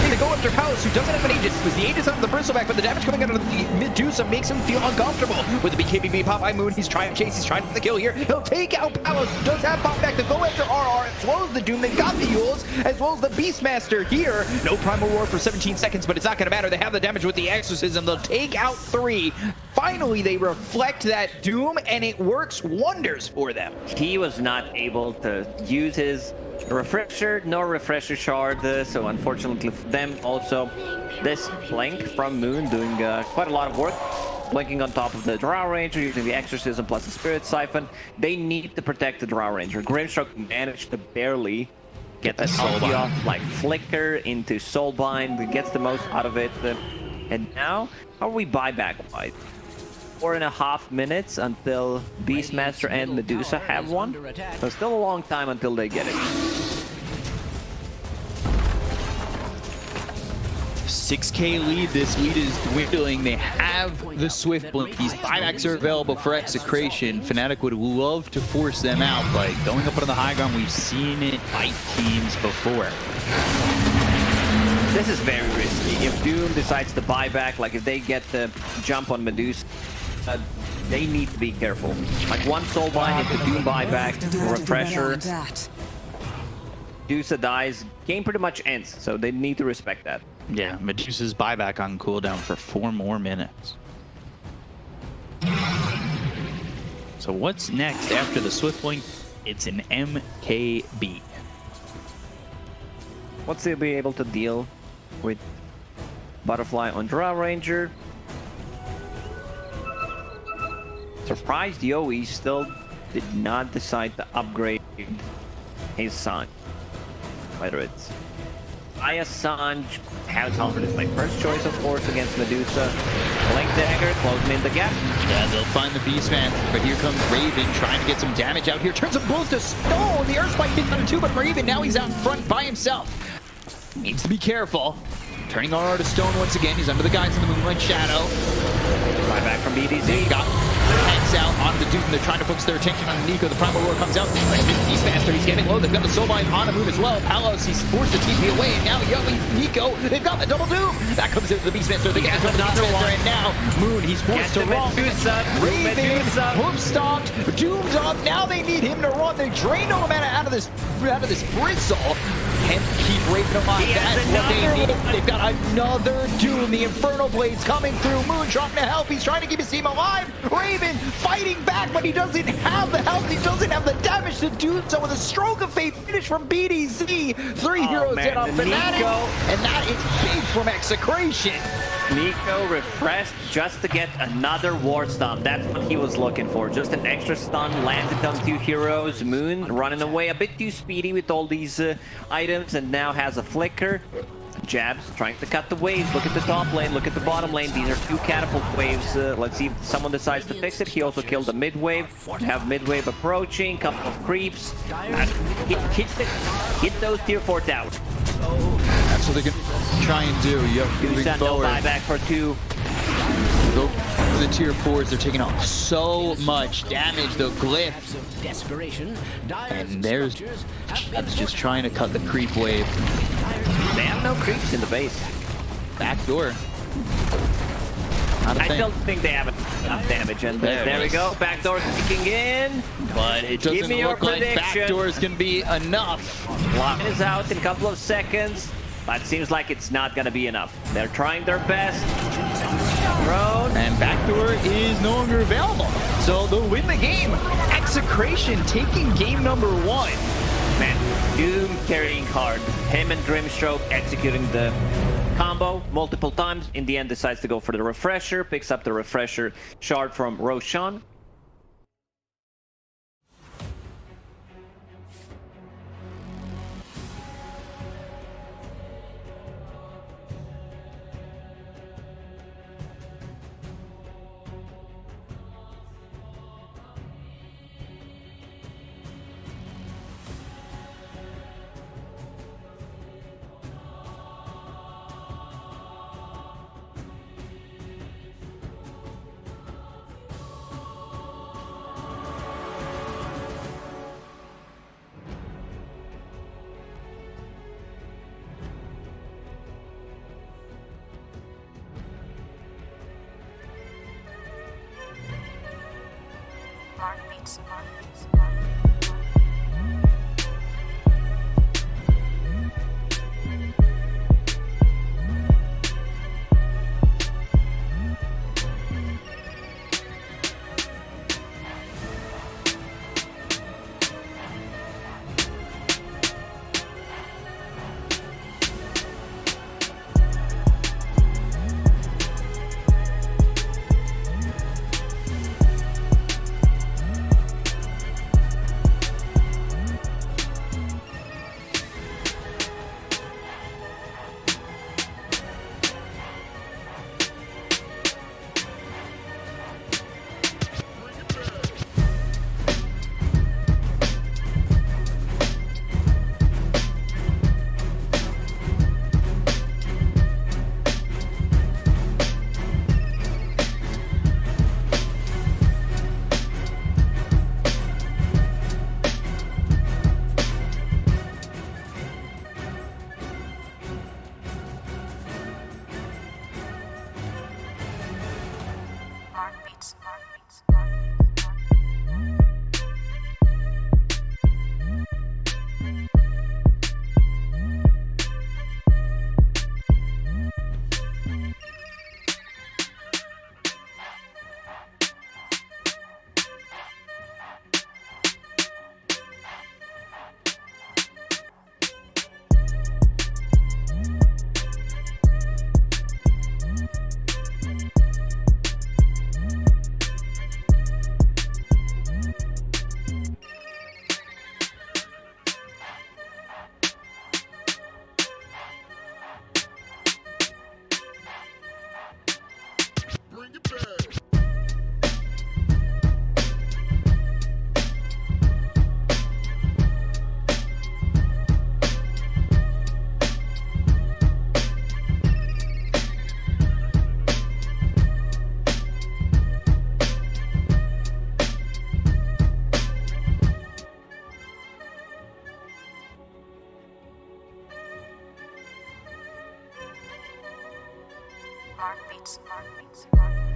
[SPEAKER 9] They go after Palos, who doesn't have an Aegis. It was the Aegis on the Bristleback, but the damage coming out of the Medusa makes him feel uncomfortable. With the BKB pop by Moon, he's trying to chase, he's trying to get the kill here. He'll take out Palos, who does have pop back to go after RR, as well as the Doom. They've got the Yules, as well as the Beastmaster here. No Primal Roar for 17 seconds, but it's not gonna matter. They have the damage with the Exorcism. They'll take out 3. Finally, they reflect that Doom, and it works wonders for them.
[SPEAKER 8] He was not able to use his refresher, no refresher shard, so unfortunately for them also this blink from Moon doing quite a lot of work, blinking on top of the Drow Ranger using the Exorcism plus the Spirit Siphon. They need to protect the Drow Ranger. Grimstroke managed to barely get that ulti off, like flicker into Soulbind, gets the most out of it. And now, how are we buyback wide? 4.5 minutes until Beastmaster and Medusa have one. So still a long time until they get it.
[SPEAKER 9] 6k lead. This lead is dwindling. They have the Swift Blink. These buybacks are available for Execration. Fnatic would love to force them out, but going up on the high ground, we've seen it fight teams before.
[SPEAKER 8] This is very risky. If Doom decides to buy back, like if they get the jump on Medusa, they need to be careful. Like one Soulbind into Doom buyback, Refresher. Medusa dies, game pretty much ends. So they need to respect that.
[SPEAKER 9] Yeah, Medusa's buyback on cooldown for 4 more minutes. So what's next after the Swift Blink? It's an MKB.
[SPEAKER 8] Once they'll be able to deal with Butterfly on Draw Ranger. Surprised Yowie still did not decide to upgrade his Sanj. Whether it's Aya Sanj, has Helmet is my first choice, of course, against Medusa. Blink Dagger, closing in the gap.
[SPEAKER 9] Yeah, they'll find the Beastman, but here comes Raven trying to get some damage out here. Turns them both to stone. The Earthspike hit them too, but Raven now he's out in front by himself. Needs to be careful. Turning RR to stone once again. He's under the guys in the Moonlight Shadow.
[SPEAKER 8] Buyback from BDZ.
[SPEAKER 9] They got heads out on the Duke, and they're trying to focus their attention on Nico. The Primal Roar comes out. Beastmaster, he's getting low. They've got the Soulbind on the Moon as well. Palos, he's forced to TP away, and now Yowie, Nico, they've got the double doom. That comes into the Beastmaster. They get another one, and now Moon, he's forced to run. Raven, hoof stomped, doomed up. Now they need him to run. They drained all the mana out of this bristle. Can't keep Raven alive. That's what they need. They've got another doom. The Infernal Blades coming through. Moon trying to help. He's trying to keep his team alive. Raven fighting back, but he doesn't have the health. He doesn't have the damage to do so with a stroke of fate finish from BDZ. 3 heroes dead on Fnatic, and that is big from Execration.
[SPEAKER 8] Nico refreshed just to get another Ward Stun. That's what he was looking for. Just an extra stun landed on 2 heroes. Moon running away a bit too speedy with all these items, and now has a flicker. Jabs trying to cut the waves. Look at the top lane, look at the bottom lane. These are 2 catapult waves. Let's see if someone decides to fix it. He also killed the mid wave. Have mid wave approaching, couple of creeps. Hit those tier 4 towers.
[SPEAKER 9] That's what they're going to try and do. Moving forward.
[SPEAKER 8] No buyback for 2.
[SPEAKER 9] Go for the tier 4s. They're taking off so much damage. The glyph. And there's Jabs just trying to cut the creep wave.
[SPEAKER 8] They have no creeps in the base.
[SPEAKER 9] Backdoor.
[SPEAKER 8] I still think they have enough damage, and there we go. Backdoor kicking in.
[SPEAKER 9] But it doesn't look like backdoor is going to be enough.
[SPEAKER 8] Lock is out in a couple of seconds, but it seems like it's not going to be enough. They're trying their best. Thrown.
[SPEAKER 9] And backdoor is no longer available. So they'll win the game. Execration taking game number 1.
[SPEAKER 8] Man, Doom carrying hard. Him and Grimstroke executing the combo multiple times. In the end, decides to go for the refresher. Picks up the refresher shard from Roshan.
[SPEAKER 5] Mark beats.
[SPEAKER 6] Bring it back.
[SPEAKER 5] Mark beats.
[SPEAKER 6] Bring it back.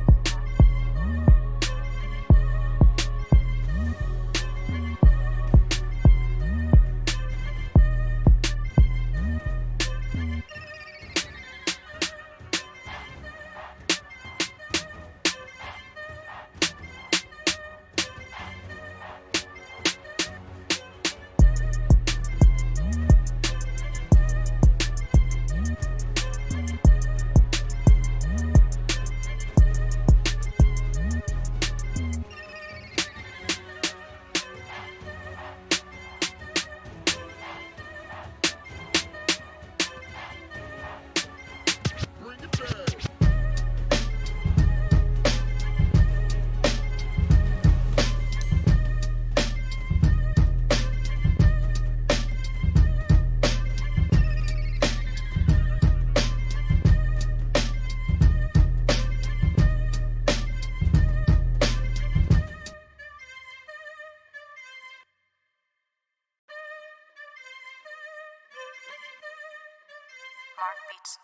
[SPEAKER 5] Mark beats.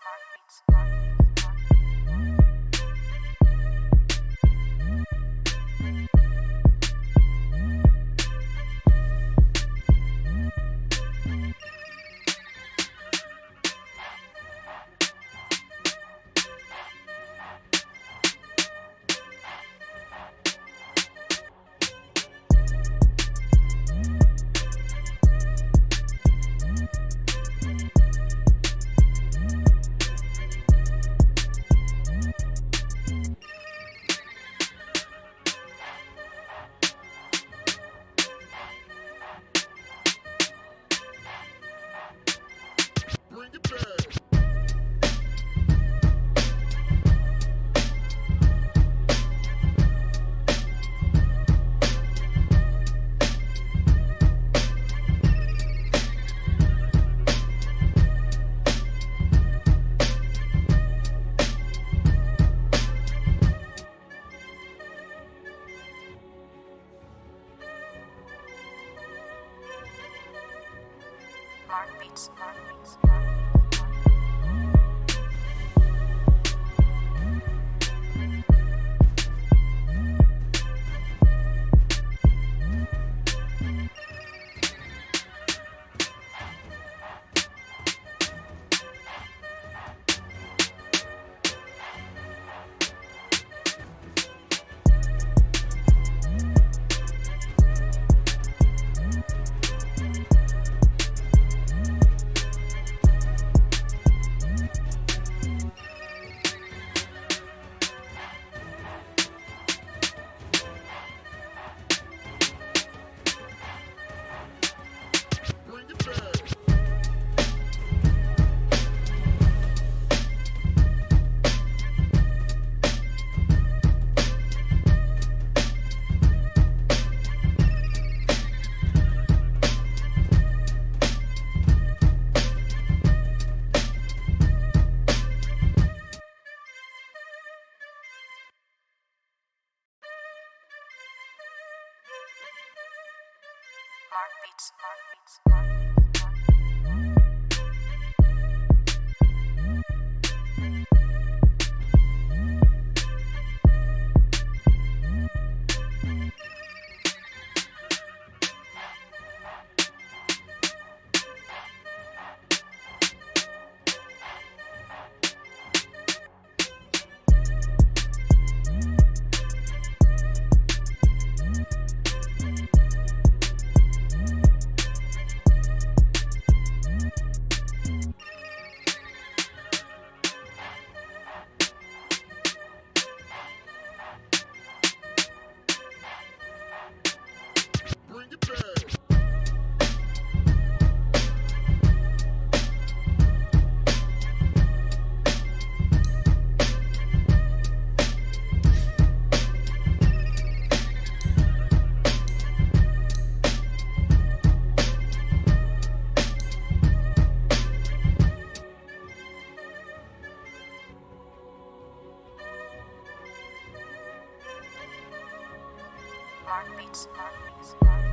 [SPEAKER 6] Bring it back.
[SPEAKER 5] Mark beats.
[SPEAKER 6] Bring it back.
[SPEAKER 5] Mark beats. Mark beats.
[SPEAKER 6] Bring it back.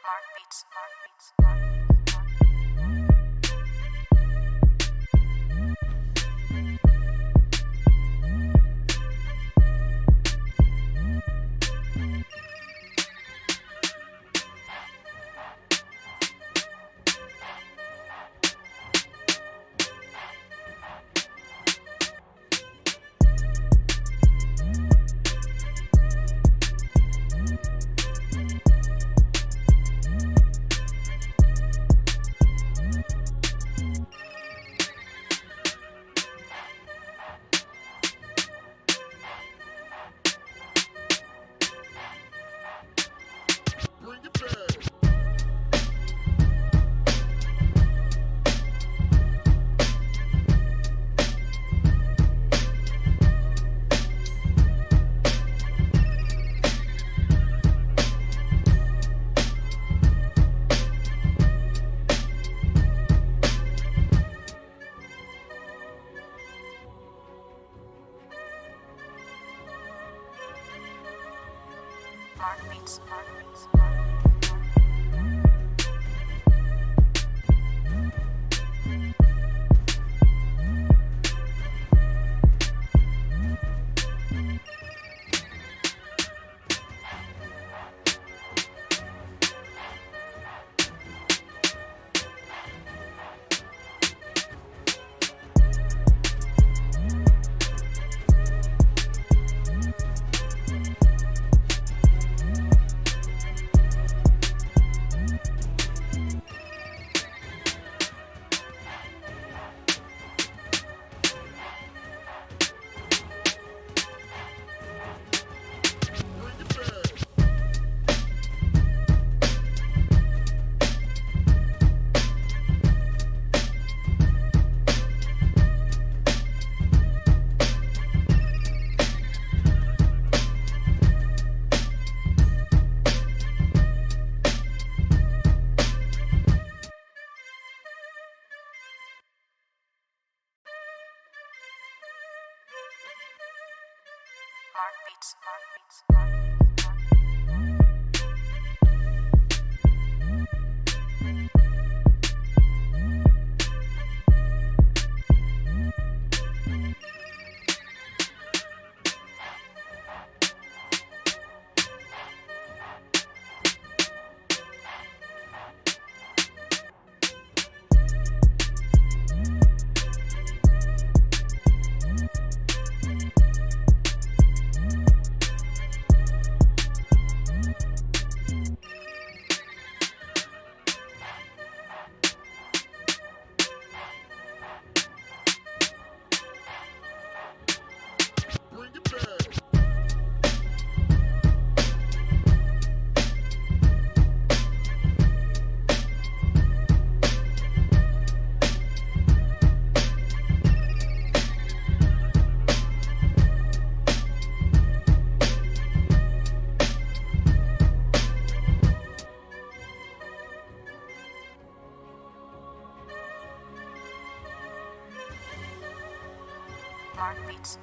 [SPEAKER 5] Mark beats.
[SPEAKER 6] Bring it back.
[SPEAKER 5] Mark beats.
[SPEAKER 6] Bring it back.
[SPEAKER 5] Mark beats.
[SPEAKER 6] Bring it back.
[SPEAKER 5] Mark beats.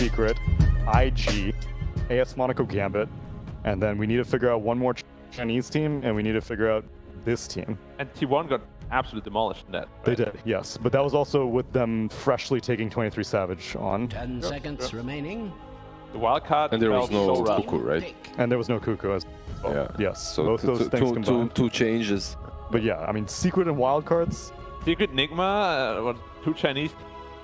[SPEAKER 10] Secret, IG, AS Monaco Gambit, and then we need to figure out one more Chinese team, and we need to figure out this team.
[SPEAKER 11] And T1 got absolutely demolished in that. Right?
[SPEAKER 10] They did, yes. But that was also with them freshly taking 23 Savage on.
[SPEAKER 1] 10 seconds remaining.
[SPEAKER 11] The wild card
[SPEAKER 12] And there was no
[SPEAKER 11] so rough.
[SPEAKER 12] Cuckoo, right?
[SPEAKER 10] And there was no Cuckoo as well.
[SPEAKER 12] Yeah.
[SPEAKER 10] Yes,
[SPEAKER 12] So
[SPEAKER 10] both those things combined.
[SPEAKER 12] two changes.
[SPEAKER 10] But yeah, I mean, Secret and Wildcards.
[SPEAKER 11] Secret Nigma, what, 2 Chinese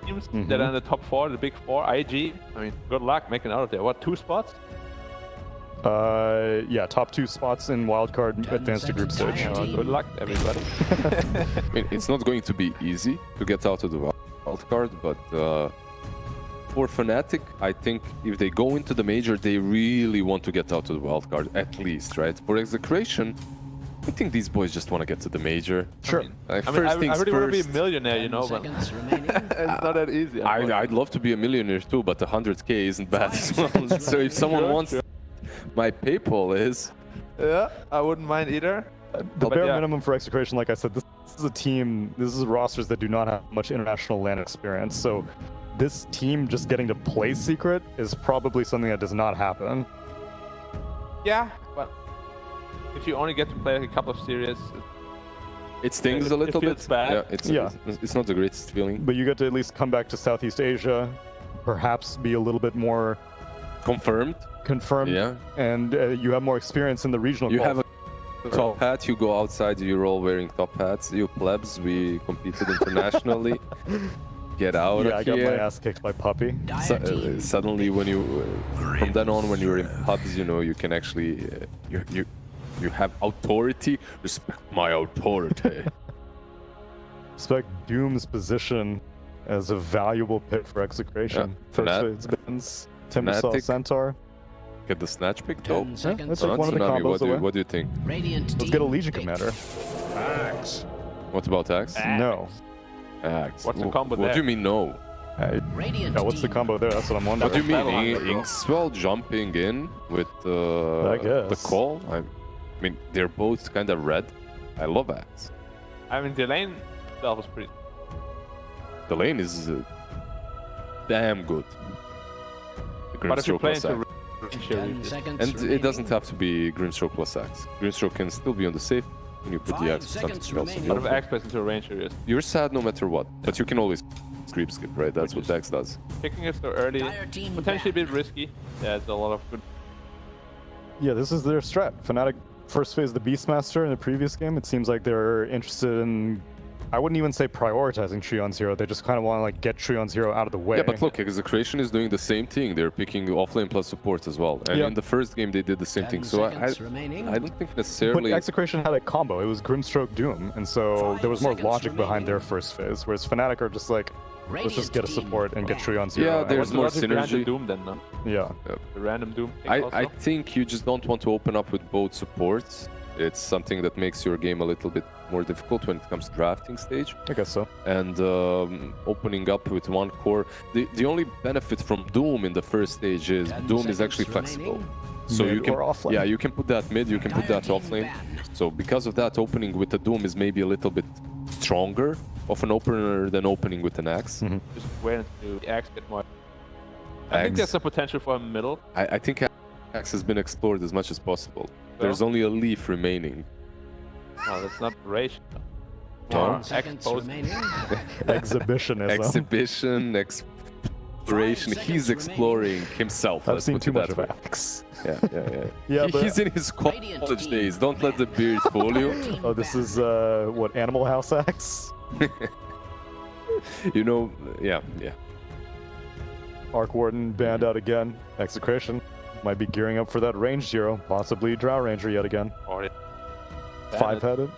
[SPEAKER 11] teams that are in the top 4, the big 4. IG, I mean, good luck making out of there. What, 2 spots?
[SPEAKER 10] Yeah, top 2 spots in Wildcard advanced to group stage.
[SPEAKER 11] Good luck, everybody.
[SPEAKER 12] I mean, it's not going to be easy to get out of the wild card, but for Fnatic, I think if they go into the major, they really want to get out of the wild card, at least, right? For Execration, I think these boys just want to get to the major.
[SPEAKER 10] Sure.
[SPEAKER 11] I really want to be a millionaire, you know, but
[SPEAKER 1] Seconds remaining.
[SPEAKER 11] it's not that easy.
[SPEAKER 12] I'd love to be a millionaire too, but 100k isn't bad as well. So if someone wants my PayPal is...
[SPEAKER 11] Yeah, I wouldn't mind either.
[SPEAKER 10] The bare minimum for Execration, like I said, this is a team, this is rosters that do not have much international LAN experience. So this team just getting to play Secret is probably something that does not happen.
[SPEAKER 11] Yeah, but if you only get to play like a couple of series,
[SPEAKER 12] it stings a little
[SPEAKER 11] feels
[SPEAKER 12] bit.
[SPEAKER 11] bad.
[SPEAKER 12] Yeah, it's not the greatest feeling.
[SPEAKER 10] But you get to at least come back to Southeast Asia, perhaps be a little bit more
[SPEAKER 12] Confirmed. Yeah.
[SPEAKER 10] And you have more experience in the regional.
[SPEAKER 12] You have a top hat, you go outside, you're all wearing top hats. You plebs, we competed internationally. Get out of
[SPEAKER 10] I
[SPEAKER 12] here.
[SPEAKER 10] got my ass kicked by Puppy.
[SPEAKER 12] Suddenly, when you, from then on, when you're in pubs, you know, you can actually, you have authority. Respect my authority.
[SPEAKER 10] Respect Doom's position as a valuable pick for Execration. First it's Timbersaw Centaur.
[SPEAKER 12] Get the snatch pick though.
[SPEAKER 10] Let's take one of the combos away.
[SPEAKER 12] What do you think?
[SPEAKER 10] Let's get a Legion Commander.
[SPEAKER 6] Axe.
[SPEAKER 12] What about Axe?
[SPEAKER 10] No.
[SPEAKER 12] Axe.
[SPEAKER 11] What's the combo there?
[SPEAKER 12] What do you mean no?
[SPEAKER 10] Yeah, what's the combo there? That's what I'm wondering.
[SPEAKER 12] What do you mean? Inkswell jumping in with the call? I mean, they're both kind of red. I love Axe.
[SPEAKER 11] I mean, the lane itself was pretty...
[SPEAKER 12] The lane is damn good.
[SPEAKER 11] But if you play into
[SPEAKER 12] and it doesn't have to be Grimstroke plus Axe. Grimstroke can still be on the safe when you put the Axe with something else.
[SPEAKER 11] A lot of Axe plays into a range areas.
[SPEAKER 12] You're sad no matter what, but you can always creep skip, right? That's what Axe does.
[SPEAKER 11] Picking it so early, potentially a bit risky. Yeah, it's a lot of good...
[SPEAKER 10] Yeah, this is their strat. Fnatic first phase the Beastmaster in the previous game. It seems like they're interested in... I wouldn't even say prioritizing Trion's hero. They just kind of want to like get Trion's hero out of the way.
[SPEAKER 12] Yeah, but look, Execration is doing the same thing. They're picking offlane plus support as well. And in the first game, they did the same thing. So I don't think necessarily...
[SPEAKER 10] But Execration had a combo. It was Grimstroke Doom. And so there was more logic behind their first phase. Whereas Fnatic are just like, let's just get a support and get Trion's hero.
[SPEAKER 12] Yeah, there's more synergy.
[SPEAKER 11] The Doom then, no?
[SPEAKER 10] Yeah.
[SPEAKER 11] The random Doom.
[SPEAKER 12] I think you just don't want to open up with both supports. It's something that makes your game a little bit more difficult when it comes to drafting stage.
[SPEAKER 10] I guess so.
[SPEAKER 12] And opening up with one core. The only benefit from Doom in the first stage is Doom is actually flexible. So
[SPEAKER 10] mid
[SPEAKER 12] you can,
[SPEAKER 10] or offlane.
[SPEAKER 12] yeah, you can put that mid, you can put that offlane. So because of that, opening with the Doom is maybe a little bit stronger of an opener than opening with an Axe.
[SPEAKER 11] Just wait until the Axe get more... I think there's a potential for a middle.
[SPEAKER 12] I think Axe has been explored as much as possible. There's only a leaf remaining.
[SPEAKER 11] Oh, that's not racial.
[SPEAKER 10] Exhibitionism.
[SPEAKER 12] Exhibition, exploration. He's exploring himself.
[SPEAKER 10] I've seen too much of Axe.
[SPEAKER 12] Yeah, but he's in his college days. Don't let the beard fool you.
[SPEAKER 10] Oh, this is what, Animal House Axe?
[SPEAKER 12] You know, yeah.
[SPEAKER 10] Arc Warden banned out again. Execration might be gearing up for that ranged hero, possibly Drow Ranger yet again. Five-headed.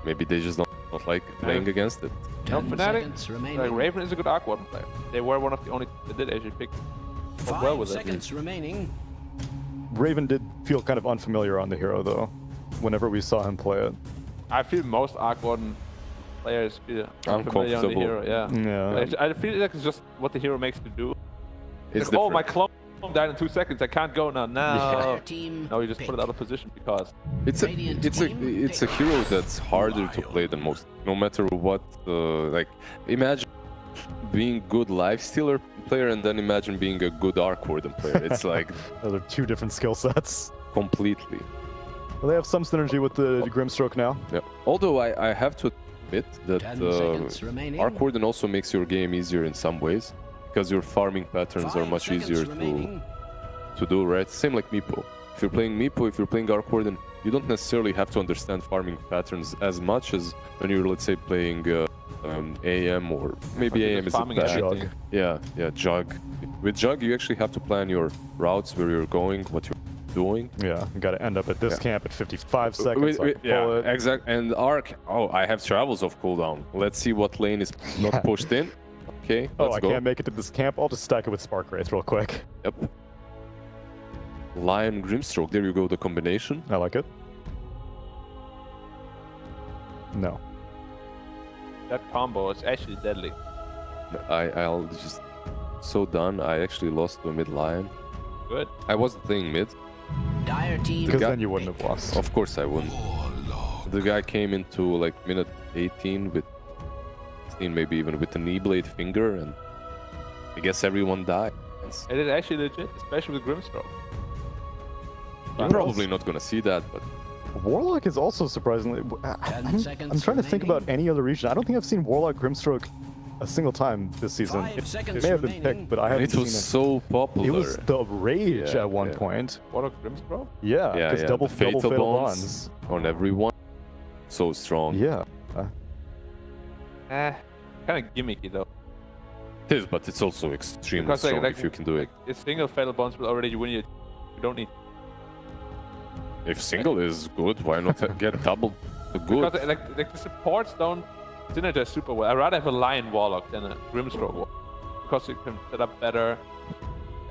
[SPEAKER 12] Maybe they just don't like playing against it.
[SPEAKER 11] No, Fnatic, like Raven is a good Arc Warden player. They were one of the only that did actually pick well with it.
[SPEAKER 10] Raven did feel kind of unfamiliar on the hero though, whenever we saw him play it.
[SPEAKER 11] I feel most Arc Warden players feel unfamiliar on the hero, yeah. I feel like it's just what the hero makes to do. It's like, oh, my clone died in 2 seconds. I can't go now. No, you just put it out of position because
[SPEAKER 12] it's a hero that's harder to play than most. No matter what, like imagine being good life stealer player and then imagine being a good Arc Warden player. It's like
[SPEAKER 10] those are two different skill sets.
[SPEAKER 12] Completely.
[SPEAKER 10] Well, they have some synergy with the Grimstroke now.
[SPEAKER 12] Yeah. Although I have to admit that Arc Warden also makes your game easier in some ways, because your farming patterns are much easier to do, right? Same like Meepo. If you're playing Meepo, if you're playing Arc Warden, you don't necessarily have to understand farming patterns as much as when you're, let's say, playing AM, or maybe AM is a bad.
[SPEAKER 10] Jug.
[SPEAKER 12] Yeah, Jug. With Jug, you actually have to plan your routes, where you're going, what you're doing.
[SPEAKER 10] Yeah, you got to end up at this camp at 55 seconds.
[SPEAKER 12] Yeah, exactly. And Arc, oh, I have travels of cooldown. Let's see what lane is not pushed in. Okay, let's go.
[SPEAKER 10] Can't make it to this camp. I'll just stack it with Spark Wraith real quick.
[SPEAKER 12] Yep. Lion Grimstroke, there you go, the combination.
[SPEAKER 10] I like it. No.
[SPEAKER 11] That combo is actually deadly.
[SPEAKER 12] I'll just... So done, I actually lost to a mid Lion.
[SPEAKER 11] Good.
[SPEAKER 12] I wasn't playing mid.
[SPEAKER 1] Dire team.
[SPEAKER 10] Because then you wouldn't have lost.
[SPEAKER 12] Of course I wouldn't. The guy came into like minute 18 with... maybe even with a knee blade finger, and I guess everyone died.
[SPEAKER 11] It is actually legit, especially with Grimstroke.
[SPEAKER 12] You're probably not gonna see that, but
[SPEAKER 10] Warlock is also surprisingly... I'm trying to think about any other region. I don't think I've seen Warlock Grimstroke a single time this season. It may have been picked, but I haven't seen it.
[SPEAKER 12] It was so popular.
[SPEAKER 10] It was the rage at one point.
[SPEAKER 11] Warlock Grimstroke?
[SPEAKER 10] Yeah, because double fatal bonds
[SPEAKER 12] on everyone. So strong.
[SPEAKER 10] Yeah.
[SPEAKER 11] Kind of gimmicky though.
[SPEAKER 12] It is, but it's also extremely strong if you can do it.
[SPEAKER 11] If single fatal bonds will already win you, you don't need.
[SPEAKER 12] If single is good, why not get double the good?
[SPEAKER 11] Because like the supports don't synergize super well. I'd rather have a Lion Warlock than a Grimstroke Warlock, because you can set up better.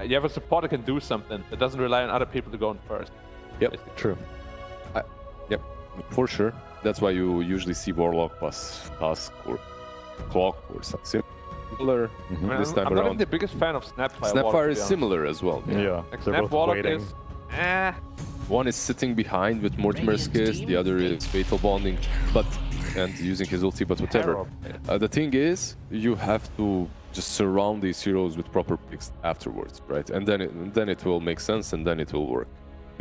[SPEAKER 11] You have a support that can do something that doesn't rely on other people to go in first.
[SPEAKER 12] Yep,
[SPEAKER 11] basically.
[SPEAKER 10] True.
[SPEAKER 12] Yep, for sure. That's why you usually see Warlock plus Tusk or Clock or something similar. This time
[SPEAKER 11] I'm
[SPEAKER 12] around.
[SPEAKER 11] not even the biggest fan of Snapfire.
[SPEAKER 12] Snapfire is similar as well.
[SPEAKER 10] Yeah.
[SPEAKER 11] Like Snap Warlock is...
[SPEAKER 12] One is sitting behind with Mortimer's Kiss, the other is Fatal Bonding, and using his ulti, but whatever. The thing is, you have to just surround these heroes with proper picks afterwards, right? And then it will make sense, and then it will work.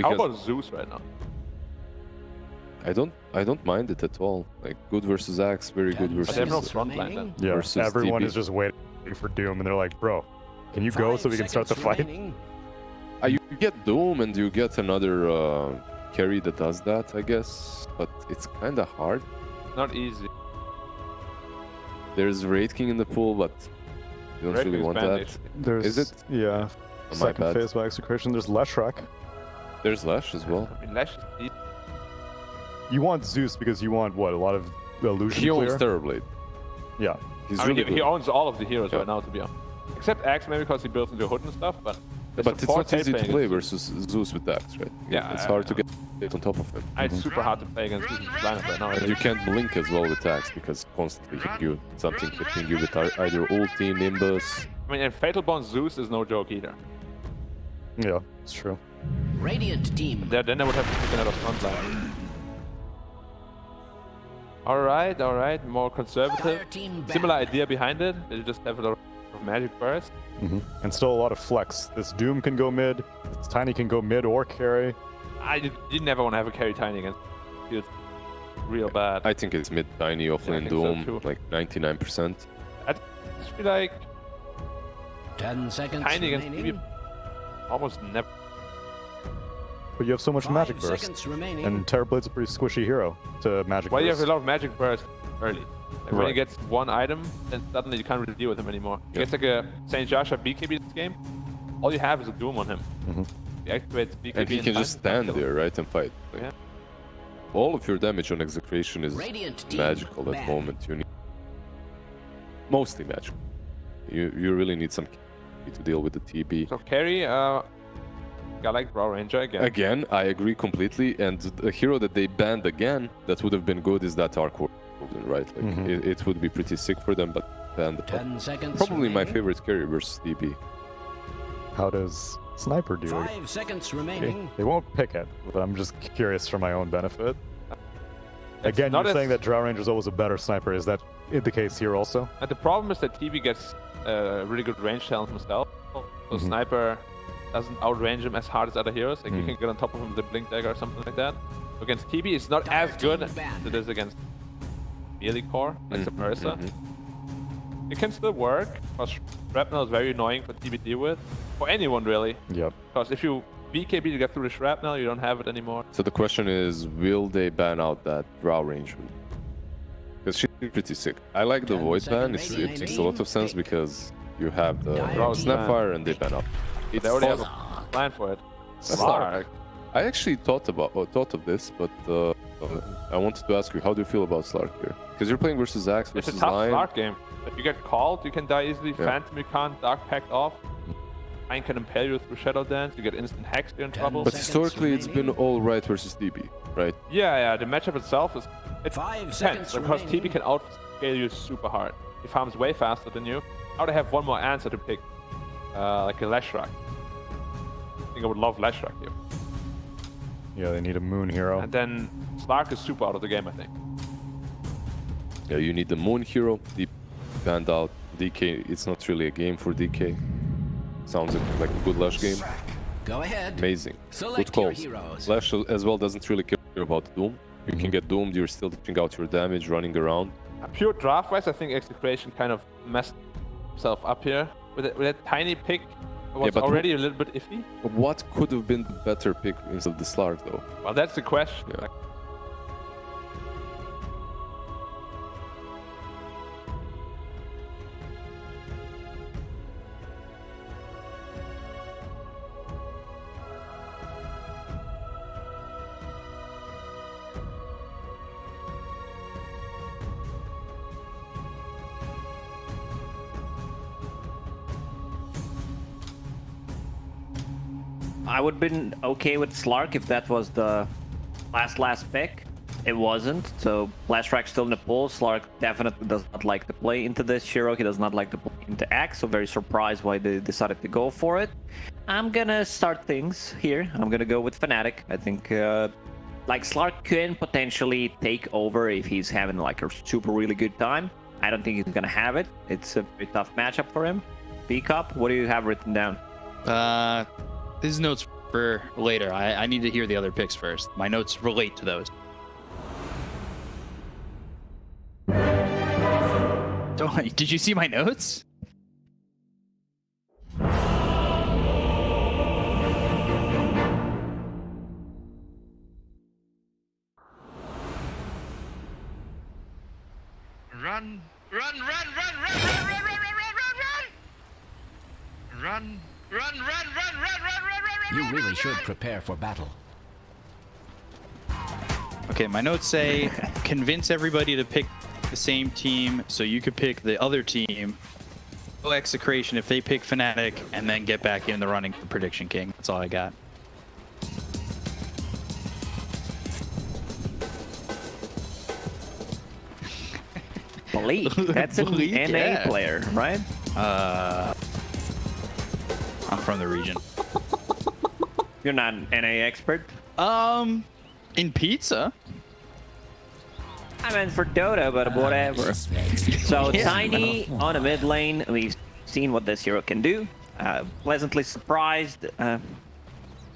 [SPEAKER 11] How about Zeus right now?
[SPEAKER 12] I don't mind it at all. Like good versus Axe, very good versus.
[SPEAKER 11] But everyone's frontline then.
[SPEAKER 10] Yeah,
[SPEAKER 12] versus
[SPEAKER 10] everyone
[SPEAKER 12] DB.
[SPEAKER 10] is just waiting for Doom, and they're like, "Bro, can you go so we can start the fight?"
[SPEAKER 12] You get Doom and you get another carry that does that, I guess, but it's kind of hard.
[SPEAKER 11] Not easy.
[SPEAKER 12] There's Raid King in the pool, but you don't really want that.
[SPEAKER 10] Is it? Yeah.
[SPEAKER 12] Oh,
[SPEAKER 10] Second phase by Execration. There's Leshrac.
[SPEAKER 12] There's Lash as well.
[SPEAKER 11] I mean, Lash is deep.
[SPEAKER 10] You want Zeus because you want what? A lot of illusion.
[SPEAKER 12] He owns Terrorblade.
[SPEAKER 10] Yeah.
[SPEAKER 11] He owns all of the heroes right now, to be honest. Except Axe, maybe because he built into Hood and stuff, but
[SPEAKER 12] it's not easy to play versus Zeus with Axe, right?
[SPEAKER 11] Yeah,
[SPEAKER 12] it's hard to get on top of him.
[SPEAKER 11] It's super hard to play against Zeus' lineup right now.
[SPEAKER 12] And you can't blink as well with Axe because constantly hitting you with either ulti, Nimbus.
[SPEAKER 11] I mean, and Fatal Bond Zeus is no joke either.
[SPEAKER 10] Yeah, it's true.
[SPEAKER 1] Radiant team.
[SPEAKER 11] Then they would have to pick another frontline. Alright, more conservative. Similar idea behind it. They just have a lot of magic burst.
[SPEAKER 10] And still a lot of flex. This Doom can go mid, this Tiny can go mid or carry.
[SPEAKER 11] You never want to have a carry Tiny against. It's real bad.
[SPEAKER 12] I think it's mid Tiny, offlane Doom, so like 99%.
[SPEAKER 11] I just feel like
[SPEAKER 1] 10 seconds
[SPEAKER 11] Tiny against
[SPEAKER 1] remaining.
[SPEAKER 11] PvP almost never.
[SPEAKER 10] But you have so much magic burst. And Terrorblade's a pretty squishy hero to magic burst.
[SPEAKER 11] Well, you have a lot of magic burst early. Like when he gets one item, then suddenly you can't really deal with him anymore. He gets like a St. Joshua BKB this game, all you have is a Doom on him. He activates BKB
[SPEAKER 12] and he can just stand there, right, and fight. Like, all of your damage on Execration is magical at the moment. You need mostly magical. You really need some to deal with the TB.
[SPEAKER 11] So carry, I like Brawl Ranger again.
[SPEAKER 12] Again, I agree completely. And the hero that they banned again that would have been good is that Arc Warden, right? Like it would be pretty sick for them, but banned.
[SPEAKER 1] 10 seconds
[SPEAKER 12] Probably my
[SPEAKER 1] remaining.
[SPEAKER 12] favorite carry versus DB.
[SPEAKER 10] How does Sniper do?
[SPEAKER 1] 5 seconds remaining.
[SPEAKER 10] They won't pick it, but I'm just curious for my own benefit. Again, you're saying that Drow Ranger is always a better sniper. Is that the case here also?
[SPEAKER 11] And the problem is that TB gets really good range challenge himself. So Sniper doesn't outrange him as hard as other heroes. Like you can get on top of him with the Blink Dagger or something like that. Against TB, it's not as good as it is against melee core, like Submersa. It can still work, because Shrapnel is very annoying for TB to deal with. For anyone, really.
[SPEAKER 10] Yep.
[SPEAKER 11] Because if you BKB to get through the Shrapnel, you don't have it anymore.
[SPEAKER 12] So the question is, will they ban out that Drow Ranger? Because she's pretty sick. I like the void ban. It makes a lot of sense because you have the Snapfire and they ban out.
[SPEAKER 11] They already have a plan for it.
[SPEAKER 12] Slark. I actually thought of this, but I wanted to ask you, how do you feel about Slark here? Because you're playing versus Axe versus
[SPEAKER 11] It's a tough
[SPEAKER 12] Lion.
[SPEAKER 11] Slark game. If you get called, you can die easily. Phantom, you can't. Dark Pact off. Lion can impale you through Shadow Dance. You get instant Hex, you're in trouble.
[SPEAKER 12] But historically, it's been all right versus DB, right?
[SPEAKER 11] Yeah. The matchup itself is... It
[SPEAKER 1] 5
[SPEAKER 11] depends,
[SPEAKER 1] seconds
[SPEAKER 11] because
[SPEAKER 1] remaining.
[SPEAKER 11] TB can outscale you super hard. He farms way faster than you. I would have one more answer to pick, like a Leshrac. I think I would love Leshrac here.
[SPEAKER 10] Yeah, they need a Moon hero.
[SPEAKER 11] And then Slark is super out of the game, I think.
[SPEAKER 12] Yeah, you need the Moon hero. DB banned out. DK, it's not really a game for DK. Sounds like a good Lash game.
[SPEAKER 1] Go ahead.
[SPEAKER 12] Amazing.
[SPEAKER 1] Select
[SPEAKER 12] Good calls.
[SPEAKER 1] your heroes.
[SPEAKER 12] Lash as well doesn't really care about Doom. You can get doomed, you're still dishing out your damage, running around.
[SPEAKER 11] Pure draft-wise, I think Execration kind of messed himself up here. With that tiny pick, it was already a little bit iffy.
[SPEAKER 12] What could have been the better pick instead of the Slark, though?
[SPEAKER 11] Well, that's the question.
[SPEAKER 12] Yeah.
[SPEAKER 8] I would have been okay with Slark if that was the last pick. It wasn't, so Leshrac still in the pool. Slark definitely does not like to play into this hero. He does not like to play into Axe, so very surprised why they decided to go for it. I'm gonna start things here. I'm gonna go with Fnatic. I think like Slark can potentially take over if he's having like a super really good time. I don't think he's gonna have it. It's a pretty tough matchup for him. B-Cup, what do you have written down?
[SPEAKER 13] His notes for later. I need to hear the other picks first. My notes relate to those. Did you see my notes?
[SPEAKER 14] Run! Run! Run! Run! Run! Run! Run! Run! Run! Run! Run! Run!
[SPEAKER 1] You really should prepare for battle.
[SPEAKER 13] Okay, my notes say convince everybody to pick the same team so you could pick the other team. Go Execration if they pick Fnatic, and then get back in the running for Prediction King. That's all I got.
[SPEAKER 8] Bleak. That's an
[SPEAKER 13] Bleak,
[SPEAKER 8] NA
[SPEAKER 13] yeah.
[SPEAKER 8] player, right?
[SPEAKER 13] I'm from the region.
[SPEAKER 8] You're not an NA expert?
[SPEAKER 13] In pizza?
[SPEAKER 8] I meant for Dota, but whatever. So Tiny on a mid lane. We've seen what this hero can do. Pleasantly surprised.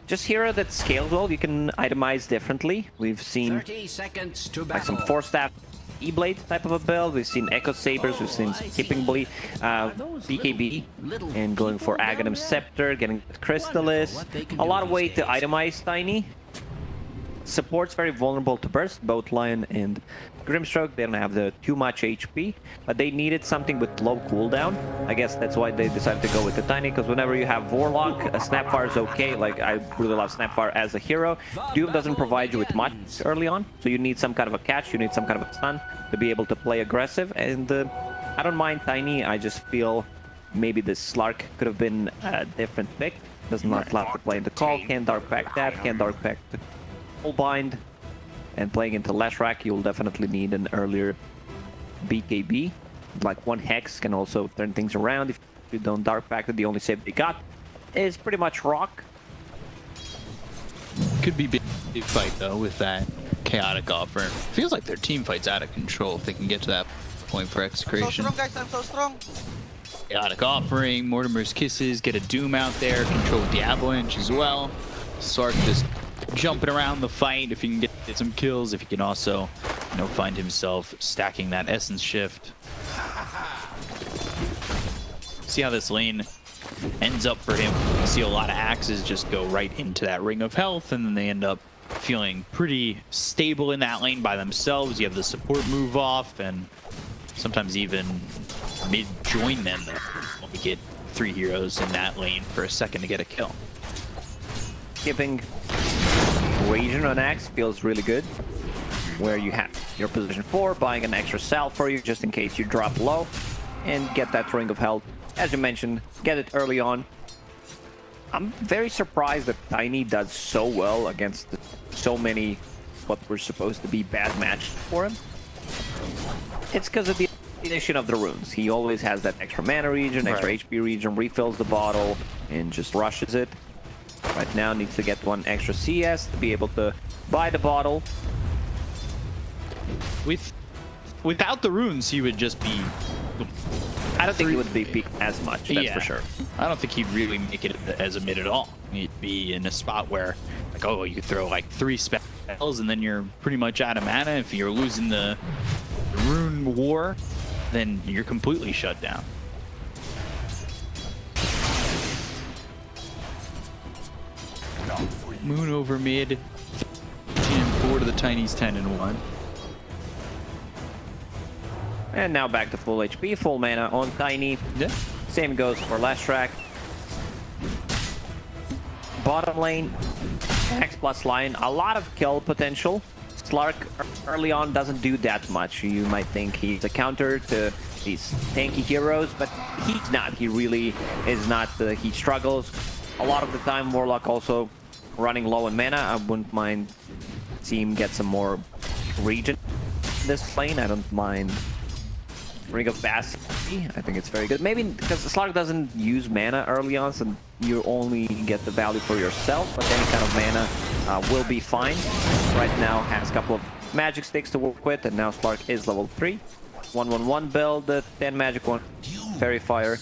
[SPEAKER 8] Just hero that scales well. You can itemize differently. We've seen
[SPEAKER 1] 30 seconds to
[SPEAKER 8] like
[SPEAKER 1] battle.
[SPEAKER 8] some 4-staff E-Blade type of a build. We've seen Echo Sabers. We've seen Skipping Bleed, BKB, and going for Aghanim Scepter, getting Crystallis. A lot of way to itemize Tiny. Support's very vulnerable to burst, both Lion and Grimstroke. They don't have too much HP, but they needed something with low cooldown. I guess that's why they decided to go with the Tiny, because whenever you have Warlock, a Snapfire is okay. Like, I really love Snapfire as a hero. Doom doesn't provide you with much early on, so you need some kind of a catch, you need some kind of a stun to be able to play aggressive. And I don't mind Tiny, I just feel maybe this Slark could have been a different pick. Does not allow to play into Call, can Dark Pact that, can Dark Pact Bind, and playing into Leshrac, you'll definitely need an earlier BKB. Like one Hex can also turn things around. If you don't Dark Pact, the only save they got is pretty much Rock.
[SPEAKER 13] Could be big fight though with that. chaotic offering. Feels like their team fight's out of control if they can get to that point for Execration.
[SPEAKER 15] So strong, guys. I'm so strong.
[SPEAKER 13] Chaotic offering, Mortimer's Kisses, get a Doom out there, control the Avalanche as well. Sark just jumping around the fight if he can get some kills, if he can also, you know, find himself stacking that Essence Shift. See how this lane ends up for him. You see a lot of axes just go right into that ring of health, and then they end up feeling pretty stable in that lane by themselves. You have the support move off, and sometimes even mid join them when we get 3 heroes in that lane for a second to get a kill.
[SPEAKER 8] Skipping region on Axe feels really good, where you have your position 4, buying an extra cell for you just in case you drop low, and get that ring of health. As you mentioned, get it early on. I'm very surprised that Tiny does so well against so many what were supposed to be bad matches for him. It's because of the addition of the runes. He always has that extra mana regen, extra HP regen, refills the bottle, and just rushes it. Right now needs to get 1 extra CS to be able to buy the bottle.
[SPEAKER 13] Without the runes, he would just be...
[SPEAKER 8] I don't think he would be as much, that's for sure.
[SPEAKER 13] I don't think he'd really make it as a mid at all. He'd be in a spot where, like, oh, you could throw like 3 spells and then you're pretty much out of mana. If you're losing the rune war, then you're completely shut down. Moon over mid, and 4 to the Tiny's 10-1.
[SPEAKER 8] And now back to full HP, full mana on Tiny.
[SPEAKER 13] Yeah.
[SPEAKER 8] Same goes for Leshrac. Bottom lane, Axe plus Lion, a lot of kill potential. Slark early on doesn't do that much. You might think he's a counter to these tanky heroes, but he's not. He really is not. He struggles a lot of the time. Warlock also running low in mana. I wouldn't mind seeing him get some more regen this lane. I don't mind Ring of Bastion. I think it's very good. Maybe because Slark doesn't use mana early on, so you only get the value for yourself, but any kind of mana will be fine. Right now has a couple of magic sticks to work with, and now Slark is level 3. 1-1-1 build, 10 magic, 1 fairy fire.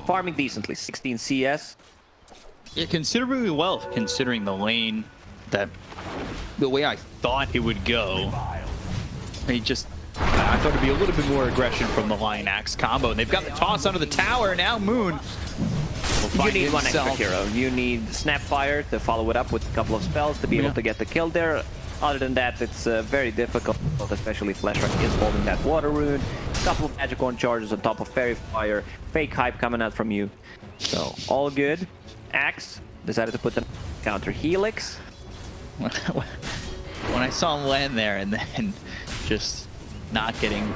[SPEAKER 8] Farming decently, 16 CS.
[SPEAKER 13] Yeah, considerably well, considering the lane that the way I thought it would go. I thought it'd be a little bit more aggression from the Lion Axe combo, and they've got the toss under the tower. Now Moon
[SPEAKER 8] You need one extra hero. You need Snapfire to follow it up with a couple of spells to be able to get the kill there. Other than that, it's very difficult, especially if Leshrac is holding that water rune. A couple of magic on charges on top of Fairy Fire. Fake hype coming out from you. So, all good. Axe decided to put the counter Helix.
[SPEAKER 13] When I saw him land there and then just not taking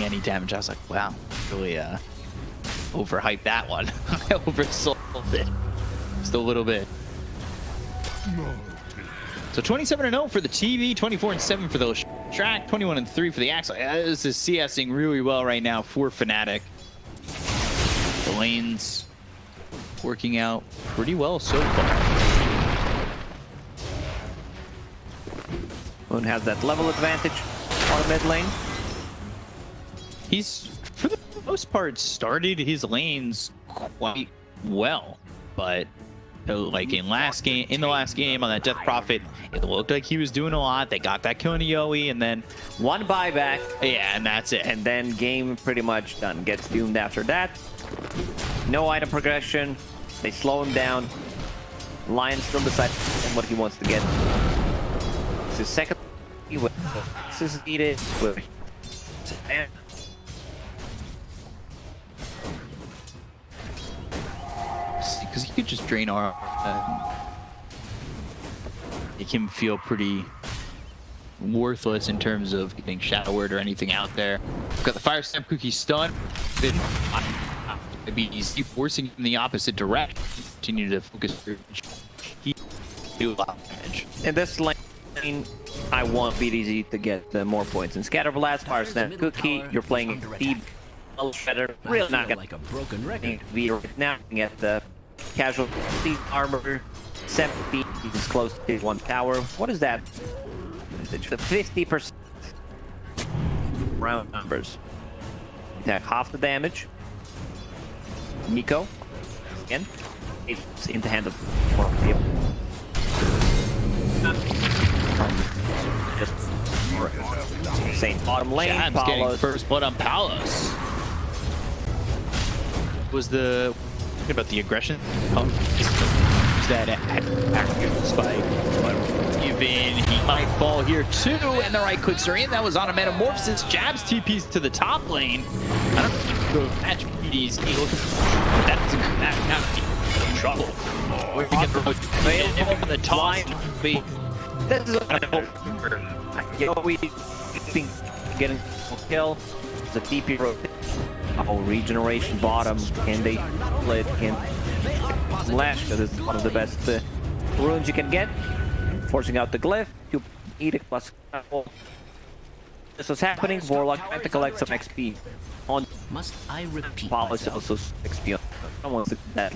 [SPEAKER 13] any damage, I was like, wow, really overhyped that one. I oversold it just a little bit. So 27-0 for the TV, 24-7 for the Leshrac, 21-3 for the Axe. This is CSing really well right now for Fnatic. The lanes working out pretty well so far.
[SPEAKER 8] Moon has that level advantage on mid lane.
[SPEAKER 13] He's, for the most part, started his lanes quite well, but like in the last game on that Death Prophet, it looked like he was doing a lot. They got that kill on Yowie, and then
[SPEAKER 8] one buyback.
[SPEAKER 13] Yeah, and that's it.
[SPEAKER 8] And then game pretty much done. Gets doomed after that. No item progression. They slow him down. Lion still decides what he wants to get. This is second. This is needed.
[SPEAKER 13] Because he could just drain our make him feel pretty worthless in terms of getting Shadow Word or anything out there. Got the Fire Stamp Cookie stun. Maybe he's forcing in the opposite direction. Continue to focus. He do a lot of damage.
[SPEAKER 8] In this lane, I want BDZ to get more points. In Scatter Blast, Fire Stamp Cookie, you're playing deep. Shredder, really not gonna
[SPEAKER 1] like a broken record.
[SPEAKER 8] Be right now at the casual armor 70 feet. He's close to 1 tower. What is that? percentage, the 50% round numbers. Attack half the damage. Nico, again, it's in the hand of just insane. Bottom lane,
[SPEAKER 13] Jab's getting
[SPEAKER 8] Palos.
[SPEAKER 13] first blood on Palos. Was the about the aggression? That active spike, but even he might fall here too, and the right clicks are in. That was on a metamorphosis. Jab's TP's to the top lane. I don't know if match PDs looking for that's now trouble. We're going to fail on the top.
[SPEAKER 8] This is we think getting a kill. It's a TP rotation. Oh, regeneration bottom. Can they split? Can Lash, because it's one of the best runes you can get. Forcing out the glyph. You edict plus. This was happening. Warlock trying to collect some XP on.
[SPEAKER 1] Must I repeat
[SPEAKER 8] Palos also XP on someone's that.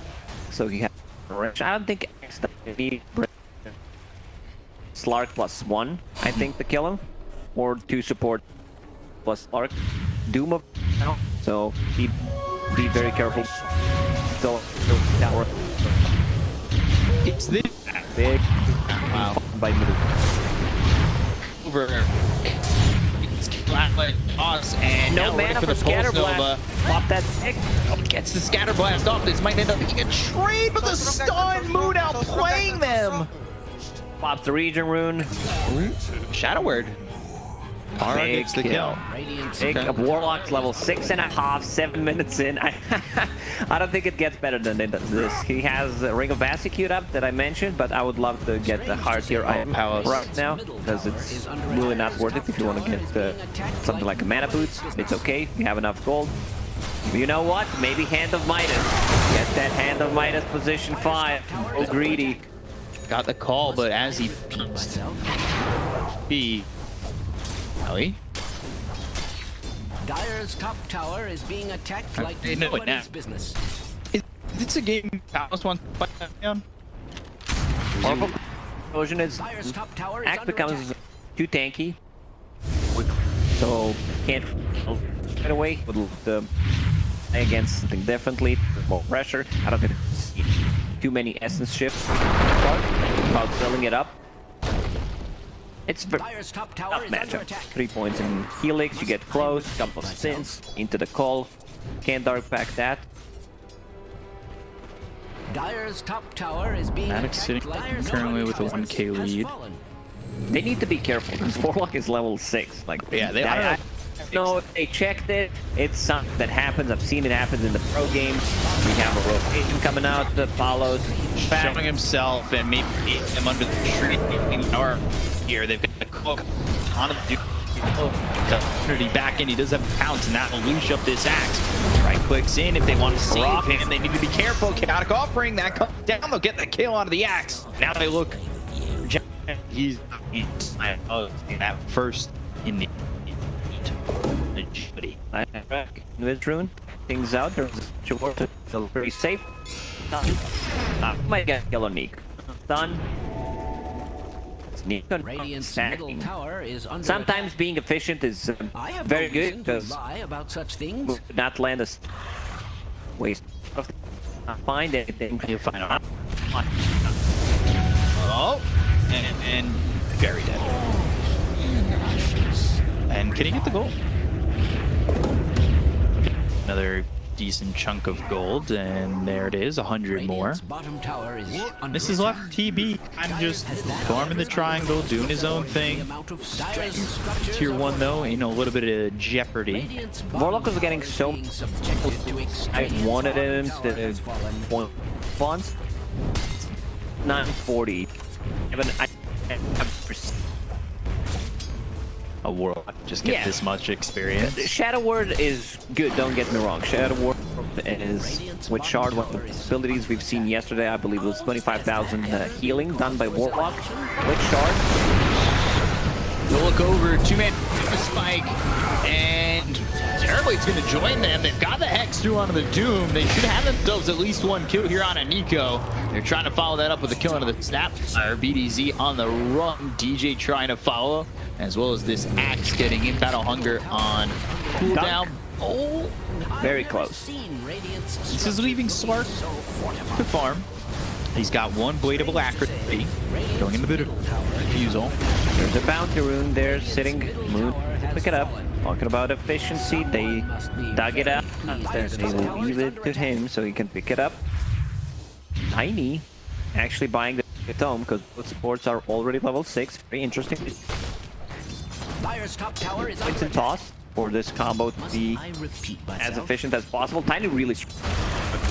[SPEAKER 8] So he has. I don't think X need Slark plus 1. I think to kill him, or 2 support plus Slark. Doom of now. So be very careful. So tower.
[SPEAKER 13] It's this
[SPEAKER 8] Big.
[SPEAKER 13] wow
[SPEAKER 8] By middle.
[SPEAKER 13] over. Toss and
[SPEAKER 8] No
[SPEAKER 13] now
[SPEAKER 8] mana
[SPEAKER 13] for
[SPEAKER 8] for
[SPEAKER 13] the
[SPEAKER 8] scatter
[SPEAKER 13] Pulse Nova.
[SPEAKER 8] blast. Pop that stick.
[SPEAKER 13] Gets the scatter blast off. This might end up being a trade, but the stun Moon outplaying them.
[SPEAKER 8] Pops the region rune.
[SPEAKER 13] Shadow Word.
[SPEAKER 8] Big
[SPEAKER 13] Gets the kill.
[SPEAKER 8] Big Warlock's level 6.5, 7 minutes in. I don't think it gets better than this. He has a Ring of Vast queued up that I mentioned, but I would love to get the hard tier item right now, because it's really not worth it if you want to get something like a mana boots. It's okay, you have enough gold. You know what? Maybe Hand of Midas. Get that Hand of Midas position 5. Oh, greedy.
[SPEAKER 13] Got the call, but as he be Ellie?
[SPEAKER 1] Dire's top tower is being attacked like nobody's business.
[SPEAKER 13] It's a game Palos wants to fight down.
[SPEAKER 8] Horrible explosion is
[SPEAKER 1] Dire's top tower is
[SPEAKER 8] Act
[SPEAKER 1] under
[SPEAKER 8] becomes
[SPEAKER 1] attack.
[SPEAKER 8] too tanky, so can't get away with the play against something differently. More pressure. I don't think too many essence shifts about filling it up. It's a
[SPEAKER 1] top
[SPEAKER 8] tough matchup. 3 points in Helix, you get close, couple of spins into the call. Can't dark pack that.
[SPEAKER 1] Dire's top tower is being
[SPEAKER 13] Fnatic sitting currently with a 1k lead.
[SPEAKER 8] They need to be careful because Warlock is level 6. Like,
[SPEAKER 13] yeah, they
[SPEAKER 8] I know if they checked it. It's something that happens. I've seen it happen in the pro game. We have a rotation coming out. The follows
[SPEAKER 13] showing himself and maybe him under the tree. Or here they've got a cook on him. Opportunity back in. He does have a pounce, and that'll loose up this axe. Right clicks in. If they want to save him, they need to be careful. Chaotic offering that comes down. They'll get the kill out of the axe. Now they look. He's that first in the agility.
[SPEAKER 8] With rune, things out. There's a word to feel very safe. Might get kill on Neek. Done.
[SPEAKER 1] Radiant's middle tower is under
[SPEAKER 8] Sometimes
[SPEAKER 1] attack.
[SPEAKER 8] being efficient is very good because
[SPEAKER 1] about such things.
[SPEAKER 8] not land a waste of find anything. You find out.
[SPEAKER 13] Oh, and very dead. And can he get the goal? Another decent chunk of gold, and there it is, 100 more. This is left TB, kind of just farming the triangle, doing his own thing. Tier 1 though, you know, a little bit of jeopardy.
[SPEAKER 8] Warlock was getting so I wanted him to point bonds. 940.
[SPEAKER 13] A Warlock just get this much experience.
[SPEAKER 8] Shadow Word is good, don't get me wrong. Shadow Word is, with Shard, one of the abilities we've seen yesterday, I believe it was 25,000 healing done by Warlock with Shard.
[SPEAKER 13] We'll look over, 2-man spike, and
[SPEAKER 9] Fireblade's going to join them. They've got the Hex through onto the Doom. They should have themselves at least one kill here on a Nico. They're trying to follow that up with a kill onto the Snap. BDZ on the run. DJ trying to follow, as well as this Axe getting in Battle Hunger on cooldown. Oh,
[SPEAKER 8] very close.
[SPEAKER 9] This is leaving Slark to farm. He's got one bladeable accuracy going into the defusal.
[SPEAKER 8] There's a bounty rune there sitting. Moon, pick it up. Talking about efficiency, they dug it up. They leave it to him so he can pick it up. Tiny actually buying the tome because both supports are already level 6. Very interesting. It's a toss for this combo to be as efficient as possible. Tiny really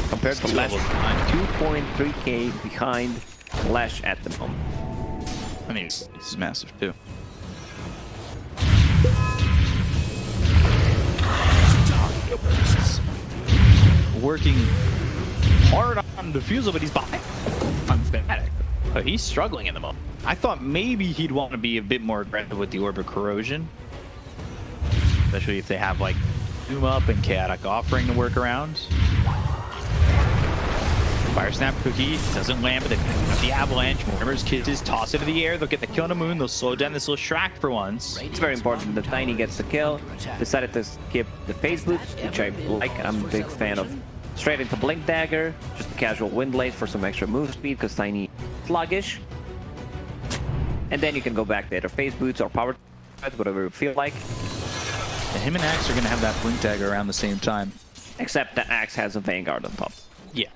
[SPEAKER 8] compared to Lash, 2.3k behind Lash at the moment.
[SPEAKER 13] I mean, this is massive too. Working hard on Defusal, but he's behind on Fnatic. But he's struggling in the moment. I thought maybe he'd want to be a bit more aggressive with the Orb of Corrosion. Especially if they have like Zoom Up and Chaotic Offering to work around. Fire Snap Cookie doesn't land, but the Avalanche. Mortimer's Kisses toss it into the air. They'll get the kill on the Moon. They'll slow down this little Shrek for once.
[SPEAKER 8] It's very important that Tiny gets the kill. Decided to skip the phase boots, which I like. I'm a big fan of straight into Blink Dagger. Just a casual Wind Blade for some extra move speed because Tiny is sluggish. And then you can go back to either phase boots or power, whatever you feel like.
[SPEAKER 13] And him and Axe are going to have that Blink Dagger around the same time.
[SPEAKER 8] Except that Axe has a Vanguard on top.
[SPEAKER 13] Yeah.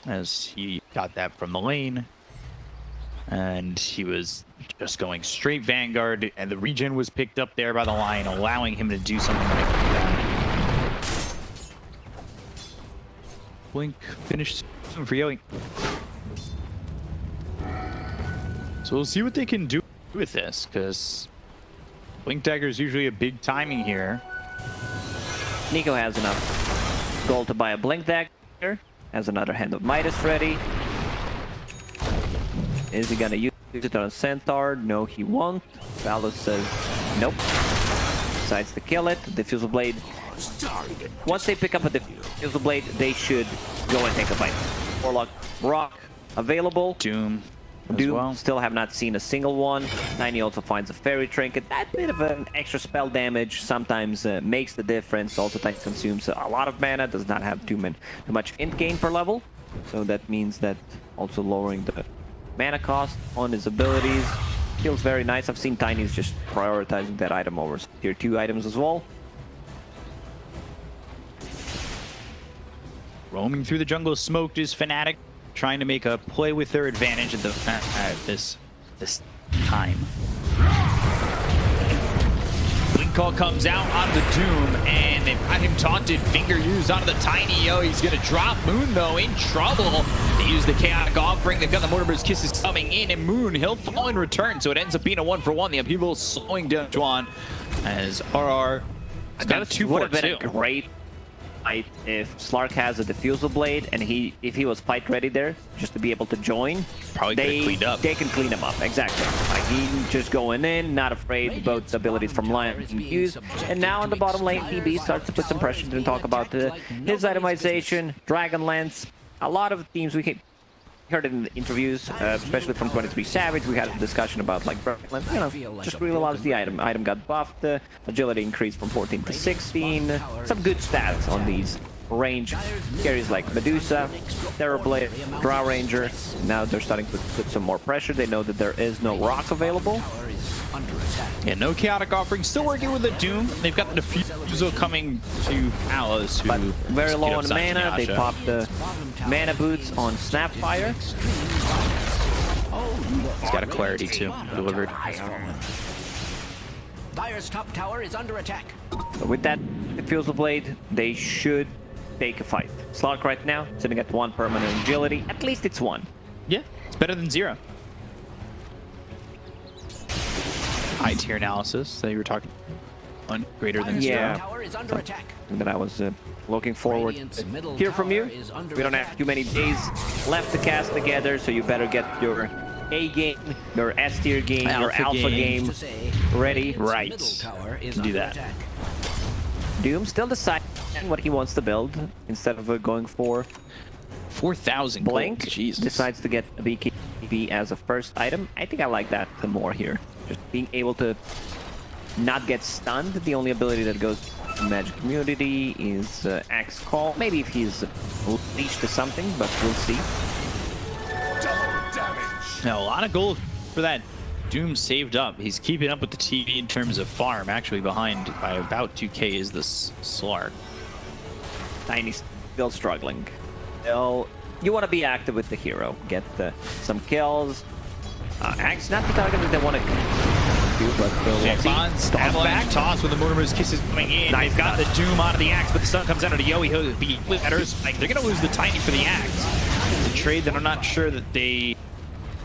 [SPEAKER 13] As he got that from the lane. And he was just going straight Vanguard, and the regen was picked up there by the line, allowing him to do something like that. Blink finished for Yoey. So we'll see what they can do with this, because Blink Dagger is usually a big timing here.
[SPEAKER 8] Nico has enough gold to buy a Blink Dagger. Has another Hand of Midas ready. Is he gonna use it on a Centaur? No, he won't. Valos says nope. Decides to kill it. Diffusal Blade. Once they pick up a Diffusal Blade, they should go and take a fight. Warlock, Rock, available.
[SPEAKER 13] Doom.
[SPEAKER 8] Doom, still have not seen a single one. Tiny also finds a Fairy Trinket. That bit of an extra spell damage sometimes makes the difference. Also, Tiny consumes a lot of mana, does not have too much int gain per level. So that means that also lowering the mana cost on his abilities. Feels very nice. I've seen Tiny's just prioritizing that item over tier 2 items as well.
[SPEAKER 13] Roaming through the jungle, smoked is Fnatic, trying to make a play with their advantage at this time. Blink Call comes out on the Doom, and they've got him taunted. Finger used onto the Tiny. Oh, he's gonna drop Moon though, in trouble. They use the Chaotic Offering. They've got the Mortimer's Kisses coming in, and Moon, he'll fall in return, so it ends up being a 1-for-1. The upheaval slowing down Juan as RR.
[SPEAKER 8] That would have been a great fight if Slark has a Diffusal Blade and if he was fight ready there, just to be able to join.
[SPEAKER 13] Probably cleaned up.
[SPEAKER 8] They can clean him up, exactly. Like he just going in, not afraid, both abilities from Lion being used. And now in the bottom lane, PB starts to put some pressure and talk about his itemization, Dragonlance. A lot of teams we heard in the interviews, especially from 23 Savage, we had a discussion about like Dragonlance, you know, just really loves the item. Item got buffed, agility increased from 14 to 16. Some good stats on these range carries like Medusa, Terrorblade, Drow Ranger. Now they're starting to put some more pressure. They know that there is no rock available.
[SPEAKER 13] Yeah, no Chaotic Offering. Still working with the Doom. They've got the Diffusal coming to Alice,
[SPEAKER 8] but very low on mana. They pop the mana boots on Snapfire.
[SPEAKER 13] He's got a Clarity too, delivered.
[SPEAKER 1] Dire's top tower is under attack.
[SPEAKER 8] So with that Diffusal Blade, they should take a fight. Slark right now sitting at 1 permanent agility. At least it's 1.
[SPEAKER 13] Yeah, it's better than 0. High tier analysis that you were talking on, greater than 0.
[SPEAKER 8] Yeah, that I was looking forward to hear from you. We don't have too many days left to cast together, so you better get your A game, your S tier game, your alpha game ready.
[SPEAKER 13] Right. Do that.
[SPEAKER 8] Doom still deciding what he wants to build instead of going for
[SPEAKER 13] 4,000
[SPEAKER 8] Blink.
[SPEAKER 13] Jesus.
[SPEAKER 8] Decides to get a BKB as a first item. I think I like that more here. Just being able to not get stunned. The only ability that goes to Magic Community is Axe Call. Maybe if he's leashed to something, but we'll see.
[SPEAKER 13] Now, a lot of gold for that. Doom saved up. He's keeping up with the TV in terms of farm. Actually, behind by about 2k is the Slark.
[SPEAKER 8] Tiny still struggling. Still, you want to be active with the hero. Get some kills. Axe not the target that they want to do, but
[SPEAKER 13] Bonds, avalanche toss when the Mortimer's kiss is coming in. Nice. They've got the Doom onto the Axe, but the stun comes out of Yowie. He'll be at Earthspike. They're going to lose the Tiny for the Axe. It's a trade that I'm not sure that they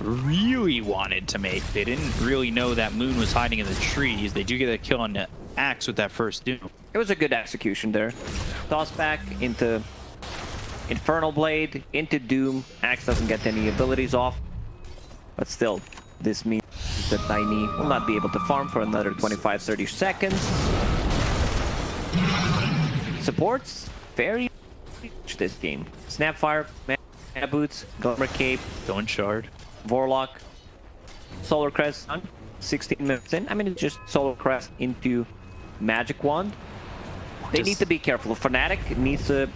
[SPEAKER 13] really wanted to make. They didn't really know that Moon was hiding in the trees. They do get a kill on the Axe with that first Doom.
[SPEAKER 8] It was a good execution there. Toss back into Infernal Blade, into Doom. Axe doesn't get any abilities off. But still, this means that Tiny will not be able to farm for another 25-30 seconds. Supports very much this game. Snapfire, Mana Boots, Glimmer Cape,
[SPEAKER 13] Don't Shard,
[SPEAKER 8] Warlock, Solar Crest, 16 minutes in. I mean, it's just Solar Crest into Magic Wand. They need to be careful. Fnatic needs to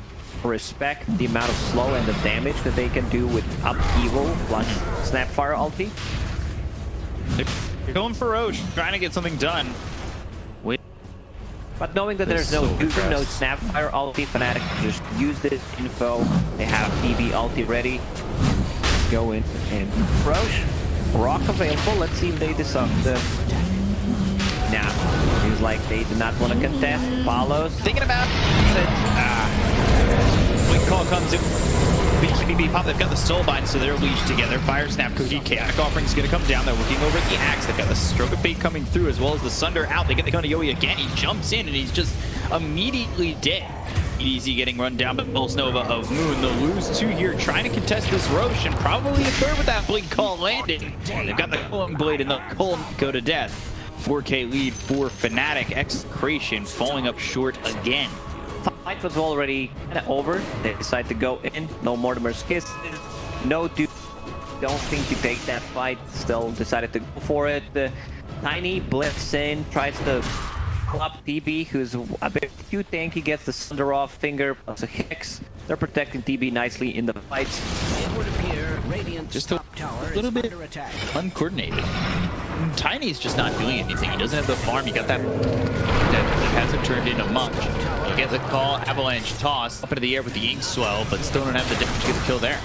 [SPEAKER 8] respect the amount of slow and the damage that they can do with Upheaval plus Snapfire ulti.
[SPEAKER 13] They're going for Roche, trying to get something done.
[SPEAKER 8] But knowing that there's no Doom, no Snapfire ulti, Fnatic just use this info. They have TB ulti ready. Go in and Roche, Rock available. Let's see if they decide to... Nah, seems like they did not want to contest. Follows.
[SPEAKER 13] Thinking about Blink Call comes in. BKB pop, they've got the Soulbind, so they're leashed together. Fire Snap, Cookie, Chaotic Offering's gonna come down. They're looking over at the Axe. They've got the Stroke of Fate coming through, as well as the Sunder out. They get the gun to Yowie again. He jumps in, and he's just immediately dead. Easy getting run down by Pulse Nova of Moon. They'll lose 2 here, trying to contest this Roche, and probably a third with that Blink Call landing. They've got the Cullen Blade, and the Cullen go to death. 4k lead for Fnatic. Execration falling up short again.
[SPEAKER 8] Fight was already kind of over. They decide to go in. No Mortimer's Kiss. No Duke. Don't think he takes that fight. Still decided to go for it. Tiny blips in. Tries to club TB, who's a bit too tanky. Gets the Sunder off. Finger plus a Hex. They're protecting TB nicely in the fights.
[SPEAKER 1] It would appear Radiant's
[SPEAKER 13] just a
[SPEAKER 1] top tower
[SPEAKER 13] little
[SPEAKER 1] is
[SPEAKER 13] bit
[SPEAKER 1] under attack.
[SPEAKER 13] uncoordinated. Tiny's just not doing anything. He doesn't have the farm. You got that hasn't turned into much. You get the call, avalanche toss up into the air with the ink swell, but still don't have the damage to get the kill there.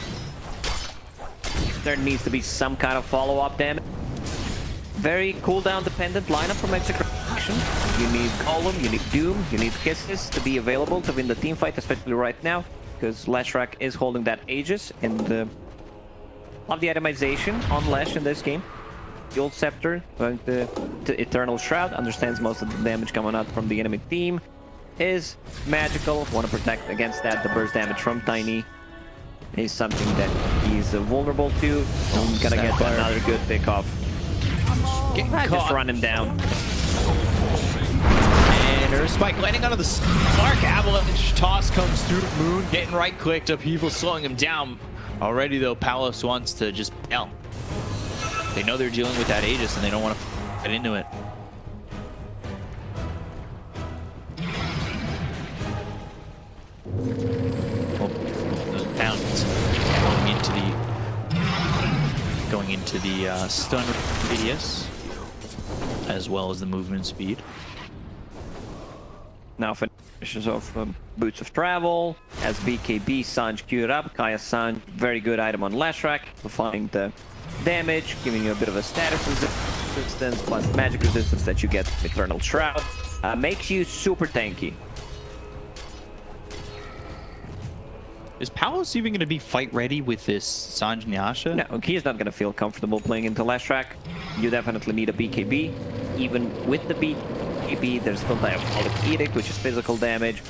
[SPEAKER 8] There needs to be some kind of follow-up damage. Very cooldown dependent lineup from Execration. You need Golem, you need Doom, you need Kisses to be available to win the team fight, especially right now, because Leshrac is holding that Aegis, and love the itemization on Lesh in this game. The old Scepter going to Eternal Shroud, understands most of the damage coming out from the enemy team. Is magical, want to protect against that. The burst damage from Tiny is something that he's vulnerable to. I'm gonna get another good pick off. Just run him down.
[SPEAKER 13] And Earthspike landing onto the Spark. Avalanche toss comes through. Moon getting right clicked. Upheaval slowing him down. Already though, Palos wants to just yell. They know they're dealing with that Aegis and they don't want to get into it. Pounds going into the stun radius, as well as the movement speed.
[SPEAKER 8] Now finishes off Boots of Travel, as BKB Sanj queued up. Kaya Sanj, very good item on Leshrac, applying the damage, giving you a bit of a status resistance, plus magic resistance that you get with Eternal Shroud. Makes you super tanky.
[SPEAKER 13] Is Palos even going to be fight ready with this Sanj Nyasha?
[SPEAKER 8] No, he's not going to feel comfortable playing into Leshrac. You definitely need a BKB. Even with the BKB, there's still Diabolic Edict, which is physical damage.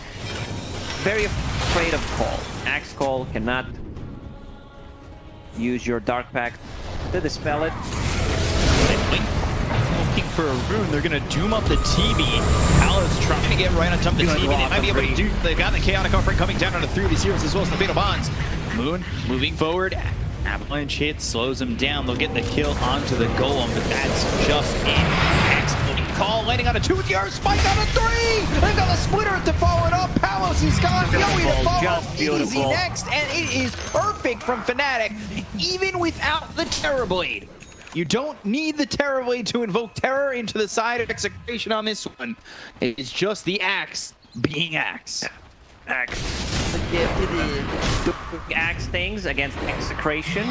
[SPEAKER 8] Very afraid of Call. Axe Call cannot use your Dark Pact to dispel it.
[SPEAKER 13] Looking for a rune, they're gonna doom up the TB. Palos trying to get right on top of the TB. They might be able to do. They've got the chaotic offering coming down onto 3 of these heroes as well as the Beta Bonds. Moon moving forward. Avalanche hit, slows them down. They'll get the kill onto the golem, but that's just an exploding call. Landing on a 2 with the spike on a 3. They've got a splitter to follow it up. Palos is gone. Yowie to follow. Easy next, and it is perfect from Fnatic, even without the Terrorblade. You don't need the Terrorblade to invoke terror into the side of Execration on this one. It is just the Axe being Axe.
[SPEAKER 8] Axe. Axe things against Execration.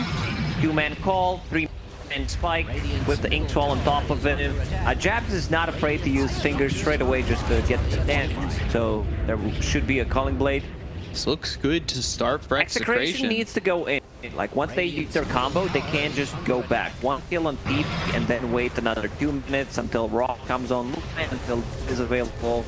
[SPEAKER 8] 2-man call, 3-man spike with the ink troll on top of it. Jabs is not afraid to use fingers straight away just to get the damage. So there should be a calling blade.
[SPEAKER 13] This looks good to start for Execration.
[SPEAKER 8] Needs to go in. Like once they use their combo, they can't just go back. 1 kill on peep and then wait another 2 minutes until Rock comes on, until it is available.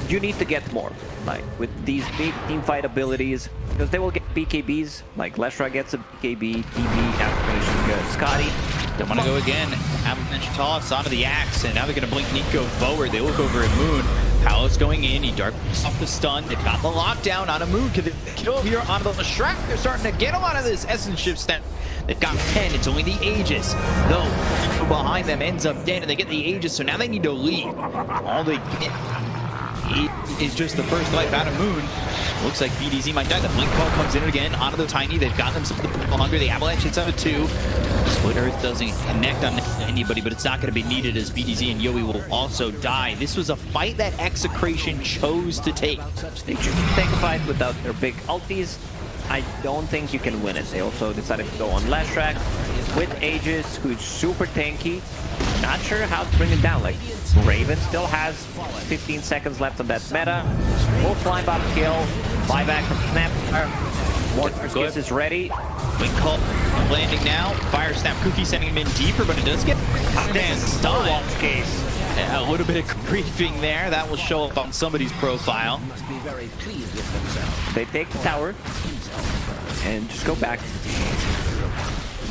[SPEAKER 8] You need to get more, like with these big team fight abilities, because they will get BKBs. Like Leshra gets a BKB, TB, Activation goes. Scotty.
[SPEAKER 13] They want to go again. Avalanche toss onto the Axe, and now they're going to blink Nico forward. They look over at Moon. Palos going in. He darks off the stun. They've got the lockdown on a Moon. Could they kill here on the Shrek? They're starting to get him out of this Essence shift step. They've got 10. It's only the Aegis. Though, Nico behind them ends up dead, and they get the Aegis, so now they need to leave. All they get is just the first life out of Moon. Looks like BDZ might die. The blink call comes in again onto the Tiny. They've got themselves the hunger. The Avalanche hits out of 2. Split Earth doesn't connect on anybody, but it's not going to be needed as BDZ and Yowie will also die. This was a fight that Execration chose to take.
[SPEAKER 8] They choose to take a fight without their big ultis. I don't think you can win it. They also decided to go on Leshrac with Aegis, who's super tanky. Not sure how to bring it down. Like, Raven still has 15 seconds left on that meta. Full flying bot kill. Buyback from Snap. Mortar's Kiss is ready.
[SPEAKER 13] Blink call landing now. Fire Snap Cookie sending him in deeper, but it does get stunned.
[SPEAKER 8] Case.
[SPEAKER 13] A little bit of griefing there. That will show up on somebody's profile.
[SPEAKER 8] They take the tower and just go back.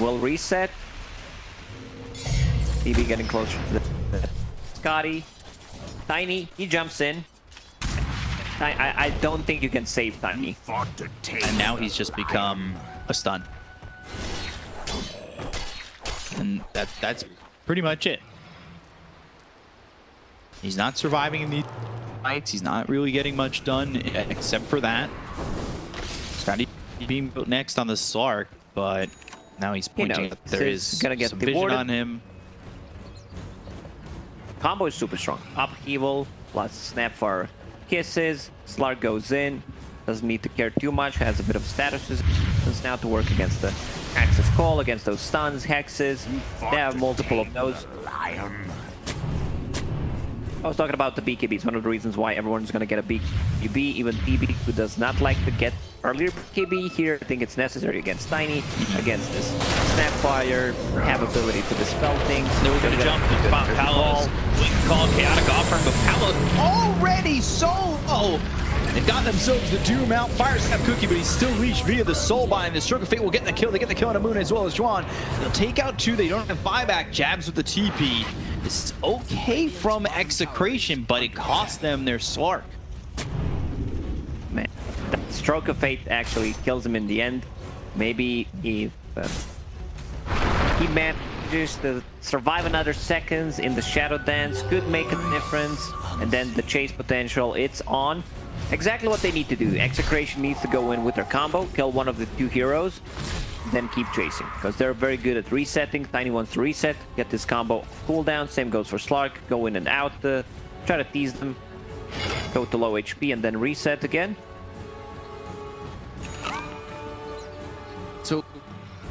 [SPEAKER 8] We'll reset. TB getting closer to the Scotty. Tiny, he jumps in. I don't think you can save Tiny.
[SPEAKER 13] And now he's just become a stun. And that's pretty much it. He's not surviving in these fights. He's not really getting much done except for that. Scotty being built next on the Slark, but now he's pointing that there is
[SPEAKER 8] gonna get
[SPEAKER 13] some vision on him.
[SPEAKER 8] Combo is super strong. Upheaval plus Snap for kisses. Slark goes in. Doesn't need to care too much. Has a bit of status resistance now to work against the Axis Call, against those stuns, hexes. They have multiple of those. I was talking about the BKBs. One of the reasons why everyone's going to get a BKB, even TB, who does not like to get earlier BKB here. I think it's necessary against Tiny, against this Snapfire, have ability to dispel things.
[SPEAKER 13] They were going to jump with Palos. Blink call, chaotic offering, but Palos already so low. They've got themselves the Doom out. Fire Snap Cookie, but he's still reached via the Soulbind. The Stroke of Fate will get the kill. They get the kill on a Moon as well as Juan. They'll take out 2. They don't have buyback. Jabs with the TP. This is okay from Execration, but it cost them their Slark.
[SPEAKER 8] Man, that Stroke of Fate actually kills him in the end. Maybe if he manages to survive another seconds in the Shadow Dance, could make a difference. And then the chase potential, it's on. Exactly what they need to do. Execration needs to go in with their combo, kill one of the 2 heroes, then keep chasing, because they're very good at resetting. Tiny wants to reset, get this combo cooldown. Same goes for Slark. Go in and out, try to tease them, go to low HP, and then reset again.
[SPEAKER 13] So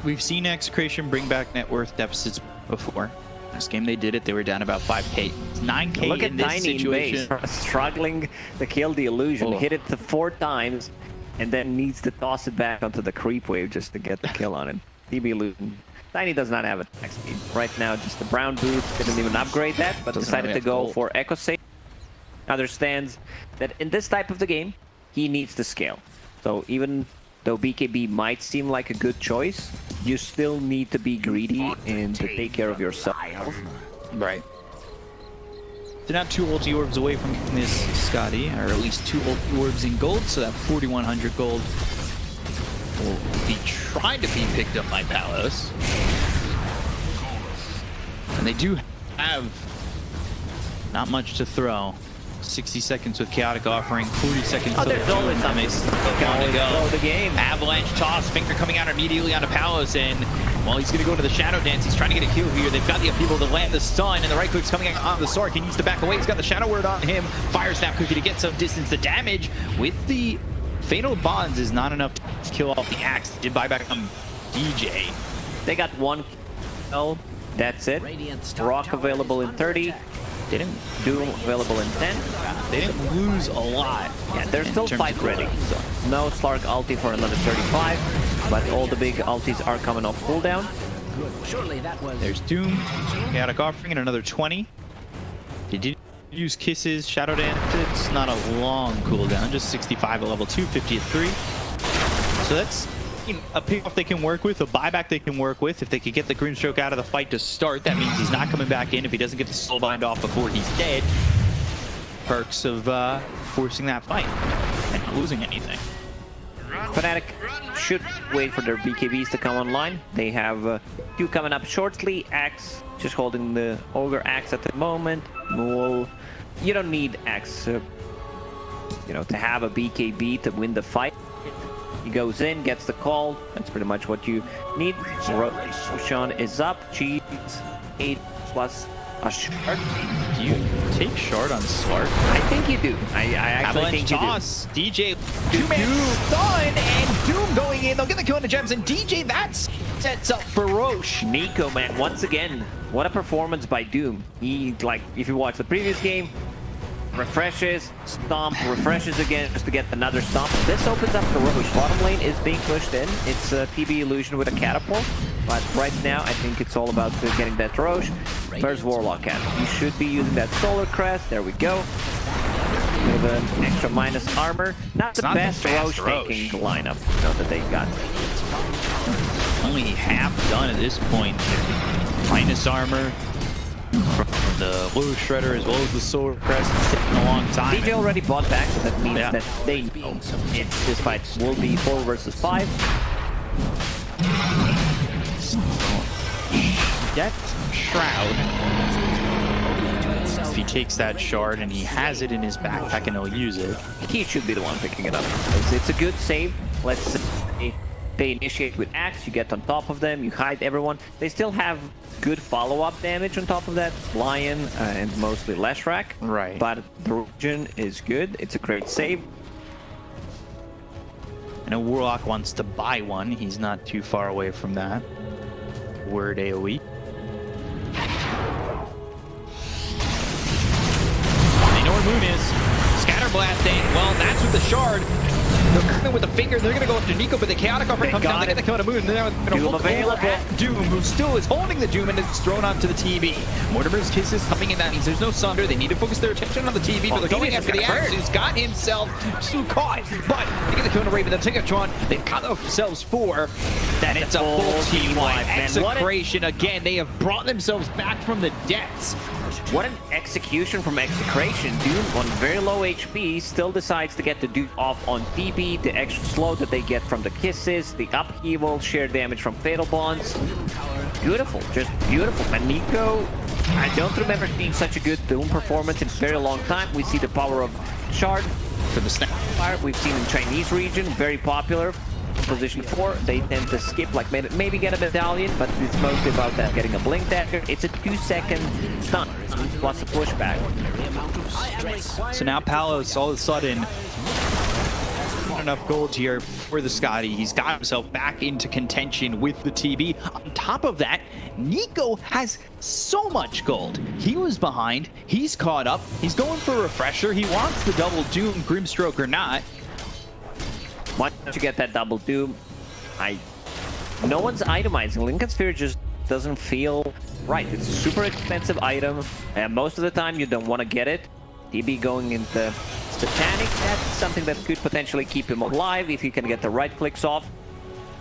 [SPEAKER 13] we've seen Execration bring back net worth deficits before. Last game they did it, they were down about 5k. 9k
[SPEAKER 8] Look
[SPEAKER 13] in
[SPEAKER 8] at
[SPEAKER 13] this
[SPEAKER 8] Tiny
[SPEAKER 13] situation.
[SPEAKER 8] Base, struggling to kill the illusion. Hit it 4 times, and then needs to toss it back onto the creep wave just to get the kill on it. TB illusion. Tiny does not have attack speed. Right now, just the brown boots. Didn't even upgrade that, but decided to go for Echo Save. Understands that in this type of the game, he needs to scale. So even though BKB might seem like a good choice, you still need to be greedy and to take care of yourself.
[SPEAKER 13] Right. They're not 2 ulti orbs away from this Scotty, or at least 2 ulti orbs in gold, so that 4,100 gold will be trying to be picked up by Palos. And they do have not much to throw. 60 seconds with Chaotic offering, 40 seconds till
[SPEAKER 8] there's always something
[SPEAKER 13] to go.
[SPEAKER 8] The game.
[SPEAKER 13] Avalanche toss, finger coming out immediately onto Palos, and well, he's going to go to the Shadow Dance. He's trying to get a kill here. They've got the people to land the stun, and the right click's coming out on the Sark. He needs to back away. He's got the Shadow Word on him. Fire Snap Cookie to get some distance. The damage with the Fatal Bonds is not enough to kill off the Axe. They did buy back on DJ.
[SPEAKER 8] They got 1 kill. That's it. Rock available in 30.
[SPEAKER 13] They didn't
[SPEAKER 8] Doom available in 10.
[SPEAKER 13] They didn't lose a lot.
[SPEAKER 8] Yeah, they're still fight ready. So no Slark ulti for another 35, but all the big ultis are coming off cooldown.
[SPEAKER 1] Surely that was.
[SPEAKER 13] There's Doom, Chaotic offering, and another 20. They did use Kisses, Shadow Dance. It's not a long cooldown, just 65 at level 2, 50 at 3. So that's a pick-off they can work with, a buyback they can work with. If they could get the Grimstroke out of the fight to start, that means he's not coming back in if he doesn't get the Soulbind off before he's dead. Perks of forcing that fight and not losing anything.
[SPEAKER 8] Fnatic should wait for their BKBs to come online. They have 2 coming up shortly. Axe just holding the Ogre Axe at the moment. Well, you don't need Axe, you know, to have a BKB to win the fight. He goes in, gets the call. That's pretty much what you need. Roshan is up. Cheese 8 plus a shard.
[SPEAKER 13] Do you take shard on Slark?
[SPEAKER 8] I think you do. I actually think you do.
[SPEAKER 13] Toss. DJ, two-man stun, and Doom going in. They'll get the kill on the gems, and DJ, that sets up for Roche.
[SPEAKER 8] Nico, man, once again, what a performance by Doom. He, like, if you watch the previous game, refreshes, stomp, refreshes again just to get another stomp. This opens up the Roche. Bottom lane is being pushed in. It's a TB illusion with a catapult. But right now, I think it's all about getting that Roche. Where's Warlock at? You should be using that Solar Crest. There we go. With an extra minus armor. Not the best Roche taking lineup that they got.
[SPEAKER 13] Only half done at this point. Minus armor from the Blue Shredder as well as the Solar Crest. It's taking a long time.
[SPEAKER 8] DJ already bought back, so that means that they know this fight will be 4 versus 5.
[SPEAKER 13] That Shroud, if he takes that shard and he has it in his backpack and he'll use it,
[SPEAKER 8] he should be the one picking it up. It's a good save. Let's say they initiate with Axe, you get on top of them, you hide everyone. They still have good follow-up damage on top of that, Lion and mostly Leshrac.
[SPEAKER 13] Right.
[SPEAKER 8] But the region is good. It's a great save.
[SPEAKER 13] And a Warlock wants to buy one. He's not too far away from that. Word AoE. They know where Moon is. Scatter blasting. Well, that's with the shard. They're coming with the finger. They're going to go after Nico, but the Chaotic offering comes down. They get the kill on Moon. They're going to look over at Doom, who still is holding the Doom, and it's thrown onto the TV. Mortimer's Kisses coming in. That means there's no Sunder. They need to focus their attention on the TV, but they're going after the Axe, who's got himself too caught. But they get the kill on Raven. They'll take a Tron. They've got themselves 4. And it's a full team wipe. Execration again. They have brought themselves back from the depths.
[SPEAKER 8] What an execution from Execration. Doom on very low HP still decides to get the Doom off on TB, the extra slow that they get from the Kisses, the upheaval, sheer damage from Fatal Bonds. Beautiful, just beautiful. And Nico, I don't remember seeing such a good Doom performance in a very long time. We see the power of Shard for the Snapfire. We've seen in Chinese region, very popular. Position 4, they tend to skip, like maybe get a medallion, but it's mostly about that, getting a blink dagger. It's a 2-second stun plus a pushback.
[SPEAKER 13] So now Palos all of a sudden not enough gold here for the Scotty. He's got himself back into contention with the TB. On top of that, Nico has so much gold. He was behind, he's caught up, he's going for a refresher, he wants the double Doom, Grimstroke or not.
[SPEAKER 8] Why don't you get that double Doom? No one's itemizing. Lincoln Sphere just doesn't feel right. It's a super expensive item, and most of the time you don't want to get it. TB going into Titanic, that's something that could potentially keep him alive if he can get the right clicks off.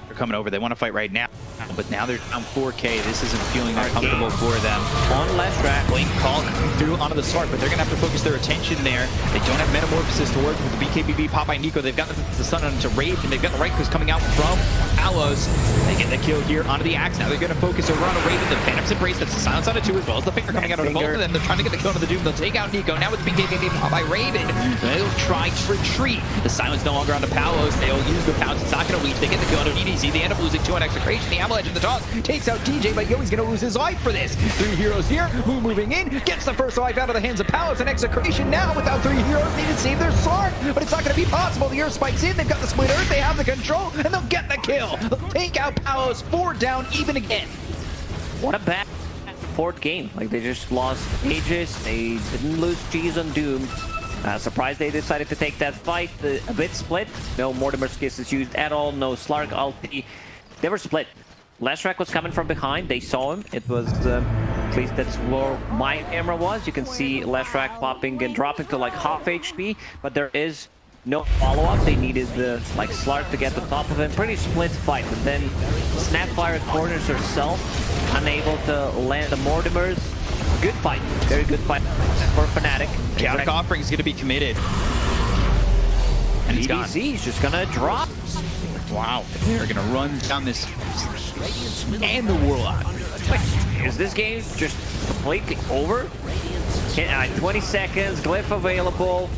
[SPEAKER 13] They're coming over. They want to fight right now, but now they're down 4K. This isn't feeling that comfortable for them.
[SPEAKER 8] On last track.
[SPEAKER 13] Blink call coming through onto the start, but they're going to have to focus their attention there. They don't have Metamorphosis to work with the BKBB pop by Nico. They've got the stun onto Rave, and they've got the right clicks coming out from Alos. They get the kill here onto the Axe. Now they're going to focus over on a Raven. The Phantom's Embrace, that's the silence on it too, as well as the finger coming out of both of them. They're trying to get the kill onto the Doom. They'll take out Nico. Now with the BKBB pop by Raven, they'll try to retreat. The silence no longer onto Palos. They'll use the pounce. It's not going to leave. They get the kill onto EDC. They end up losing 2 on Execration. The Avalanche in the toss takes out DJ, but Yoi's going to lose his life for this. 3 heroes here. Moon moving in. Gets the first life out of the hands of Palos, and Execration now without 3 heroes need to save their sword, but it's not going to be possible. The Earth spikes in. They've got the split Earth. They have the control, and they'll get the kill. They'll take out Palos. 4 down even again.
[SPEAKER 8] What a bad 4th game. Like, they just lost Aegis. They didn't lose G's on Doom. Surprised they decided to take that fight. A bit split. No Mortimer's Kiss is used at all. No Slark ulti. They were split. Leshrac was coming from behind. They saw him. It was, at least that's where my camera was. You can see Leshrac popping and dropping to like half HP, but there is no follow-up. They needed like Slark to get the top of him. Pretty split fight, but then Snapfire corners herself, unable to land the Mortimers. Good fight. Very good fight for Fnatic.
[SPEAKER 13] Chaotic Offering is going to be committed. And he's gone.
[SPEAKER 8] He's just going to drop.
[SPEAKER 13] Wow. They're going to run down this and the Warlock.
[SPEAKER 8] Is this game just completely over? 20 seconds, glyph available.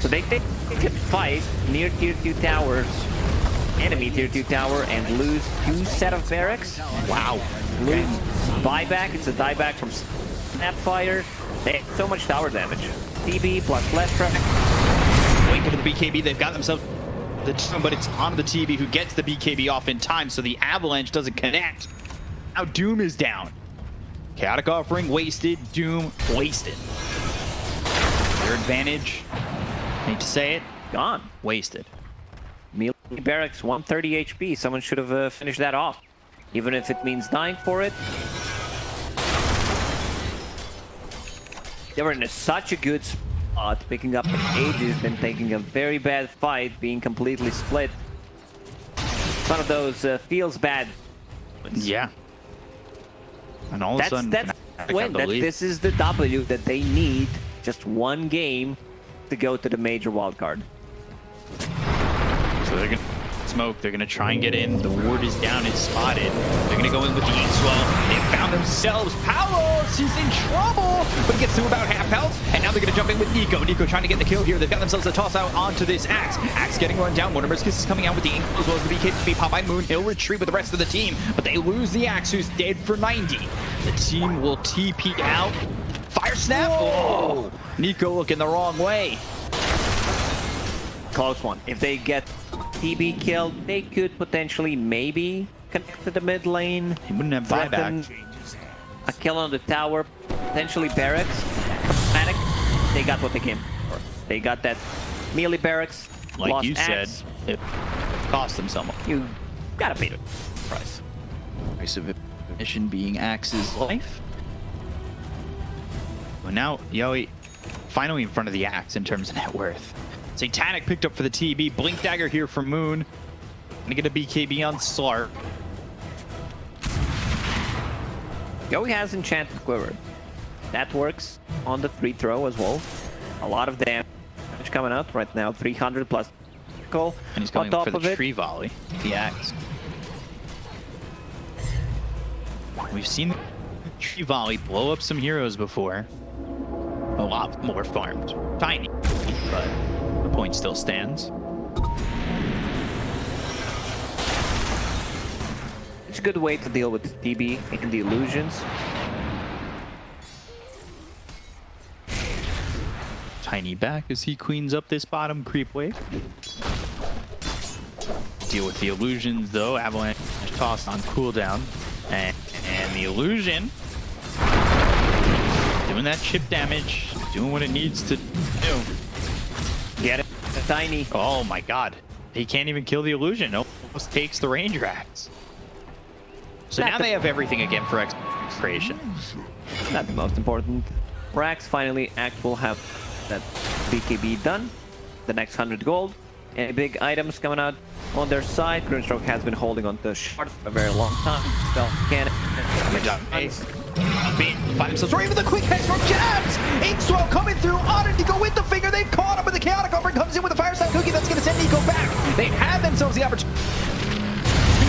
[SPEAKER 8] So they can fight near tier 2 towers, enemy tier 2 tower, and lose 2 set of barracks.
[SPEAKER 13] Wow.
[SPEAKER 8] Lose buyback. It's a dieback from Snapfire. They have so much tower damage. TB plus Leshrac.
[SPEAKER 13] Wait for the BKB. They've got themselves the Doom, but it's on the TB who gets the BKB off in time, so the Avalanche doesn't connect. Now Doom is down. Chaotic Offering wasted. Doom wasted. Their advantage, hate to say it,
[SPEAKER 8] gone.
[SPEAKER 13] Wasted.
[SPEAKER 8] Melee barracks 130 HP. Someone should have finished that off, even if it means dying for it. They were in such a good spot, picking up the Aegis, then taking a very bad fight, being completely split. It's one of those feels bad.
[SPEAKER 13] Yeah. And all of a sudden,
[SPEAKER 8] that's win. This is the W that they need. Just 1 game to go to the major wildcard.
[SPEAKER 13] So they're gonna smoke. They're gonna try and get in. The ward is down. It's spotted. They're gonna go in with the Swell. They found themselves. Palos, he's in trouble, but he gets to about half health. And now they're gonna jump in with Nico. Nico trying to get the kill here. They've got themselves a toss out onto this Axe. Axe getting run down. Mortimer's Kiss is coming out with the Ankle as well as the BKB pop by Moon. He'll retreat with the rest of the team, but they lose the Axe, who's dead for 90. The team will TP out. Fire snap. Oh, Nico looking the wrong way.
[SPEAKER 8] Close one. If they get TB killed, they could potentially maybe connect to the mid lane.
[SPEAKER 13] He wouldn't have buyback.
[SPEAKER 8] A kill on the tower, potentially barracks. Panic. They got what they came for. They got that melee barracks.
[SPEAKER 13] Like
[SPEAKER 8] lost
[SPEAKER 13] you said,
[SPEAKER 8] Axe.
[SPEAKER 13] it cost them somewhat.
[SPEAKER 8] You gotta pay the price.
[SPEAKER 13] Price of admission being Axe's life. Well, now Yoi finally in front of the Axe in terms of net worth. Satanic picked up for the TB. Blink Dagger here for Moon. Gonna get a BKB on Slark.
[SPEAKER 8] Yoi has Enchanted Quiver. That works on the free throw as well. A lot of damage coming out right now. 300 plus. And
[SPEAKER 13] he's going for the tree volley. The Axe. We've seen the tree volley blow up some heroes before. A lot more farmed. Tiny, but the point still stands.
[SPEAKER 8] It's a good way to deal with DB and the illusions.
[SPEAKER 13] Tiny back as he queens up this bottom creep wave. Deal with the illusions though. Avalanche toss on cooldown. And the illusion doing that chip damage, doing what it needs to do.
[SPEAKER 8] Get it, Tiny.
[SPEAKER 13] Oh my god. He can't even kill the illusion. Almost takes the Ranger Axe. So now they have everything again for Execration.
[SPEAKER 8] Not the most important racks. Finally, Act will have that BKB done. The next 100 gold. Any big items coming out on their side? Grimstroke has been holding on to shard for a very long time. Spell cannon.
[SPEAKER 13] Find themselves, or even the quick hex from Jabs! Inkswell coming through, on to go with the finger. They've caught him with the chaotic offering. Comes in with a Firestone Cookie that's going to send Nico back. They have themselves the opportunity.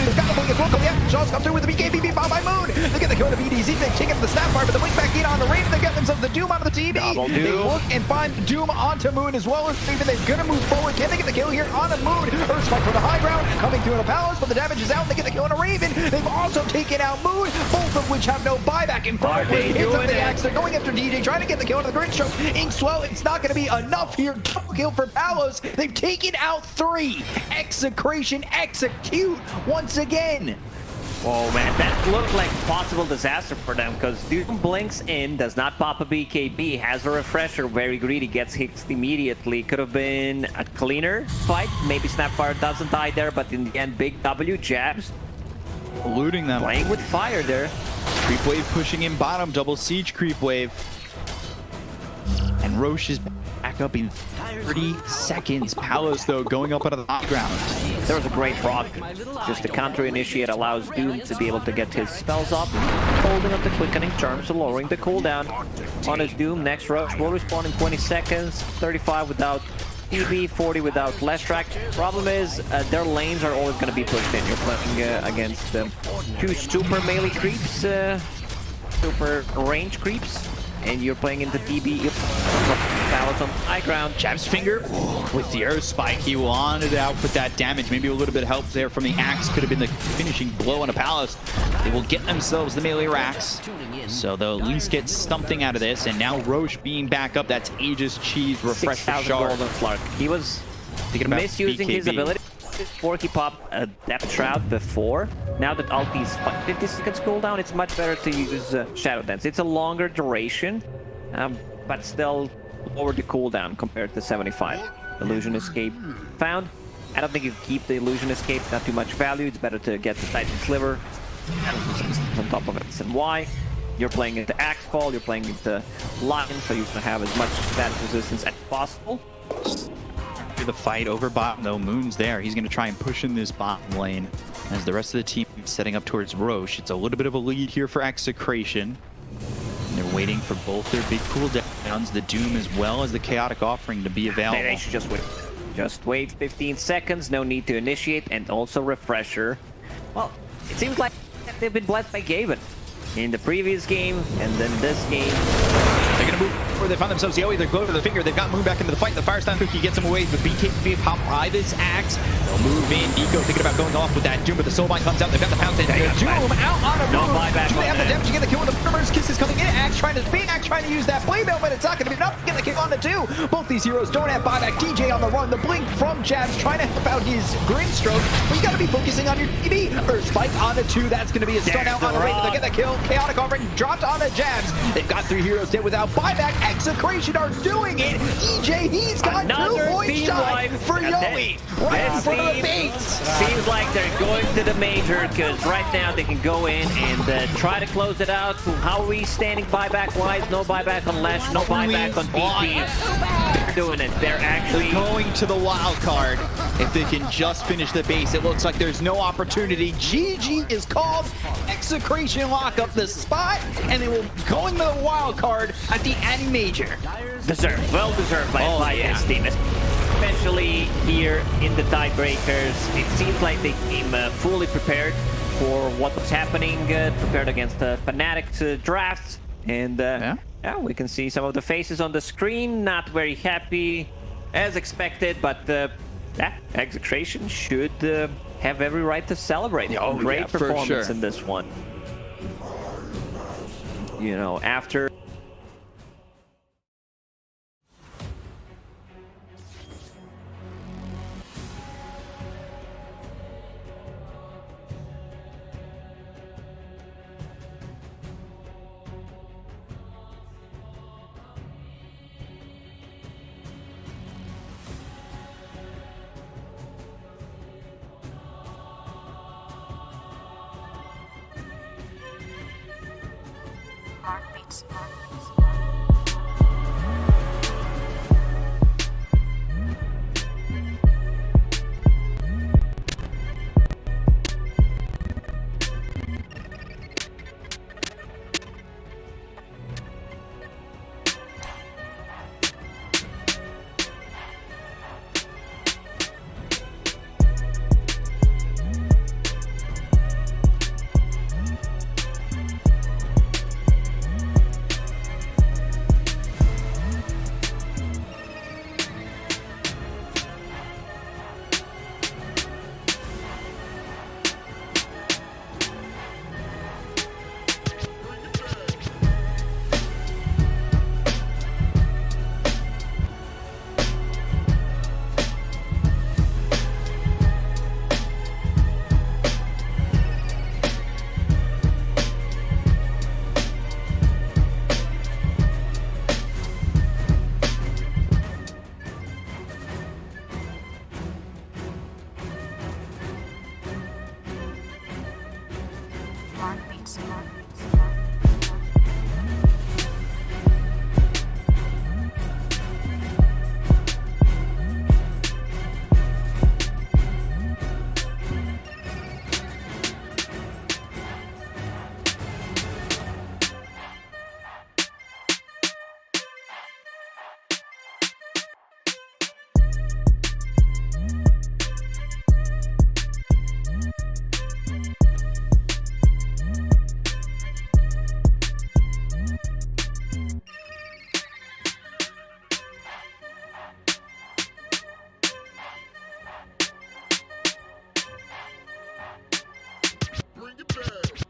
[SPEAKER 13] They've got the blink as well. The shots come through with the BKB bound by Moon. They get the kill to BDZ. They take it to the snap bar, but the wing back in on the Raven. They get themselves the Doom out of the TB. They look and find Doom onto Moon as well as Raven. They're gonna move forward. Can they get the kill here on a Moon? Earthspike from the high ground coming through in a Palace, but the damage is out. They get the kill on a Raven. They've also taken out Moon, both of which have no buyback in front of them. Hits up the axe. They're going after DJ, trying to get the kill on the Grimstroke. Inkswell, it's not gonna be enough here. Double kill for Palos. They've taken out 3. Execration execute once again.
[SPEAKER 8] Oh man, that looked like possible disaster for them because Doom blinks in, does not pop a BKB, has a refresher, very greedy, gets hit immediately. Could have been a cleaner fight. Maybe Snapfire doesn't die there, but in the end, big W, Jabs.
[SPEAKER 13] Eluding them.
[SPEAKER 8] Playing with fire there.
[SPEAKER 13] Creep wave pushing in bottom, double siege creep wave. And Roche is back up in 30 seconds. Palos, though, going up out of the high ground.
[SPEAKER 8] There was a great rock. Just the counter initiate allows Doom to be able to get his spells up. Holding up the quickening charm, so lowering the cooldown on his Doom. Next rush will respawn in 20 seconds. 35 without TB, 40 without Leshrac. Problem is, their lanes are always going to be pushed in. You're playing against huge super melee creeps, super range creeps. And you're playing into TB. Palos on high ground.
[SPEAKER 13] Jab's finger with the Earth Spike. He wanted to output that damage. Maybe a little bit of help there from the axe could have been the finishing blow on a Palace. They will get themselves the melee racks. So they'll at least get something out of this. And now Roche being back up. That's Aegis Cheese refresher shard.
[SPEAKER 8] He was misusing his ability. Before he popped a Depth Shroud before. Now that ulti's 50 seconds cooldown, it's much better to use Shadow Dance. It's a longer duration, but still lower the cooldown compared to 75. Illusion Escape found. I don't think you keep the Illusion Escape, not too much value. It's better to get the Titan Sliver on top of it. And why? You're playing into Axe Fall, you're playing into Lion, so you can have as much status resistance as possible.
[SPEAKER 13] The fight over bottom though. Moon's there. He's going to try and push in this bottom lane as the rest of the team is setting up towards Roche. It's a little bit of a lead here for Execration. And they're waiting for both their big cooldowns, the Doom as well as the Chaotic Offering to be available.
[SPEAKER 8] They should just wait. Just wait 15 seconds. No need to initiate, and also refresher. Well, it seems like they've been blessed by Gaben in the previous game, and then this game.
[SPEAKER 13] They're going to move where they found themselves. Yowie, they're glow to the finger. They've got Moon back into the fight. The Firestone Cookie gets him away. The BKB pop by this axe. They'll move in. Nico thinking about going off with that Doom, but the Soulbind comes out. They've got the Fountain. Doom out on a move. Do they have the damage to get the kill with the Murderer's Kiss is coming in? Axe trying to use that Blade Mail, but it's not going to be enough to get the kill on the 2. Both these heroes don't have buyback. DJ on the run. The blink from Jabs trying to help out his Grimstroke. But you got to be focusing on your TB. Earth Spike on the 2. That's going to be a stun out on the Raven. They get the kill. Chaotic Offering dropped on the Jabs. They've got 3 heroes dead without buyback. Execration are doing it. EJ, he's got 2-point shot for Yowie. Right in front of the base.
[SPEAKER 8] Seems like they're going to the major because right now they can go in and try to close it out. How are we standing buyback-wise? No buyback on Lash, no buyback on BP. They're doing it. They're actually
[SPEAKER 13] going to the wild card. If they can just finish the base, it looks like there's no opportunity. GG is called. Execration lock up the spot, and they will going to the wild card at the end major.
[SPEAKER 8] Deserved, well deserved by this team, especially here in the tiebreakers. It seems like they came fully prepared for what was happening, prepared against the Fnatic drafts, and yeah, we can see some of the faces on the screen, not very happy as expected, but Execration should have every right to celebrate. Great performance in this one. You know, after
[SPEAKER 5] Mark beats. beats, Mark beats.
[SPEAKER 6] Bring it back.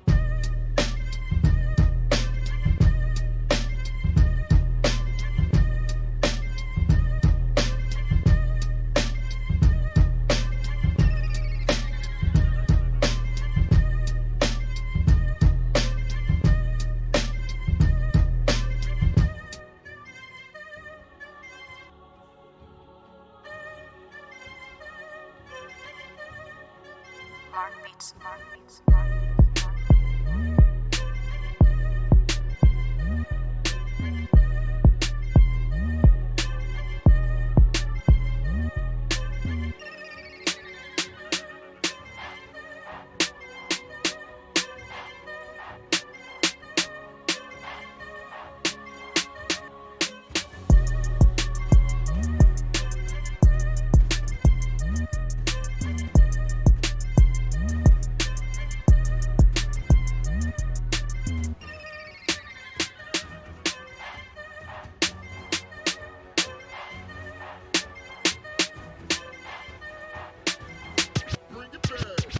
[SPEAKER 5] Mark beats, Mark beats, Mark beats.
[SPEAKER 6] Bring it back.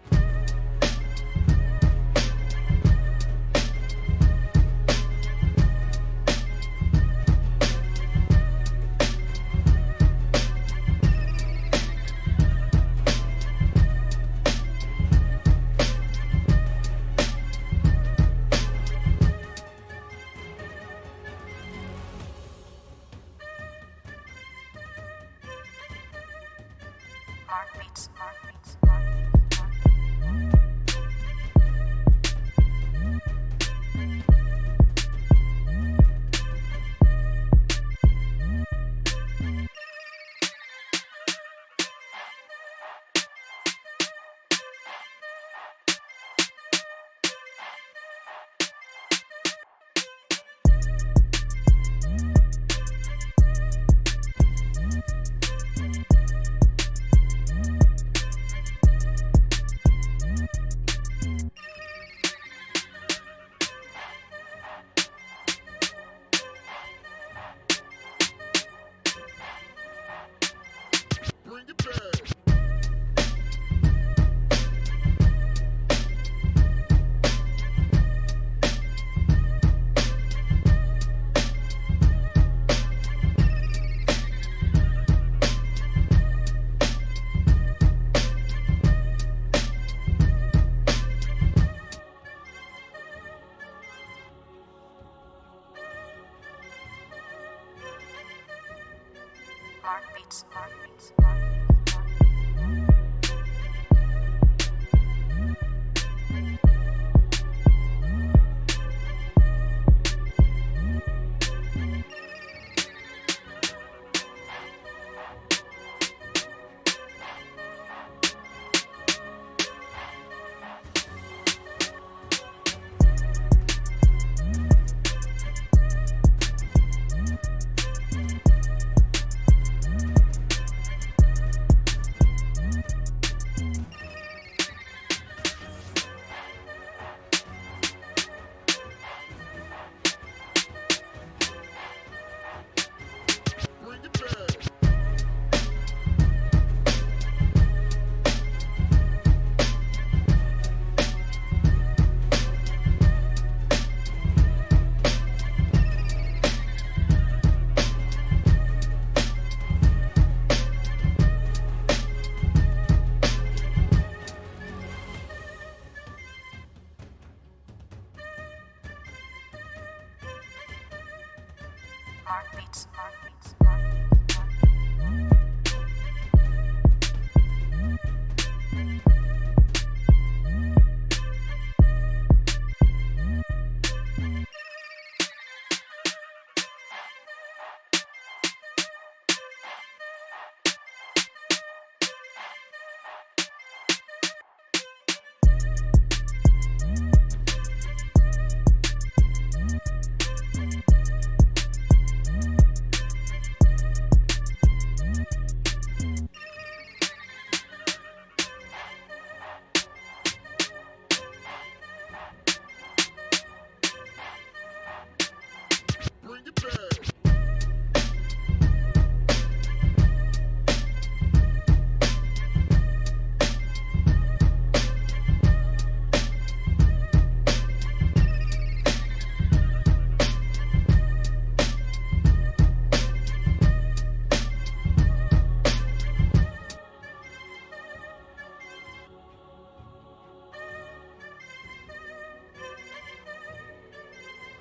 [SPEAKER 5] Mark beats, Mark beats, Mark beats, Mark beats.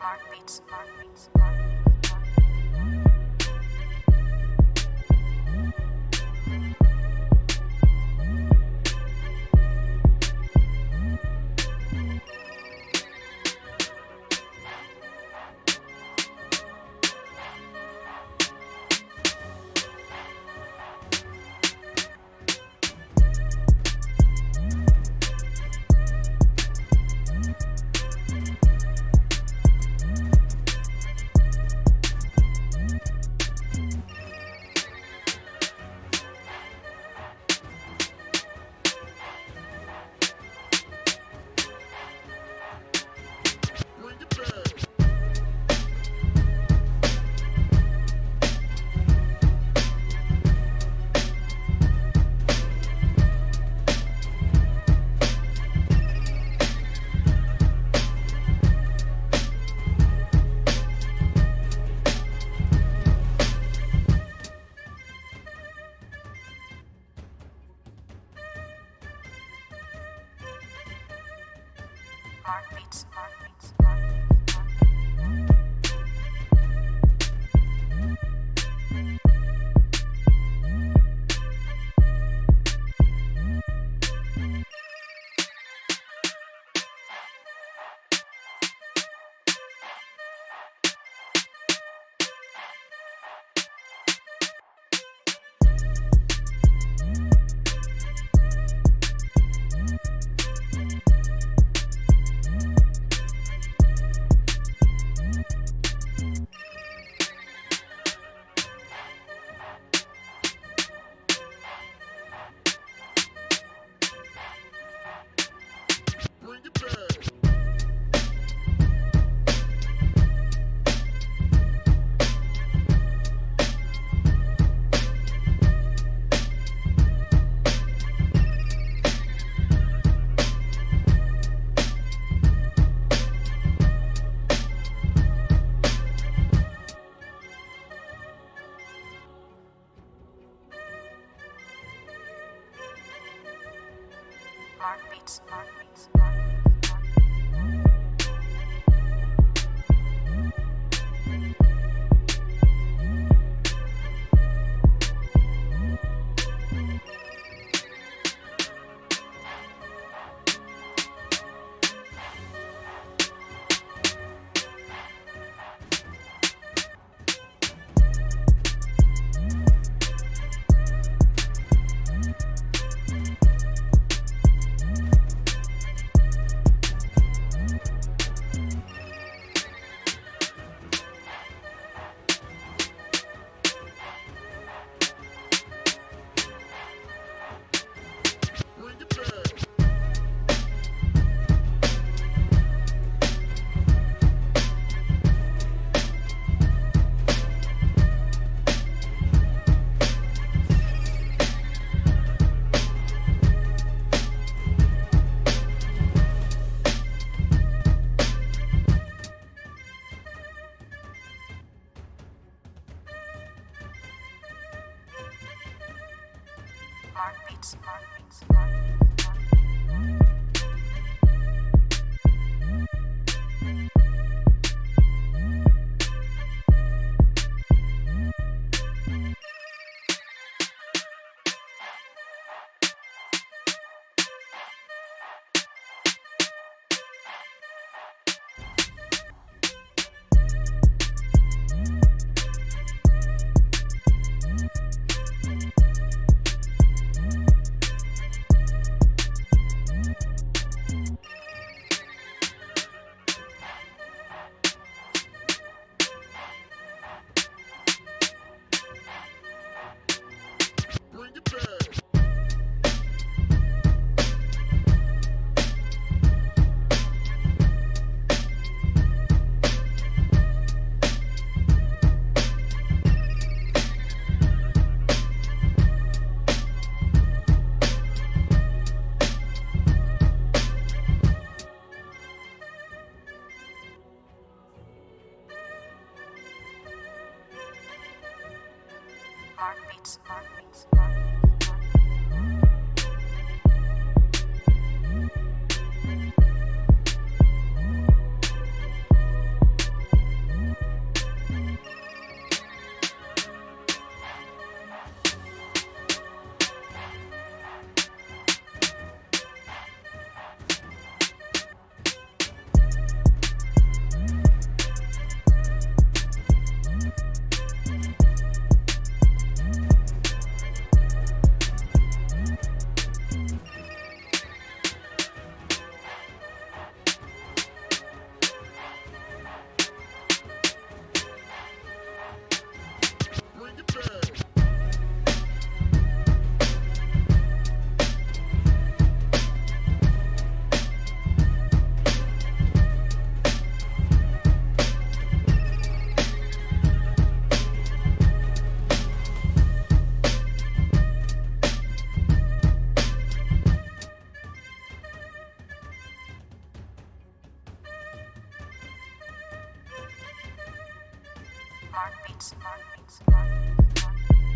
[SPEAKER 5] Mark beats. beats, Mark beats, Mark beats, Mark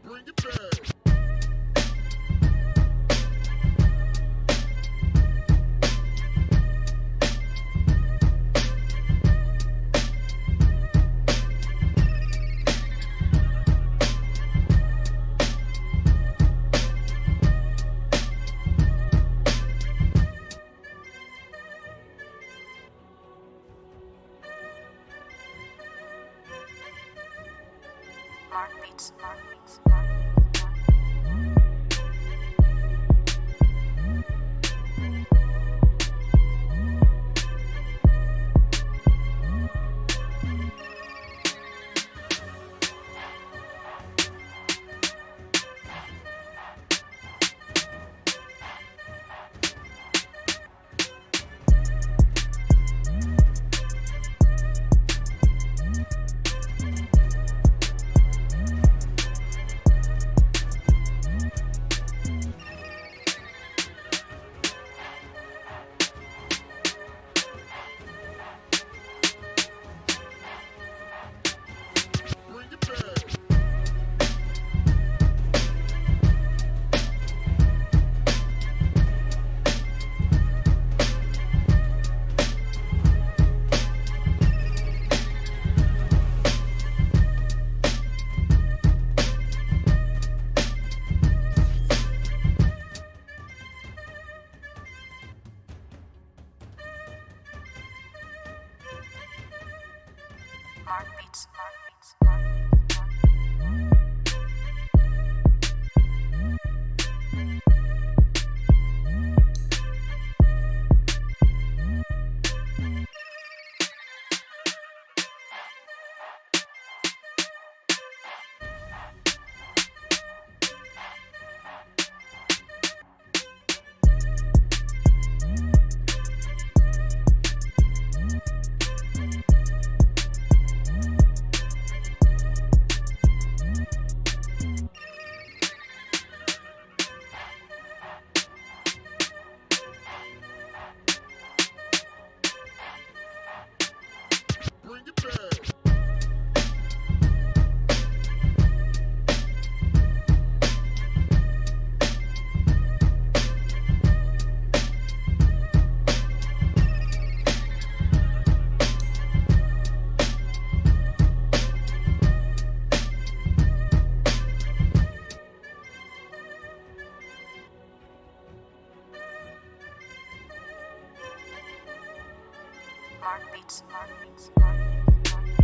[SPEAKER 6] Bring it back.
[SPEAKER 5] Mark beats, Mark beats, Mark beats, Mark
[SPEAKER 6] Bring it back.
[SPEAKER 5] Mark beats, Mark beats, Mark beats, Mark
[SPEAKER 6] Bring it back.
[SPEAKER 5] Mark beats, Mark beats, Mark beats, Mark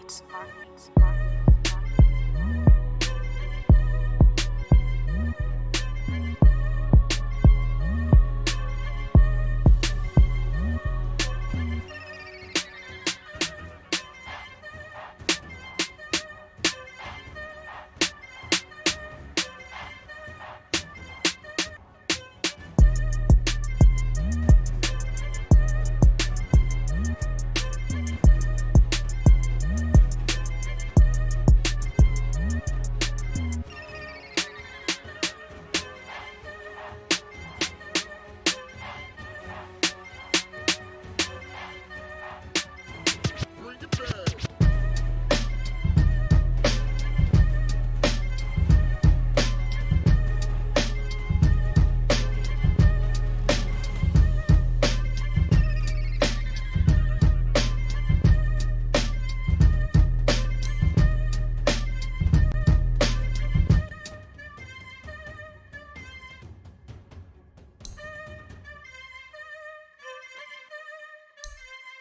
[SPEAKER 5] beats.
[SPEAKER 6] Bring it back.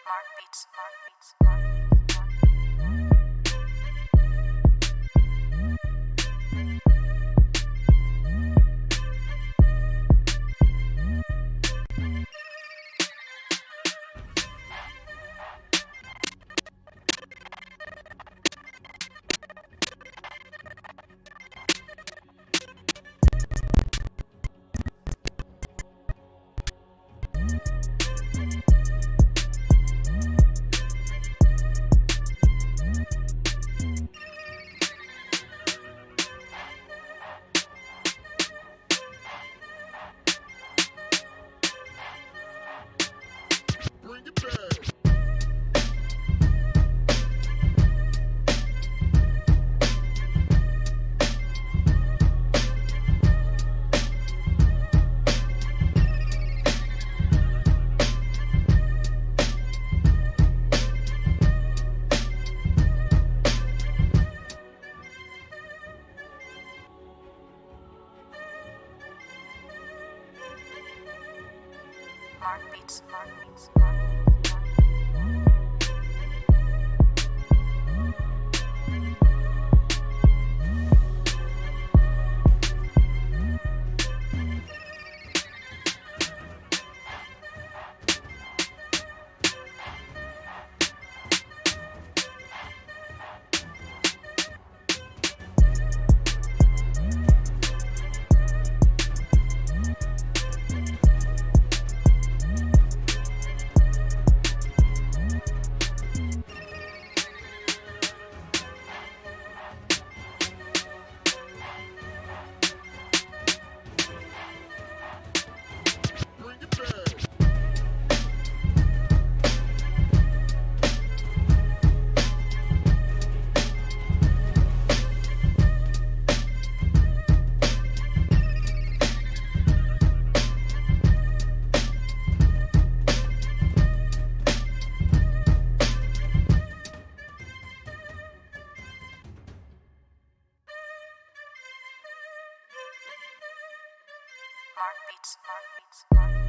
[SPEAKER 5] Mark beats.
[SPEAKER 6] Bring it back.
[SPEAKER 5] Mark beats.
[SPEAKER 6] Bring it back.
[SPEAKER 5] Mark beats.
[SPEAKER 6] Bring it back.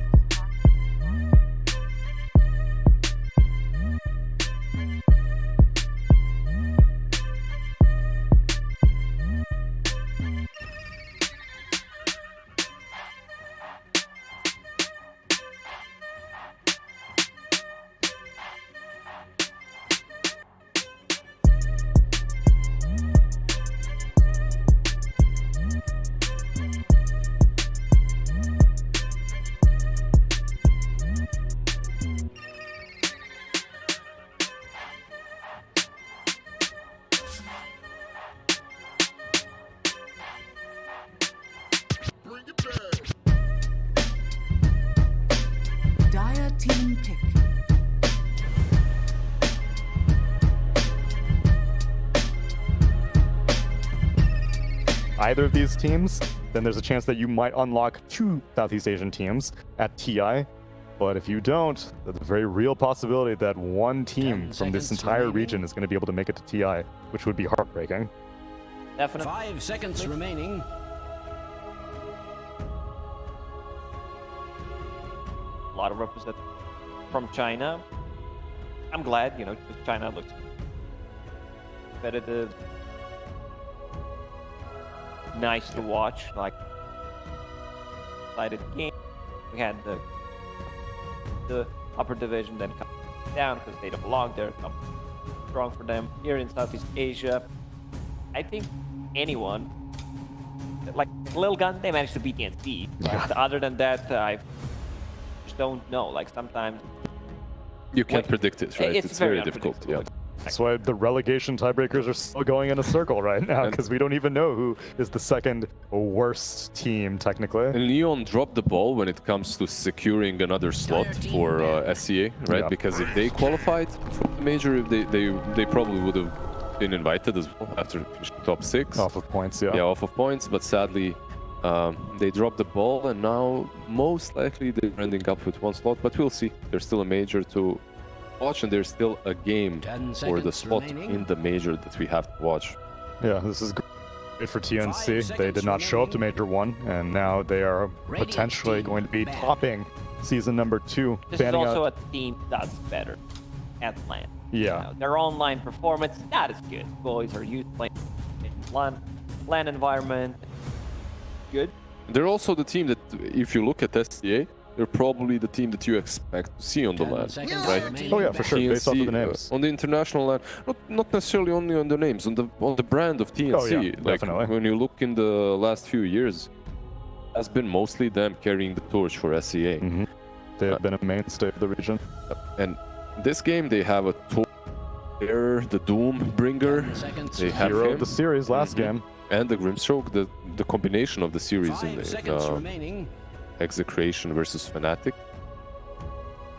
[SPEAKER 5] Dire team pick.
[SPEAKER 10] Either of these teams, then there's a chance that you might unlock 2 Southeast Asian teams at TI. But if you don't, there's a very real possibility that one team from this entire region is going to be able to make it to TI, which would be heartbreaking.
[SPEAKER 8] Definitely.
[SPEAKER 1] 5 seconds remaining.
[SPEAKER 8] A lot of representatives from China. I'm glad, you know, because China looks competitive, nice to watch. Like, excited game. We had the upper division then come down because they don't belong there. Strong for them here in Southeast Asia. I think anyone, like Lil Gun, they managed to beat TNC. But other than that, I just don't know. Like sometimes
[SPEAKER 12] you can't predict it, right? It's very difficult. Yeah.
[SPEAKER 10] That's why the relegation tiebreakers are still going in a circle right now, because we don't even know who is the second worst team, technically.
[SPEAKER 12] And Leon dropped the ball when it comes to securing another slot for SCA, right?
[SPEAKER 10] Yeah.
[SPEAKER 12] Because if they qualified for the major, they probably would have been invited as well after finishing top 6.
[SPEAKER 10] Off of points, yeah.
[SPEAKER 12] Yeah, off of points, but sadly, they dropped the ball, and now most likely they're ending up with 1 slot, but we'll see. There's still a major to watch, and there's still a game for the spot in the major that we have to watch.
[SPEAKER 10] Yeah, this is great for TNC. They did not show up to Major 1, and now they are potentially going to be topping season number 2.
[SPEAKER 8] This is also a team that's better at LAN.
[SPEAKER 10] Yeah.
[SPEAKER 8] You know, their online performance, not as good. Boys are used to playing in LAN environment. Good.
[SPEAKER 12] They're also the team that, if you look at SCA, they're probably the team that you expect to see on the LAN, right?
[SPEAKER 10] Oh yeah, for sure,
[SPEAKER 12] TNC,
[SPEAKER 10] based off of the names.
[SPEAKER 12] On the international LAN, not necessarily only on the names, on the brand of TNC.
[SPEAKER 10] Oh, yeah,
[SPEAKER 12] like,
[SPEAKER 10] definitely.
[SPEAKER 12] when you look in the last few years, it has been mostly them carrying the torch for SCA.
[SPEAKER 10] Mm-hmm. They have been a mainstay of the region.
[SPEAKER 12] And this game, they have a torch there, the Doom Bringer. They have
[SPEAKER 10] hero
[SPEAKER 12] him.
[SPEAKER 10] of the series last game.
[SPEAKER 12] And the Grimstroke, the combination of the series in
[SPEAKER 1] remaining.
[SPEAKER 12] Execration versus Fnatic.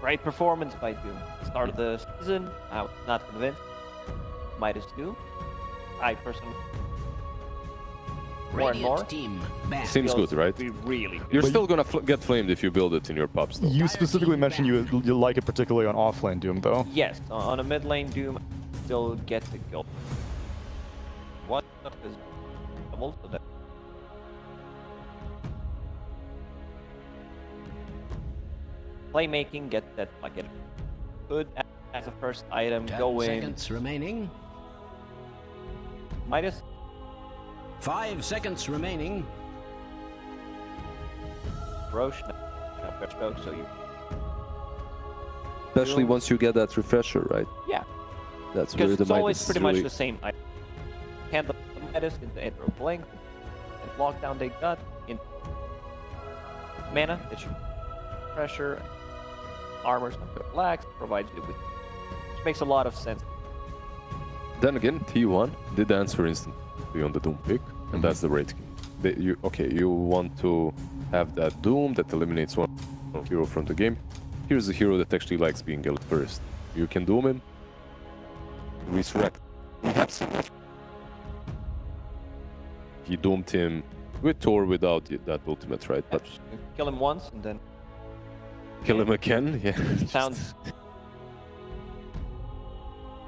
[SPEAKER 8] Great performance by Doom. Start of the season, I was not convinced. Midas 2. I personally more and more.
[SPEAKER 12] Seems good, right?
[SPEAKER 8] Really good.
[SPEAKER 12] You're still gonna get flamed if you build it in your pubs, though.
[SPEAKER 10] You specifically mentioned you like it particularly on offlane Doom, though.
[SPEAKER 8] Yes, on a mid lane Doom, still get the kill. What is double so that playmaking, get that like it good as a first item,
[SPEAKER 1] 10
[SPEAKER 8] go in.
[SPEAKER 1] seconds remaining.
[SPEAKER 8] Midas.
[SPEAKER 1] 5 seconds remaining.
[SPEAKER 8] Roche, so you.
[SPEAKER 12] Especially once you get that refresher, right?
[SPEAKER 8] Yeah.
[SPEAKER 12] That's
[SPEAKER 8] because
[SPEAKER 12] where the
[SPEAKER 8] it's always
[SPEAKER 12] Midas
[SPEAKER 8] pretty
[SPEAKER 12] really...
[SPEAKER 8] much the same item. Handle the Midas into Aether Blink, and lockdown they got in mana that you pressure, armor's not gonna relax, provides you with, which makes a lot of sense.
[SPEAKER 12] Then again, T1 did answer instantly on the Doom pick, and that's the rate king. You want to have that Doom that eliminates one hero from the game. Here's a hero that actually likes being killed first. You can Doom him, resurrect. He doomed him with or without that ultimate, right? But
[SPEAKER 8] kill him once and then
[SPEAKER 12] kill him again. Yeah.
[SPEAKER 8] Sounds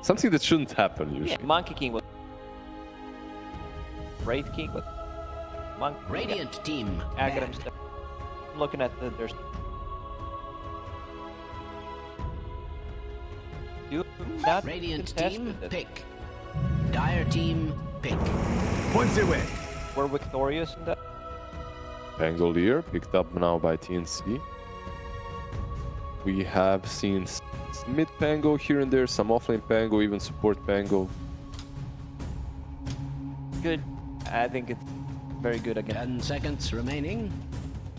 [SPEAKER 12] something that shouldn't happen usually.
[SPEAKER 8] Yeah, Monkey King was Raid King, but Monkey
[SPEAKER 1] Radiant team.
[SPEAKER 8] Aghanim stuff. I'm looking at there's not
[SPEAKER 1] Radiant
[SPEAKER 8] contested
[SPEAKER 1] team pick. Dire team pick.
[SPEAKER 8] Points away. We're victorious in that.
[SPEAKER 12] Pangolier picked up now by TNC. We have seen mid Pango here and there, some offlane Pango, even support Pango.
[SPEAKER 8] Good. I think it's very good again.
[SPEAKER 1] 10 seconds remaining.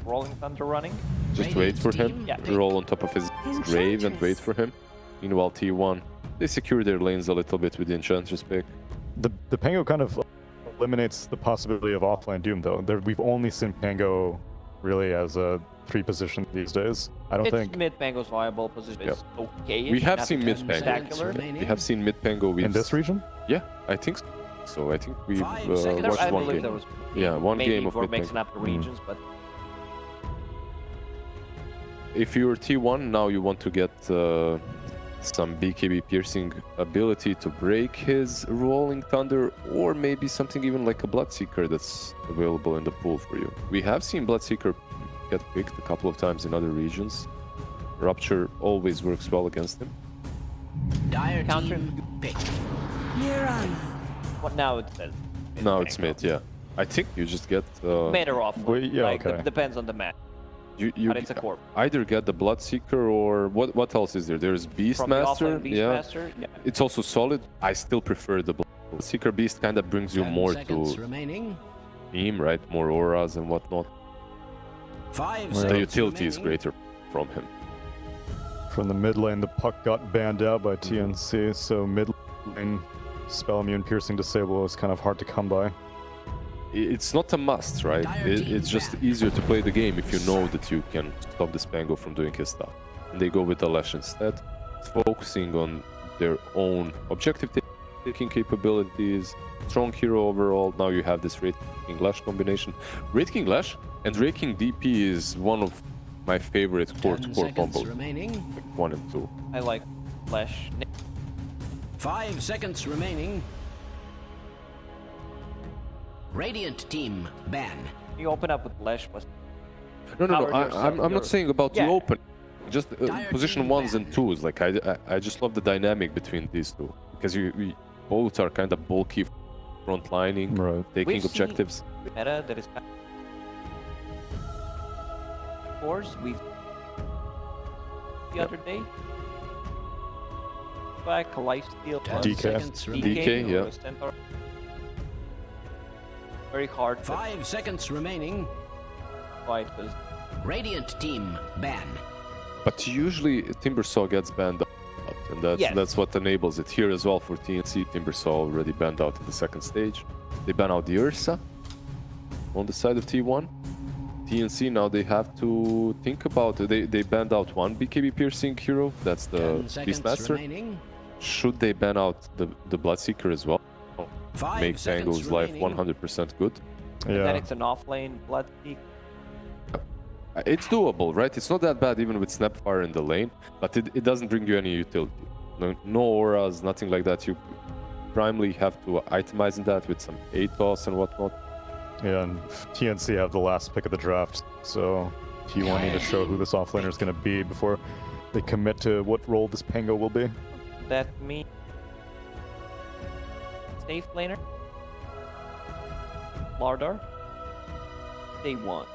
[SPEAKER 8] Rolling Thunder running.
[SPEAKER 12] Just wait for him.
[SPEAKER 8] Yeah.
[SPEAKER 12] Roll on top of his grave and wait for him. Meanwhile, T1, they secure their lanes a little bit with the Enchantress pick.
[SPEAKER 10] The Pango kind of eliminates the possibility of offline Doom, though. We've only seen Pango really as a 3 position these days. I don't think
[SPEAKER 8] mid Pango's viable position.
[SPEAKER 12] Yep.
[SPEAKER 8] Is okay.
[SPEAKER 12] We have seen mid Pango. We have seen mid Pango
[SPEAKER 10] in this region.
[SPEAKER 12] Yeah, I think so. So I think we've watched
[SPEAKER 8] I
[SPEAKER 12] one
[SPEAKER 8] believe
[SPEAKER 12] game.
[SPEAKER 8] there was
[SPEAKER 12] One
[SPEAKER 8] maybe
[SPEAKER 12] game of
[SPEAKER 8] we're
[SPEAKER 12] mid
[SPEAKER 8] mixing
[SPEAKER 12] Pango.
[SPEAKER 8] up the regions, but
[SPEAKER 12] if you're T1 now, you want to get some BKB piercing ability to break his Rolling Thunder, or maybe something even like a Bloodseeker that's available in the pool for you. We have seen Bloodseeker get picked a couple of times in other regions. Rupture always works well against him.
[SPEAKER 1] Dire team pick.
[SPEAKER 8] What now it says?
[SPEAKER 12] Now it's mid, yeah. I think you just get...
[SPEAKER 8] Mid or off.
[SPEAKER 10] Yeah,
[SPEAKER 8] like,
[SPEAKER 10] okay.
[SPEAKER 8] depends on the map.
[SPEAKER 12] You
[SPEAKER 8] But it's a corp.
[SPEAKER 12] either get the Bloodseeker or... What else is there? There's Beastmaster.
[SPEAKER 8] Beastmaster, yeah.
[SPEAKER 12] It's also solid. I still prefer the Bloodseeker. Beast kind of brings you more to
[SPEAKER 1] remaining.
[SPEAKER 12] team, right? More auras and whatnot.
[SPEAKER 1] 5
[SPEAKER 12] The
[SPEAKER 1] seconds
[SPEAKER 12] utility is
[SPEAKER 1] remaining.
[SPEAKER 12] greater from him.
[SPEAKER 10] From the mid lane, the puck got banned out by TNC, so mid lane spell immune piercing disable is kind of hard to come by.
[SPEAKER 12] It's not a must, right? It's just easier to play the game if you know that you can stop this Pango from doing his stuff. And they go with the Lash instead, focusing on their own objective taking capabilities, strong hero overall. Now you have this Wraith King Lash combination. Wraith King Lash and Wraith King DP is one of my favorite core-to-core combos.
[SPEAKER 1] Remaining.
[SPEAKER 12] Like 1 and 2.
[SPEAKER 8] I like Flash.
[SPEAKER 1] 5 seconds remaining. Radiant team ban.
[SPEAKER 8] You open up with Flash was.
[SPEAKER 12] No.
[SPEAKER 8] Power
[SPEAKER 12] I'm not saying about the open. Just position
[SPEAKER 1] team
[SPEAKER 12] 1s and 2s. Like I just love the dynamic between these two because we both are kind of bulky, front lining, taking
[SPEAKER 8] We've
[SPEAKER 12] objectives.
[SPEAKER 8] seen meta that is. Of course, we the other day. Back lifesteal.
[SPEAKER 12] DK, yeah.
[SPEAKER 8] Centaur. Very hard.
[SPEAKER 1] 5 seconds remaining.
[SPEAKER 8] Fight was.
[SPEAKER 1] Radiant team ban.
[SPEAKER 12] But usually Timbersaw gets banned out, and that's what enables it. Here as well for TNC, Timbersaw already banned out in the second stage. They ban out the Ursa on the side of T1. TNC now they have to think about it. They banned out one BKB piercing hero, that's the Beastmaster. Should they ban out the Bloodseeker as well? Make Pango's life 100% good.
[SPEAKER 8] And then it's an off-lane Bloodseeker.
[SPEAKER 12] It's doable, right? It's not that bad even with Snapfire in the lane, but it doesn't bring you any utility. No auras, nothing like that. You primarily have to itemize in that with some ATOS and whatnot.
[SPEAKER 10] Yeah, and TNC have the last pick of the draft, so T1 need to show who this offlaner is going to be before they commit to what role this Pango will be.
[SPEAKER 8] That means safe laner, Lardar, day 1.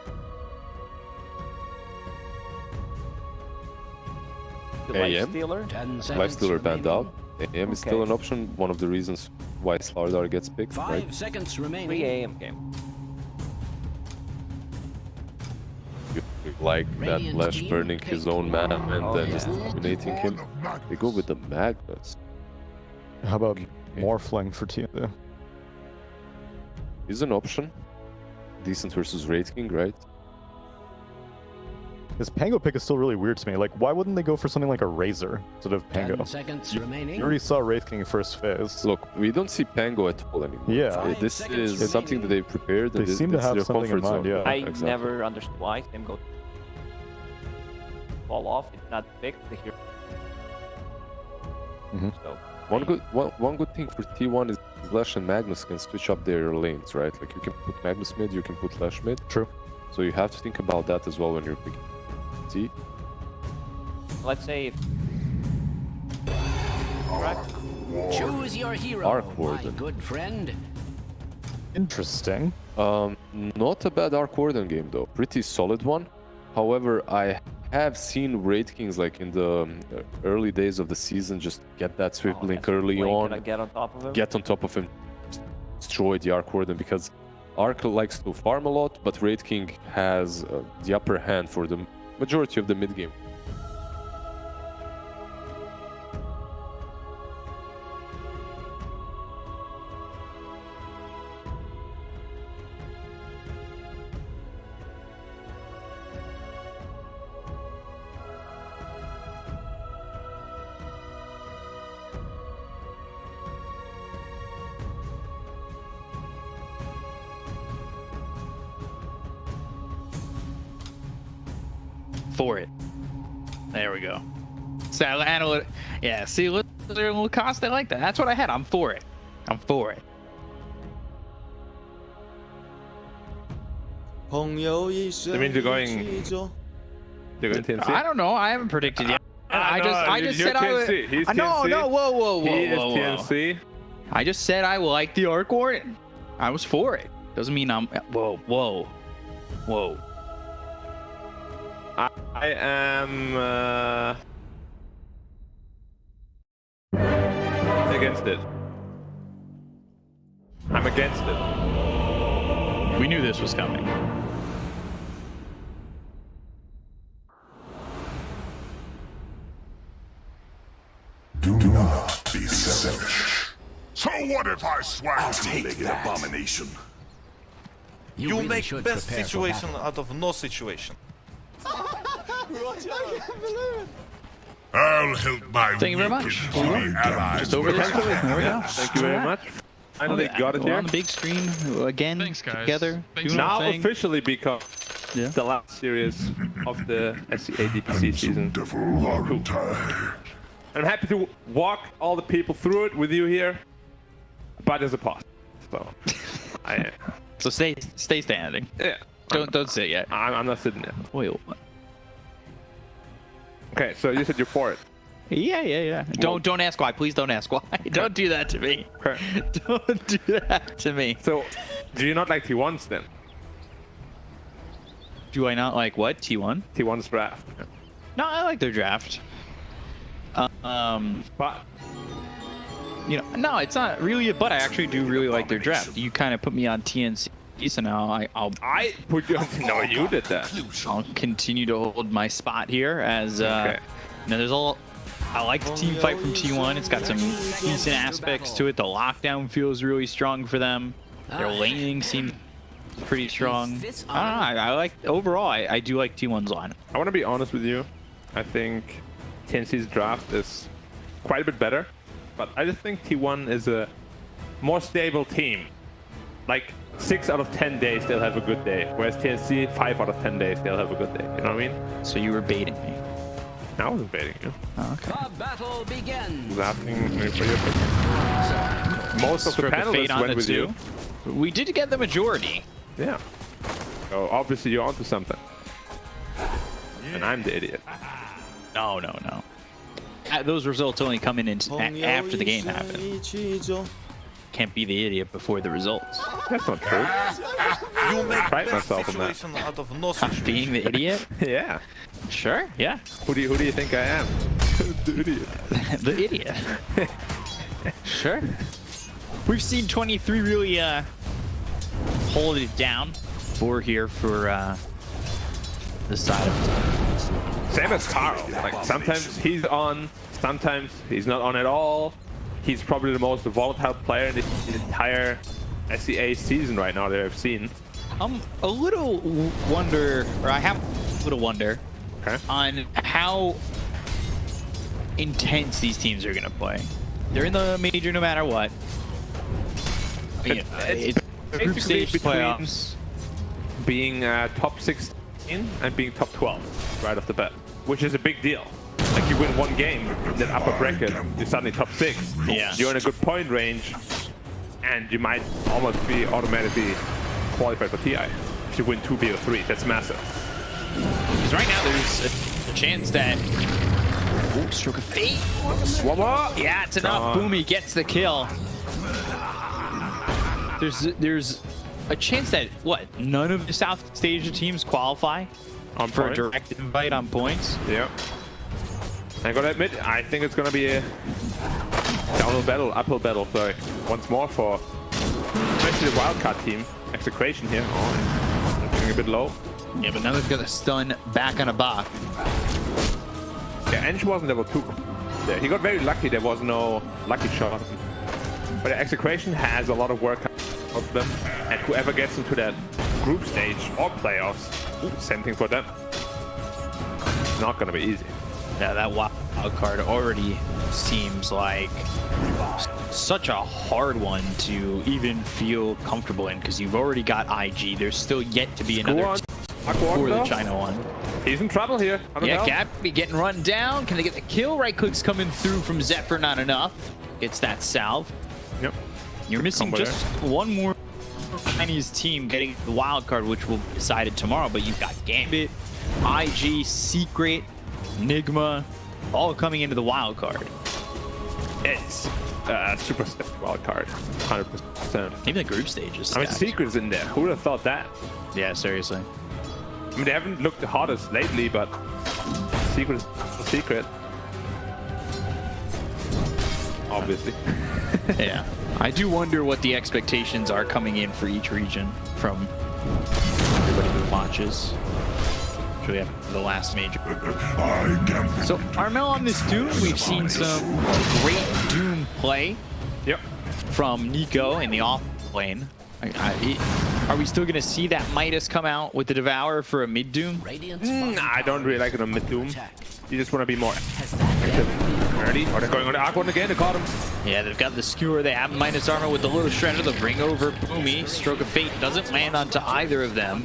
[SPEAKER 12] AM? Lifestealer banned out. AM is still an option, one of the reasons why Slardar gets picked,
[SPEAKER 1] 5
[SPEAKER 12] right?
[SPEAKER 1] seconds remaining.
[SPEAKER 8] 3 AM game.
[SPEAKER 12] You like that Lash burning his own mana and then just eliminating him. They go with the Magnets.
[SPEAKER 10] How about Morphling for TNC?
[SPEAKER 12] Is an option. Decent versus Wraith King, right?
[SPEAKER 10] This Pango pick is still really weird to me. Like, why wouldn't they go for something like a Razor instead of Pango?
[SPEAKER 1] 10 seconds remaining.
[SPEAKER 10] You already saw Wraith King first phase.
[SPEAKER 12] Look, we don't see Pango at all anymore.
[SPEAKER 10] Yeah.
[SPEAKER 12] This is something that they prepared.
[SPEAKER 10] They seem to have something in mind, yeah.
[SPEAKER 8] I never understood why them go fall off. It's not picked the hero. So
[SPEAKER 12] one good thing for T1 is Lash and Magnus can switch up their lanes, right? Like you can put Magnus mid, you can put Lash mid.
[SPEAKER 10] True.
[SPEAKER 12] So you have to think about that as well when you're picking. See?
[SPEAKER 8] Let's say if
[SPEAKER 1] Choose your hero,
[SPEAKER 12] Arc
[SPEAKER 1] my
[SPEAKER 12] Warden.
[SPEAKER 1] good friend.
[SPEAKER 10] Interesting.
[SPEAKER 12] Not a bad Arc Warden game though. Pretty solid one. However, I have seen Wraith Kings like in the early days of the season just get that swift blink early on.
[SPEAKER 8] Get on top of him.
[SPEAKER 12] Get on top of him. Destroy the Arc Warden because Arc likes to farm a lot, but Wraith King has the upper hand for the majority of the mid game.
[SPEAKER 13] For it. There we go. So yeah, see, little cost, I like that. That's what I had. I'm for it. I'm for it.
[SPEAKER 11] That means they're going TNC?
[SPEAKER 13] I don't know. I haven't predicted yet. I just said I would.
[SPEAKER 11] TNC. He's
[SPEAKER 13] No,
[SPEAKER 11] TNC.
[SPEAKER 13] no, whoa.
[SPEAKER 11] He is TNC.
[SPEAKER 13] I just said I like the Arc Warden. I was for it. Doesn't mean I'm... Whoa, whoa, whoa.
[SPEAKER 11] I am against it. I'm against it.
[SPEAKER 13] We knew this was coming.
[SPEAKER 6] Do not be selfish. So what if I swag two-legged abomination?
[SPEAKER 1] You really
[SPEAKER 15] make
[SPEAKER 1] should
[SPEAKER 15] best
[SPEAKER 1] prepare for
[SPEAKER 15] situation
[SPEAKER 1] battle.
[SPEAKER 15] out of no situation.
[SPEAKER 6] I'll help my
[SPEAKER 13] Thank you very much.
[SPEAKER 6] allies.
[SPEAKER 13] Just over this. There we go.
[SPEAKER 11] Thank you very much. Finally got it
[SPEAKER 13] We're
[SPEAKER 11] here.
[SPEAKER 13] on the big screen again.
[SPEAKER 14] Thanks, guys.
[SPEAKER 13] Together. Doing
[SPEAKER 11] Now
[SPEAKER 13] our thing.
[SPEAKER 11] officially become the last series of the SCA DPC season. I'm happy to walk all the people through it with you here, but there's a pause. So,
[SPEAKER 13] So stay standing.
[SPEAKER 11] Yeah.
[SPEAKER 13] Don't sit yet.
[SPEAKER 11] I'm not sitting there.
[SPEAKER 13] Wait, what?
[SPEAKER 11] Okay, so you said you're for it.
[SPEAKER 13] Yeah. Don't ask why. Please don't ask why. Don't do that to me.
[SPEAKER 11] Okay.
[SPEAKER 13] Don't do that to me.
[SPEAKER 11] So, do you not like T1s then?
[SPEAKER 13] Do I not like what? T1?
[SPEAKER 11] T1's draft.
[SPEAKER 13] No, I like their draft.
[SPEAKER 11] But
[SPEAKER 13] you know, no, it's not really a but. I actually do really like their draft. You kind of put me on TNC, so now
[SPEAKER 11] I put you on. No, you did that.
[SPEAKER 13] I'll continue to hold my spot here as you know, there's all. I like the team fight from T1. It's got some decent aspects to it. The lockdown feels really strong for them. Their laning seems pretty strong. I don't know. I like overall. I do like T1's line.
[SPEAKER 11] I want to be honest with you. I think TNC's draft is quite a bit better, but I just think T1 is a more stable team. Like 6 out of 10 days they'll have a good day, whereas TNC 5 out of 10 days they'll have a good day. You know what I mean?
[SPEAKER 13] So you were baiting me.
[SPEAKER 11] I wasn't baiting you.
[SPEAKER 13] Oh, okay.
[SPEAKER 1] The battle begins.
[SPEAKER 11] Laughing for you. Most of the panelists went with you.
[SPEAKER 13] We did get the majority.
[SPEAKER 11] Yeah. So obviously you're onto something. And I'm the idiot.
[SPEAKER 13] No. Those results only come in after the game happens. Can't be the idiot before the results.
[SPEAKER 11] That's not true.
[SPEAKER 15] You make
[SPEAKER 11] Fight
[SPEAKER 15] best
[SPEAKER 11] myself on that.
[SPEAKER 15] situation out of no situation.
[SPEAKER 13] Being the idiot?
[SPEAKER 11] Yeah.
[SPEAKER 13] Sure, yeah.
[SPEAKER 11] Who do you think I am? The idiot.
[SPEAKER 13] The idiot. Sure. We've seen 23 really hold it down. 4 here for the side of
[SPEAKER 11] Same as Taro. Like sometimes he's on, sometimes he's not on at all. He's probably the most volatile player in the entire SCA season right now that I've seen.
[SPEAKER 13] A little wonder, or I have a little wonder on how intense these teams are going to play. They're in the major no matter what. It's group stage playoffs.
[SPEAKER 11] Being top 16 and being top 12 right off the bat, which is a big deal. Like you win one game in that upper bracket, you're suddenly top 6.
[SPEAKER 13] Yeah.
[SPEAKER 11] You're in a good point range, and you might almost be automatically qualified for TI. If you win 2 BO3, that's massive.
[SPEAKER 13] Because right now there's a chance that... Ooh, stroke of fate.
[SPEAKER 11] Swabber!
[SPEAKER 13] Yeah, it's enough. Boom, he gets the kill. There's a chance that, none of the South Asia teams qualify for a direct invite on points?
[SPEAKER 11] Yeah. I gotta admit, I think it's gonna be a uphill battle, sorry. Once more for especially the wildcard team. Execration here. Oh, getting a bit low.
[SPEAKER 13] Yeah, but now they've got a stun back on a bot.
[SPEAKER 11] Yeah, Ench wasn't level 2. Yeah, he got very lucky, there was no lucky shot. But Execration has a lot of work of them, and whoever gets into that group stage or playoffs, same thing for them. It's not gonna be easy.
[SPEAKER 13] Yeah, that wild card already seems like such a hard one to even feel comfortable in, because you've already got IG. There's still yet to be another for the China one.
[SPEAKER 11] He's in trouble here.
[SPEAKER 13] Yeah, Gappy getting run down. Can they get the kill? Right click's coming through from Zephyr, not enough. Gets that salve.
[SPEAKER 11] Yep.
[SPEAKER 13] You're missing just one more Chinese team getting the wild card, which will be decided tomorrow, but you've got Gambit, IG, Secret, Nigma, all coming into the wild card.
[SPEAKER 11] It's super wild card, 100%.
[SPEAKER 13] Even the group stages.
[SPEAKER 11] I mean, Secret's in there. Who would have thought that?
[SPEAKER 13] Yeah, seriously.
[SPEAKER 11] I mean, they haven't looked the hottest lately, but Secret is a secret. Obviously.
[SPEAKER 13] Yeah. I do wonder what the expectations are coming in for each region from everybody who watches. We have the last major. So Armel on this Doom, we've seen some great Doom play.
[SPEAKER 11] Yep.
[SPEAKER 13] From Nico in the off lane. Are we still going to see that Midas come out with the Devourer for a mid Doom?
[SPEAKER 11] I don't really like it on mid Doom. You just want to be more active early. Or they're going on the Aquan again to caught him.
[SPEAKER 13] Yeah, they've got the Skewer. They have Midas Armor with the little Shredder. They'll bring over Boomy. Stroke of Fate doesn't land onto either of them.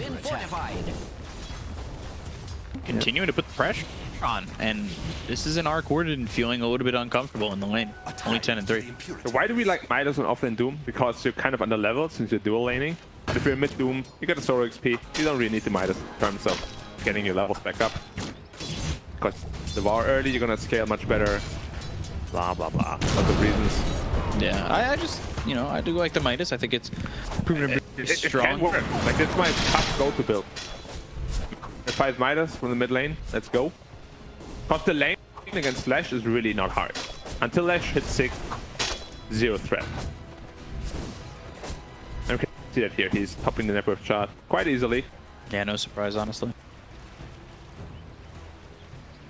[SPEAKER 13] Continuing to put the pressure on, and this is an Arc Warden feeling a little bit uncomfortable in the lane. Only 10 and 3.
[SPEAKER 11] So why do we like Midas on offlane Doom? Because you're kind of under leveled since you're dual laning. But if you're mid Doom, you get a solo XP. You don't really need the Midas in terms of getting your levels back up. Because the Devour early, you're gonna scale much better. Blah blah blah. Lots of reasons.
[SPEAKER 13] Yeah, I just, you know, I do like the Midas. I think it's proven to be strong.
[SPEAKER 11] It can work. Like, that's my top go-to build. 5 Midas from the mid lane. Let's go. Because the lane against Lash is really not hard. Until Lash hits 6, 0 threat. And we can see that here. He's topping the network chart quite easily.
[SPEAKER 13] Yeah, no surprise, honestly.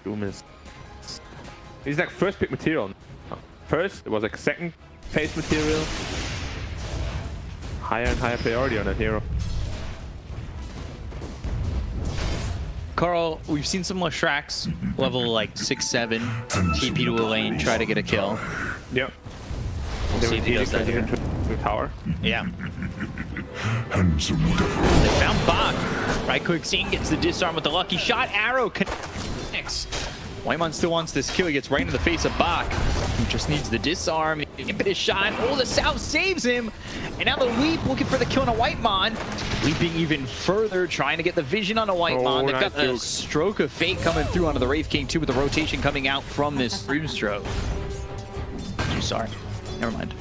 [SPEAKER 11] Doom is... He's like first pick material. First, it was like second phase material. Higher and higher priority on that hero.
[SPEAKER 13] Carl, we've seen some Lashraks level like 6-7, TP to a lane, try to get a kill.
[SPEAKER 11] Yep.
[SPEAKER 13] We'll see if he does that here.
[SPEAKER 11] To tower.
[SPEAKER 13] Yeah. They found Bach. Right quick scene gets the disarm with the lucky shot. Arrow connects. Whitemon still wants this kill. He gets right into the face of Bach. He just needs the disarm. Give it a shot. Oh, the South saves him. And now the Leap looking for the kill on a Whitemon. Leaping even further, trying to get the vision on a Whitemon. They've got the Stroke of Fate coming through onto the Wraith King too, with the rotation coming out from this Stroke. Too sorry. Never mind.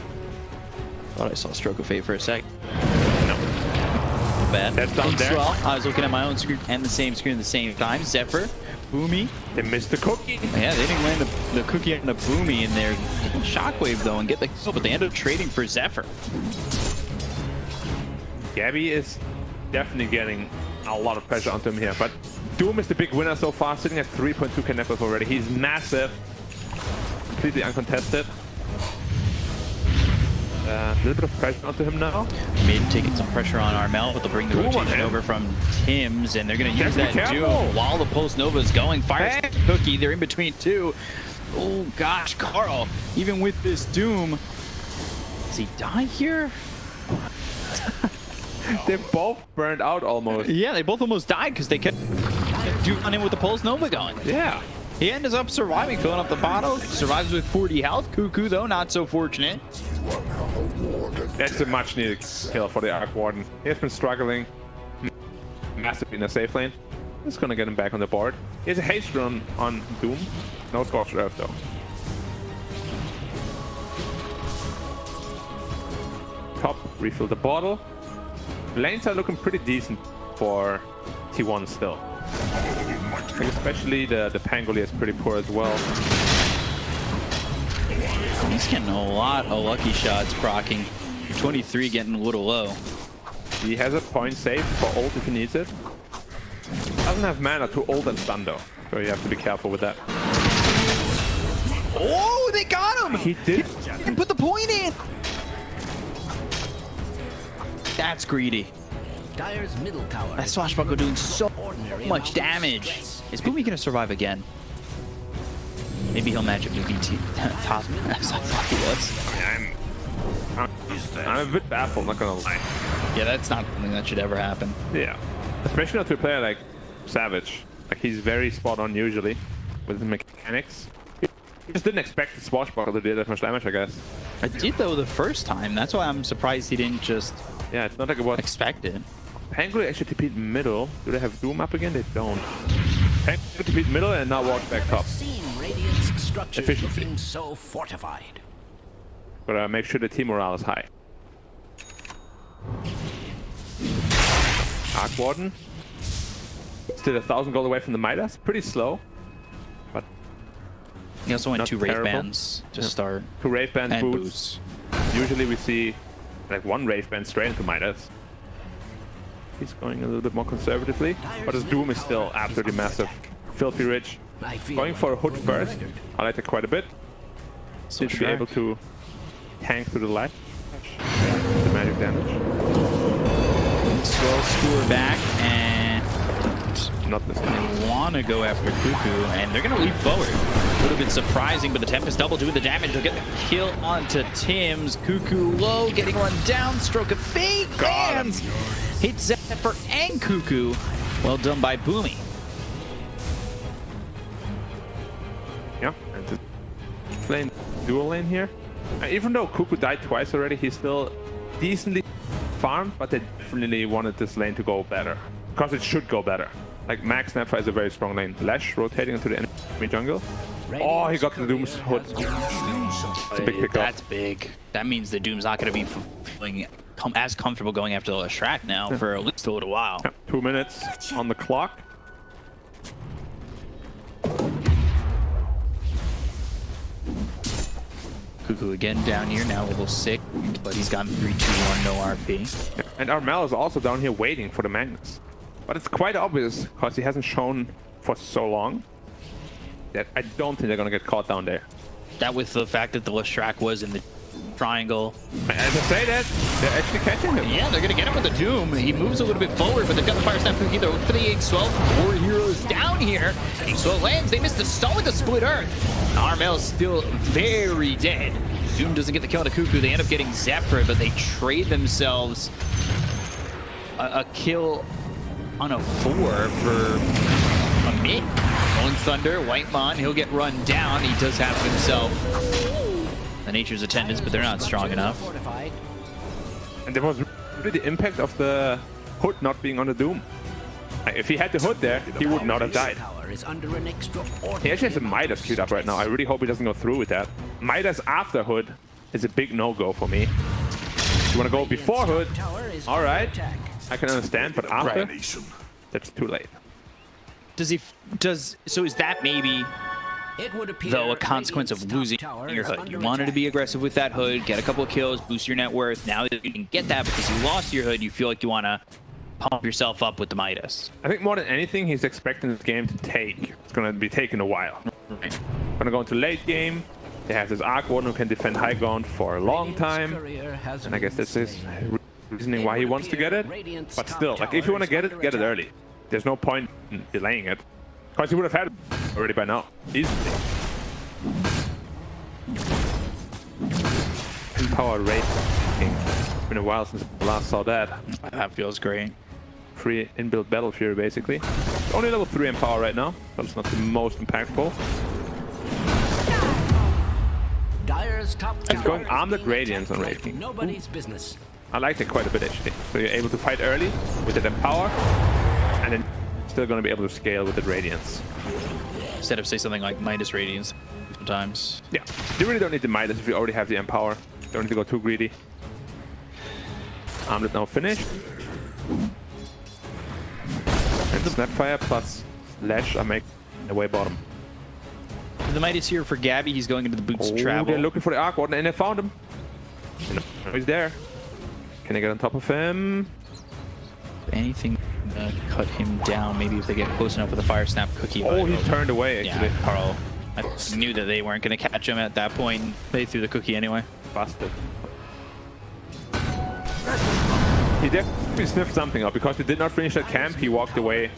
[SPEAKER 13] Thought I saw Stroke of Fate for a sec.
[SPEAKER 11] No.
[SPEAKER 13] Bad.
[SPEAKER 11] That's down there.
[SPEAKER 13] Well, I was looking at my own screen and the same screen at the same time. Zephyr. Boomy.
[SPEAKER 11] They missed the cookie.
[SPEAKER 13] Yeah, they didn't land the cookie on the Boomy in there. Shockwave though and get the kill, but they ended up trading for Zephyr.
[SPEAKER 11] Gabby is definitely getting a lot of pressure onto him here, but Doom is the big winner so far, sitting at 3.2k net worth already. He's massive, completely uncontested. A little bit of pressure onto him now.
[SPEAKER 13] Mid taking some pressure on Armel, but they'll bring the rotation over from Tim's, and they're going to use that Doom while the Pulse Nova is going. Fires Cookie, they're in between two. Oh gosh, Carl, even with this Doom, does he die here?
[SPEAKER 11] They both burned out almost.
[SPEAKER 13] Yeah, they both almost died because they kept Doom on him with the Pulse Nova going.
[SPEAKER 11] Yeah.
[SPEAKER 13] He ends up surviving, filling up the bottle. Survives with 40 health. Cuckoo, though, not so fortunate.
[SPEAKER 11] That's a much needed kill for the Arc Warden. He has been struggling massively in the safe lane. It's gonna get him back on the board. He has a haste run on Doom. No Scorched Earth though. Top, refill the bottle. Lanes are looking pretty decent for T1 still. Like especially the Pangolier is pretty poor as well.
[SPEAKER 13] He's getting a lot of lucky shots proccing. 23 getting a little low.
[SPEAKER 11] He has a point save for ult if he needs it. Doesn't have mana to ult and stun though, so you have to be careful with that.
[SPEAKER 13] Oh, they got him!
[SPEAKER 11] He did.
[SPEAKER 13] He put the point in! That's greedy.
[SPEAKER 1] Dire's middle tower.
[SPEAKER 13] That Swashbuckle doing so much damage. Is Boomy gonna survive again? Maybe he'll match up to VT top as I thought he was.
[SPEAKER 11] I'm a bit baffled, not gonna lie.
[SPEAKER 13] Yeah, that's not something that should ever happen.
[SPEAKER 11] Yeah. Especially not to a player like Savage. Like, he's very spot on usually with his mechanics. He just didn't expect the Swashbuckle to do that much damage, I guess.
[SPEAKER 13] I did though the first time. That's why I'm surprised he didn't just
[SPEAKER 11] it's not like it was
[SPEAKER 13] expected.
[SPEAKER 11] Pangolier actually TP'd middle. Do they have Doom up again? They don't. Pangolier TP'd middle and now walked back top.
[SPEAKER 1] Radiant's structures
[SPEAKER 11] Efficiency.
[SPEAKER 1] looking so fortified.
[SPEAKER 11] Gotta make sure the team morale is high. Arc Warden. Still 1,000 gold away from the Midas. Pretty slow. But
[SPEAKER 13] he also went 2 Wraith
[SPEAKER 11] terrible.
[SPEAKER 13] Bands to start.
[SPEAKER 11] 2 Wraith Band
[SPEAKER 13] and
[SPEAKER 11] boots. Usually we see like 1 Wraith Band straight into Midas. He's going a little bit more conservatively, but his Doom is still absolutely massive. Filthy rich. Going for a Hood first. I like it quite a bit. Should be able to tank through the light. The magic damage.
[SPEAKER 13] Slow skewer back, and
[SPEAKER 11] not this time.
[SPEAKER 13] They want to go after Cuckoo, and they're going to leap forward. Would have been surprising, but the Tempest double doing the damage. They'll get the kill onto Tim's. Cuckoo low, getting run down. Stroke of Fate lands. Hits Zephyr and Cuckoo. Well done by Boomy.
[SPEAKER 11] Yeah, and the lane, dual lane here. Even though Cuckoo died twice already, he's still decently farmed, but they definitely wanted this lane to go better. Because it should go better. Like, Max Snapfire is a very strong lane. Lash rotating into the enemy jungle. Oh, he got the Doom's Hood. It's a big pickup.
[SPEAKER 13] That's big. That means the Doom's not going to be feeling as comfortable going after the Lashrak now for at least a little while.
[SPEAKER 11] Yeah, 2 minutes on the clock.
[SPEAKER 13] Cuckoo again down here, now level 6, but he's gotten 3-2-1, no RP.
[SPEAKER 11] Yeah. And Armel is also down here waiting for the Magnus. But it's quite obvious, because he hasn't shown for so long, that I don't think they're going to get caught down there.
[SPEAKER 13] That with the fact that the Lashrak was in the triangle.
[SPEAKER 11] As I say that, they're actually catching him.
[SPEAKER 13] Yeah, they're going to get him with the Doom. He moves a little bit forward, but they've got the Fire Snap Cookie. They're looking for the X12. 4 heroes down here. X12 lands. They missed the stall with the Split Earth. Armel's still very dead. Doom doesn't get the kill on the Cuckoo. They end up getting Zephyr, but they trade themselves a kill on a 4 for a mid. Rolling Thunder, Whitemon, he'll get run down. He does have himself the Nature's Attendants, but they're not strong enough.
[SPEAKER 11] And there was really the impact of the Hood not being on the Doom. Like, if he had the Hood there, he would not have died. He actually has a Midas queued up right now. I really hope he doesn't go through with that. Midas after Hood is a big no-go for me. If you want to go before Hood, all right, I can understand, but after, that's too late.
[SPEAKER 13] So is that maybe, though, a consequence of losing your Hood? You wanted to be aggressive with that Hood, get a couple of kills, boost your net worth. Now that you can get that because you lost your Hood, you feel like you want to pump yourself up with the Midas.
[SPEAKER 11] I think more than anything, he's expecting this game to take. It's going to be taking a while.
[SPEAKER 13] Right.
[SPEAKER 11] Going to go into late game. They have this Arc Warden who can defend high ground for a long time. And I guess that's his reasoning why he wants to get it. But still, like, if you want to get it early. There's no point in delaying it. Because he would have had it already by now. Easily. Empower rate. It's been a while since I last saw that.
[SPEAKER 13] That feels great.
[SPEAKER 11] Free inbuilt Battle Fury, basically. Only level 3 Empower right now, but it's not the most impactful. He's going Armlet Radiance on Wraith King.
[SPEAKER 1] Nobody's business.
[SPEAKER 11] I like that quite a bit, actually. So you're able to fight early with that Empower, and then still going to be able to scale with the Radiance.
[SPEAKER 13] Instead of, say, something like Midas Radiance sometimes.
[SPEAKER 11] Yeah, you really don't need the Midas if you already have the Empower. Don't need to go too greedy. Armlet now finished. And Snapfire plus Lash are making the way bottom.
[SPEAKER 13] The Midas here for Gabby. He's going into the boots of travel.
[SPEAKER 11] They're looking for the Arc Warden, and they found him. He's there. Can they get on top of him?
[SPEAKER 13] Anything to cut him down, maybe if they get close enough with a Fire Snap Cookie.
[SPEAKER 11] Oh, he turned away, actually.
[SPEAKER 13] Yeah, Carl. I knew that they weren't going to catch him at that point. They threw the cookie anyway.
[SPEAKER 11] Busted. He definitely sniffed something up because he did not finish that camp. He walked away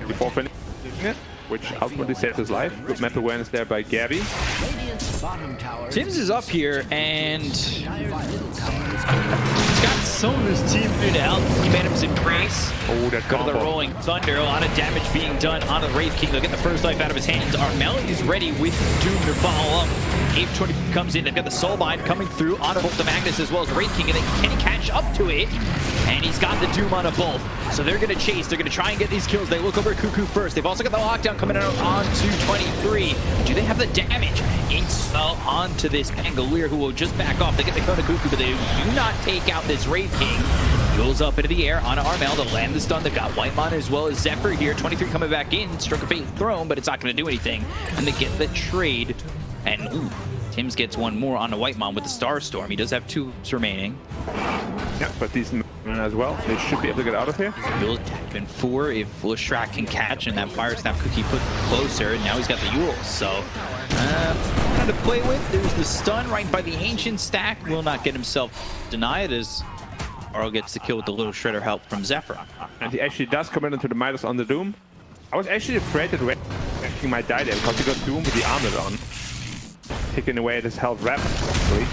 [SPEAKER 11] before finishing it, which ultimately saved his life. Good map awareness there by Gabby.
[SPEAKER 13] Tim's is up here, and he's got so this team to help Phantom's Embrace.
[SPEAKER 11] Oh, that
[SPEAKER 13] Go to the
[SPEAKER 11] combo.
[SPEAKER 13] Rolling Thunder. A lot of damage being done on the Wraith King. They'll get the first life out of his hands. Armel is ready with Doom to follow up. Ape 20 comes in. They've got the Soulbind coming through on both the Magnus as well as the Wraith King. And then can he catch up to it? And he's got the Doom on both. So they're going to chase. They're going to try and get these kills. They look over Cuckoo first. They've also got the lockdown coming out on 223. Do they have the damage? Install onto this Pangolier who will just back off. They get the Kona Cuckoo, but they do not take out this Wraith King. Goes up into the air on Armel to land the stun. They've got Whitemon as well as Zephyr here. 23 coming back in. Stroke of Fate thrown, but it's not going to do anything. And they get the trade. And ooh, Tims gets one more on the Whitemon with the Starstorm. He does have 2 remaining.
[SPEAKER 11] Yeah, but decent as well. They should be able to get out of here.
[SPEAKER 13] He'll attack in 4 if Listrak can catch, and that Fire Snap Cookie put closer. And now he's got the Yule. So, kind of play with. There's the stun right by the Ancient stack. Will not get himself denied as Aro gets the kill with the little Shredder help from Zephyr.
[SPEAKER 11] And he actually does come into the Midas on the Doom. I was actually afraid that Red King might die there because he got Doom with the armor on. Taking away his health rapidly.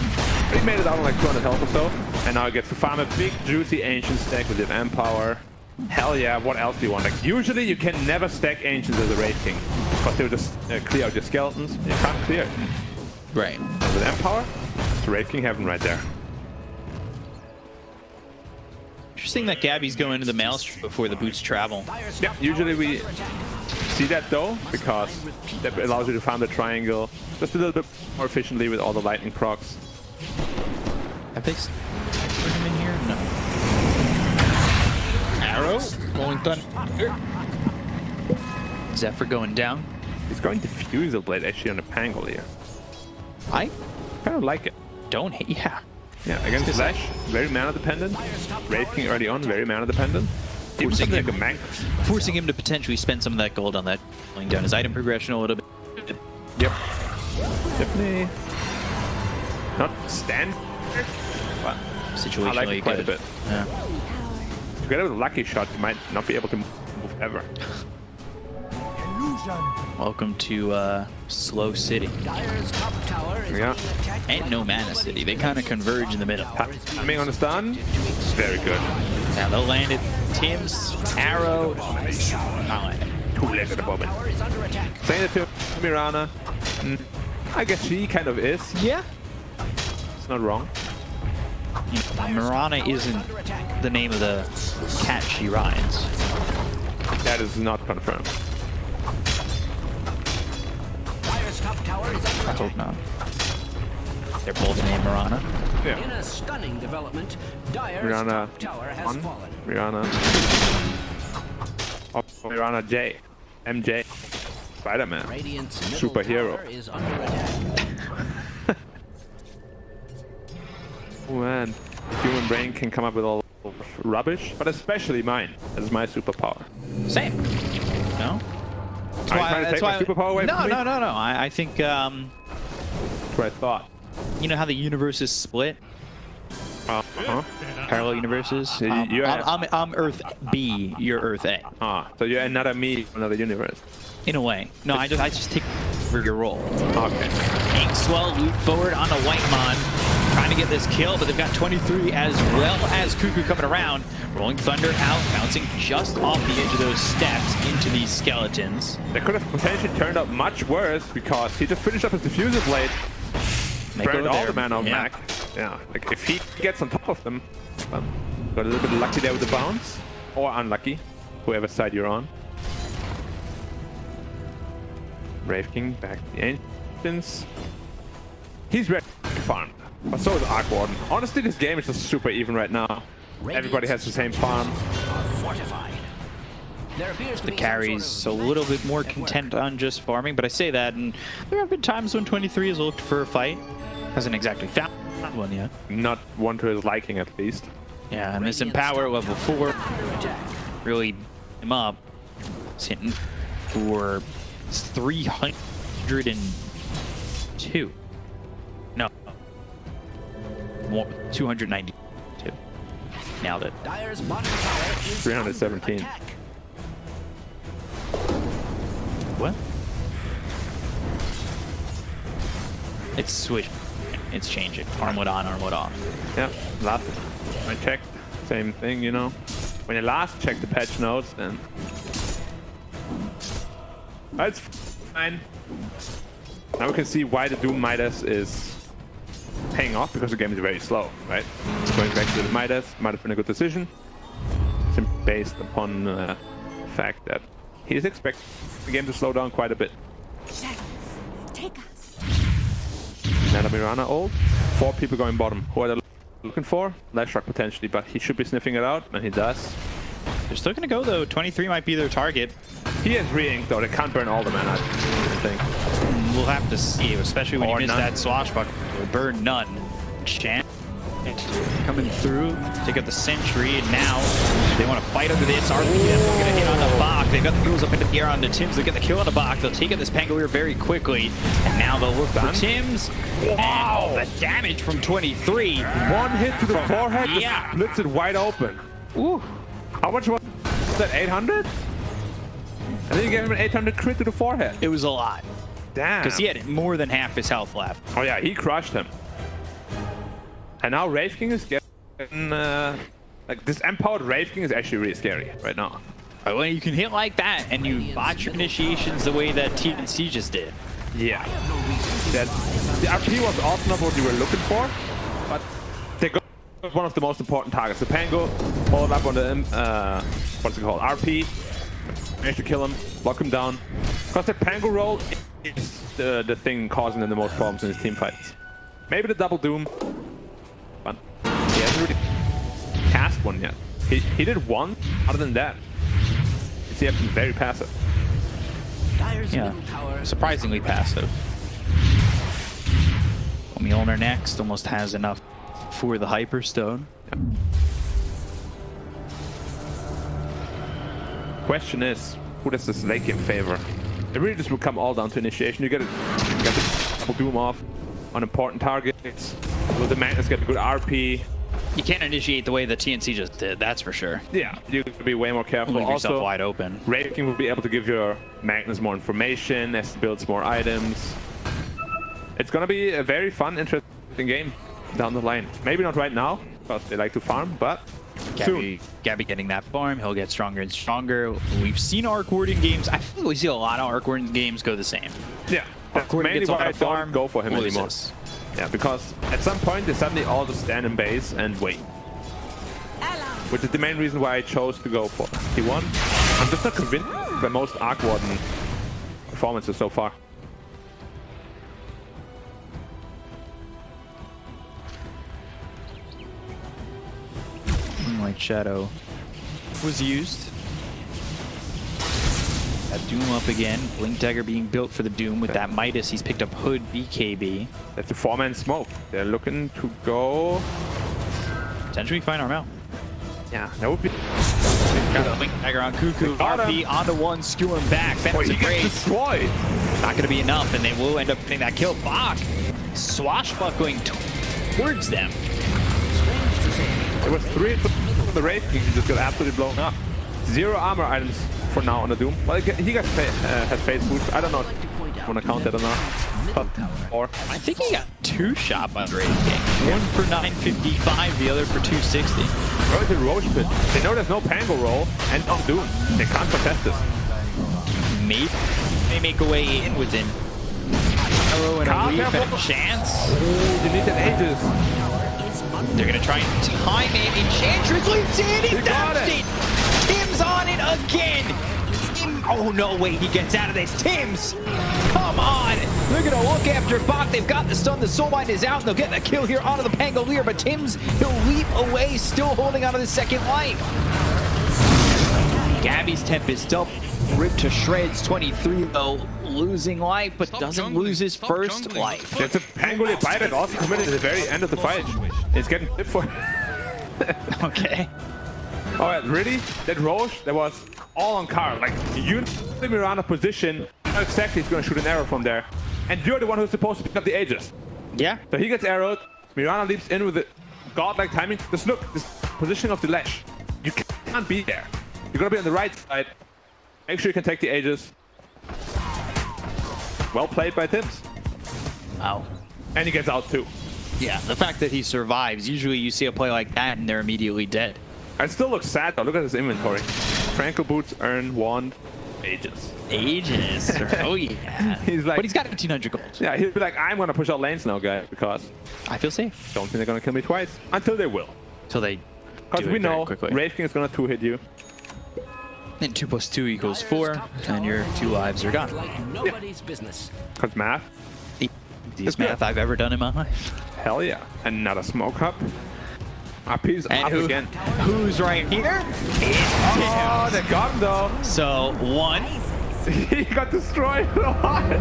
[SPEAKER 11] But he made it out on like 200 health or so. And now he gets to farm a big, juicy Ancient stack with his Empower. Hell yeah, what else do you want? Like, usually you can never stack Ancients as a Wraith King. Because they'll just clear out your skeletons. You can't clear it.
[SPEAKER 13] Right.
[SPEAKER 11] With Empower, it's Wraith King heaven right there.
[SPEAKER 13] Interesting that Gabby's going into the Maelstrom before the boots travel.
[SPEAKER 11] Yeah, usually we see that though, because that allows you to farm the triangle just a little bit more efficiently with all the lightning procs.
[SPEAKER 13] Have they put him in here? No. Arrow, Rolling Thunder. Zephyr going down.
[SPEAKER 11] He's going to Fusel Blade actually on the Pangolier.
[SPEAKER 13] I
[SPEAKER 11] kind of like it.
[SPEAKER 13] Don't hate, yeah.
[SPEAKER 11] Yeah, against Flash, very mana dependent. Wraith King early on, very mana dependent.
[SPEAKER 13] Forcing him,
[SPEAKER 11] like a Magnus.
[SPEAKER 13] Forcing him to potentially spend some of that gold on that, slowing down his item progression a little bit.
[SPEAKER 11] Yep. Definitely not stand. But
[SPEAKER 13] situationally
[SPEAKER 11] I like it quite a bit.
[SPEAKER 13] Yeah.
[SPEAKER 11] Together with a lucky shot, you might not be able to move ever.
[SPEAKER 13] Welcome to Slow City.
[SPEAKER 11] Yeah.
[SPEAKER 13] And No Mana City. They kind of converge in the middle.
[SPEAKER 11] Timing on the stun, very good.
[SPEAKER 13] Now they'll land it. Tim's Arrow.
[SPEAKER 11] Too late at the moment. Saying it to Mirana. I guess she kind of is.
[SPEAKER 13] Yeah.
[SPEAKER 11] It's not wrong.
[SPEAKER 13] Mirana isn't the name of the cat she rides.
[SPEAKER 11] That is not confirmed.
[SPEAKER 13] I hope not. They're both named Mirana.
[SPEAKER 11] Yeah.
[SPEAKER 1] In a stunning development, Dire's
[SPEAKER 11] Mirana
[SPEAKER 1] top tower has
[SPEAKER 11] on.
[SPEAKER 1] fallen.
[SPEAKER 11] Mirana. Oh, Mirana J. MJ. Spider-Man. Superhero.
[SPEAKER 1] Is under attack.
[SPEAKER 11] Oh man. The human brain can come up with all rubbish, but especially mine. That is my superpower.
[SPEAKER 13] Same. No?
[SPEAKER 11] Are you trying to take my superpower away from me?
[SPEAKER 13] No. I think,
[SPEAKER 11] That's what I thought.
[SPEAKER 13] you know how the universe is split? Parallel universes? I'm Earth B, you're Earth A.
[SPEAKER 11] So you're another me, another universe.
[SPEAKER 13] In a way. No, I just take over your role.
[SPEAKER 11] Okay.
[SPEAKER 13] Inkswell loop forward on a Whitemon. Trying to get this kill, but they've got 23 as well as Cuckoo coming around. Rolling Thunder out, bouncing just off the edge of those steps into these skeletons.
[SPEAKER 11] That could have potentially turned out much worse because he just finished up his diffuser blade. Burned all the mana on Mac. Yeah, like if he gets on top of them, got a little bit lucky there with the bounce. Or unlucky, whoever side you're on. Wraith King back to the Ancients. He's ready to farm. But so is Arc Warden. Honestly, this game is just super even right now. Everybody has the same farm.
[SPEAKER 13] The carry's a little bit more content on just farming, but I say that, and there have been times when 23 has looked for a fight. Hasn't exactly found one yet.
[SPEAKER 11] Not one to his liking, at least.
[SPEAKER 13] Yeah, and this Empower level 4 really him up. It's hitting for 302. No. 292. Nailed it.
[SPEAKER 11] 317.
[SPEAKER 13] What? It's switch. It's changing. Armwood on, armwood off.
[SPEAKER 11] Yeah, last I checked, same thing, you know. When you last checked the patch notes, then that's fine. Now we can see why the Doom Midas is paying off, because the game is very slow, right? It's going back to the Midas might have been a good decision, simply based upon the fact that he's expecting the game to slow down quite a bit.
[SPEAKER 7] Take us.
[SPEAKER 11] Now Mirana ult, 4 people going bottom. Who are they looking for? Lashrock potentially, but he should be sniffing it out, and he does.
[SPEAKER 13] They're still gonna go though. 23 might be their target.
[SPEAKER 11] He has re-ink though. They can't burn all the mana, I think.
[SPEAKER 13] We'll have to see, especially when you miss that swashbuckler. We'll burn none. Chance coming through, take out the sentry, and now they want to fight under this. RPF, we're gonna hit on the Bach. They've got the moves up into the air onto Tims. They'll get the kill on the Bach. They'll take out this Pangolier very quickly, and now they'll look for Tims. Wow, and the damage from 23.
[SPEAKER 11] 1 hit to the forehead, just splits it wide open. Ooh, how much was that? 800? I think you gave him an 800 crit to the forehead.
[SPEAKER 13] It was a lot.
[SPEAKER 11] Damn.
[SPEAKER 13] Because he had more than half his health left.
[SPEAKER 11] Oh yeah, he crushed him. And now Wraith King is getting, like this empowered Wraith King is actually really scary right now.
[SPEAKER 13] But when you can hit like that and you botch your initiations the way that TNC just did.
[SPEAKER 11] Yeah. That, the RP was also not what you were looking for, but they got one of the most important targets. The Pango followed up on the, what's it called, RP. Managed to kill him, lock him down. Because the Pango roll is the thing causing them the most problems in his team fights. Maybe the double Doom, but he hasn't really cast one yet. He did one, other than that, he's actually very passive.
[SPEAKER 13] Yeah, surprisingly passive. Mjolnir next almost has enough for the Hyperstone.
[SPEAKER 11] Yep. Question is, who does this late game favor? It really just will come all down to initiation. You get the double Doom off on important targets. Will the Magnus get a good RP?
[SPEAKER 13] You can't initiate the way the TNC just did, that's for sure.
[SPEAKER 11] Yeah, you have to be way more careful.
[SPEAKER 13] Leave yourself
[SPEAKER 11] also,
[SPEAKER 13] wide open.
[SPEAKER 11] Wraith King will be able to give your Magnus more information as he builds more items. It's gonna be a very fun, interesting game down the line. Maybe not right now, because they like to farm, but soon.
[SPEAKER 13] Gabby getting that farm, he'll get stronger and stronger. We've seen Arc Warden games. I feel we see a lot of Arc Warden games go the same.
[SPEAKER 11] Yeah, that's mainly why I don't go for him anymore. Yeah, because at some point they suddenly all just stand in base and wait. Which is the main reason why I chose to go for T1. I'm just not convinced by most Arc Warden performances so far.
[SPEAKER 13] Moonlight Shadow was used. That Doom up again. Blink Dagger being built for the Doom with that Midas. He's picked up Hood, BKB.
[SPEAKER 11] That's a 4-man smoke. They're looking to go...
[SPEAKER 13] Potentially find Armel.
[SPEAKER 11] Yeah, that would be...
[SPEAKER 13] Got a Blink Dagger on Cuckoo. RP onto one, skew him back. Phantoms of Grace.
[SPEAKER 11] Destroyed.
[SPEAKER 13] Not going to be enough, and they will end up getting that kill. Bach swashbuckling towards them.
[SPEAKER 11] There was 3 from the Wraith King, just got absolutely blown up. 0 armor items for now on the Doom. Well, he got has phase boost. I don't know if you want to count that or not. Or
[SPEAKER 13] I think he got 2 shot by the Wraith King. One for 955, the other for 260.
[SPEAKER 11] Bro, it's a Roche pit. They know there's no Pango roll and no Doom. They can't contest this.
[SPEAKER 13] Maybe they make a way in within Arrow and a Leaf and a chance.
[SPEAKER 11] Oh, you need that Aegis.
[SPEAKER 13] They're gonna try and time it. Enchantress leaps in. He dodged it. Tim's on it again. Oh no, wait, he gets out of this. Tims, come on. They're gonna look after Bach. They've got the stun. The Soulbind is out, and they'll get the kill here onto the Pangolier. But Tims, he'll leap away, still holding onto the second life. Gabby's Tempest up, ripped to shreds. 23 though, losing life, but doesn't lose his first life.
[SPEAKER 11] There's a Pangolier buyback also committed at the very end of the fight. It's getting clipped for.
[SPEAKER 13] Okay.
[SPEAKER 11] Alright, really? That Roche, that was all on Carl. Like, you put Mirana position, how exactly he's gonna shoot an arrow from there. And you're the one who's supposed to pick up the Aegis.
[SPEAKER 13] Yeah.
[SPEAKER 11] So he gets arrowed, Mirana leaps in with the godlike timing. Just look, this positioning of the Lash. You can't be there. You're gonna be on the right side. Make sure you can take the Aegis. Well played by Tims.
[SPEAKER 13] Wow.
[SPEAKER 11] And he gets out too.
[SPEAKER 13] Yeah, the fact that he survives, usually you see a play like that and they're immediately dead.
[SPEAKER 11] It still looks sad though. Look at his inventory. Franco boots earn wand ages.
[SPEAKER 13] Ages? Oh yeah.
[SPEAKER 11] He's like,
[SPEAKER 13] but he's got 1,500 gold.
[SPEAKER 11] Yeah, he'll be like, I'm gonna push out lanes now, guys, because
[SPEAKER 13] I feel safe.
[SPEAKER 11] Don't think they're gonna kill me twice. Until they will.
[SPEAKER 13] Until they
[SPEAKER 11] Because we know Wraith King is gonna 2-hit you.
[SPEAKER 13] Then 2 + 2 = 4, and your 2 lives are gone.
[SPEAKER 1] Nobody's business.
[SPEAKER 11] Because math.
[SPEAKER 13] Easiest math I've ever done in my life.
[SPEAKER 11] Hell yeah. Another smoke up. RP's up again.
[SPEAKER 13] Who's right here?
[SPEAKER 11] Oh, they got him though.
[SPEAKER 13] So, 1.
[SPEAKER 11] He got destroyed so hard.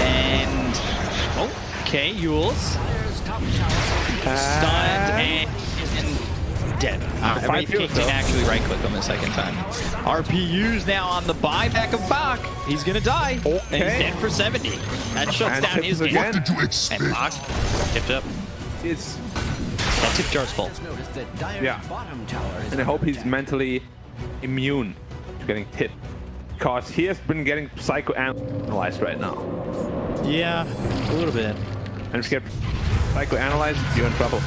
[SPEAKER 13] And, okay, Yules. Stunned and dead. Wraith King can actually right click him a second time. RPU's now on the buyback of Bach. He's gonna die. And he's dead for 70. That shuts down his game.
[SPEAKER 6] What did you expect?
[SPEAKER 13] And Bach tipped up.
[SPEAKER 11] It's
[SPEAKER 13] that tip jar's fault.
[SPEAKER 11] Yeah. And I hope he's mentally immune to getting tipped. Because he has been getting psychoanalyzed right now.
[SPEAKER 13] Yeah, a little bit.
[SPEAKER 11] And if you get psychoanalyzed, you're in trouble.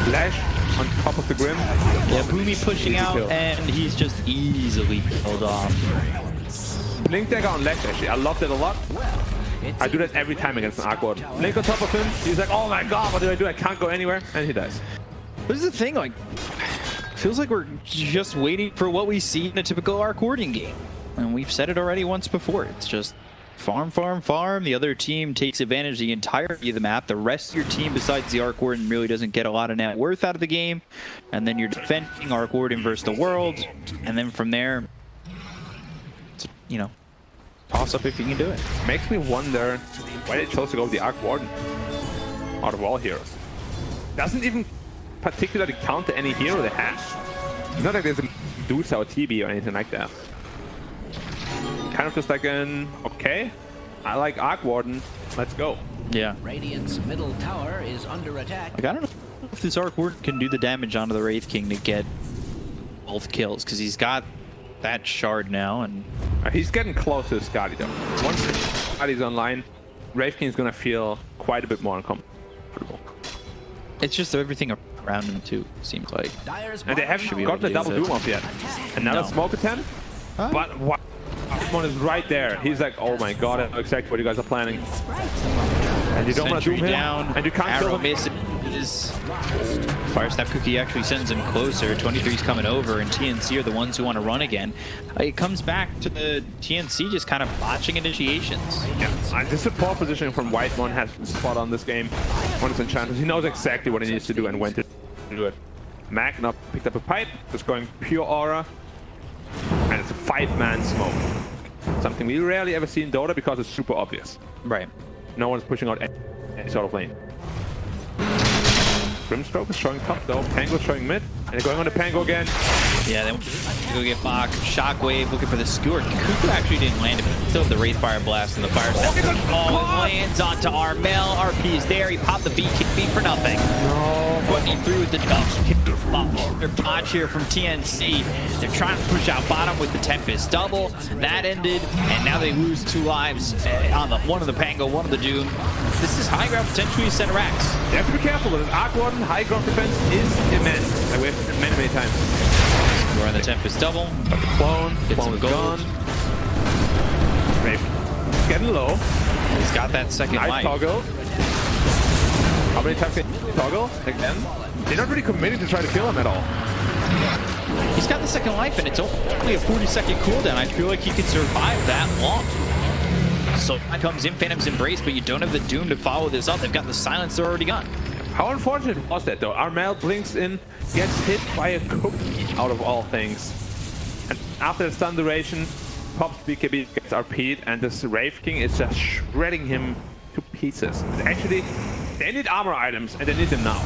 [SPEAKER 11] Flash on top of the Grim.
[SPEAKER 13] Yeah, Boomy pushing out, and he's just easily killed off.
[SPEAKER 11] Blink dagger on left, actually. I love that a lot. I do that every time against an Aquad. Blink on top of him. He's like, oh my god, what do I do? I can't go anywhere. And he dies.
[SPEAKER 13] This is the thing, like, feels like we're just waiting for what we see in a typical Arc Warden game. And we've said it already once before. It's just farm, farm, farm. The other team takes advantage of the entirety of the map. The rest of your team, besides the Arc Warden, really doesn't get a lot of net worth out of the game. And then you're defending Arc Warden versus the world. And then from there, it's, you know, toss up if you can do it.
[SPEAKER 11] Makes me wonder why they chose to go with the Arc Warden out of all heroes. Doesn't even particularly counter any hero they have. It's not like there's a Deuce or TB or anything like that. Kind of just like an, okay, I like Arc Warden, let's go.
[SPEAKER 13] Yeah.
[SPEAKER 1] Radiant's middle tower is under attack.
[SPEAKER 13] Like, I don't know if this Arc Warden can do the damage onto the Wraith King to get both kills, because he's got that shard now, and
[SPEAKER 11] he's getting close to Scotty though. Once Scotty's online, Wraith King is gonna feel quite a bit more uncomfortable.
[SPEAKER 13] It's just everything around him too, seems like.
[SPEAKER 11] And they haven't gotten the double doom off yet. Another smoke attempt, but what? This one is right there. He's like, oh my god, I know exactly what you guys are planning. And you don't want to doom him,
[SPEAKER 13] down,
[SPEAKER 11] and you can't kill him.
[SPEAKER 13] Misses. Fire Snap Cookie actually sends him closer. 23's coming over, and TNC are the ones who want to run again. It comes back to the TNC just kind of botching initiations.
[SPEAKER 11] Yeah, and this support positioning from Whitemon has been spot on this game. One is Enchantress. He knows exactly what he needs to do and when to do it. Mag now picked up a pipe, just going pure aura. And it's a 5-man smoke. Something we rarely ever see in Dota because it's super obvious.
[SPEAKER 13] Right.
[SPEAKER 11] No one's pushing out any sort of lane. Grimstroke is showing top though. Pango's showing mid. And they're going on to Pango again.
[SPEAKER 13] Yeah, they go get Bach. Shockwave looking for the skewer. Kuku actually didn't land it, but still the Wraith Fire Blast and the Fire Snap. Oh, it lands onto Armel. RP is there. He popped the BKB for nothing. No. But he threw with the dunk. Their dodge here from TNC. They're trying to push out bottom with the Tempest double. That ended, and now they lose 2 lives on the one of the Pango, one of the Doom. This is high ground potentially center racks.
[SPEAKER 11] You have to be careful with this. Arc Warden high ground defense is immense. Like we have said many times.
[SPEAKER 13] We're on the Tempest double.
[SPEAKER 11] Got the clone.
[SPEAKER 13] Clone is gone.
[SPEAKER 11] Rafe getting low.
[SPEAKER 13] He's got that second life.
[SPEAKER 11] Toggle. How many times can you toggle? Again? They're not really committing to try to kill him at all.
[SPEAKER 13] He's got the second life, and it's only a 40-second cooldown. I feel like he could survive that long. So comes in Phantom's Embrace, but you don't have the Doom to follow this up. They've got the Silencer already gone.
[SPEAKER 11] How unfortunate was that, though? Armel blinks in, gets hit by a cookie out of all things. And after the stun duration, pops BKB, gets RP'd, and this Wraith King is just shredding him to pieces. Actually, they need armor items, and they need them now.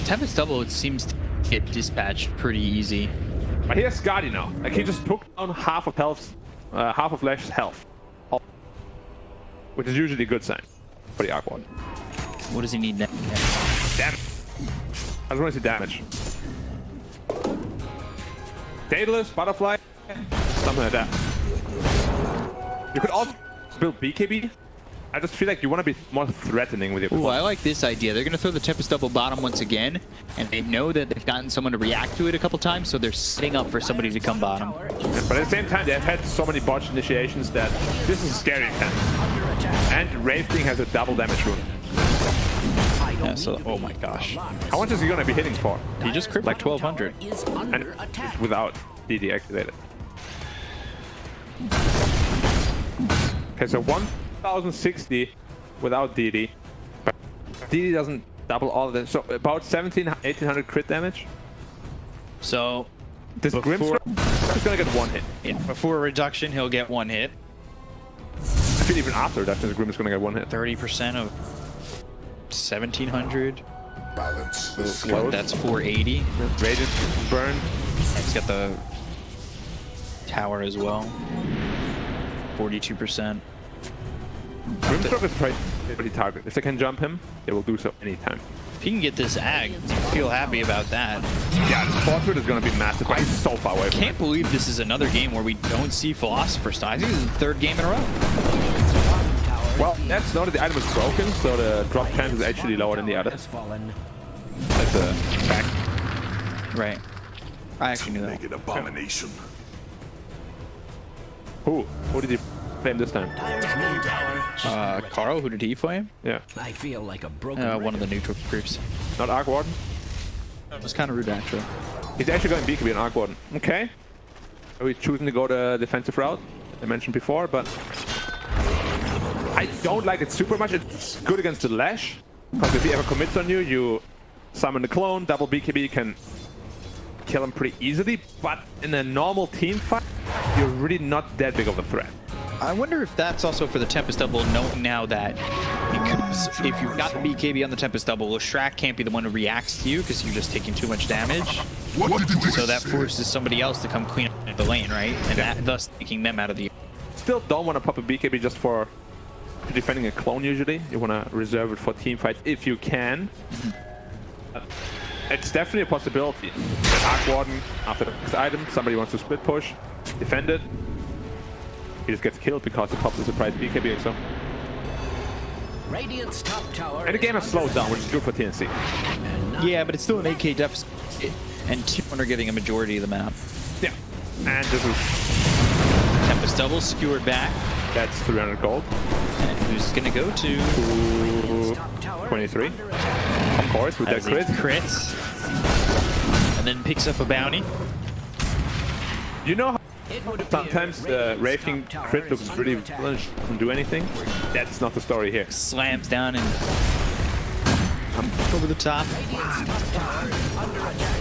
[SPEAKER 13] Tempest double, it seems to get dispatched pretty easy.
[SPEAKER 11] But here's Skadi now. Like, he just took down half of Lash's health. Which is usually a good sign for the Arc Warden.
[SPEAKER 13] What does he need next?
[SPEAKER 11] Damage. I just want to see damage. Daedalus, Butterfly, something like that. You could also build BKB I just feel like you want to be more threatening with your
[SPEAKER 13] Ooh, I like this idea. They're going to throw the Tempest double bottom once again, and they know that they've gotten someone to react to it a couple times, so they're setting up for somebody to come bottom.
[SPEAKER 11] But at the same time, they've had so many botched initiations that this is a scary attempt. And Wraith King has a double damage rune.
[SPEAKER 13] Yeah, so, oh my gosh.
[SPEAKER 11] How much is he going to be hitting for?
[SPEAKER 13] He just cripped like 1200.
[SPEAKER 11] And it's without DD activated. Okay, so 1060 without DD. But DD doesn't double all of this. So about 1800 crit damage.
[SPEAKER 13] So
[SPEAKER 11] this Grimstroke is going to get one hit.
[SPEAKER 13] Yeah, before a reduction, he'll get one hit.
[SPEAKER 11] I feel even after reduction, the Grim is going to get one hit.
[SPEAKER 13] 30% of 1700.
[SPEAKER 6] Balance.
[SPEAKER 13] What? That's 480.
[SPEAKER 11] Radiant burn.
[SPEAKER 13] He's got the tower as well. 42%.
[SPEAKER 11] Grimstroke is pretty target. If they can jump him, they will do so anytime.
[SPEAKER 13] If he can get this ag, feel happy about that.
[SPEAKER 11] Yeah, this portrait is going to be massive, but he's so far away
[SPEAKER 13] I
[SPEAKER 11] from
[SPEAKER 13] can't believe this is another game where we don't see Philosopher's Stone. I think this is the third game in a row.
[SPEAKER 11] Well, that's not that the item is broken, so the drop chance is actually lower than the others. That's a fact.
[SPEAKER 13] Right. I actually knew that.
[SPEAKER 6] Make an abomination.
[SPEAKER 11] Who did he flame this time?
[SPEAKER 13] Carl, who did he flame?
[SPEAKER 11] Yeah.
[SPEAKER 1] I feel like a broken
[SPEAKER 13] One of the neutral creeps.
[SPEAKER 11] Not Arc Warden?
[SPEAKER 13] It was kind of rude, actually.
[SPEAKER 11] He's actually going BKB and Arc Warden. Okay. So he's choosing to go the defensive route, I mentioned before, but I don't like it super much. It's good against the Lash, because if he ever commits on you, you summon the clone, double BKB can kill him pretty easily, but in a normal team fight, you're really not that big of a threat.
[SPEAKER 13] I wonder if that's also for the Tempest double, knowing now that because if you've got the BKB on the Tempest double, Shrek can't be the one who reacts to you because you're just taking too much damage. So that forces somebody else to come clean up the lane, right? And that, thus taking them out of the...
[SPEAKER 11] Still don't want to pop a BKB just for defending a clone usually. You want to reserve it for team fights if you can. It's definitely a possibility. Arc Warden, after the next item, somebody wants to split push, defend it. He just gets killed because he pops a surprise BKB or so.
[SPEAKER 1] Radiant's top tower
[SPEAKER 11] And the game has slowed down, which is good for TNC.
[SPEAKER 13] Yeah, but it's still an 8k deficit. And T1 are getting a majority of the map.
[SPEAKER 11] Yeah. And this is...
[SPEAKER 13] Tempest double, skewered back.
[SPEAKER 11] That's 300 gold.
[SPEAKER 13] And who's going to go to...
[SPEAKER 11] 23. Of course, with that crit.
[SPEAKER 13] Crits. And then picks up a bounty.
[SPEAKER 11] You know how sometimes the Wraith King crit looks really doesn't do anything? That's not the story here.
[SPEAKER 13] Slams down and over the top.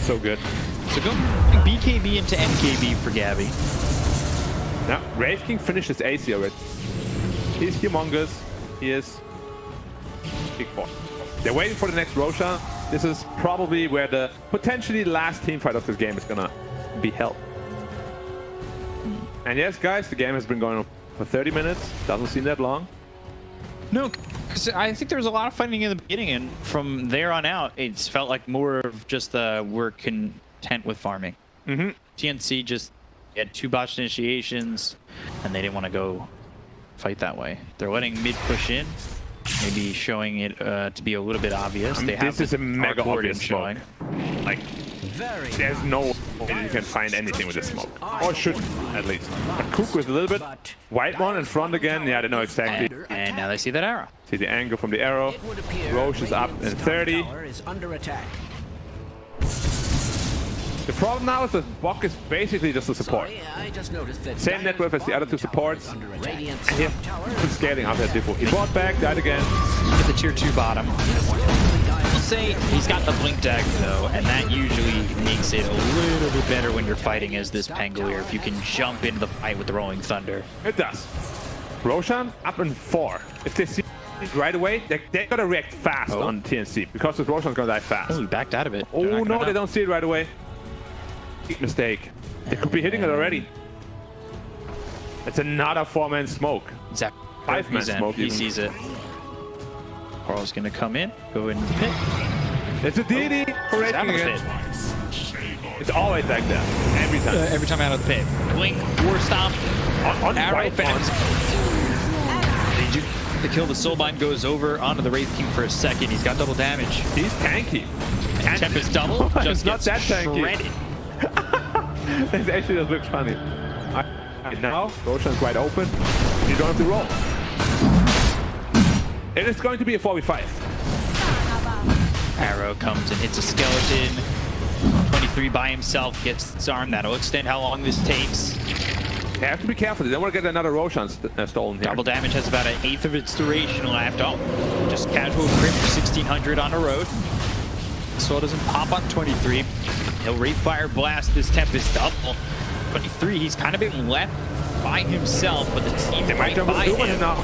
[SPEAKER 11] So good.
[SPEAKER 13] So go BKB into NKB for Gabby.
[SPEAKER 11] Now, Wraith King finishes AC already. He's humongous. He is big boy. They're waiting for the next Roshan. This is probably where the potentially last team fight of this game is gonna be held. And yes, guys, the game has been going on for 30 minutes. Doesn't seem that long.
[SPEAKER 13] No, because I think there was a lot of fighting in the beginning, and from there on out, it's felt like more of just we're content with farming. TNC just had 2 botched initiations, and they didn't want to go fight that way. They're letting mid push in, maybe showing it to be a little bit obvious.
[SPEAKER 11] I mean, this is a mega obvious smoke. Like, there's no way you can find anything with this smoke. Or should, at least. But Cook was a little bit white one in front again. Yeah, I don't know exactly.
[SPEAKER 13] And now they see that arrow.
[SPEAKER 11] See the angle from the arrow. Roche is up in 30. The problem now is that Bok is basically just a support. Same net worth as the other 2 supports. And he's scaling out that diffu. He bought back, died again.
[SPEAKER 13] Get the tier 2 bottom. I'll say he's got the blink dagger though, and that usually makes it a little bit better when you're fighting as this Pangolier, if you can jump into the fight with the Rolling Thunder.
[SPEAKER 11] It does. Roshan up in 4. If they see it right away, they gotta react fast on TNC, because this Roshan's gonna die fast.
[SPEAKER 13] Oh, he backed out of it.
[SPEAKER 11] Oh no, they don't see it right away. Big mistake. They could be hitting it already. It's another 4-man smoke. 5-man smoke.
[SPEAKER 13] He sees it. Carl's gonna come in, go in the pit.
[SPEAKER 11] It's a DD for Wraith King again. It's always like that. Every time.
[SPEAKER 13] Every time out of the pit. Blink, War Stomp,
[SPEAKER 11] on
[SPEAKER 13] arrow
[SPEAKER 11] white
[SPEAKER 13] fence. The kill, the Soulbind goes over onto the Wraith King for a second. He's got double damage.
[SPEAKER 11] He's tanky.
[SPEAKER 13] And Tempest double just
[SPEAKER 11] not
[SPEAKER 13] gets
[SPEAKER 11] that tanky.
[SPEAKER 13] shredded.
[SPEAKER 11] This actually does look funny. Now, Roshan's wide open. You don't have to roll. It is going to be a 4v5.
[SPEAKER 13] Arrow comes and hits a skeleton. 23 by himself gets disarmed. That'll extend how long this takes.
[SPEAKER 11] They have to be careful. They don't want to get another Roshan stolen here.
[SPEAKER 13] Double damage has about an eighth of its duration left. Oh, just casual crit for 1600 on the road. Soul doesn't pop on 23. He'll Wraith Fire Blast this Tempest double. 23, he's kind of been left by himself, but the team right by him. Now.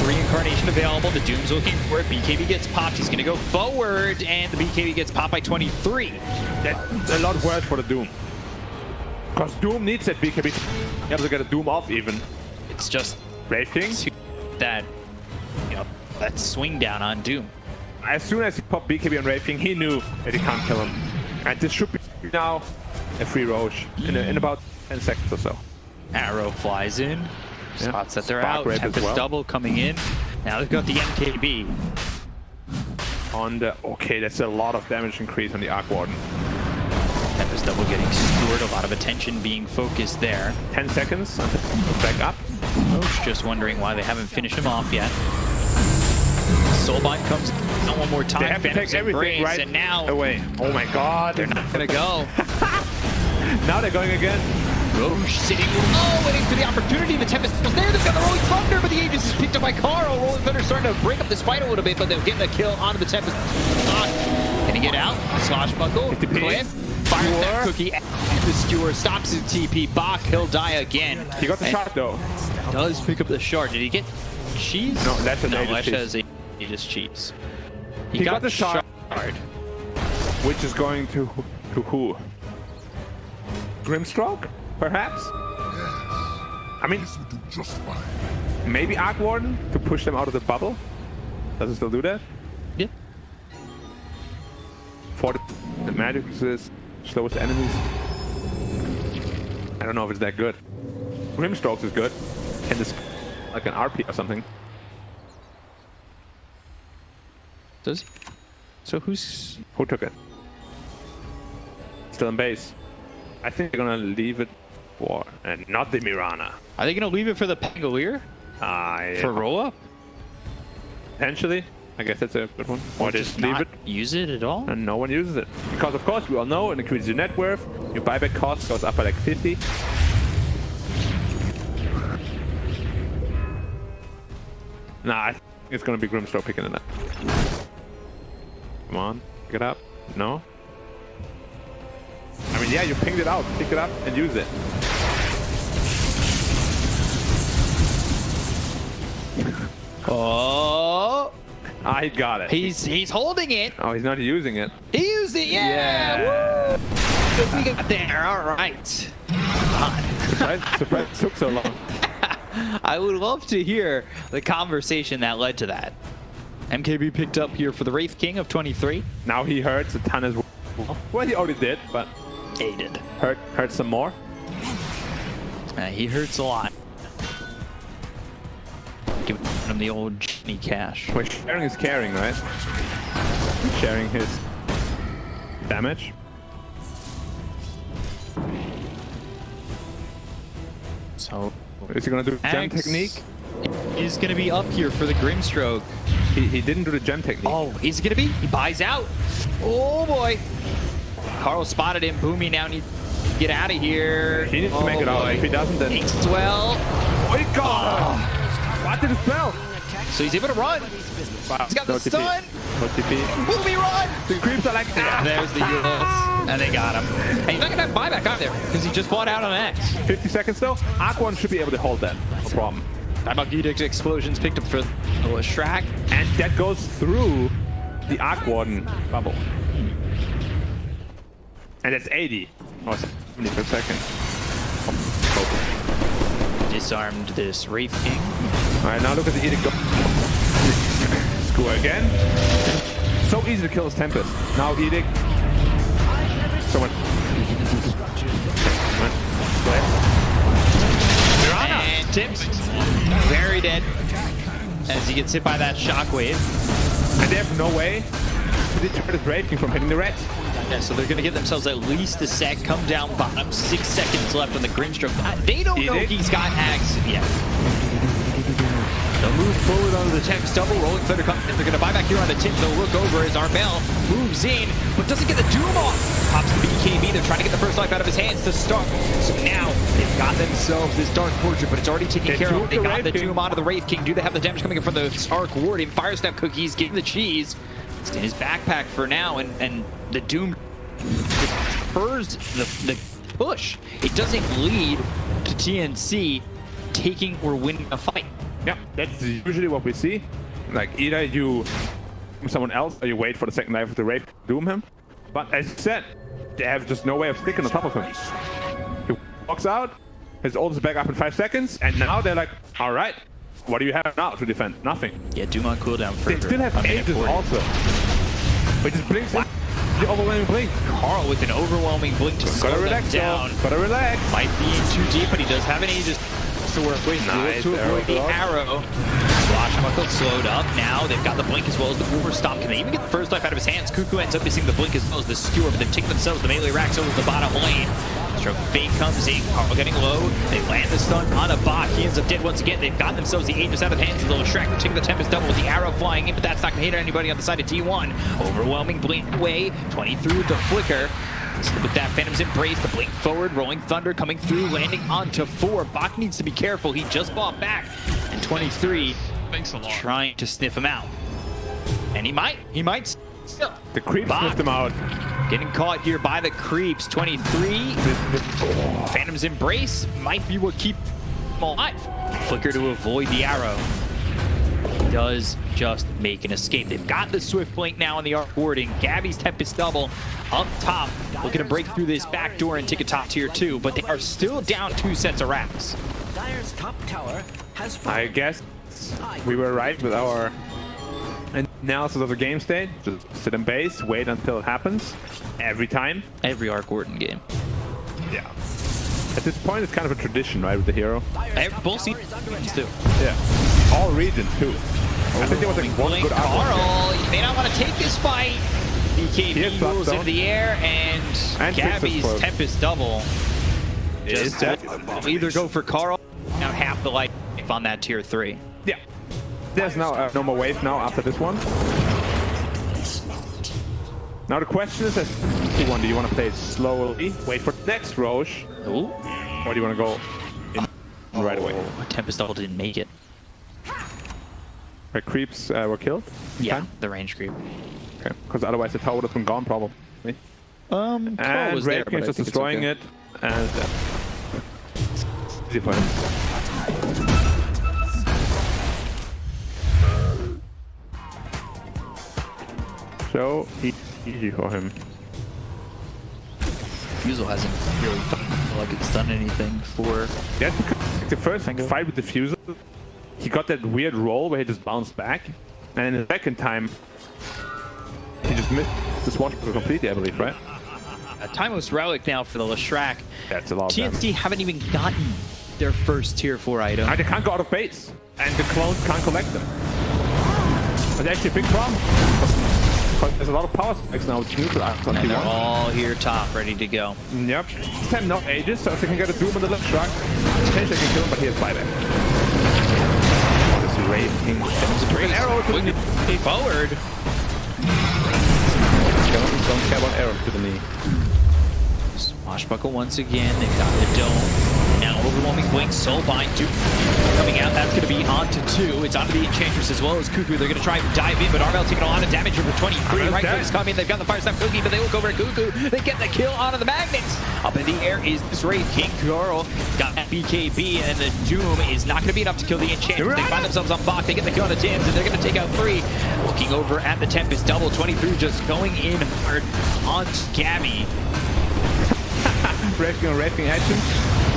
[SPEAKER 13] Reincarnation available. The Doom's looking for it. BKB gets popped. He's going to go forward, and the BKB gets popped by 23.
[SPEAKER 11] That's a lot worse for the Doom. Because Doom needs that BKB. You have to get a Doom off even.
[SPEAKER 13] It's just
[SPEAKER 11] racing
[SPEAKER 13] that, you know, that swing down on Doom.
[SPEAKER 11] As soon as he popped BKB on Wraithing, he knew that he can't kill him. And this should be now a free Roche in about 10 seconds or so.
[SPEAKER 13] Arrow flies in. Spots that they're out. Tempest
[SPEAKER 11] well.
[SPEAKER 13] double coming in. Now they've got the MKB.
[SPEAKER 11] On the... Okay, that's a lot of damage increase on the Arc Warden.
[SPEAKER 13] Tempest double getting skewered. A lot of attention being focused there.
[SPEAKER 11] 10 seconds until back up.
[SPEAKER 13] Roche just wondering why they haven't finished him off yet. Soulbind comes on one more time.
[SPEAKER 11] They have to take everything right
[SPEAKER 13] and now
[SPEAKER 11] away. Oh my god.
[SPEAKER 13] They're not going to go.
[SPEAKER 11] Now they're going again.
[SPEAKER 13] Roche sitting low, waiting for the opportunity. The Tempest was there. They've got the Rolling Thunder, but the Aegis is picked up by Carl. Rolling Thunder starting to break up this fight a little bit, but they'll get the kill onto the Tempest. Can he get out? Swashbuckle. Cliff. Fires that cookie. The Skewer stops his TP. Bach, he'll die again.
[SPEAKER 11] He got the shard though.
[SPEAKER 13] Does pick up the shard. Did he get cheese?
[SPEAKER 11] No, that's an Aegis cheese.
[SPEAKER 13] has Aegis cheese.
[SPEAKER 11] He got the shard. Which is going to who? Grimstroke? Perhaps? I mean, maybe Arc Warden to push them out of the bubble? Does it still do that?
[SPEAKER 13] Yeah.
[SPEAKER 11] For the magic resist, slowest enemies. I don't know if it's that good. Grimstrokes is good. Can this like an RP or something?
[SPEAKER 13] So
[SPEAKER 11] who took it? Still in base. I think they're gonna leave it for not the Mirana.
[SPEAKER 13] Are they gonna leave it for the Pangolier?
[SPEAKER 11] Yeah.
[SPEAKER 13] For roll up?
[SPEAKER 11] Potentially. I guess that's a good one. Or just leave it.
[SPEAKER 13] Use it at all?
[SPEAKER 11] And no one uses it. Because of course we all know it increases your net worth, your buyback cost goes up by like 50. Nah, I think it's gonna be Grimstroke picking it up. Come on, pick it up. No? I mean, yeah, you pinged it out. Pick it up and use it.
[SPEAKER 13] Oh!
[SPEAKER 11] Ah, he got it.
[SPEAKER 13] He's holding it.
[SPEAKER 11] Oh, he's not using it.
[SPEAKER 13] He used it, yeah! Woo! We got there, all right. God.
[SPEAKER 11] Surprise it took so long.
[SPEAKER 13] I would love to hear the conversation that led to that. MKB picked up here for the Wraith King of 23.
[SPEAKER 11] Now he hurts a ton as well. Well, he already did, but...
[SPEAKER 13] Aided.
[SPEAKER 11] Hurt some more.
[SPEAKER 13] He hurts a lot. Giving him the old Johnny cash.
[SPEAKER 11] Wait, sharing is caring, right? Sharing his damage.
[SPEAKER 13] So,
[SPEAKER 11] is he gonna do gem technique?
[SPEAKER 13] He's gonna be up here for the Grimstroke.
[SPEAKER 11] He didn't do the gem technique.
[SPEAKER 13] Oh, he's gonna be. He buys out. Oh boy. Carl spotted him. Boomy now needs to get out of here.
[SPEAKER 11] He needs to make it out. If he doesn't, then...
[SPEAKER 13] Inks well.
[SPEAKER 11] Oh, he got him! What did it spell?
[SPEAKER 13] So he's able to run.
[SPEAKER 11] Wow.
[SPEAKER 13] He's got the stun.
[SPEAKER 11] No TP.
[SPEAKER 13] Boomy run!
[SPEAKER 11] The creeps are like...
[SPEAKER 13] There's the Euros. And they got him. Hey, he's not gonna have buyback out there because he just bought out on X.
[SPEAKER 11] 50 seconds though. Aquan should be able to hold that. No problem.
[SPEAKER 13] About Edict's explosions picked up for Shrek.
[SPEAKER 11] And that goes through the Arc Warden bubble. And that's 80. Or 70 per second.
[SPEAKER 13] Disarmed this Wraith King.
[SPEAKER 11] Alright, now look at the Edict go. Score again. So easy to kill his Tempest. Now Edict. Someone.
[SPEAKER 13] And Tim's very dead. as he gets hit by that shockwave.
[SPEAKER 11] And they have no way to deter this Wraith King from hitting the reds.
[SPEAKER 13] Yeah, so they're going to give themselves at least a sec, come down bottom, 6 seconds left on the Grimstroke. They don't know he's got Axe yet. They'll move forward onto the Tempest double, Rolling Thunder comes in. They're going to buy back here on the Tim. They'll look over as Armel moves in, but doesn't get the Doom off. Pops the BKB. They're trying to get the first life out of his hands to start. So now they've got themselves this Dark Portrait, but it's already taken care of. They got the Doom onto the Wraith King. Do they have the damage coming in from the Arc Warden? Fire Snap Cookies, give him the cheese. It's in his backpack for now, and the Doom defers the push. It doesn't lead to TNC taking or winning a fight.
[SPEAKER 11] Yeah, that's usually what we see. Like, either you doom someone else or you wait for the second life of the Wraith to doom him. But as you said, they have just no way of sticking on top of him. He walks out, his ult is back up in 5 seconds, and now they're like, alright, what do you have now to defend? Nothing.
[SPEAKER 13] Yeah, Doom on cooldown for
[SPEAKER 11] They still have Aegis also. But just blinks in. The overwhelming blink.
[SPEAKER 13] Carl with an overwhelming blink to slow them down.
[SPEAKER 11] Gotta relax.
[SPEAKER 13] Might be in too deep, but he does have an Aegis to work with.
[SPEAKER 11] Nice
[SPEAKER 13] to avoid the arrow. Swashbuckle slowed up. Now they've got the blink as well as the Boomer Stomp. Can they even get the first life out of his hands? Cuckoo ends up missing the blink as well as the skewer, but they've taken themselves the melee racks over the bottom lane. Stroke Fate comes in. Carl getting low. They land the stun on a bot. He ends up dead once again. They've got themselves the Aegis out of hands. A little Shrek taking the Tempest double with the arrow flying in, but that's not going to hit anybody on the side of T1. Overwhelming blink away. 23 with the flicker. With that Phantom's Embrace, the blink forward, Rolling Thunder coming through, landing onto 4. Bach needs to be careful. He just bought back. And 23 trying to sniff him out. And he might still.
[SPEAKER 11] The creeps sniffed him out.
[SPEAKER 13] Getting caught here by the creeps. 23. Phantom's Embrace might be what keeps him alive. Flicker to avoid the arrow. Does just make an escape. They've got the Swift Blink now in the Arc Warding. Gabby's Tempest double up top. Looking to break through this back door and take a top tier 2, but they are still down 2 sets of racks.
[SPEAKER 1] Dire's top tower has
[SPEAKER 11] I guess we were right with our analysis of the game state. Just sit in base, wait until it happens. Every time.
[SPEAKER 13] Every Arc Warden game.
[SPEAKER 11] Yeah. At this point, it's kind of a tradition, right, with the hero?
[SPEAKER 13] Both seasons too.
[SPEAKER 11] Yeah. All regions, too. I think there was like one good
[SPEAKER 13] Carl, you may not want to take this fight. BKB moves into the air, and Gabby's Tempest double. Just will either go for Carl, now half the life on that tier 3.
[SPEAKER 11] Yeah. There's now no more wave now after this one. Now the question is, do you want to play it slowly, wait for the next Roche, or do you want to go in right away?
[SPEAKER 13] Tempest double didn't make it.
[SPEAKER 11] The creeps were killed?
[SPEAKER 13] Yeah, the range creep.
[SPEAKER 11] Okay, because otherwise the tower would have been gone probably.
[SPEAKER 13] And
[SPEAKER 11] Wraith King is just destroying it, and it's easy for him. So easy for him.
[SPEAKER 13] Fusel hasn't really felt like it's done anything for...
[SPEAKER 11] Yeah, the first fight with the Fusel, he got that weird roll where he just bounced back, and in the second time, he just missed the swashbuckle completely, I believe, right?
[SPEAKER 13] A timeless relic now for the Leshrac.
[SPEAKER 11] That's a lot of
[SPEAKER 13] TNC haven't even gotten their first tier 4 item.
[SPEAKER 11] And they can't go out of base, and the clones can't collect them. That's actually a big problem. But there's a lot of power spikes now with neutral items on
[SPEAKER 13] And they're
[SPEAKER 11] T1.
[SPEAKER 13] all here top, ready to go.
[SPEAKER 11] Yep. This time no Aegis, so if they can get a Doom on the left track, potentially they can kill him, but he has buyback. This Wraith King. An arrow to the knee.
[SPEAKER 13] Forward.
[SPEAKER 11] Don't care about arrow to the knee.
[SPEAKER 13] Swashbuckle once again. They've got the dome. Now overwhelming blink, Soulbind, Duke coming out. That's going to be onto 2. It's onto the Enchantress as well as Cuckoo. They're going to try and dive in, but Armel taking a lot of damage over 23. Right foot is coming. They've got the Fire Snap Cookie, but they look over at Cuckoo. They get the kill onto the Magnets. Up in the air is this Wraith King. Carl got that BKB, and the Doom is not going to be enough to kill the Enchantress. They find themselves on Bach. They get the kill on the Tims, and they're going to take out 3. Looking over at the Tempest double. 23 just going in hard on Gabby.
[SPEAKER 11] Wraith King action.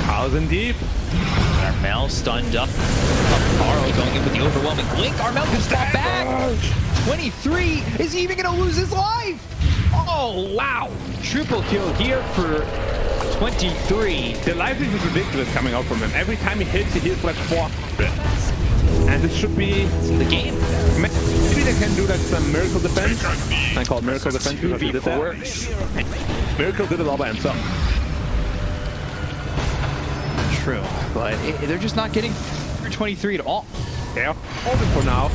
[SPEAKER 11] Thousand deep.
[SPEAKER 13] Armel stunned up. Carl going in with the overwhelming blink. Armel can stop back. 23 is even going to lose his life. Oh, wow. Triple kill here for 23.
[SPEAKER 11] The life is ridiculous coming out from him. Every time he hits, he heals like 400. And this should be
[SPEAKER 9] the game.
[SPEAKER 11] Maybe they can do like some miracle defense. I call it miracle defense because he did that. Miracle did it all by himself.
[SPEAKER 13] True, but they're just not getting 23 at all.
[SPEAKER 11] Yeah, hold it for now.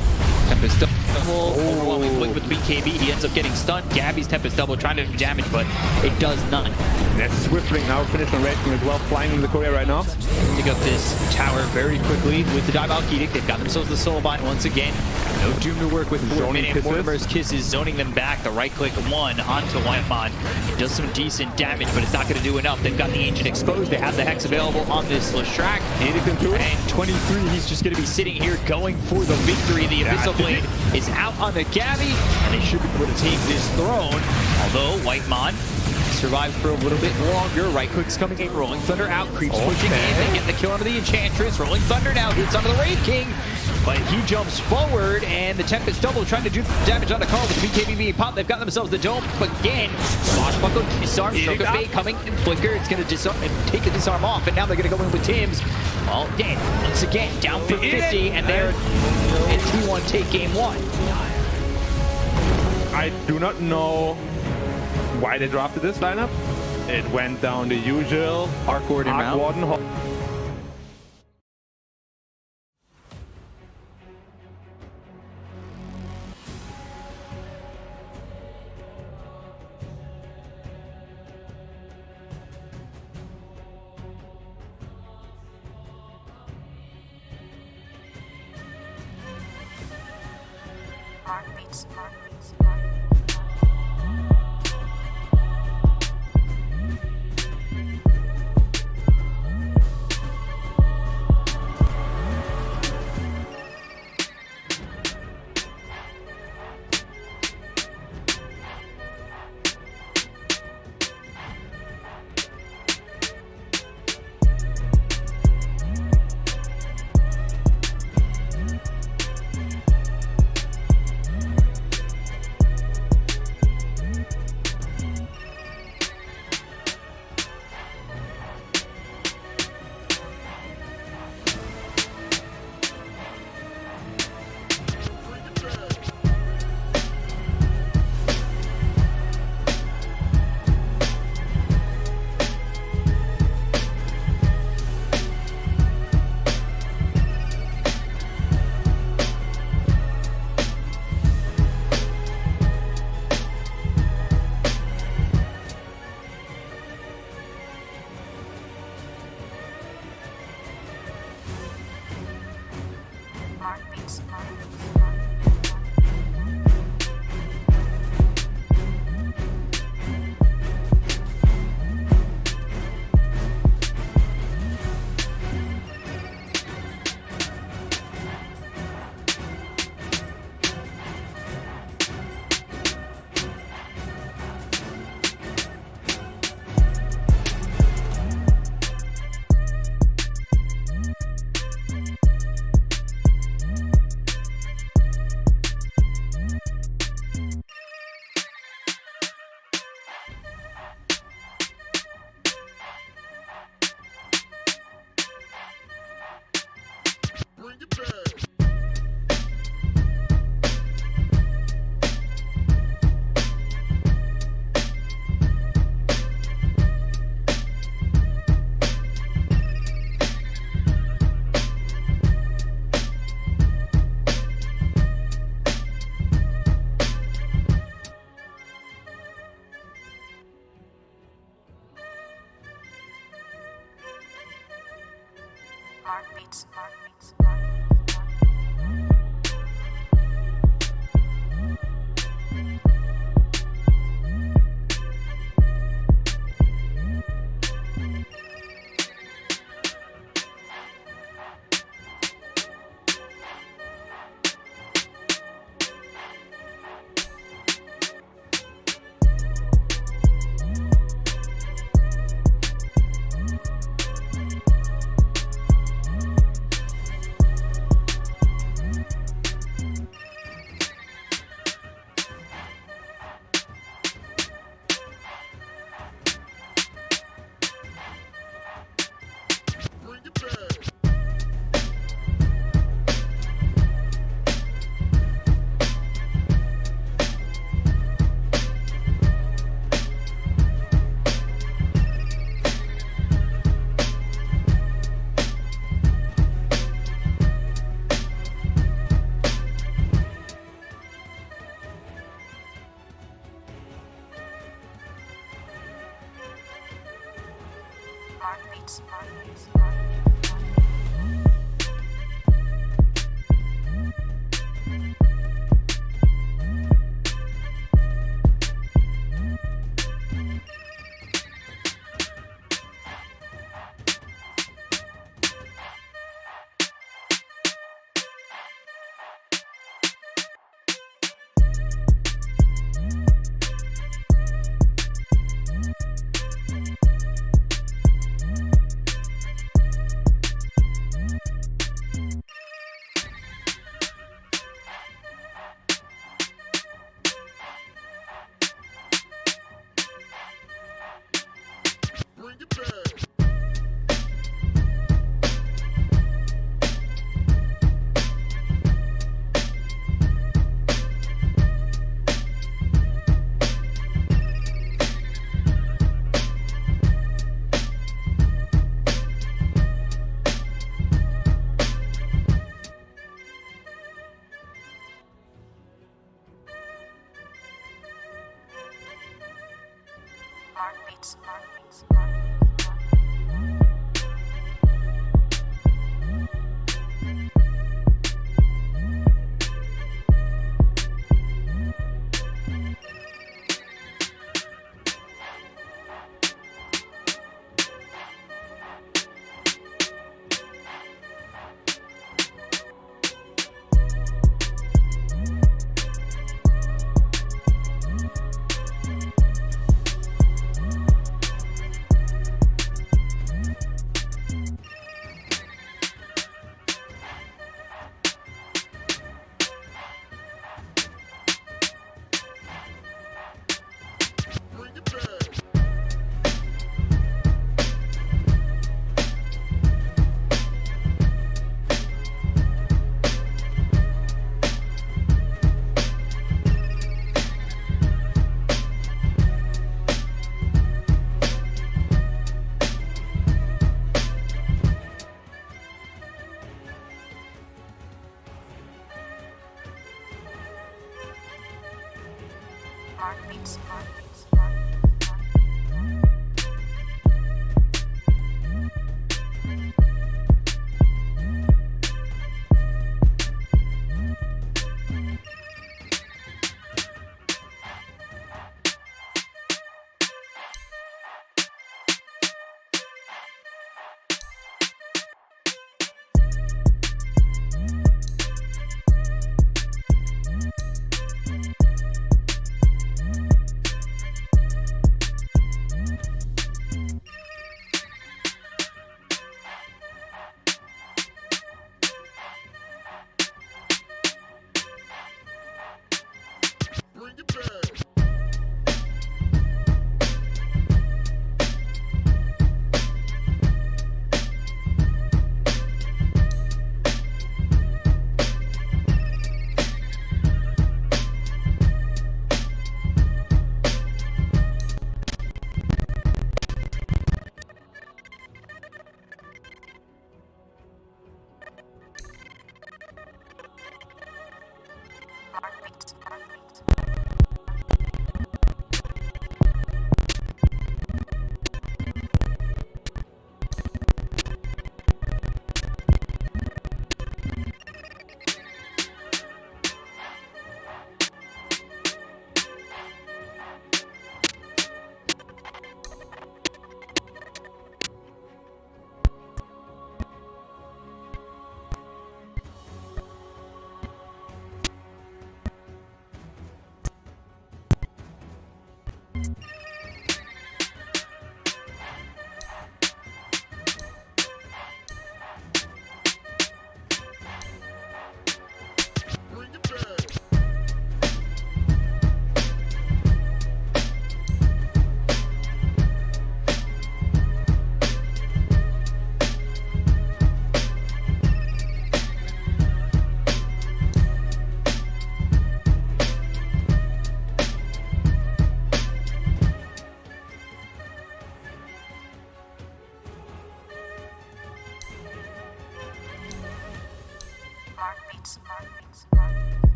[SPEAKER 9] Tempest double, overwhelming blink with BKB. He ends up getting stunned. Gabby's Tempest double trying to do damage, but it does none.
[SPEAKER 11] That's Swiftling now finished on Raging as well, flying in the Korea right now.
[SPEAKER 9] Pick up this tower very quickly with the dive out Kedic. They've got themselves the soul bind once again. No Doom to work with. Mortimer's Kisses zoning them back. The right click one onto Whitemon. It does some decent damage, but it's not going to do enough. They've got the Ancient exposed. They have the Hex available on this Leshrac. And 23, he's just going to be sitting here going for the victory. The Abyssal Blade is out on the Gabby, and they should be able to take this throne. Although Whitemon survives for a little bit longer. Right click's coming in. Rolling Thunder out. Creeps pushing in. They get the kill onto the Enchantress. Rolling Thunder now hits onto the Wraith King. But he jumps forward, and the Tempest double trying to do damage on the call with the BKB being popped. They've got themselves the dome again. Swashbuckle, disarm, Stroke of Fate coming in Flicker. It's going to disarm and take the disarm off, and now they're going to go in with Tim's. All dead. Once again, down for 50, and they're in T1 take game 1.
[SPEAKER 11] I do not know why they dropped this lineup. It went down the usual
[SPEAKER 13] Arc Warden route.
[SPEAKER 5] Mark beats. Mark beats.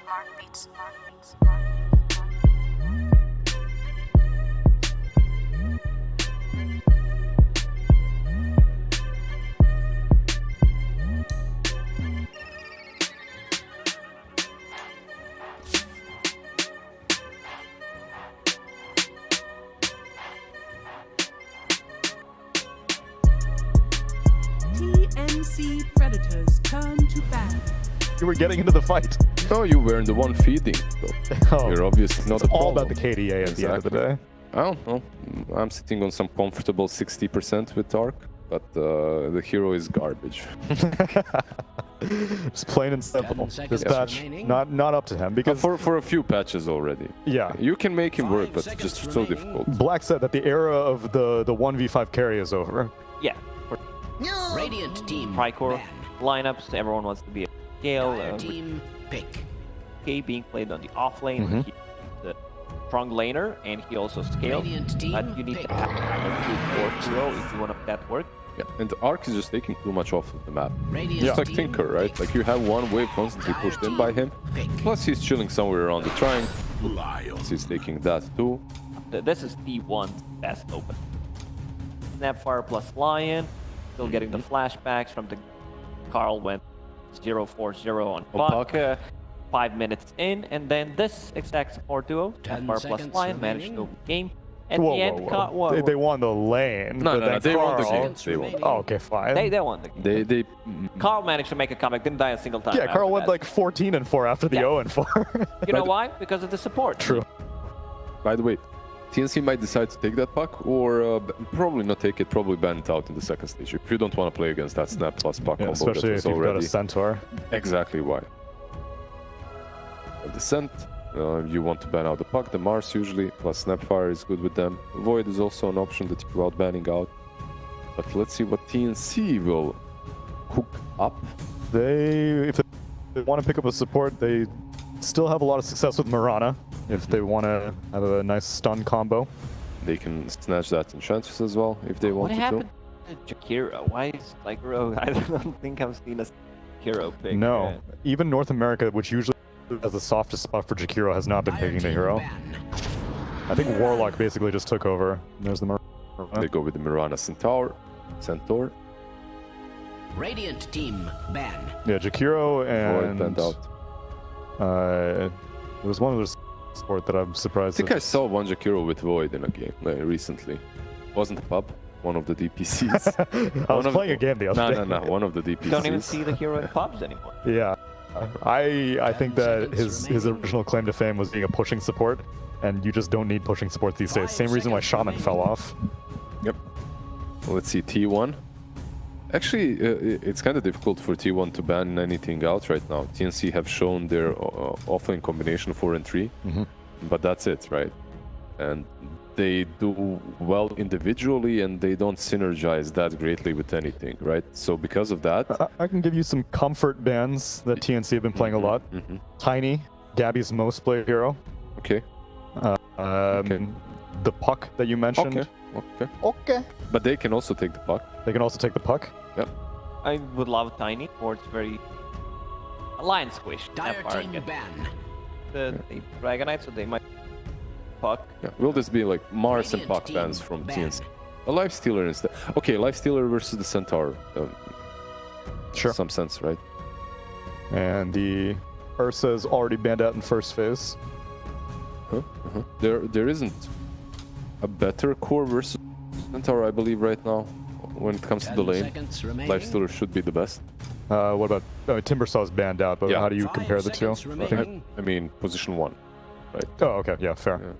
[SPEAKER 5] Mark beats.
[SPEAKER 7] TNC Predators turn to ban.
[SPEAKER 10] You were getting into the fight.
[SPEAKER 12] No, you were in the one feeding. So you're obviously not
[SPEAKER 10] It's
[SPEAKER 12] a
[SPEAKER 10] all
[SPEAKER 12] problem.
[SPEAKER 10] about the KDA at the end of the day.
[SPEAKER 12] I don't know. I'm sitting on some comfortable 60% with Arc, but the hero is garbage.
[SPEAKER 10] Just plain and simple. This patch, not up to him because
[SPEAKER 12] for a few patches already.
[SPEAKER 10] Yeah,
[SPEAKER 12] you can make him work, but it's just so difficult.
[SPEAKER 10] Black said that the era of the 1v5 carry is over.
[SPEAKER 8] Yeah.
[SPEAKER 1] Radiant team
[SPEAKER 8] Tricore lineups, everyone wants to be a scale.
[SPEAKER 1] team pick.
[SPEAKER 8] K being played on the off lane, where he's the strong laner, and he also scales. But you need to have a 2-4-0 if you want to make that work.
[SPEAKER 12] Yeah, and the Arc is just taking too much off of the map.
[SPEAKER 1] Radiant
[SPEAKER 12] Just like
[SPEAKER 1] team
[SPEAKER 12] Tinker, right? Like you have one wave constantly pushed in by him, plus he's chilling somewhere around the triangle. He's taking that too.
[SPEAKER 8] This is T1's best open. Snapfire plus Lion, still getting the flashbacks from the Carl went 0-4-0 on Puck. 5 minutes in, and then this exact support duo, Snapfire plus Lion, managed to win the game. At the end,
[SPEAKER 10] They won the lane.
[SPEAKER 12] No, they won the game. They won.
[SPEAKER 10] Oh, okay, fine.
[SPEAKER 8] They won the game.
[SPEAKER 12] They
[SPEAKER 8] Carl managed to make a comeback, didn't die a single time.
[SPEAKER 10] Yeah, Carl went like 14-4 after the 0-4.
[SPEAKER 8] You know why? Because of the support.
[SPEAKER 10] True.
[SPEAKER 12] By the way, TNC might decide to take that puck, or probably not take it, probably ban it out in the second stage. If you don't want to play against that snap plus puck combo,
[SPEAKER 10] especially if you've got a Centaur.
[SPEAKER 12] Exactly why. Descent, you want to ban out the puck, the Mars usually, plus Snapfire is good with them. Void is also an option that you go out banning out. But let's see what TNC will cook up.
[SPEAKER 10] If they want to pick up a support, they still have a lot of success with Mirana. If they want to have a nice stun combo.
[SPEAKER 12] They can snatch that Enchantress as well, if they want
[SPEAKER 8] What
[SPEAKER 12] to.
[SPEAKER 8] happened to Jakiro? Why is like I don't think I've seen a Jakiro pick.
[SPEAKER 10] No, even North America, which usually has the softest spot for Jakiro, has not been picking the hero. I think Warlock basically just took over. There's the Mirana.
[SPEAKER 12] They go with the Mirana Centaur.
[SPEAKER 1] Radiant team ban.
[SPEAKER 10] Yeah, Jakiro and
[SPEAKER 12] Void banned out.
[SPEAKER 10] There was one other sport that I'm surprised.
[SPEAKER 12] I think I saw one Jakiro with Void in a game recently. Wasn't a pub. One of the DPCs.
[SPEAKER 10] I was playing a game the other day.
[SPEAKER 12] No. One of the DPCs.
[SPEAKER 8] You don't even see the hero in pubs anymore.
[SPEAKER 10] Yeah. I think that his original claim to fame was being a pushing support, and you just don't need pushing support these days. Same reason why Shaman fell off.
[SPEAKER 12] Yep. Well, let's see, T1. Actually, it's kind of difficult for T1 to ban anything out right now. TNC have shown their offlane combination 4 and 3, but that's it, right? And they do well individually, and they don't synergize that greatly with anything, right? So because of that...
[SPEAKER 10] I can give you some comfort bans that TNC have been playing a lot. Tiny, Gabby's most played hero.
[SPEAKER 12] Okay.
[SPEAKER 10] The puck that you mentioned.
[SPEAKER 12] Okay. But they can also take the puck.
[SPEAKER 10] They can also take the puck?
[SPEAKER 12] Yep.
[SPEAKER 8] I would love Tiny, or it's very... Lion Squish.
[SPEAKER 1] Dire team ban.
[SPEAKER 8] The Dragonite, so they might... Puck.
[SPEAKER 12] Yeah. Will this be like Mars and puck bans from TNC? A Lifestealer instead. Okay, Lifestealer versus the Centaur.
[SPEAKER 10] Sure.
[SPEAKER 12] Some sense, right?
[SPEAKER 10] And the Ursa is already banned out in first phase.
[SPEAKER 12] There isn't a better core versus Centaur, I believe, right now. When it comes to the lane, Lifestealer should be the best.
[SPEAKER 10] What about Timbersaw is banned out, but how do you compare the two?
[SPEAKER 12] I mean, position 1, right?
[SPEAKER 10] Oh, okay, yeah, fair.
[SPEAKER 12] Yeah.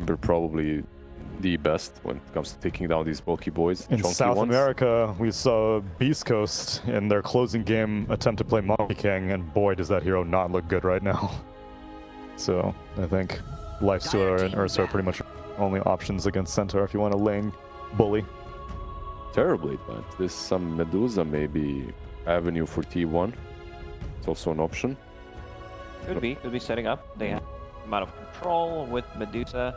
[SPEAKER 12] They're probably the best when it comes to taking down these bulky boys.
[SPEAKER 10] In South America, we saw Beast Coast in their closing game attempt to play Monkey King, and boy, does that hero not look good right now. So I think Lifestealer and Ursa are pretty much only options against Centaur if you want to lane bully.
[SPEAKER 12] Terribly bad. There's some Medusa maybe avenue for T1. It's also an option.
[SPEAKER 8] Could be setting up. They have them out of control with Medusa.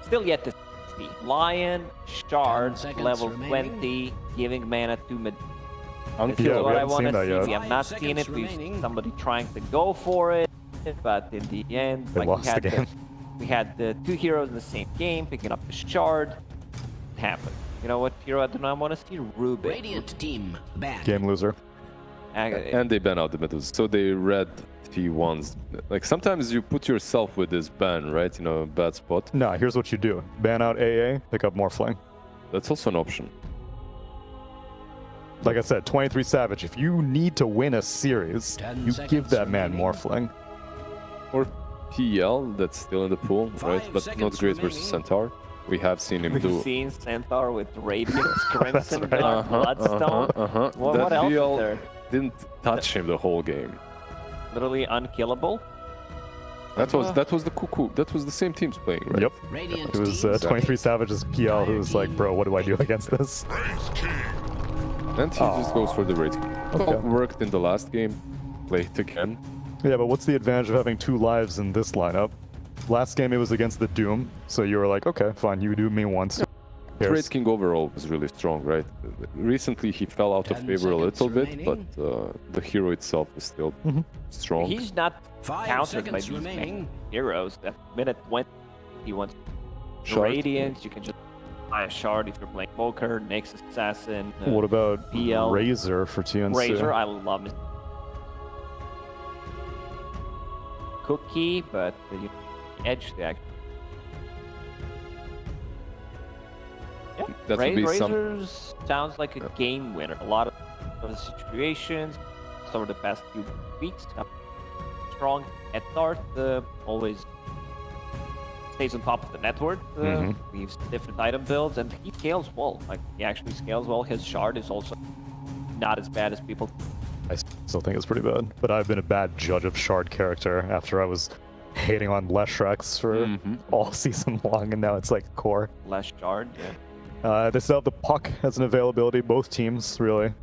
[SPEAKER 8] Still yet to see. Lion, Shard, level 20, giving mana to This is what I want to see.
[SPEAKER 10] yet.
[SPEAKER 8] We have not seen it. We've seen somebody trying to go for it, but in the end,
[SPEAKER 10] They lost the game.
[SPEAKER 8] We had the two heroes in the same game picking up the shard. It happened. You know what hero I do not want to see? Ruben.
[SPEAKER 1] Radiant team banned.
[SPEAKER 10] Game loser.
[SPEAKER 12] And they ban out the middles, so they read T1s. Like sometimes you put yourself with this ban, right? You know, bad spot.
[SPEAKER 10] No, here's what you do: ban out AA, pick up Morphling.
[SPEAKER 12] That's also an option.
[SPEAKER 10] Like I said, 23 Savage. If you need to win a series, you give that man Morphling.
[SPEAKER 12] Or PL, that's still in the pool, right? But not great versus Centaur. We have seen him do.
[SPEAKER 8] We've seen Centaur with Radiance, Crimson, Bloodstone. What else
[SPEAKER 12] PL
[SPEAKER 8] is there?
[SPEAKER 12] didn't touch him the whole game.
[SPEAKER 8] Literally unkillable.
[SPEAKER 12] That was the cuckoo. That was the same teams playing, right?
[SPEAKER 10] Yep. It was 23 Savage's PL who was like, bro, what do I do against this?
[SPEAKER 12] And he just goes for the raid.
[SPEAKER 10] Okay.
[SPEAKER 12] Worked in the last game. Played again.
[SPEAKER 10] Yeah, but what's the advantage of having 2 lives in this lineup? Last game it was against the Doom, so you were like, okay, fine, you do me once.
[SPEAKER 12] Raid King overall was really strong, right? Recently he fell out of favor a little bit, but the hero itself is still strong.
[SPEAKER 8] He's not countered by these main heroes. At minute 20, he wants Radiance. You can just buy a shard if you're playing Poker, Nyx Assassin.
[SPEAKER 10] What about
[SPEAKER 8] PL.
[SPEAKER 10] Razor for TNC?
[SPEAKER 8] Razor, I love it. Cookie, but Edge the actually. Yeah,
[SPEAKER 12] That would be
[SPEAKER 8] Razors sounds like a game winner. A lot of the situations, some of the past few weeks, strong at start, always stays on top of the network. Leaves different item builds, and he scales well. Like he actually scales well. His shard is also not as bad as people.
[SPEAKER 10] I still think it's pretty bad, but I've been a bad judge of shard character after I was hating on Leshrex for all season long, and now it's like core.
[SPEAKER 8] Less shard, yeah.
[SPEAKER 10] They still have the puck as an availability, both teams, really.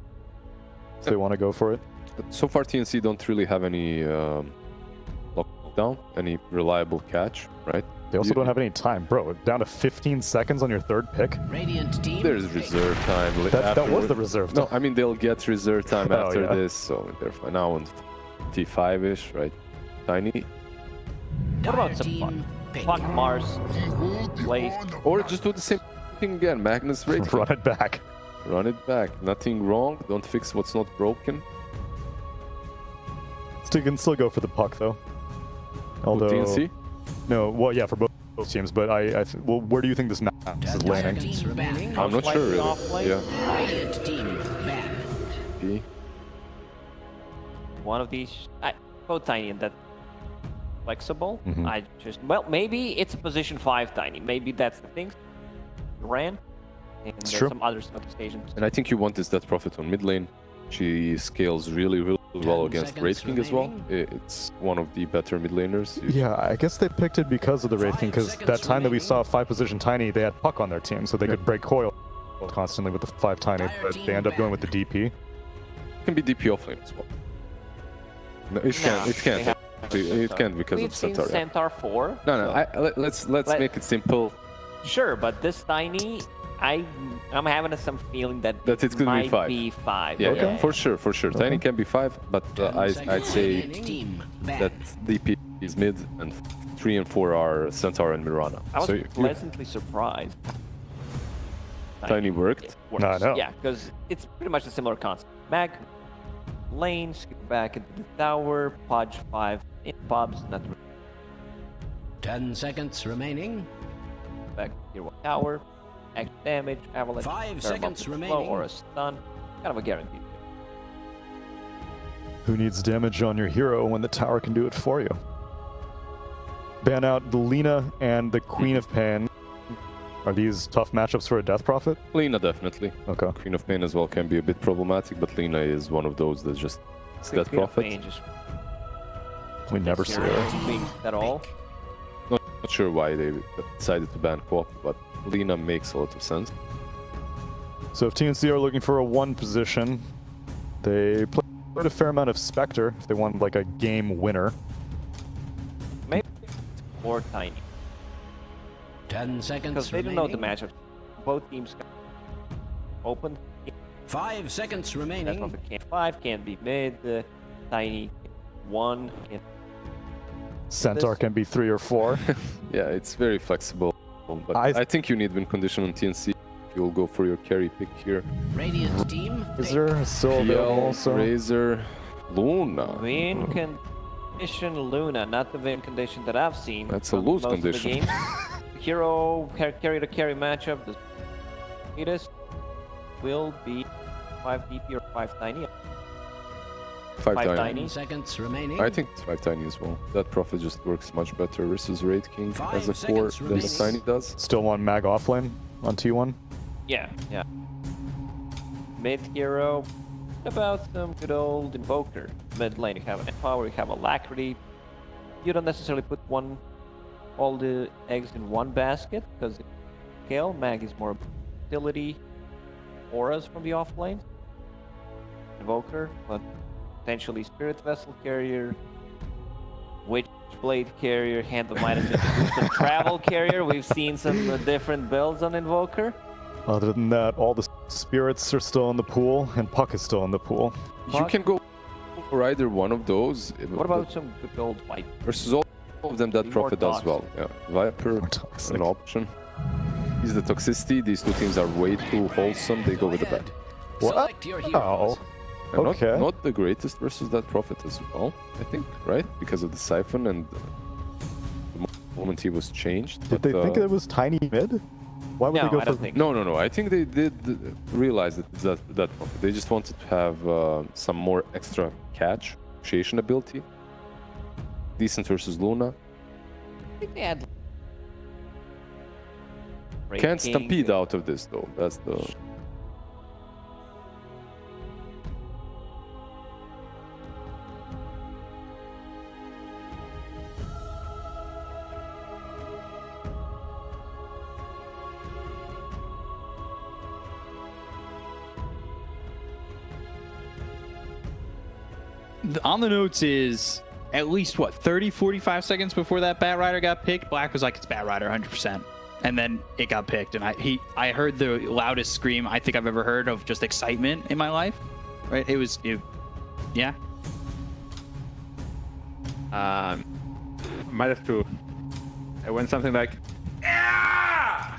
[SPEAKER 10] If they want to go for it.
[SPEAKER 12] So far, TNC don't really have any lockdown, any reliable catch, right?
[SPEAKER 10] They also don't have any time. Bro, down to 15 seconds on your third pick?
[SPEAKER 1] Radiant team.
[SPEAKER 12] There's reserve time.
[SPEAKER 10] That was the reserve time.
[SPEAKER 12] No, I mean, they'll get reserve time
[SPEAKER 10] Oh,
[SPEAKER 12] after
[SPEAKER 10] yeah.
[SPEAKER 12] this, so they're fine. Now on T5-ish, right? Tiny.
[SPEAKER 8] What about some fun? Fuck Mars, Blaze.
[SPEAKER 12] Or just do the same thing again, Magnus rating.
[SPEAKER 10] Run it back.
[SPEAKER 12] Run it back. Nothing wrong. Don't fix what's not broken.
[SPEAKER 10] Still can still go for the puck though. Although
[SPEAKER 12] TNC?
[SPEAKER 10] No, well yeah, for both teams, but well, where do you think this match is landing?
[SPEAKER 12] I'm not sure really. Yeah.
[SPEAKER 1] Radiant team banned.
[SPEAKER 12] P.
[SPEAKER 8] One of these, both Tiny and that flexible. I just, well, maybe it's a position 5 Tiny. Maybe that's the thing. Ran. And there's
[SPEAKER 10] true.
[SPEAKER 8] some others on the station.
[SPEAKER 12] And I think you want this Death Prophet on mid lane. She scales really well against Raid King as well. It's one of the better mid laners.
[SPEAKER 10] Yeah, I guess they picked it because of the Raid King, because that time that we saw 5 position Tiny, they had puck on their team, so they could break coil constantly with the 5 Tiny, but they end up going with the DP.
[SPEAKER 12] It can be DP offlane as well. No, it can't. It can't. It can't because
[SPEAKER 8] We've
[SPEAKER 12] of
[SPEAKER 8] seen
[SPEAKER 12] Centaur.
[SPEAKER 8] Centaur 4.
[SPEAKER 12] No. Let's make it simple.
[SPEAKER 8] Sure, but this Tiny, I'm having some feeling that
[SPEAKER 12] It's gonna
[SPEAKER 8] might
[SPEAKER 12] be 5.
[SPEAKER 8] be 5.
[SPEAKER 12] Yeah,
[SPEAKER 8] Okay.
[SPEAKER 12] For sure. Tiny can be 5, but I'd say that DP is mid, and 3 and 4 are Centaur and Mirana.
[SPEAKER 8] I was pleasantly surprised.
[SPEAKER 12] Tiny worked.
[SPEAKER 10] No, I know.
[SPEAKER 8] Yeah, because it's pretty much a similar concept. Mag, lane, skip back into the tower, Podge 5 in pubs, not
[SPEAKER 1] 10 seconds remaining.
[SPEAKER 8] back here 1 tower, extra damage, avalanche,
[SPEAKER 1] 5
[SPEAKER 8] fair
[SPEAKER 1] seconds
[SPEAKER 8] bump
[SPEAKER 1] remaining.
[SPEAKER 8] flow, or a stun. Kind of a guarantee.
[SPEAKER 10] Who needs damage on your hero when the tower can do it for you? Ban out the Lina and the Queen of Pain. Are these tough matchups for a Death Prophet?
[SPEAKER 12] Lina definitely.
[SPEAKER 10] Okay.
[SPEAKER 12] Queen of Pain as well can be a bit problematic, but Lina is one of those that's just Death
[SPEAKER 8] Queen of
[SPEAKER 12] Prophet.
[SPEAKER 8] Pain just
[SPEAKER 10] We never see it.
[SPEAKER 8] at all.
[SPEAKER 12] Not sure why they decided to ban co-op, but Lina makes a lot of sense.
[SPEAKER 10] So if TNC are looking for a 1 position, they played a fair amount of Spectre if they want like a game winner.
[SPEAKER 8] Maybe more Tiny.
[SPEAKER 1] 10 seconds
[SPEAKER 8] Because they don't know the matchups. Both teams open.
[SPEAKER 1] 5 seconds
[SPEAKER 8] That
[SPEAKER 1] remaining.
[SPEAKER 8] Prophet can't 5, can't be mid. Tiny 1, can't.
[SPEAKER 10] Centaur can be 3 or 4.
[SPEAKER 12] Yeah, it's very flexible. But I think you need win condition on TNC. You'll go for your carry pick here.
[SPEAKER 1] Radiant team.
[SPEAKER 10] Razor still available also.
[SPEAKER 12] Razor, Luna.
[SPEAKER 8] Win condition Luna, not the win condition that I've seen.
[SPEAKER 12] That's a lose
[SPEAKER 8] most
[SPEAKER 12] condition.
[SPEAKER 8] Of the games. Hero carry to carry matchup. The sweetest will be 5 DP or 5 tiny.
[SPEAKER 12] 5 tiny.
[SPEAKER 1] 10 seconds remaining.
[SPEAKER 12] I think it's 5 tiny as well. That Prophet just works much better versus Raid King as a core than the tiny does.
[SPEAKER 10] Still want mag offlane on T1?
[SPEAKER 8] Yeah. Mid hero. What about some good old Invoker? Mid lane, you have an Empower, you have Alacrity. You don't necessarily put all the eggs in one basket, because scale, mag is more utility, auras from the offlane. Invoker, but potentially Spirit Vessel carrier, Witchblade carrier, Hand of Midas and Travel carrier. We've seen some different builds on Invoker.
[SPEAKER 10] Other than that, all the spirits are still in the pool, and Puck is still in the pool.
[SPEAKER 12] You can go for either one of those.
[SPEAKER 8] What about some good old Viper?
[SPEAKER 12] Versus all of them, that Prophet does well. Yeah, Viper, an option. He's the toxicity. These two teams are way too wholesome. They go with the bad.
[SPEAKER 10] What? Oh.
[SPEAKER 12] And
[SPEAKER 10] Okay.
[SPEAKER 12] not the greatest versus that Prophet as well, I think, right? Because of the Siphon and the moment he was changed.
[SPEAKER 10] Did they think it was tiny mid? Why would they go for...
[SPEAKER 12] No. I think they did realize that that Prophet. They just wanted to have some more extra catch, initiation ability. Decent versus Luna.
[SPEAKER 8] I think they had...
[SPEAKER 12] Can't stampede out of this though. That's the...
[SPEAKER 13] On the notes is at least, what, 30, 45 seconds before that Bat Rider got picked, Black was like, it's Bat Rider 100%. And then it got picked, and I heard the loudest scream I think I've ever heard of just excitement in my life. Right? Yeah.
[SPEAKER 11] Might have to. I went something like, yeah!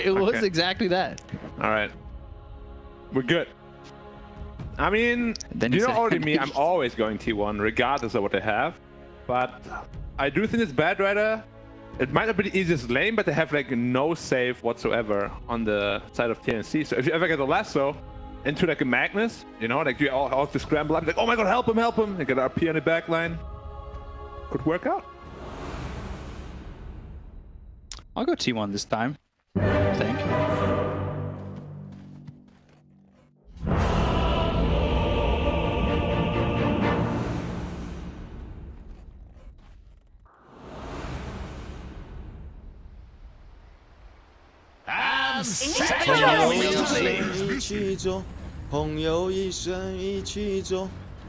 [SPEAKER 13] It was exactly that.
[SPEAKER 11] All right. We're good. I mean,
[SPEAKER 13] Then
[SPEAKER 11] you
[SPEAKER 13] you
[SPEAKER 11] know
[SPEAKER 13] said-
[SPEAKER 11] already me, I'm always going T1, regardless of what they have. But I do think this Bad Rider, it might not be the easiest lane, but they have like no save whatsoever on the side of TNC. So if you ever get a lasso into like a Magnus, you know, like you all have to scramble up, like, oh my god, help him! You get RP on the back line. Could work out.
[SPEAKER 13] I'll go T1 this time, I think.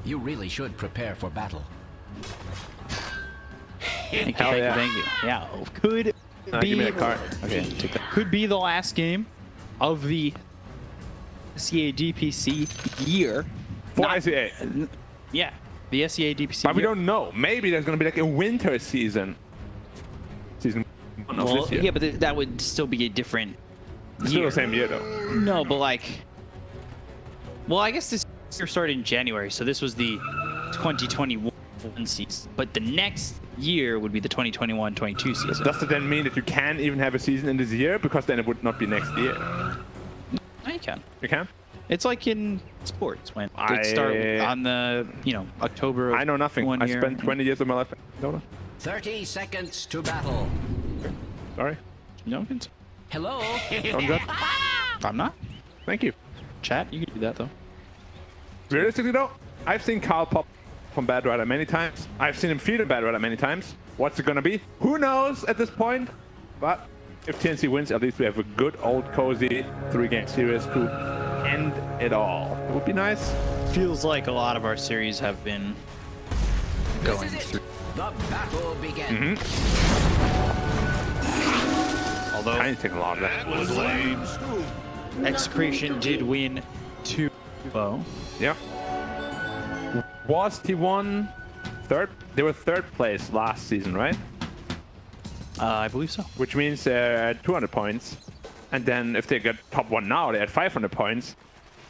[SPEAKER 1] You really should prepare for battle.
[SPEAKER 13] Thank you. Yeah, could
[SPEAKER 11] Give me
[SPEAKER 13] be
[SPEAKER 11] a card. Okay, take that.
[SPEAKER 13] could be the last game of the SEA DPC year.
[SPEAKER 11] For SEA.
[SPEAKER 13] Yeah, the SEA DPC.
[SPEAKER 11] But we
[SPEAKER 13] year.
[SPEAKER 11] don't know. Maybe there's gonna be like a winter season. Season 1 of
[SPEAKER 13] Well,
[SPEAKER 11] this year.
[SPEAKER 13] yeah, but that would still be a different.
[SPEAKER 11] Still
[SPEAKER 13] year.
[SPEAKER 11] the same year though.
[SPEAKER 13] No, but like, well, I guess this year started in January, so this was the 2021 season. But the next year would be the 2021-22 season.
[SPEAKER 11] Does it then mean that you can't even have a season in this year? Because then it would not be next year.
[SPEAKER 13] No, you can.
[SPEAKER 11] You can?
[SPEAKER 13] It's like in sports when they start on the, October of
[SPEAKER 11] I know nothing.
[SPEAKER 13] one
[SPEAKER 11] I
[SPEAKER 13] year.
[SPEAKER 11] spent 20 years of my life in Dota.
[SPEAKER 1] 30 seconds to battle.
[SPEAKER 11] Sorry.
[SPEAKER 13] No,
[SPEAKER 1] Hello?
[SPEAKER 11] I'm good.
[SPEAKER 13] I'm not.
[SPEAKER 11] Thank you.
[SPEAKER 13] Chat, you can do that though.
[SPEAKER 11] Realistically though, I've seen Carl pop from Bad Rider many times. I've seen him feed a Bad Rider many times. What's it gonna be? Who knows at this point? But if TNC wins, at least we have a good old cozy 3-game series to end it all. It would be nice.
[SPEAKER 13] Feels like a lot of our series have been going through.
[SPEAKER 1] The battle begins.
[SPEAKER 11] Although I ain't taking a lot of that.
[SPEAKER 13] Execration did win 2-0.
[SPEAKER 11] Yeah. Was T1 third? They were third place last season, right?
[SPEAKER 13] I believe so.
[SPEAKER 11] Which means they're at 200 points. And then if they get top 1 now, they're at 500 points.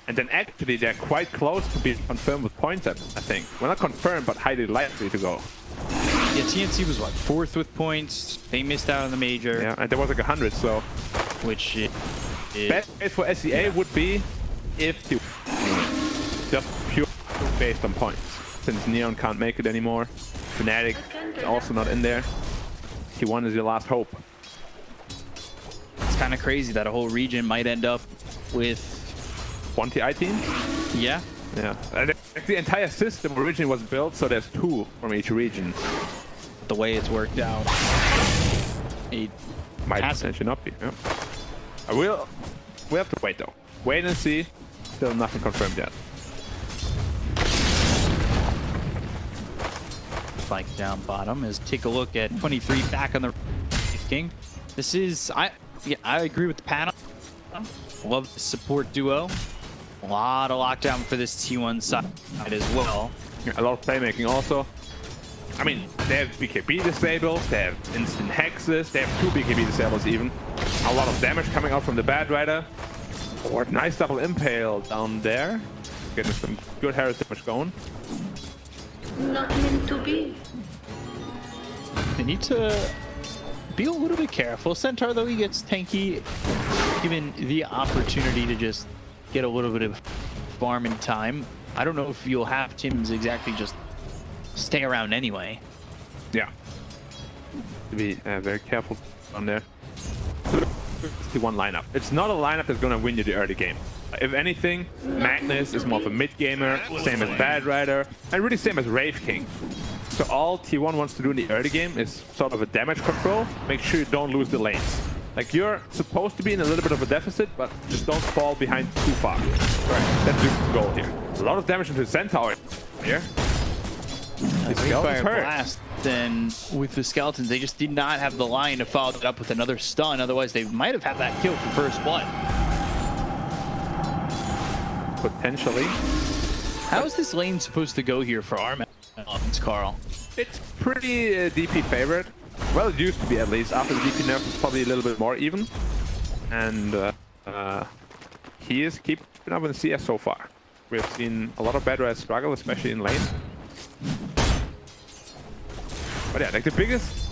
[SPEAKER 11] And then actually they're quite close to being confirmed with points, I think. Well, not confirmed, but highly likely to go.
[SPEAKER 13] Yeah, TNC was what, 4th with points. They missed out on the major.
[SPEAKER 11] Yeah, and there was like 100, so.
[SPEAKER 13] Which is...
[SPEAKER 11] Best case for SEA would be if the just pure based on points. Since Neon can't make it anymore. Fnatic also not in there. T1 is your last hope.
[SPEAKER 13] It's kind of crazy that a whole region might end up with
[SPEAKER 11] 1 TI team?
[SPEAKER 13] Yeah.
[SPEAKER 11] Yeah. The entire system originally was built so there's 2 from each region.
[SPEAKER 13] The way it's worked out, it
[SPEAKER 11] might potentially not be. Yeah. We have to wait though. Wait and see. Still nothing confirmed yet.
[SPEAKER 13] Spike down bottom is take a look at 23 back on the King. This is I agree with the panel. Love the support duo. A lot of lockdown for this T1 side as well.
[SPEAKER 11] A lot of playmaking also. I mean, they have BKB disables, they have instant hexes, they have 2 BKB disables even. A lot of damage coming out from the Bad Rider. Or nice double impale down there. Getting some good Harris damage going.
[SPEAKER 5] Not meant to be.
[SPEAKER 13] They need to be a little bit careful. Centaur, though, he gets tanky, given the opportunity to just get a little bit of farming time. I don't know if you'll have Tims exactly just stay around anyway.
[SPEAKER 11] Yeah. To be very careful on there. T1 lineup. It's not a lineup that's gonna win you the early game. If anything, Magnus is more of a mid gamer, same as Bad Rider, and really same as Wraith King. So all T1 wants to do in the early game is sort of a damage control. Make sure you don't lose the lanes. Like, you're supposed to be in a little bit of a deficit, but just don't fall behind too far. Right. That's the goal here. A lot of damage into the Centaur here. The Skeleton's hurt.
[SPEAKER 13] Blast. Then with the Skeletons, they just did not have the line to follow it up with another stun. Otherwise, they might have had that kill for first blood.
[SPEAKER 11] Potentially.
[SPEAKER 13] How is this lane supposed to go here for our offense, Carl?
[SPEAKER 11] It's pretty DP favorite. Well, it used to be at least. After the DP nerf, it's probably a little bit more even. And he is keeping up in CS so far. We've seen a lot of Bad Riders struggle, especially in lane. But yeah, like the biggest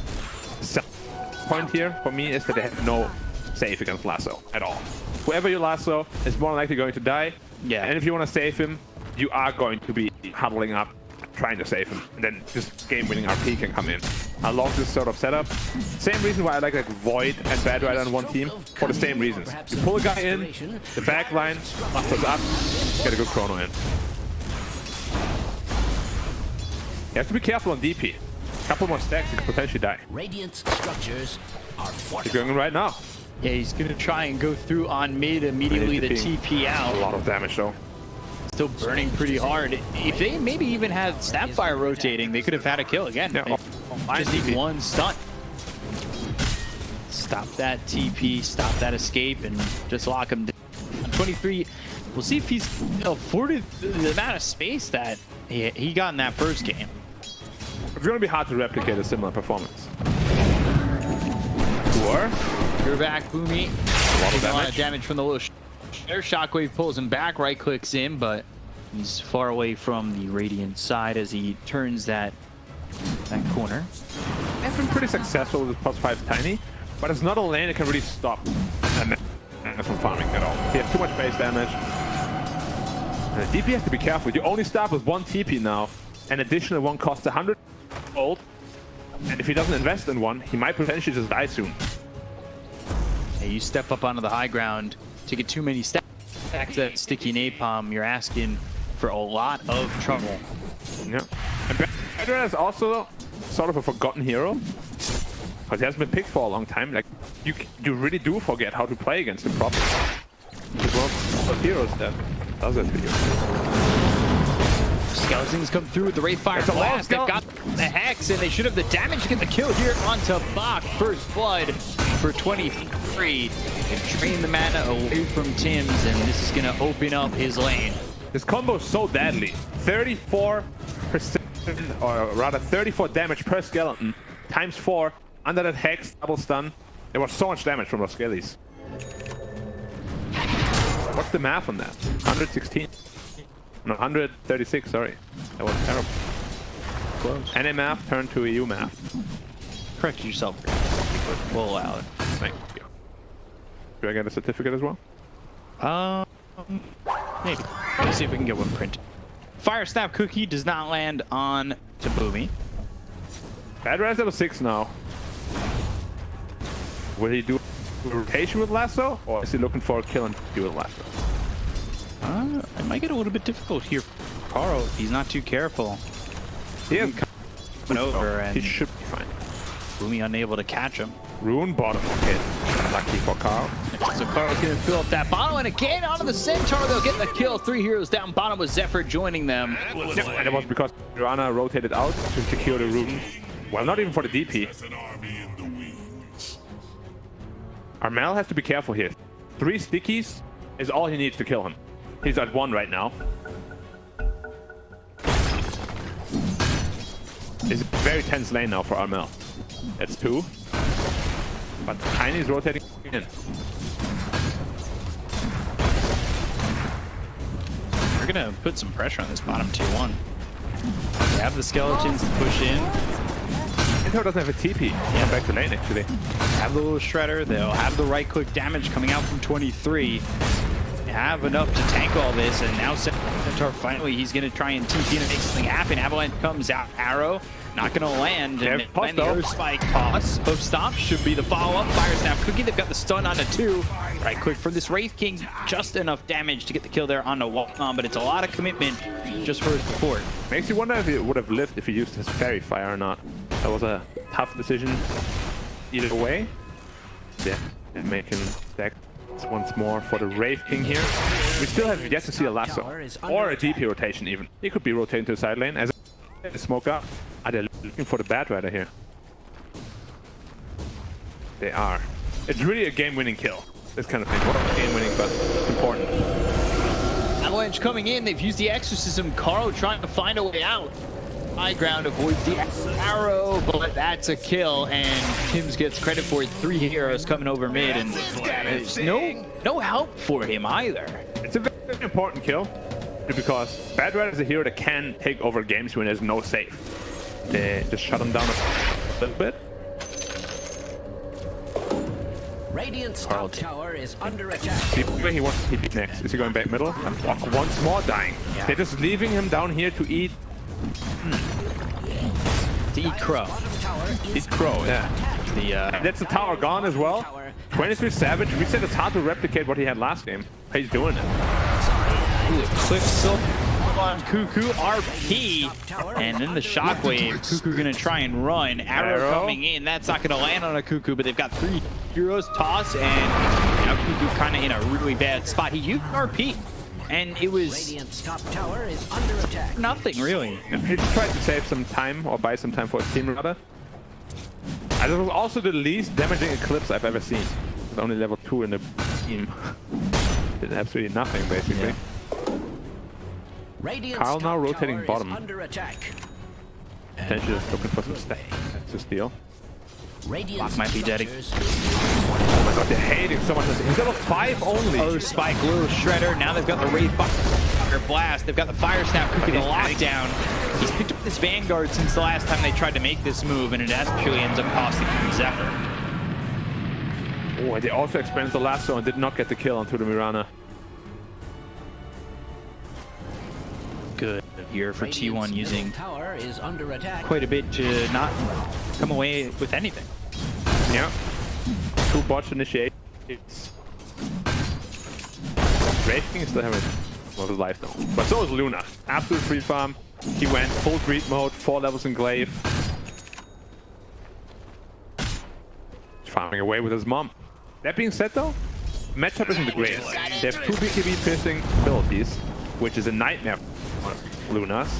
[SPEAKER 11] point here for me is that they have no save against Lasso at all. Whoever you Lasso is more likely going to die.
[SPEAKER 13] Yeah.
[SPEAKER 11] And if you want to save him, you are going to be huddling up, trying to save him. And then just game-winning RP can come in. I love this sort of setup. Same reason why I like Void and Bad Rider on one team, for the same reasons. You pull a guy in, the back line, Lasto's up, get a good chrono in. You have to be careful on DP. A couple more stacks, you could potentially die.
[SPEAKER 1] Radiant structures are fortified.
[SPEAKER 11] He's going right now.
[SPEAKER 13] Yeah, he's gonna try and go through on mid immediately to TP out.
[SPEAKER 11] A lot of damage though.
[SPEAKER 13] Still burning pretty hard. If they maybe even had Snapfire rotating, they could have had a kill again.
[SPEAKER 11] Yeah,
[SPEAKER 13] just need one stun. Stop that TP, stop that escape, and just lock him down. 23, we'll see if he's afforded the amount of space that he got in that first game.
[SPEAKER 11] It's going to be hard to replicate a similar performance. Or
[SPEAKER 13] you're back, Boomy. A lot of damage from the low share. Shockwave pulls him back, right clicks in, but he's far away from the Radiant side as he turns that corner.
[SPEAKER 11] They've been pretty successful with +5 Tiny, but it's not a lane that can really stop from farming at all. He has too much base damage. And the DP has to be careful. You only start with 1 TP now. An additional one costs 100 gold. And if he doesn't invest in one, he might potentially just die soon.
[SPEAKER 13] Hey, you step up onto the high ground to get too many stacks that sticky napalm, you're asking for a lot of trouble.
[SPEAKER 11] Yeah. And Bedra is also sort of a forgotten hero. Because he hasn't been picked for a long time. Like, you really do forget how to play against him properly. He's one of the heroes that does it to you.
[SPEAKER 13] Skeletons come through with the Wraithfire blast. They've got the Hex, and they should have the damage to get the kill here onto Bach. First blood for 23. They've drained the mana away from Tim's, and this is going to open up his lane.
[SPEAKER 11] This combo is so deadly. 34%, or rather 34 damage per skeleton, times 4, under that Hex, double stun. There was so much damage from those skellies. What's the math on that? 116? No, 136, sorry. That was terrible.
[SPEAKER 13] Close.
[SPEAKER 11] NA math turned to EU math.
[SPEAKER 13] Correct yourself. We'll allow it.
[SPEAKER 11] Thank you. Do I get a certificate as well?
[SPEAKER 13] Maybe. Let's see if we can get one printed. Fire Snap Cookie does not land on Tabumi.
[SPEAKER 11] Bad Raz level 6 now. Will he do a rotation with Lasso? Or is he looking for a kill and do with Lasso?
[SPEAKER 13] It might get a little bit difficult here. Carl, if he's not too careful.
[SPEAKER 11] He is
[SPEAKER 13] coming over and
[SPEAKER 11] he should be fine.
[SPEAKER 13] Boomy unable to catch him.
[SPEAKER 11] Rune bottom hit. Lucky for Carl.
[SPEAKER 13] So Carl's gonna fill up that bottom, and again onto the Centaur. They'll get the kill. 3 heroes down bottom with Zephyr joining them.
[SPEAKER 11] Yeah, and it was because Mirana rotated out to secure the rune. Well, not even for the DP. Armel has to be careful here. 3 stickies is all he needs to kill him. He's at 1 right now. It's a very tense lane now for Armel. That's 2. But Tiny is rotating in.
[SPEAKER 13] We're gonna put some pressure on this bottom tier 1. They have the skeletons to push in.
[SPEAKER 11] Intel doesn't have a TP. Yeah, back to lane actually.
[SPEAKER 13] Have the little shredder. They'll have the right click damage coming out from 23. They have enough to tank all this, and now Centaur finally he's gonna try and TP and make something happen. Avalanche comes out, arrow. Not going to land, and when the Earth Spike toss, Hoof Stomp should be the follow-up. Fire Snap Cookie, they've got the stun on the 2. Right click for this Wraith King, just enough damage to get the kill there on the Walk-On, but it's a lot of commitment just for his support.
[SPEAKER 11] Makes you wonder if he would have lived if he used his Fairy Fire or not. That was a tough decision either way. Yeah, and making stack once more for the Wraith King here. We still have yet to see a Lasso, or a DP rotation even. He could be rotating to the side lane as a smoke up. Are they looking for the Bad Rider here? They are. It's really a game-winning kill. This kind of thing. What a game-winning, but important.
[SPEAKER 13] Avalanche coming in. They've used the Exorcism. Carl trying to find a way out. High ground avoids the arrow, but that's a kill, and Tim's gets credit for it. 3 heroes coming over mid, and there's no help for him either.
[SPEAKER 11] It's a very important kill, because Bad Rider is a hero that can take over games when there's no save. They just shut him down a little bit.
[SPEAKER 1] Radiant's top tower is under attack.
[SPEAKER 11] See where he wants to TP next. Is he going back middle? And Walk once more dying. Yeah. They're just leaving him down here to eat.
[SPEAKER 13] To eat crow.
[SPEAKER 11] Eat crow, yeah. That's the tower gone as well. 23 Savage. We said it's hard to replicate what he had last game. He's doing it.
[SPEAKER 13] Ooh, Cliff Silk on Cuckoo, RP, and then the Shockwave. Cuckoo gonna try and run. Arrow coming in. That's not gonna land on a Cuckoo, but they've got 3 heroes toss, and now Cuckoo kind of in a really bad spot. He used RP, and it was
[SPEAKER 1] Radiant's top tower is under attack.
[SPEAKER 13] nothing really.
[SPEAKER 11] He tried to save some time, or buy some time for his team rather. And it was also the least damaging Eclipse I've ever seen. It's only level 2 in the team. Did absolutely nothing basically.
[SPEAKER 13] Yeah.
[SPEAKER 11] Carl now rotating bottom.
[SPEAKER 1] Under attack.
[SPEAKER 11] Potentially just looking for some stacks to steal.
[SPEAKER 13] Block might be dead.
[SPEAKER 11] Oh my god, they're hating so much. He's level 5 only.
[SPEAKER 13] Oh, Spike, little shredder. Now they've got the Wraith Blast. They've got the Fire Snap Cookie, the lockdown. He's picked up this Vanguard since the last time they tried to make this move, and it actually ends up costing him Zephyr.
[SPEAKER 11] Oh, and they also expanded the Lasso and did not get the kill onto the Mirana.
[SPEAKER 13] Good here for T1 using
[SPEAKER 1] tower is under attack.
[SPEAKER 13] quite a bit to not come away with anything.
[SPEAKER 11] Yeah. 2 botch initiates. Wraith King still having a lot of life though. But so is Luna. Absolute free farm. He went full greed mode, 4 levels in glaive. Farming away with his mom. That being said though, matchup isn't the greatest. They have 2 BKB piercing abilities, which is a nightmare for Lunas.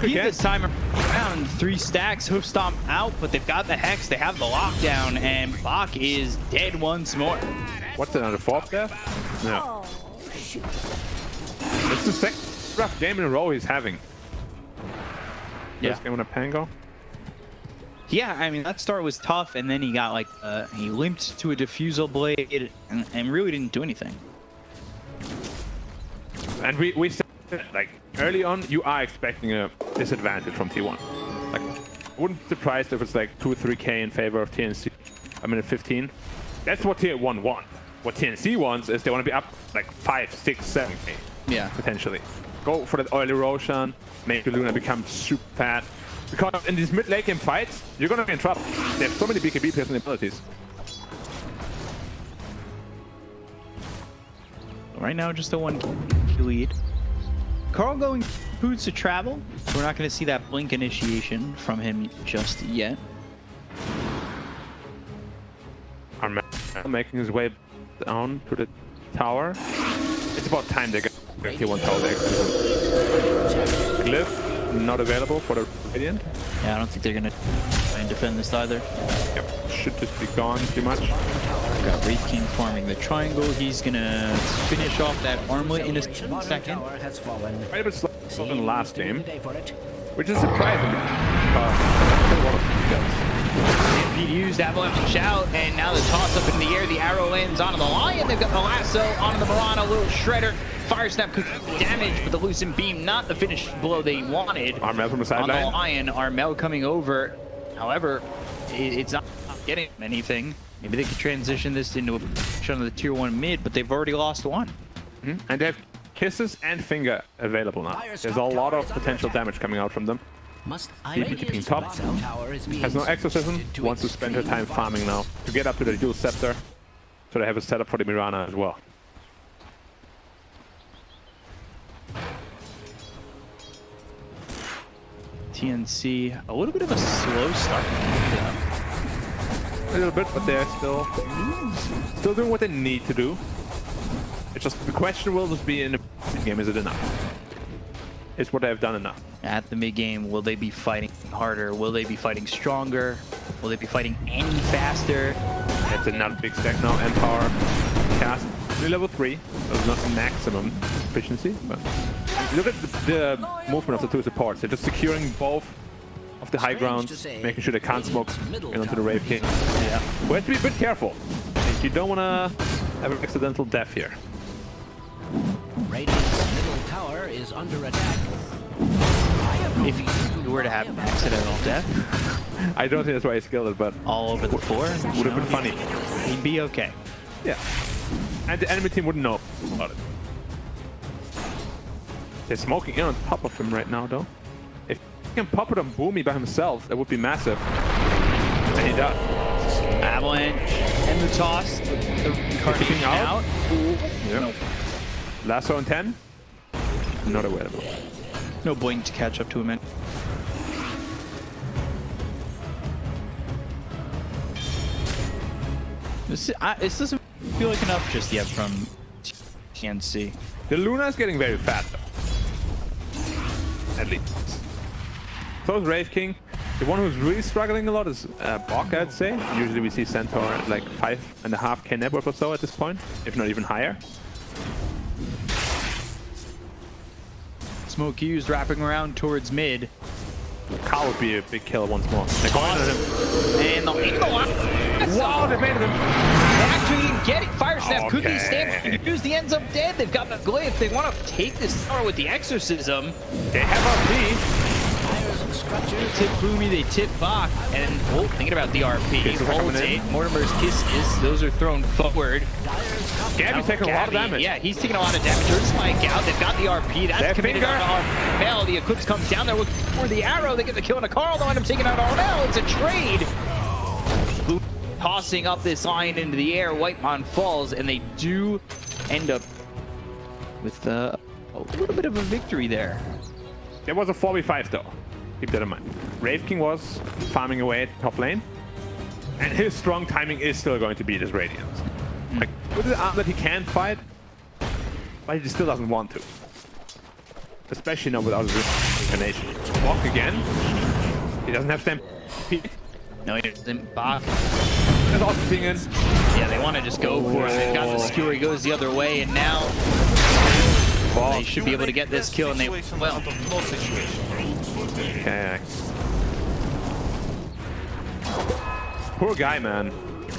[SPEAKER 13] RP this time around. 3 stacks, hoof stomp out, but they've got the Hex, they have the lockdown, and Bach is dead once more.
[SPEAKER 11] What's another 4th death? No. It's the second rough game in a row he's having. First game on a Pango.
[SPEAKER 13] Yeah, I mean, that start was tough, and then he got like, he limped to a diffusal blade and really didn't do anything.
[SPEAKER 11] And we said, like, early on, you are expecting a disadvantage from T1. Like, I wouldn't be surprised if it's like 2 or 3k in favor of TNC. I mean, at 15. That's what T1 wants. What TNC wants is they want to be up like 5, 6, 7k.
[SPEAKER 13] Yeah.
[SPEAKER 11] Potentially. Go for that early Roshan, make Luna become super fat. Because in these mid-late game fights, you're gonna be in trouble. They have so many BKB personal abilities.
[SPEAKER 13] Right now, just a 1 lead. Carl going boots to travel. So we're not going to see that blink initiation from him just yet.
[SPEAKER 11] Armel making his way down to the tower. It's about time they get T1 tower exit. Glyph not available for the Radiant.
[SPEAKER 13] Yeah, I don't think they're going to try and defend this either.
[SPEAKER 11] Yep, should just be gone too much.
[SPEAKER 13] Got Wraith King farming the triangle. He's going to finish off that armlet in a second.
[SPEAKER 11] Quite a bit slower than last game, which is surprising.
[SPEAKER 16] He used Avalanche out, and now the toss up in the air. The arrow lands onto the Lion. They've got the lasso onto the Mirana. Little shredder. Fire snap could damage, but the loosened beam, not the finished blow they wanted.
[SPEAKER 11] Armel from the sideline.
[SPEAKER 16] On the Lion, Armel coming over. However, it's not getting anything. Maybe they could transition this into a shot of the tier 1 mid, but they've already lost 1.
[SPEAKER 11] And they have Kisses and Finger available now. There's a lot of potential damage coming out from them. DP keeping top. Has no exorcism. Wants to spend her time farming now to get up to the dual scepter. So they have a setup for the Mirana as well.
[SPEAKER 13] TNC, a little bit of a slow start.
[SPEAKER 11] A little bit, but they're still doing what they need to do. It's just the question will just be in the game, is it enough? Is what they have done enough?
[SPEAKER 13] At the mid game, will they be fighting harder? Will they be fighting stronger? Will they be fighting any faster?
[SPEAKER 11] That's another big stack now. Empower cast only level 3, so it's not maximum efficiency. But look at the movement of the 2 supports. They're just securing both of the high grounds, making sure they can't smoke in onto the Wraith King.
[SPEAKER 13] Yeah,
[SPEAKER 11] we have to be a bit careful. You don't want to have an accidental death here.
[SPEAKER 1] Radiant's middle tower is under attack.
[SPEAKER 13] If you were to have an accidental death,
[SPEAKER 11] I don't think that's why he skilled it, but
[SPEAKER 13] all over the floor,
[SPEAKER 11] would have been funny.
[SPEAKER 13] He'd be okay.
[SPEAKER 11] Yeah, and the enemy team wouldn't know about it. They're smoking in on top of him right now, though. If he can pop it on Boomy by himself, that would be massive. And he does.
[SPEAKER 13] Avalanche and the toss. The carting out.
[SPEAKER 11] Yep. Nope. Lasso on 10. Not available.
[SPEAKER 13] No blink to catch up to him in. This doesn't feel like enough just yet from TNC.
[SPEAKER 11] The Luna is getting very fat, though. At least. So is Wraith King. The one who's really struggling a lot is Bok, I'd say. Usually we see Centaur at like 5.5k net worth or so at this point, if not even higher.
[SPEAKER 13] Smoke used, wrapping around towards mid.
[SPEAKER 11] Carl would be a big kill once more. They're going at him.
[SPEAKER 16] And the
[SPEAKER 11] wow, they made him.
[SPEAKER 16] They actually didn't get it. Fire snap could be stamped. Use the ends up dead. They've got the glyph. They want to take this tower with the exorcism.
[SPEAKER 11] They have RP.
[SPEAKER 13] They tip Boomy, they tip Bach, and thinking about the RP. Mortimer's kisses, those are thrown forward.
[SPEAKER 11] Gabby's taking a lot of damage.
[SPEAKER 16] Yeah, he's taking a lot of damage. They're spike out. They've got the RP. That's committed on Armel. The Eclipse comes down there looking for the arrow. They get the kill on a Carl. They'll end up taking out Armel. It's a trade. Blue tossing up this line into the air. Whitemon falls, and they do end up with a little bit of a victory there.
[SPEAKER 11] There was a 4v5 though. Keep that in mind. Wraith King was farming away at top lane, and his strong timing is still going to be this Radiant. Like, with the arm that he can fight, but he still doesn't want to. especially now without his incarnation. Walk again. He doesn't have stampede.
[SPEAKER 16] No, he doesn't. Bach.
[SPEAKER 11] There's also thing in.
[SPEAKER 16] Yeah, they want to just go for it. They've got the skewer. He goes the other way, and now they should be able to get this kill, and they will.
[SPEAKER 15] No situation.
[SPEAKER 11] Okay. Poor guy, man.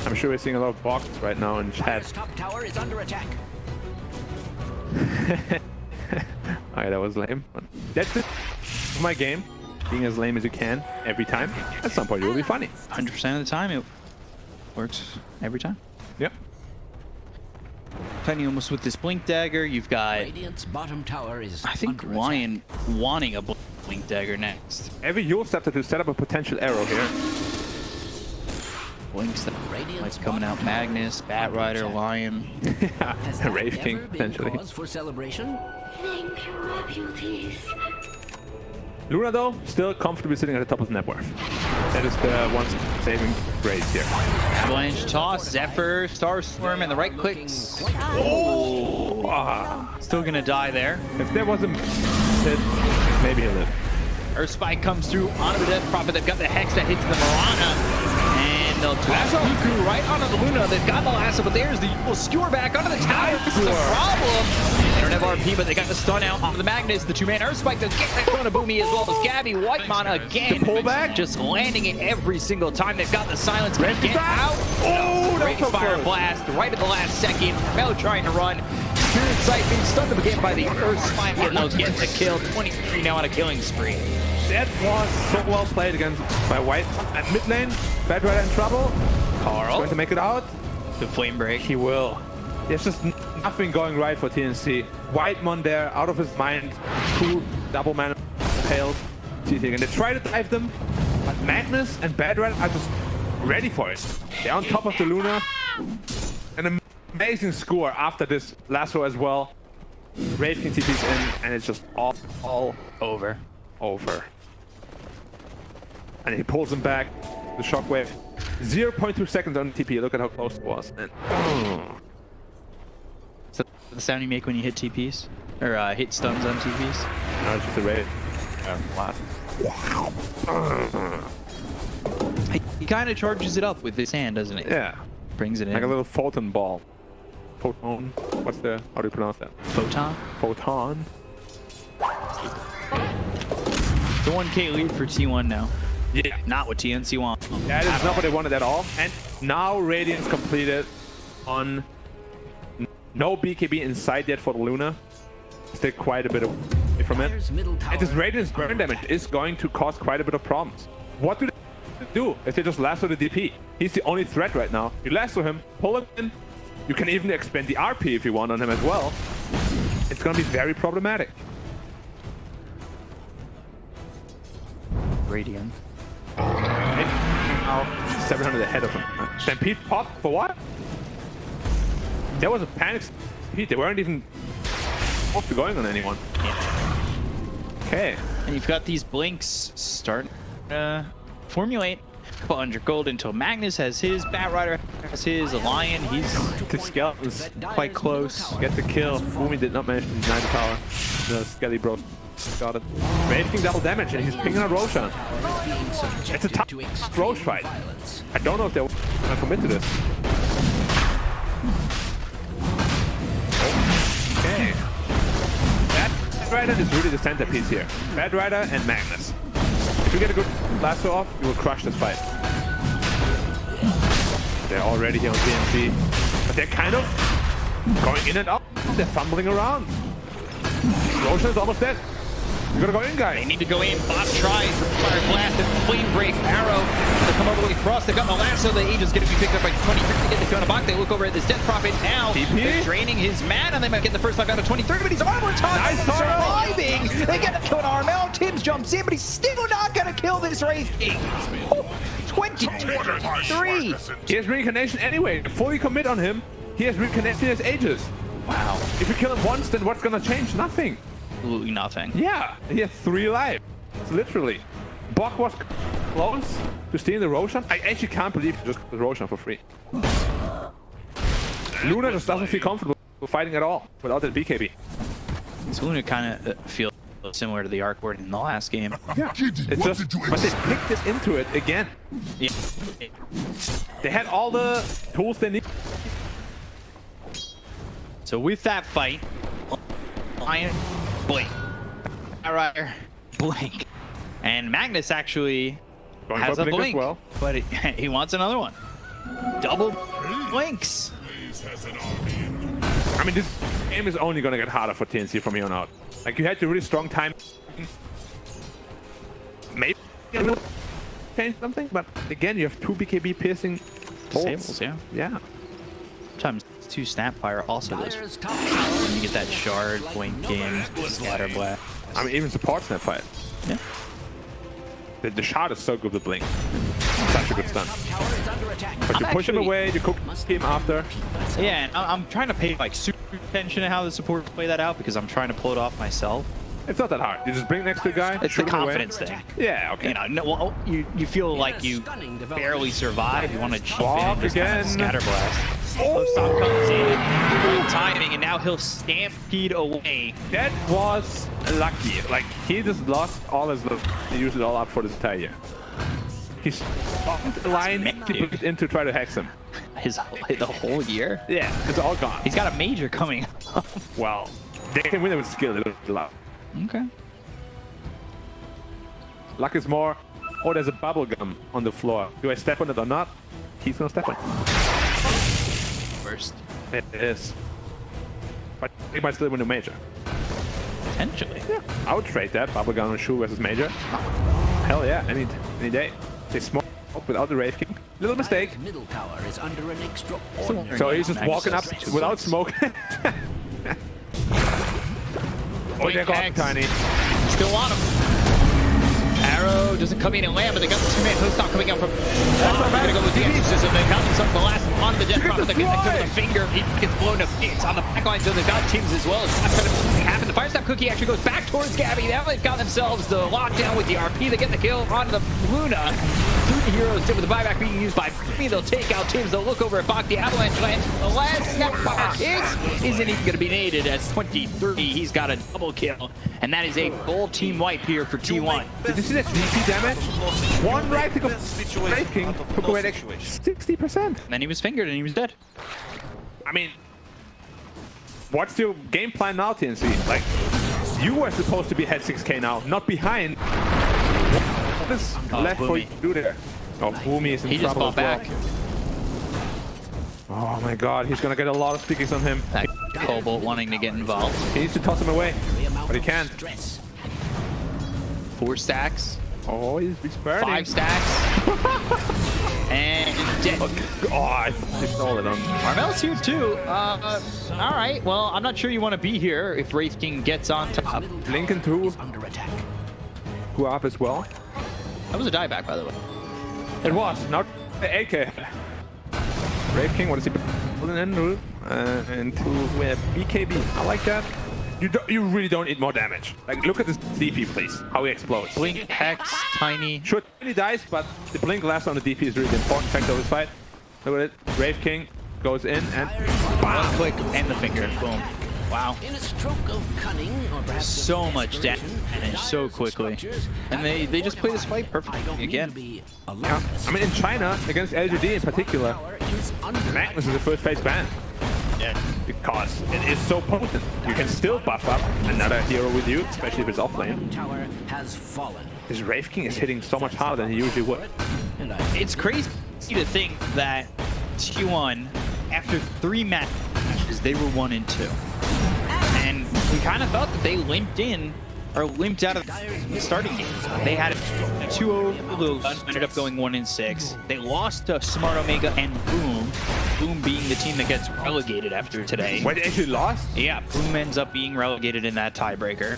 [SPEAKER 11] I'm sure we're seeing a lot of box right now in chat.
[SPEAKER 1] Top tower is under attack.
[SPEAKER 11] Alright, that was lame. That's it for my game. Being as lame as you can every time. At some point, it will be funny.
[SPEAKER 13] 100% of the time, it works every time.
[SPEAKER 11] Yep.
[SPEAKER 13] Tiny almost with this blink dagger. You've got.
[SPEAKER 1] Radiant's bottom tower is.
[SPEAKER 13] I think Lion wanting a blink dagger next.
[SPEAKER 11] Every Yule Scepter to set up a potential arrow here.
[SPEAKER 13] Blinks that like coming out. Magnus, Bat Rider, Lion.
[SPEAKER 11] Yeah, Rave King potentially.
[SPEAKER 1] Cause for celebration?
[SPEAKER 5] Thank you, my beauties.
[SPEAKER 11] Luna though, still comfortably sitting at the top of net worth. That is the one saving grace here.
[SPEAKER 16] Avalanche toss, Zephyr, Starstorm, and the right clicks.
[SPEAKER 11] Oh!
[SPEAKER 13] Still gonna die there.
[SPEAKER 11] If there was a hit, maybe he'll live.
[SPEAKER 16] Earth Spike comes through onto the Death Prophet. They've got the Hex that hits the Marana. And they'll toss Luku right onto the Luna. They've got the lasso, but there's the Yule skewer back onto the tower. This is a problem. They don't have RP, but they got the stun out onto the Magnus. The two-man Earth Spike. They'll get that going to Boomy as well as Gabby. Whitemon again.
[SPEAKER 11] The pullback.
[SPEAKER 16] Just landing it every single time. They've got the silence.
[SPEAKER 11] Red
[SPEAKER 16] Get out.
[SPEAKER 11] Oh,
[SPEAKER 16] Great fire blast right at the last second. Mel trying to run. Spirit Sight being stunned up again by the Earth Spike, and they'll get the kill. 23 now on a killing spree.
[SPEAKER 11] That was so well played against by White. At mid lane, Bad Rider in trouble.
[SPEAKER 16] Carl
[SPEAKER 11] going to make it out.
[SPEAKER 16] The flame break.
[SPEAKER 11] He will. There's just nothing going right for TNC. Whitemon there, out of his mind. Cool double man impaled. See if they can try to dive them, but Magnus and Bad Rider are just ready for it. They're on top of the Luna. An amazing score after this lasso as well. Rave King TP's in, and it's just all over. And he pulls him back. The shockwave. 0.2 seconds on TP. Look at how close it was. And,
[SPEAKER 13] Is that the sound you make when you hit TPs? Or hit stuns on TPs?
[SPEAKER 11] No, it's just a rave.
[SPEAKER 13] He kind of charges it up with his hand, doesn't he?
[SPEAKER 11] Yeah.
[SPEAKER 13] Brings it in.
[SPEAKER 11] Like a little photon ball. Photon? What's the... How do you pronounce that?
[SPEAKER 13] Photon?
[SPEAKER 11] Photon.
[SPEAKER 13] The 1K lead for T1 now.
[SPEAKER 11] Yeah.
[SPEAKER 13] Not what TNC want.
[SPEAKER 11] That is not what they wanted at all. And now Radiance completed on no BKB inside yet for the Luna. Still quite a bit away from it. And this Radiance burn damage is going to cause quite a bit of problems. What do they do if they just lasso the DP? He's the only threat right now. You lasso him, pull him in. You can even expend the RP if you want on him as well. It's going to be very problematic.
[SPEAKER 13] Radiant.
[SPEAKER 11] Now 700 ahead of him. Stampede pop for what? There was a panic stampede. They weren't even off to going on anyone. Okay.
[SPEAKER 13] And you've got these blinks starting to formulate. Couple 100 gold until Magnus has his, Bat Rider has his, a Lion, he's
[SPEAKER 11] the skeletons
[SPEAKER 13] quite close.
[SPEAKER 11] Get the kill. Boomy did not manage to deny the power. The Skelly bros got it. Rave King double damage and he's pinging on Roshan. It's a tough Roche fight. I don't know if they're gonna commit to this. Okay. Bad Rider is really the centerpiece here. Bad Rider and Magnus. If you get a good lasso off, you will crush this fight. They're already here on TNC, but they're kind of going in and out. They're fumbling around. Roshan is almost dead. You gotta go in, guys.
[SPEAKER 16] They need to go in. Bob tries fire blast and flame break arrow to come all the way across. They've got the lasso. The Aegis going to be picked up by 23 to get the kill on a box. They look over at this Death Prophet now. They're draining his mana. They might get the first knock out of 23, but he's armor touch.
[SPEAKER 11] Nice
[SPEAKER 16] surviving. They get the kill on Armel. Tibbs jumps in, but he's still not going to kill this Wraith King. 23.
[SPEAKER 11] He has reincarnation anyway. Fully commit on him. He has reincarnation as Aegis.
[SPEAKER 13] Wow.
[SPEAKER 11] If you kill him once, then what's gonna change? Nothing.
[SPEAKER 13] Absolutely nothing.
[SPEAKER 11] Yeah, he has 3 lives. Literally. Bok was close to stealing the Roshan. I actually can't believe he just got the Roshan for free. Luna just doesn't feel comfortable fighting at all without that BKB.
[SPEAKER 13] So Luna kind of feels similar to the arc word in the last game.
[SPEAKER 11] Yeah, it's just, but they picked it into it again.
[SPEAKER 13] Yeah.
[SPEAKER 11] They had all the tools they need.
[SPEAKER 13] So with that fight, Lion, blink. Rider, blink. And Magnus actually has a blink,
[SPEAKER 11] well.
[SPEAKER 13] but he wants another one. Double blinks.
[SPEAKER 11] I mean, this game is only gonna get harder for TNC from here on out. Like, you had to really strong time. Maybe change something, but again, you have 2 BKB piercing
[SPEAKER 13] Disables, yeah.
[SPEAKER 11] Yeah.
[SPEAKER 13] Sometimes 2 Snapfire also goes when you get that shard, blinking, scatter blast.
[SPEAKER 11] I mean, even support Snapfire.
[SPEAKER 13] Yeah.
[SPEAKER 11] The shard is so good with blink. Such a good stun. But you push him away, you cook him after.
[SPEAKER 13] Yeah, and I'm trying to pay like super attention to how the supports play that out because I'm trying to pull it off myself.
[SPEAKER 11] It's not that hard. You just bring next to the guy.
[SPEAKER 13] It's the confidence thing.
[SPEAKER 11] Yeah, okay.
[SPEAKER 13] You know, no, well, you feel like you barely survive. You want to jump in and just
[SPEAKER 11] again.
[SPEAKER 13] Scatter blast. Oh, stop comes in. Great timing, and now he'll stampede away.
[SPEAKER 11] That was lucky. Like, he just lost all his look. He used it all up for this entire year. He stopped the line to put it in to try to hex him.
[SPEAKER 13] The whole year?
[SPEAKER 11] Yeah, it's all gone.
[SPEAKER 13] He's got a major coming up.
[SPEAKER 11] Well, they can win it with skill. They don't allow.
[SPEAKER 13] Okay.
[SPEAKER 11] Luck is more. Oh, there's a bubble gum on the floor. Do I step on it or not? He's gonna step on it.
[SPEAKER 13] First.
[SPEAKER 11] It is. But he might still win a major.
[SPEAKER 13] Potentially.
[SPEAKER 11] Yeah. I would trade that. Bubble gum shoe versus major. Hell yeah, any day. They smoke without the Wraith King. Little mistake.
[SPEAKER 1] Middle tower is under an extraordinary
[SPEAKER 11] So he's just walking up without smoke. Oh, they got Tiny.
[SPEAKER 16] Still on him. Arrow doesn't come in and land, but they got the 2-man host stop coming out from. That's why I'm going to go with the exorcism. They got themselves the last on the death drop with the connector with a finger. He gets blown to bits on the backline, so they've got teams as well. It's not going to happen. The Fire Snap Cookie actually goes back towards Gabby. Now they've got themselves the lockdown with the RP. They get the kill on the Luna. 3 heroes with the buyback being used by me. They'll take out teams. They'll look over at Bach. The Avalanche lands. The last Snapfire isn't even going to be needed as 23. He's got a double kill. And that is a full team wipe here for T1.
[SPEAKER 11] Did you see that DP damage? One right click of Wraith King took away 60%.
[SPEAKER 13] And then he was fingered and he was dead.
[SPEAKER 11] I mean, what's your game plan now, TNC? Like, you were supposed to be ahead 6k now, not behind. What is left for you to do there? Oh, Boomy is in trouble as well.
[SPEAKER 13] Back.
[SPEAKER 11] Oh my god, he's gonna get a lot of stickies on him.
[SPEAKER 13] That Cobalt wanting to get involved.
[SPEAKER 11] He needs to toss him away, but he can't.
[SPEAKER 13] 4 stacks.
[SPEAKER 11] Oh, he's burning.
[SPEAKER 13] 5 stacks. And dead.
[SPEAKER 11] Oh, he stole it on.
[SPEAKER 13] Marvel's here too. All right. Well, I'm not sure you want to be here if Wraith King gets on top.
[SPEAKER 11] Lincoln 2. Who up as well?
[SPEAKER 13] That was a dieback, by the way.
[SPEAKER 11] It was. Not the AK. Wraith King, what is he pulling in? Into with BKB. I like that. You really don't need more damage. Like, look at this DP, please. How he explodes.
[SPEAKER 13] Blink, Hex, Tiny.
[SPEAKER 11] Sure, Tiny dies, but the blink last on the DP is really the important factor of this fight. Look at it. Wraith King goes in and
[SPEAKER 13] One click and the finger. Boom. Wow.
[SPEAKER 1] In a stroke of cunning, or perhaps
[SPEAKER 13] So much damage so quickly. And they just play this fight perfectly again.
[SPEAKER 11] yeah. I mean, in China, against LGD in particular, Magnus is the first phase ban. Yeah. Because it is so potent. You can still buff up another hero with you, especially if it's offlane.
[SPEAKER 1] tower has fallen.
[SPEAKER 11] His Wraith King is hitting so much harder than he usually would.
[SPEAKER 13] It's crazy to think that T1, after 3 matches, they were 1 and 2. And we kind of thought that they limped in, or limped out of the starting game. They had a 2-0 Blue, ended up going 1 and 6. They lost to Smart Omega and Boom. Boom being the team that gets relegated after today.
[SPEAKER 11] Wait, they actually lost?
[SPEAKER 13] Yeah, Boom ends up being relegated in that tiebreaker.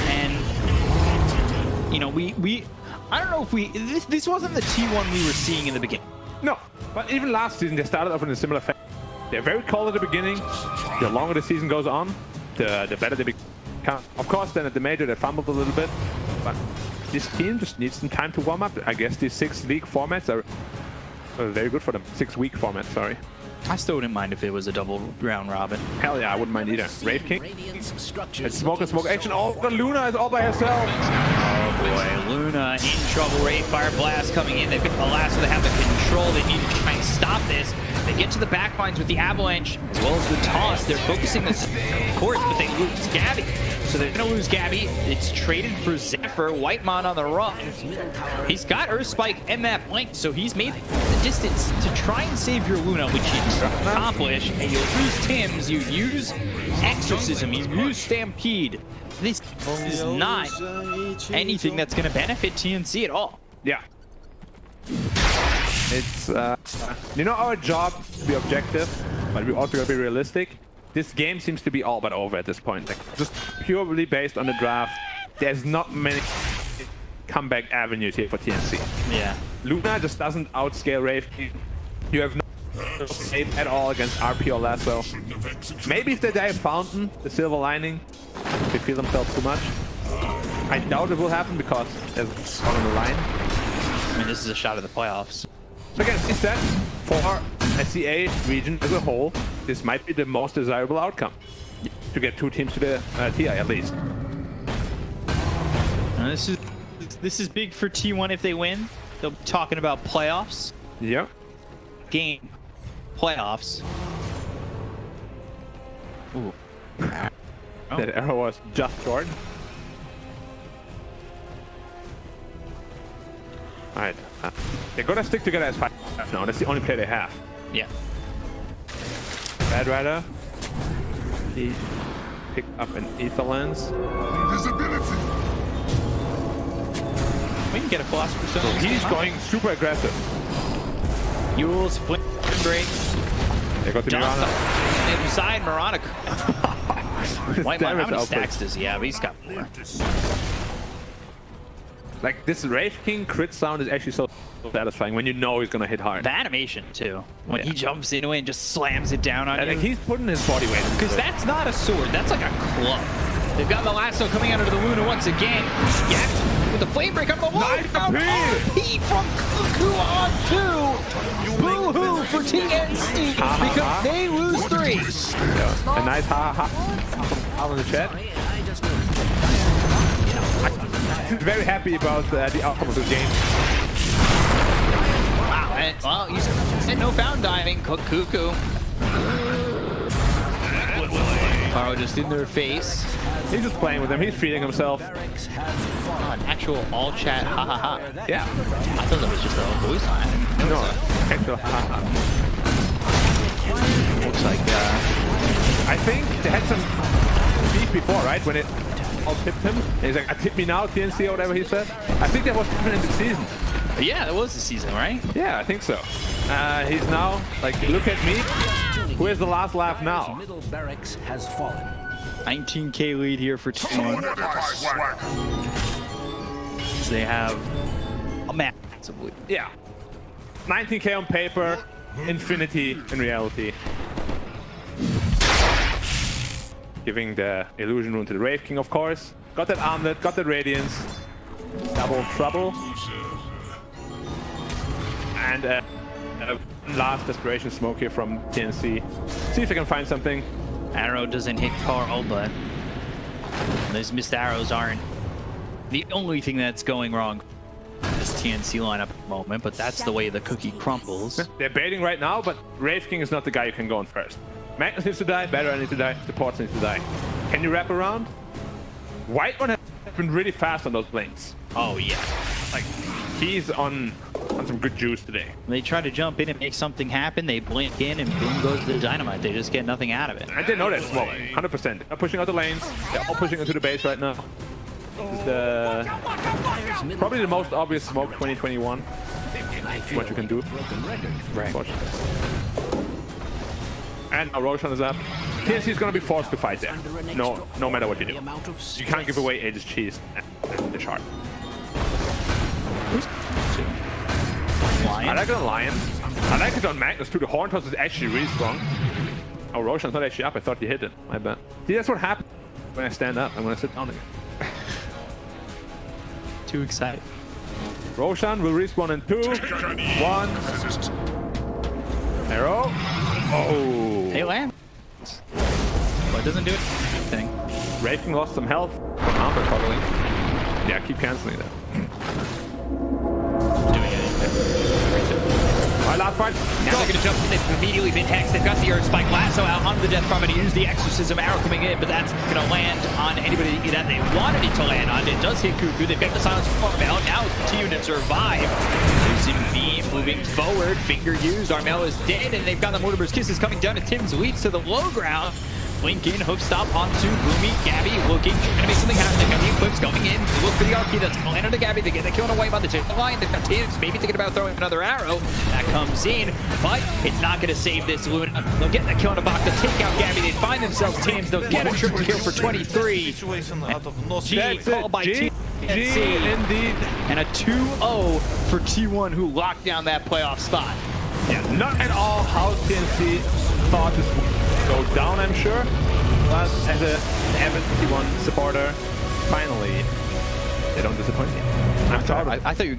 [SPEAKER 13] And, you know, I don't know if this wasn't the T1 we were seeing in the beginning.
[SPEAKER 11] No, but even last season, they started off in a similar phase. They're very cold at the beginning. The longer the season goes on, the better they become. Of course, then at the major, they fumbled a little bit. But this team just needs some time to warm up. I guess these 6 league formats are very good for them. 6 week formats, sorry.
[SPEAKER 13] I still wouldn't mind if it was a double round robin.
[SPEAKER 11] Hell yeah, I wouldn't mind either. Wraith King.
[SPEAKER 1] Radiant's structures
[SPEAKER 11] It's smoke action. Oh, the Luna is all by herself.
[SPEAKER 16] Oh boy, Luna in trouble. Ray Fire Blast coming in. They've got the last, so they have the control. They need to try and stop this. They get to the back lines with the Avalanche as well as the toss. They're focusing this, of course, but they lose Gabby. So they're going to lose Gabby. It's traded for Zephyr. Whitemon on the run. He's got Earth Spike and that blink, so he's made the distance to try and save your Luna, which you accomplish. And you'll use Tim's, you use Exorcism, you use Stampede. This is not anything that's going to benefit TNC at all.
[SPEAKER 11] Yeah. It's, you know, our job to be objective, but we also gotta be realistic. This game seems to be all but over at this point. Like, just purely based on the draft, there's not many comeback avenues here for TNC.
[SPEAKER 16] Yeah.
[SPEAKER 11] Luna just doesn't outscale Wraith King. You have no save at all against RP or Lasso. Maybe if they die Fountain, the silver lining, they feel themselves too much. I doubt it will happen because there's one on the line.
[SPEAKER 16] I mean, this is a shot at the playoffs.
[SPEAKER 11] Again, instead, for SCA region as a whole, this might be the most desirable outcome. To get 2 teams to the TI at least.
[SPEAKER 16] And this is big for T1 if they win. They'll be talking about playoffs.
[SPEAKER 11] Yeah.
[SPEAKER 16] Game. Playoffs. Ooh.
[SPEAKER 11] That arrow was just short. Alright. They're gonna stick together as 5 now. That's the only play they have.
[SPEAKER 16] Yeah.
[SPEAKER 11] Bad Rider. He picked up an Ether Lens.
[SPEAKER 6] Invisibility.
[SPEAKER 16] We can get a Philosopher's Stone.
[SPEAKER 11] He's going super aggressive.
[SPEAKER 16] Yule's flip break.
[SPEAKER 11] They got the Mirana.
[SPEAKER 16] And beside Mirana. How many stacks does he have? He's got more.
[SPEAKER 11] Like, this Wraith King crit sound is actually so satisfying when you know he's gonna hit hard.
[SPEAKER 16] The animation, too. When he jumps into it and just slams it down on you.
[SPEAKER 11] Like, he's putting his body weight.
[SPEAKER 16] Because that's not a sword. That's like a club. They've got the lasso coming out of the Luna once again. Yet, with the flame break on the wall.
[SPEAKER 11] Nice
[SPEAKER 16] RP from Cuckoo on 2. Boo-hoo for TNC because they lose 3.
[SPEAKER 11] Yeah. A nice ha-ha-ha on the chat. I'm very happy about the outcome of this game.
[SPEAKER 16] Wow, and, well, you said no found diving, Cuckoo. Caro just in their face.
[SPEAKER 11] He's just playing with them, he's feeding himself.
[SPEAKER 16] An actual all chat ha ha ha.
[SPEAKER 11] Yeah.
[SPEAKER 16] I thought that was just a voice line.
[SPEAKER 11] No, actual ha ha.
[SPEAKER 16] Looks like,
[SPEAKER 11] I think they had some beef before, right? When it all tipped him. He's like, tip me now, TNC, or whatever he said. I think that was even in the season.
[SPEAKER 16] Yeah, that was the season, right?
[SPEAKER 11] Yeah, I think so. He's now like, look at me. Who has the last laugh now?
[SPEAKER 1] Middle barracks has fallen.
[SPEAKER 13] 19k lead here for T1. So they have a massive lead.
[SPEAKER 11] Yeah. 19k on paper, infinity in reality. Giving the illusion rune to the Wraith King, of course. Got that armlet, got that radiance. Double trouble. And a last desperation smoke here from TNC. See if they can find something.
[SPEAKER 16] Arrow doesn't hit Carl, but those missed arrows aren't the only thing that's going wrong in this TNC lineup at the moment, but that's the way the cookie crumbles.
[SPEAKER 11] They're baiting right now, but Wraith King is not the guy you can go on first. Magnus needs to die, Battery needs to die, Supports needs to die. Can you wrap around? Whitemon has been really fast on those blinks.
[SPEAKER 16] Oh yeah.
[SPEAKER 11] Like, he's on some good juice today.
[SPEAKER 16] They try to jump in and make something happen, they blink in and boom goes the dynamite. They just get nothing out of it.
[SPEAKER 11] And they know that smoke, 100%. They're pushing out the lanes, they're all pushing into the base right now. This is the probably the most obvious smoke 2021. What you can do.
[SPEAKER 16] Right.
[SPEAKER 11] And now Roshan is up. TNC is going to be forced to fight there. No matter what you do. You can't give away Aegis Cheese and the Shard. I like it on Lion. I like it on Magnus too. The Horn Toss is actually really strong. Oh, Roshan's not actually up. I thought he hit it. My bad. See, that's what happens when I stand up and when I sit down again.
[SPEAKER 16] Too excited.
[SPEAKER 11] Roshan will respawn in 2, 1. Arrow. Oh.
[SPEAKER 13] They land. But it doesn't do anything.
[SPEAKER 11] Raking lost some health from armor toggling. Yeah, keep canceling that. Last fight.
[SPEAKER 16] Now they're going to jump in. They've immediately been taxed. They've got the Earth Spike Lasso out onto the Death Bomb, and he used the Exorcism Arrow coming in, but that's going to land on anybody that they wanted it to land on. It does hit Cuckoo. They've got the Silence from Armel. Now continue to survive. Losing B, moving forward. Finger used. Armel is dead, and they've got the Mortimer's Kisses coming down to Tim's leads to the low ground. Blink in, hook stop onto Boomy. Gabby looking, trying to make something happen. They've got the Eclipse going in. They look for the RP that's landed to Gabby. They get the kill away by the tip line. They've got Tims maybe thinking about throwing another arrow. That comes in, but it's not going to save this Luna. They'll get the kill on the box. They'll take out Gabby. They find themselves Tims. They'll get a triple kill for 23. G called by TNC.
[SPEAKER 11] Indeed.
[SPEAKER 16] And a 2-0 for T1, who locked down that playoff spot.
[SPEAKER 11] Yeah, not at all how TNC thought this would go down, I'm sure. But as a T1 supporter, finally, they don't disappoint me.
[SPEAKER 13] I thought you were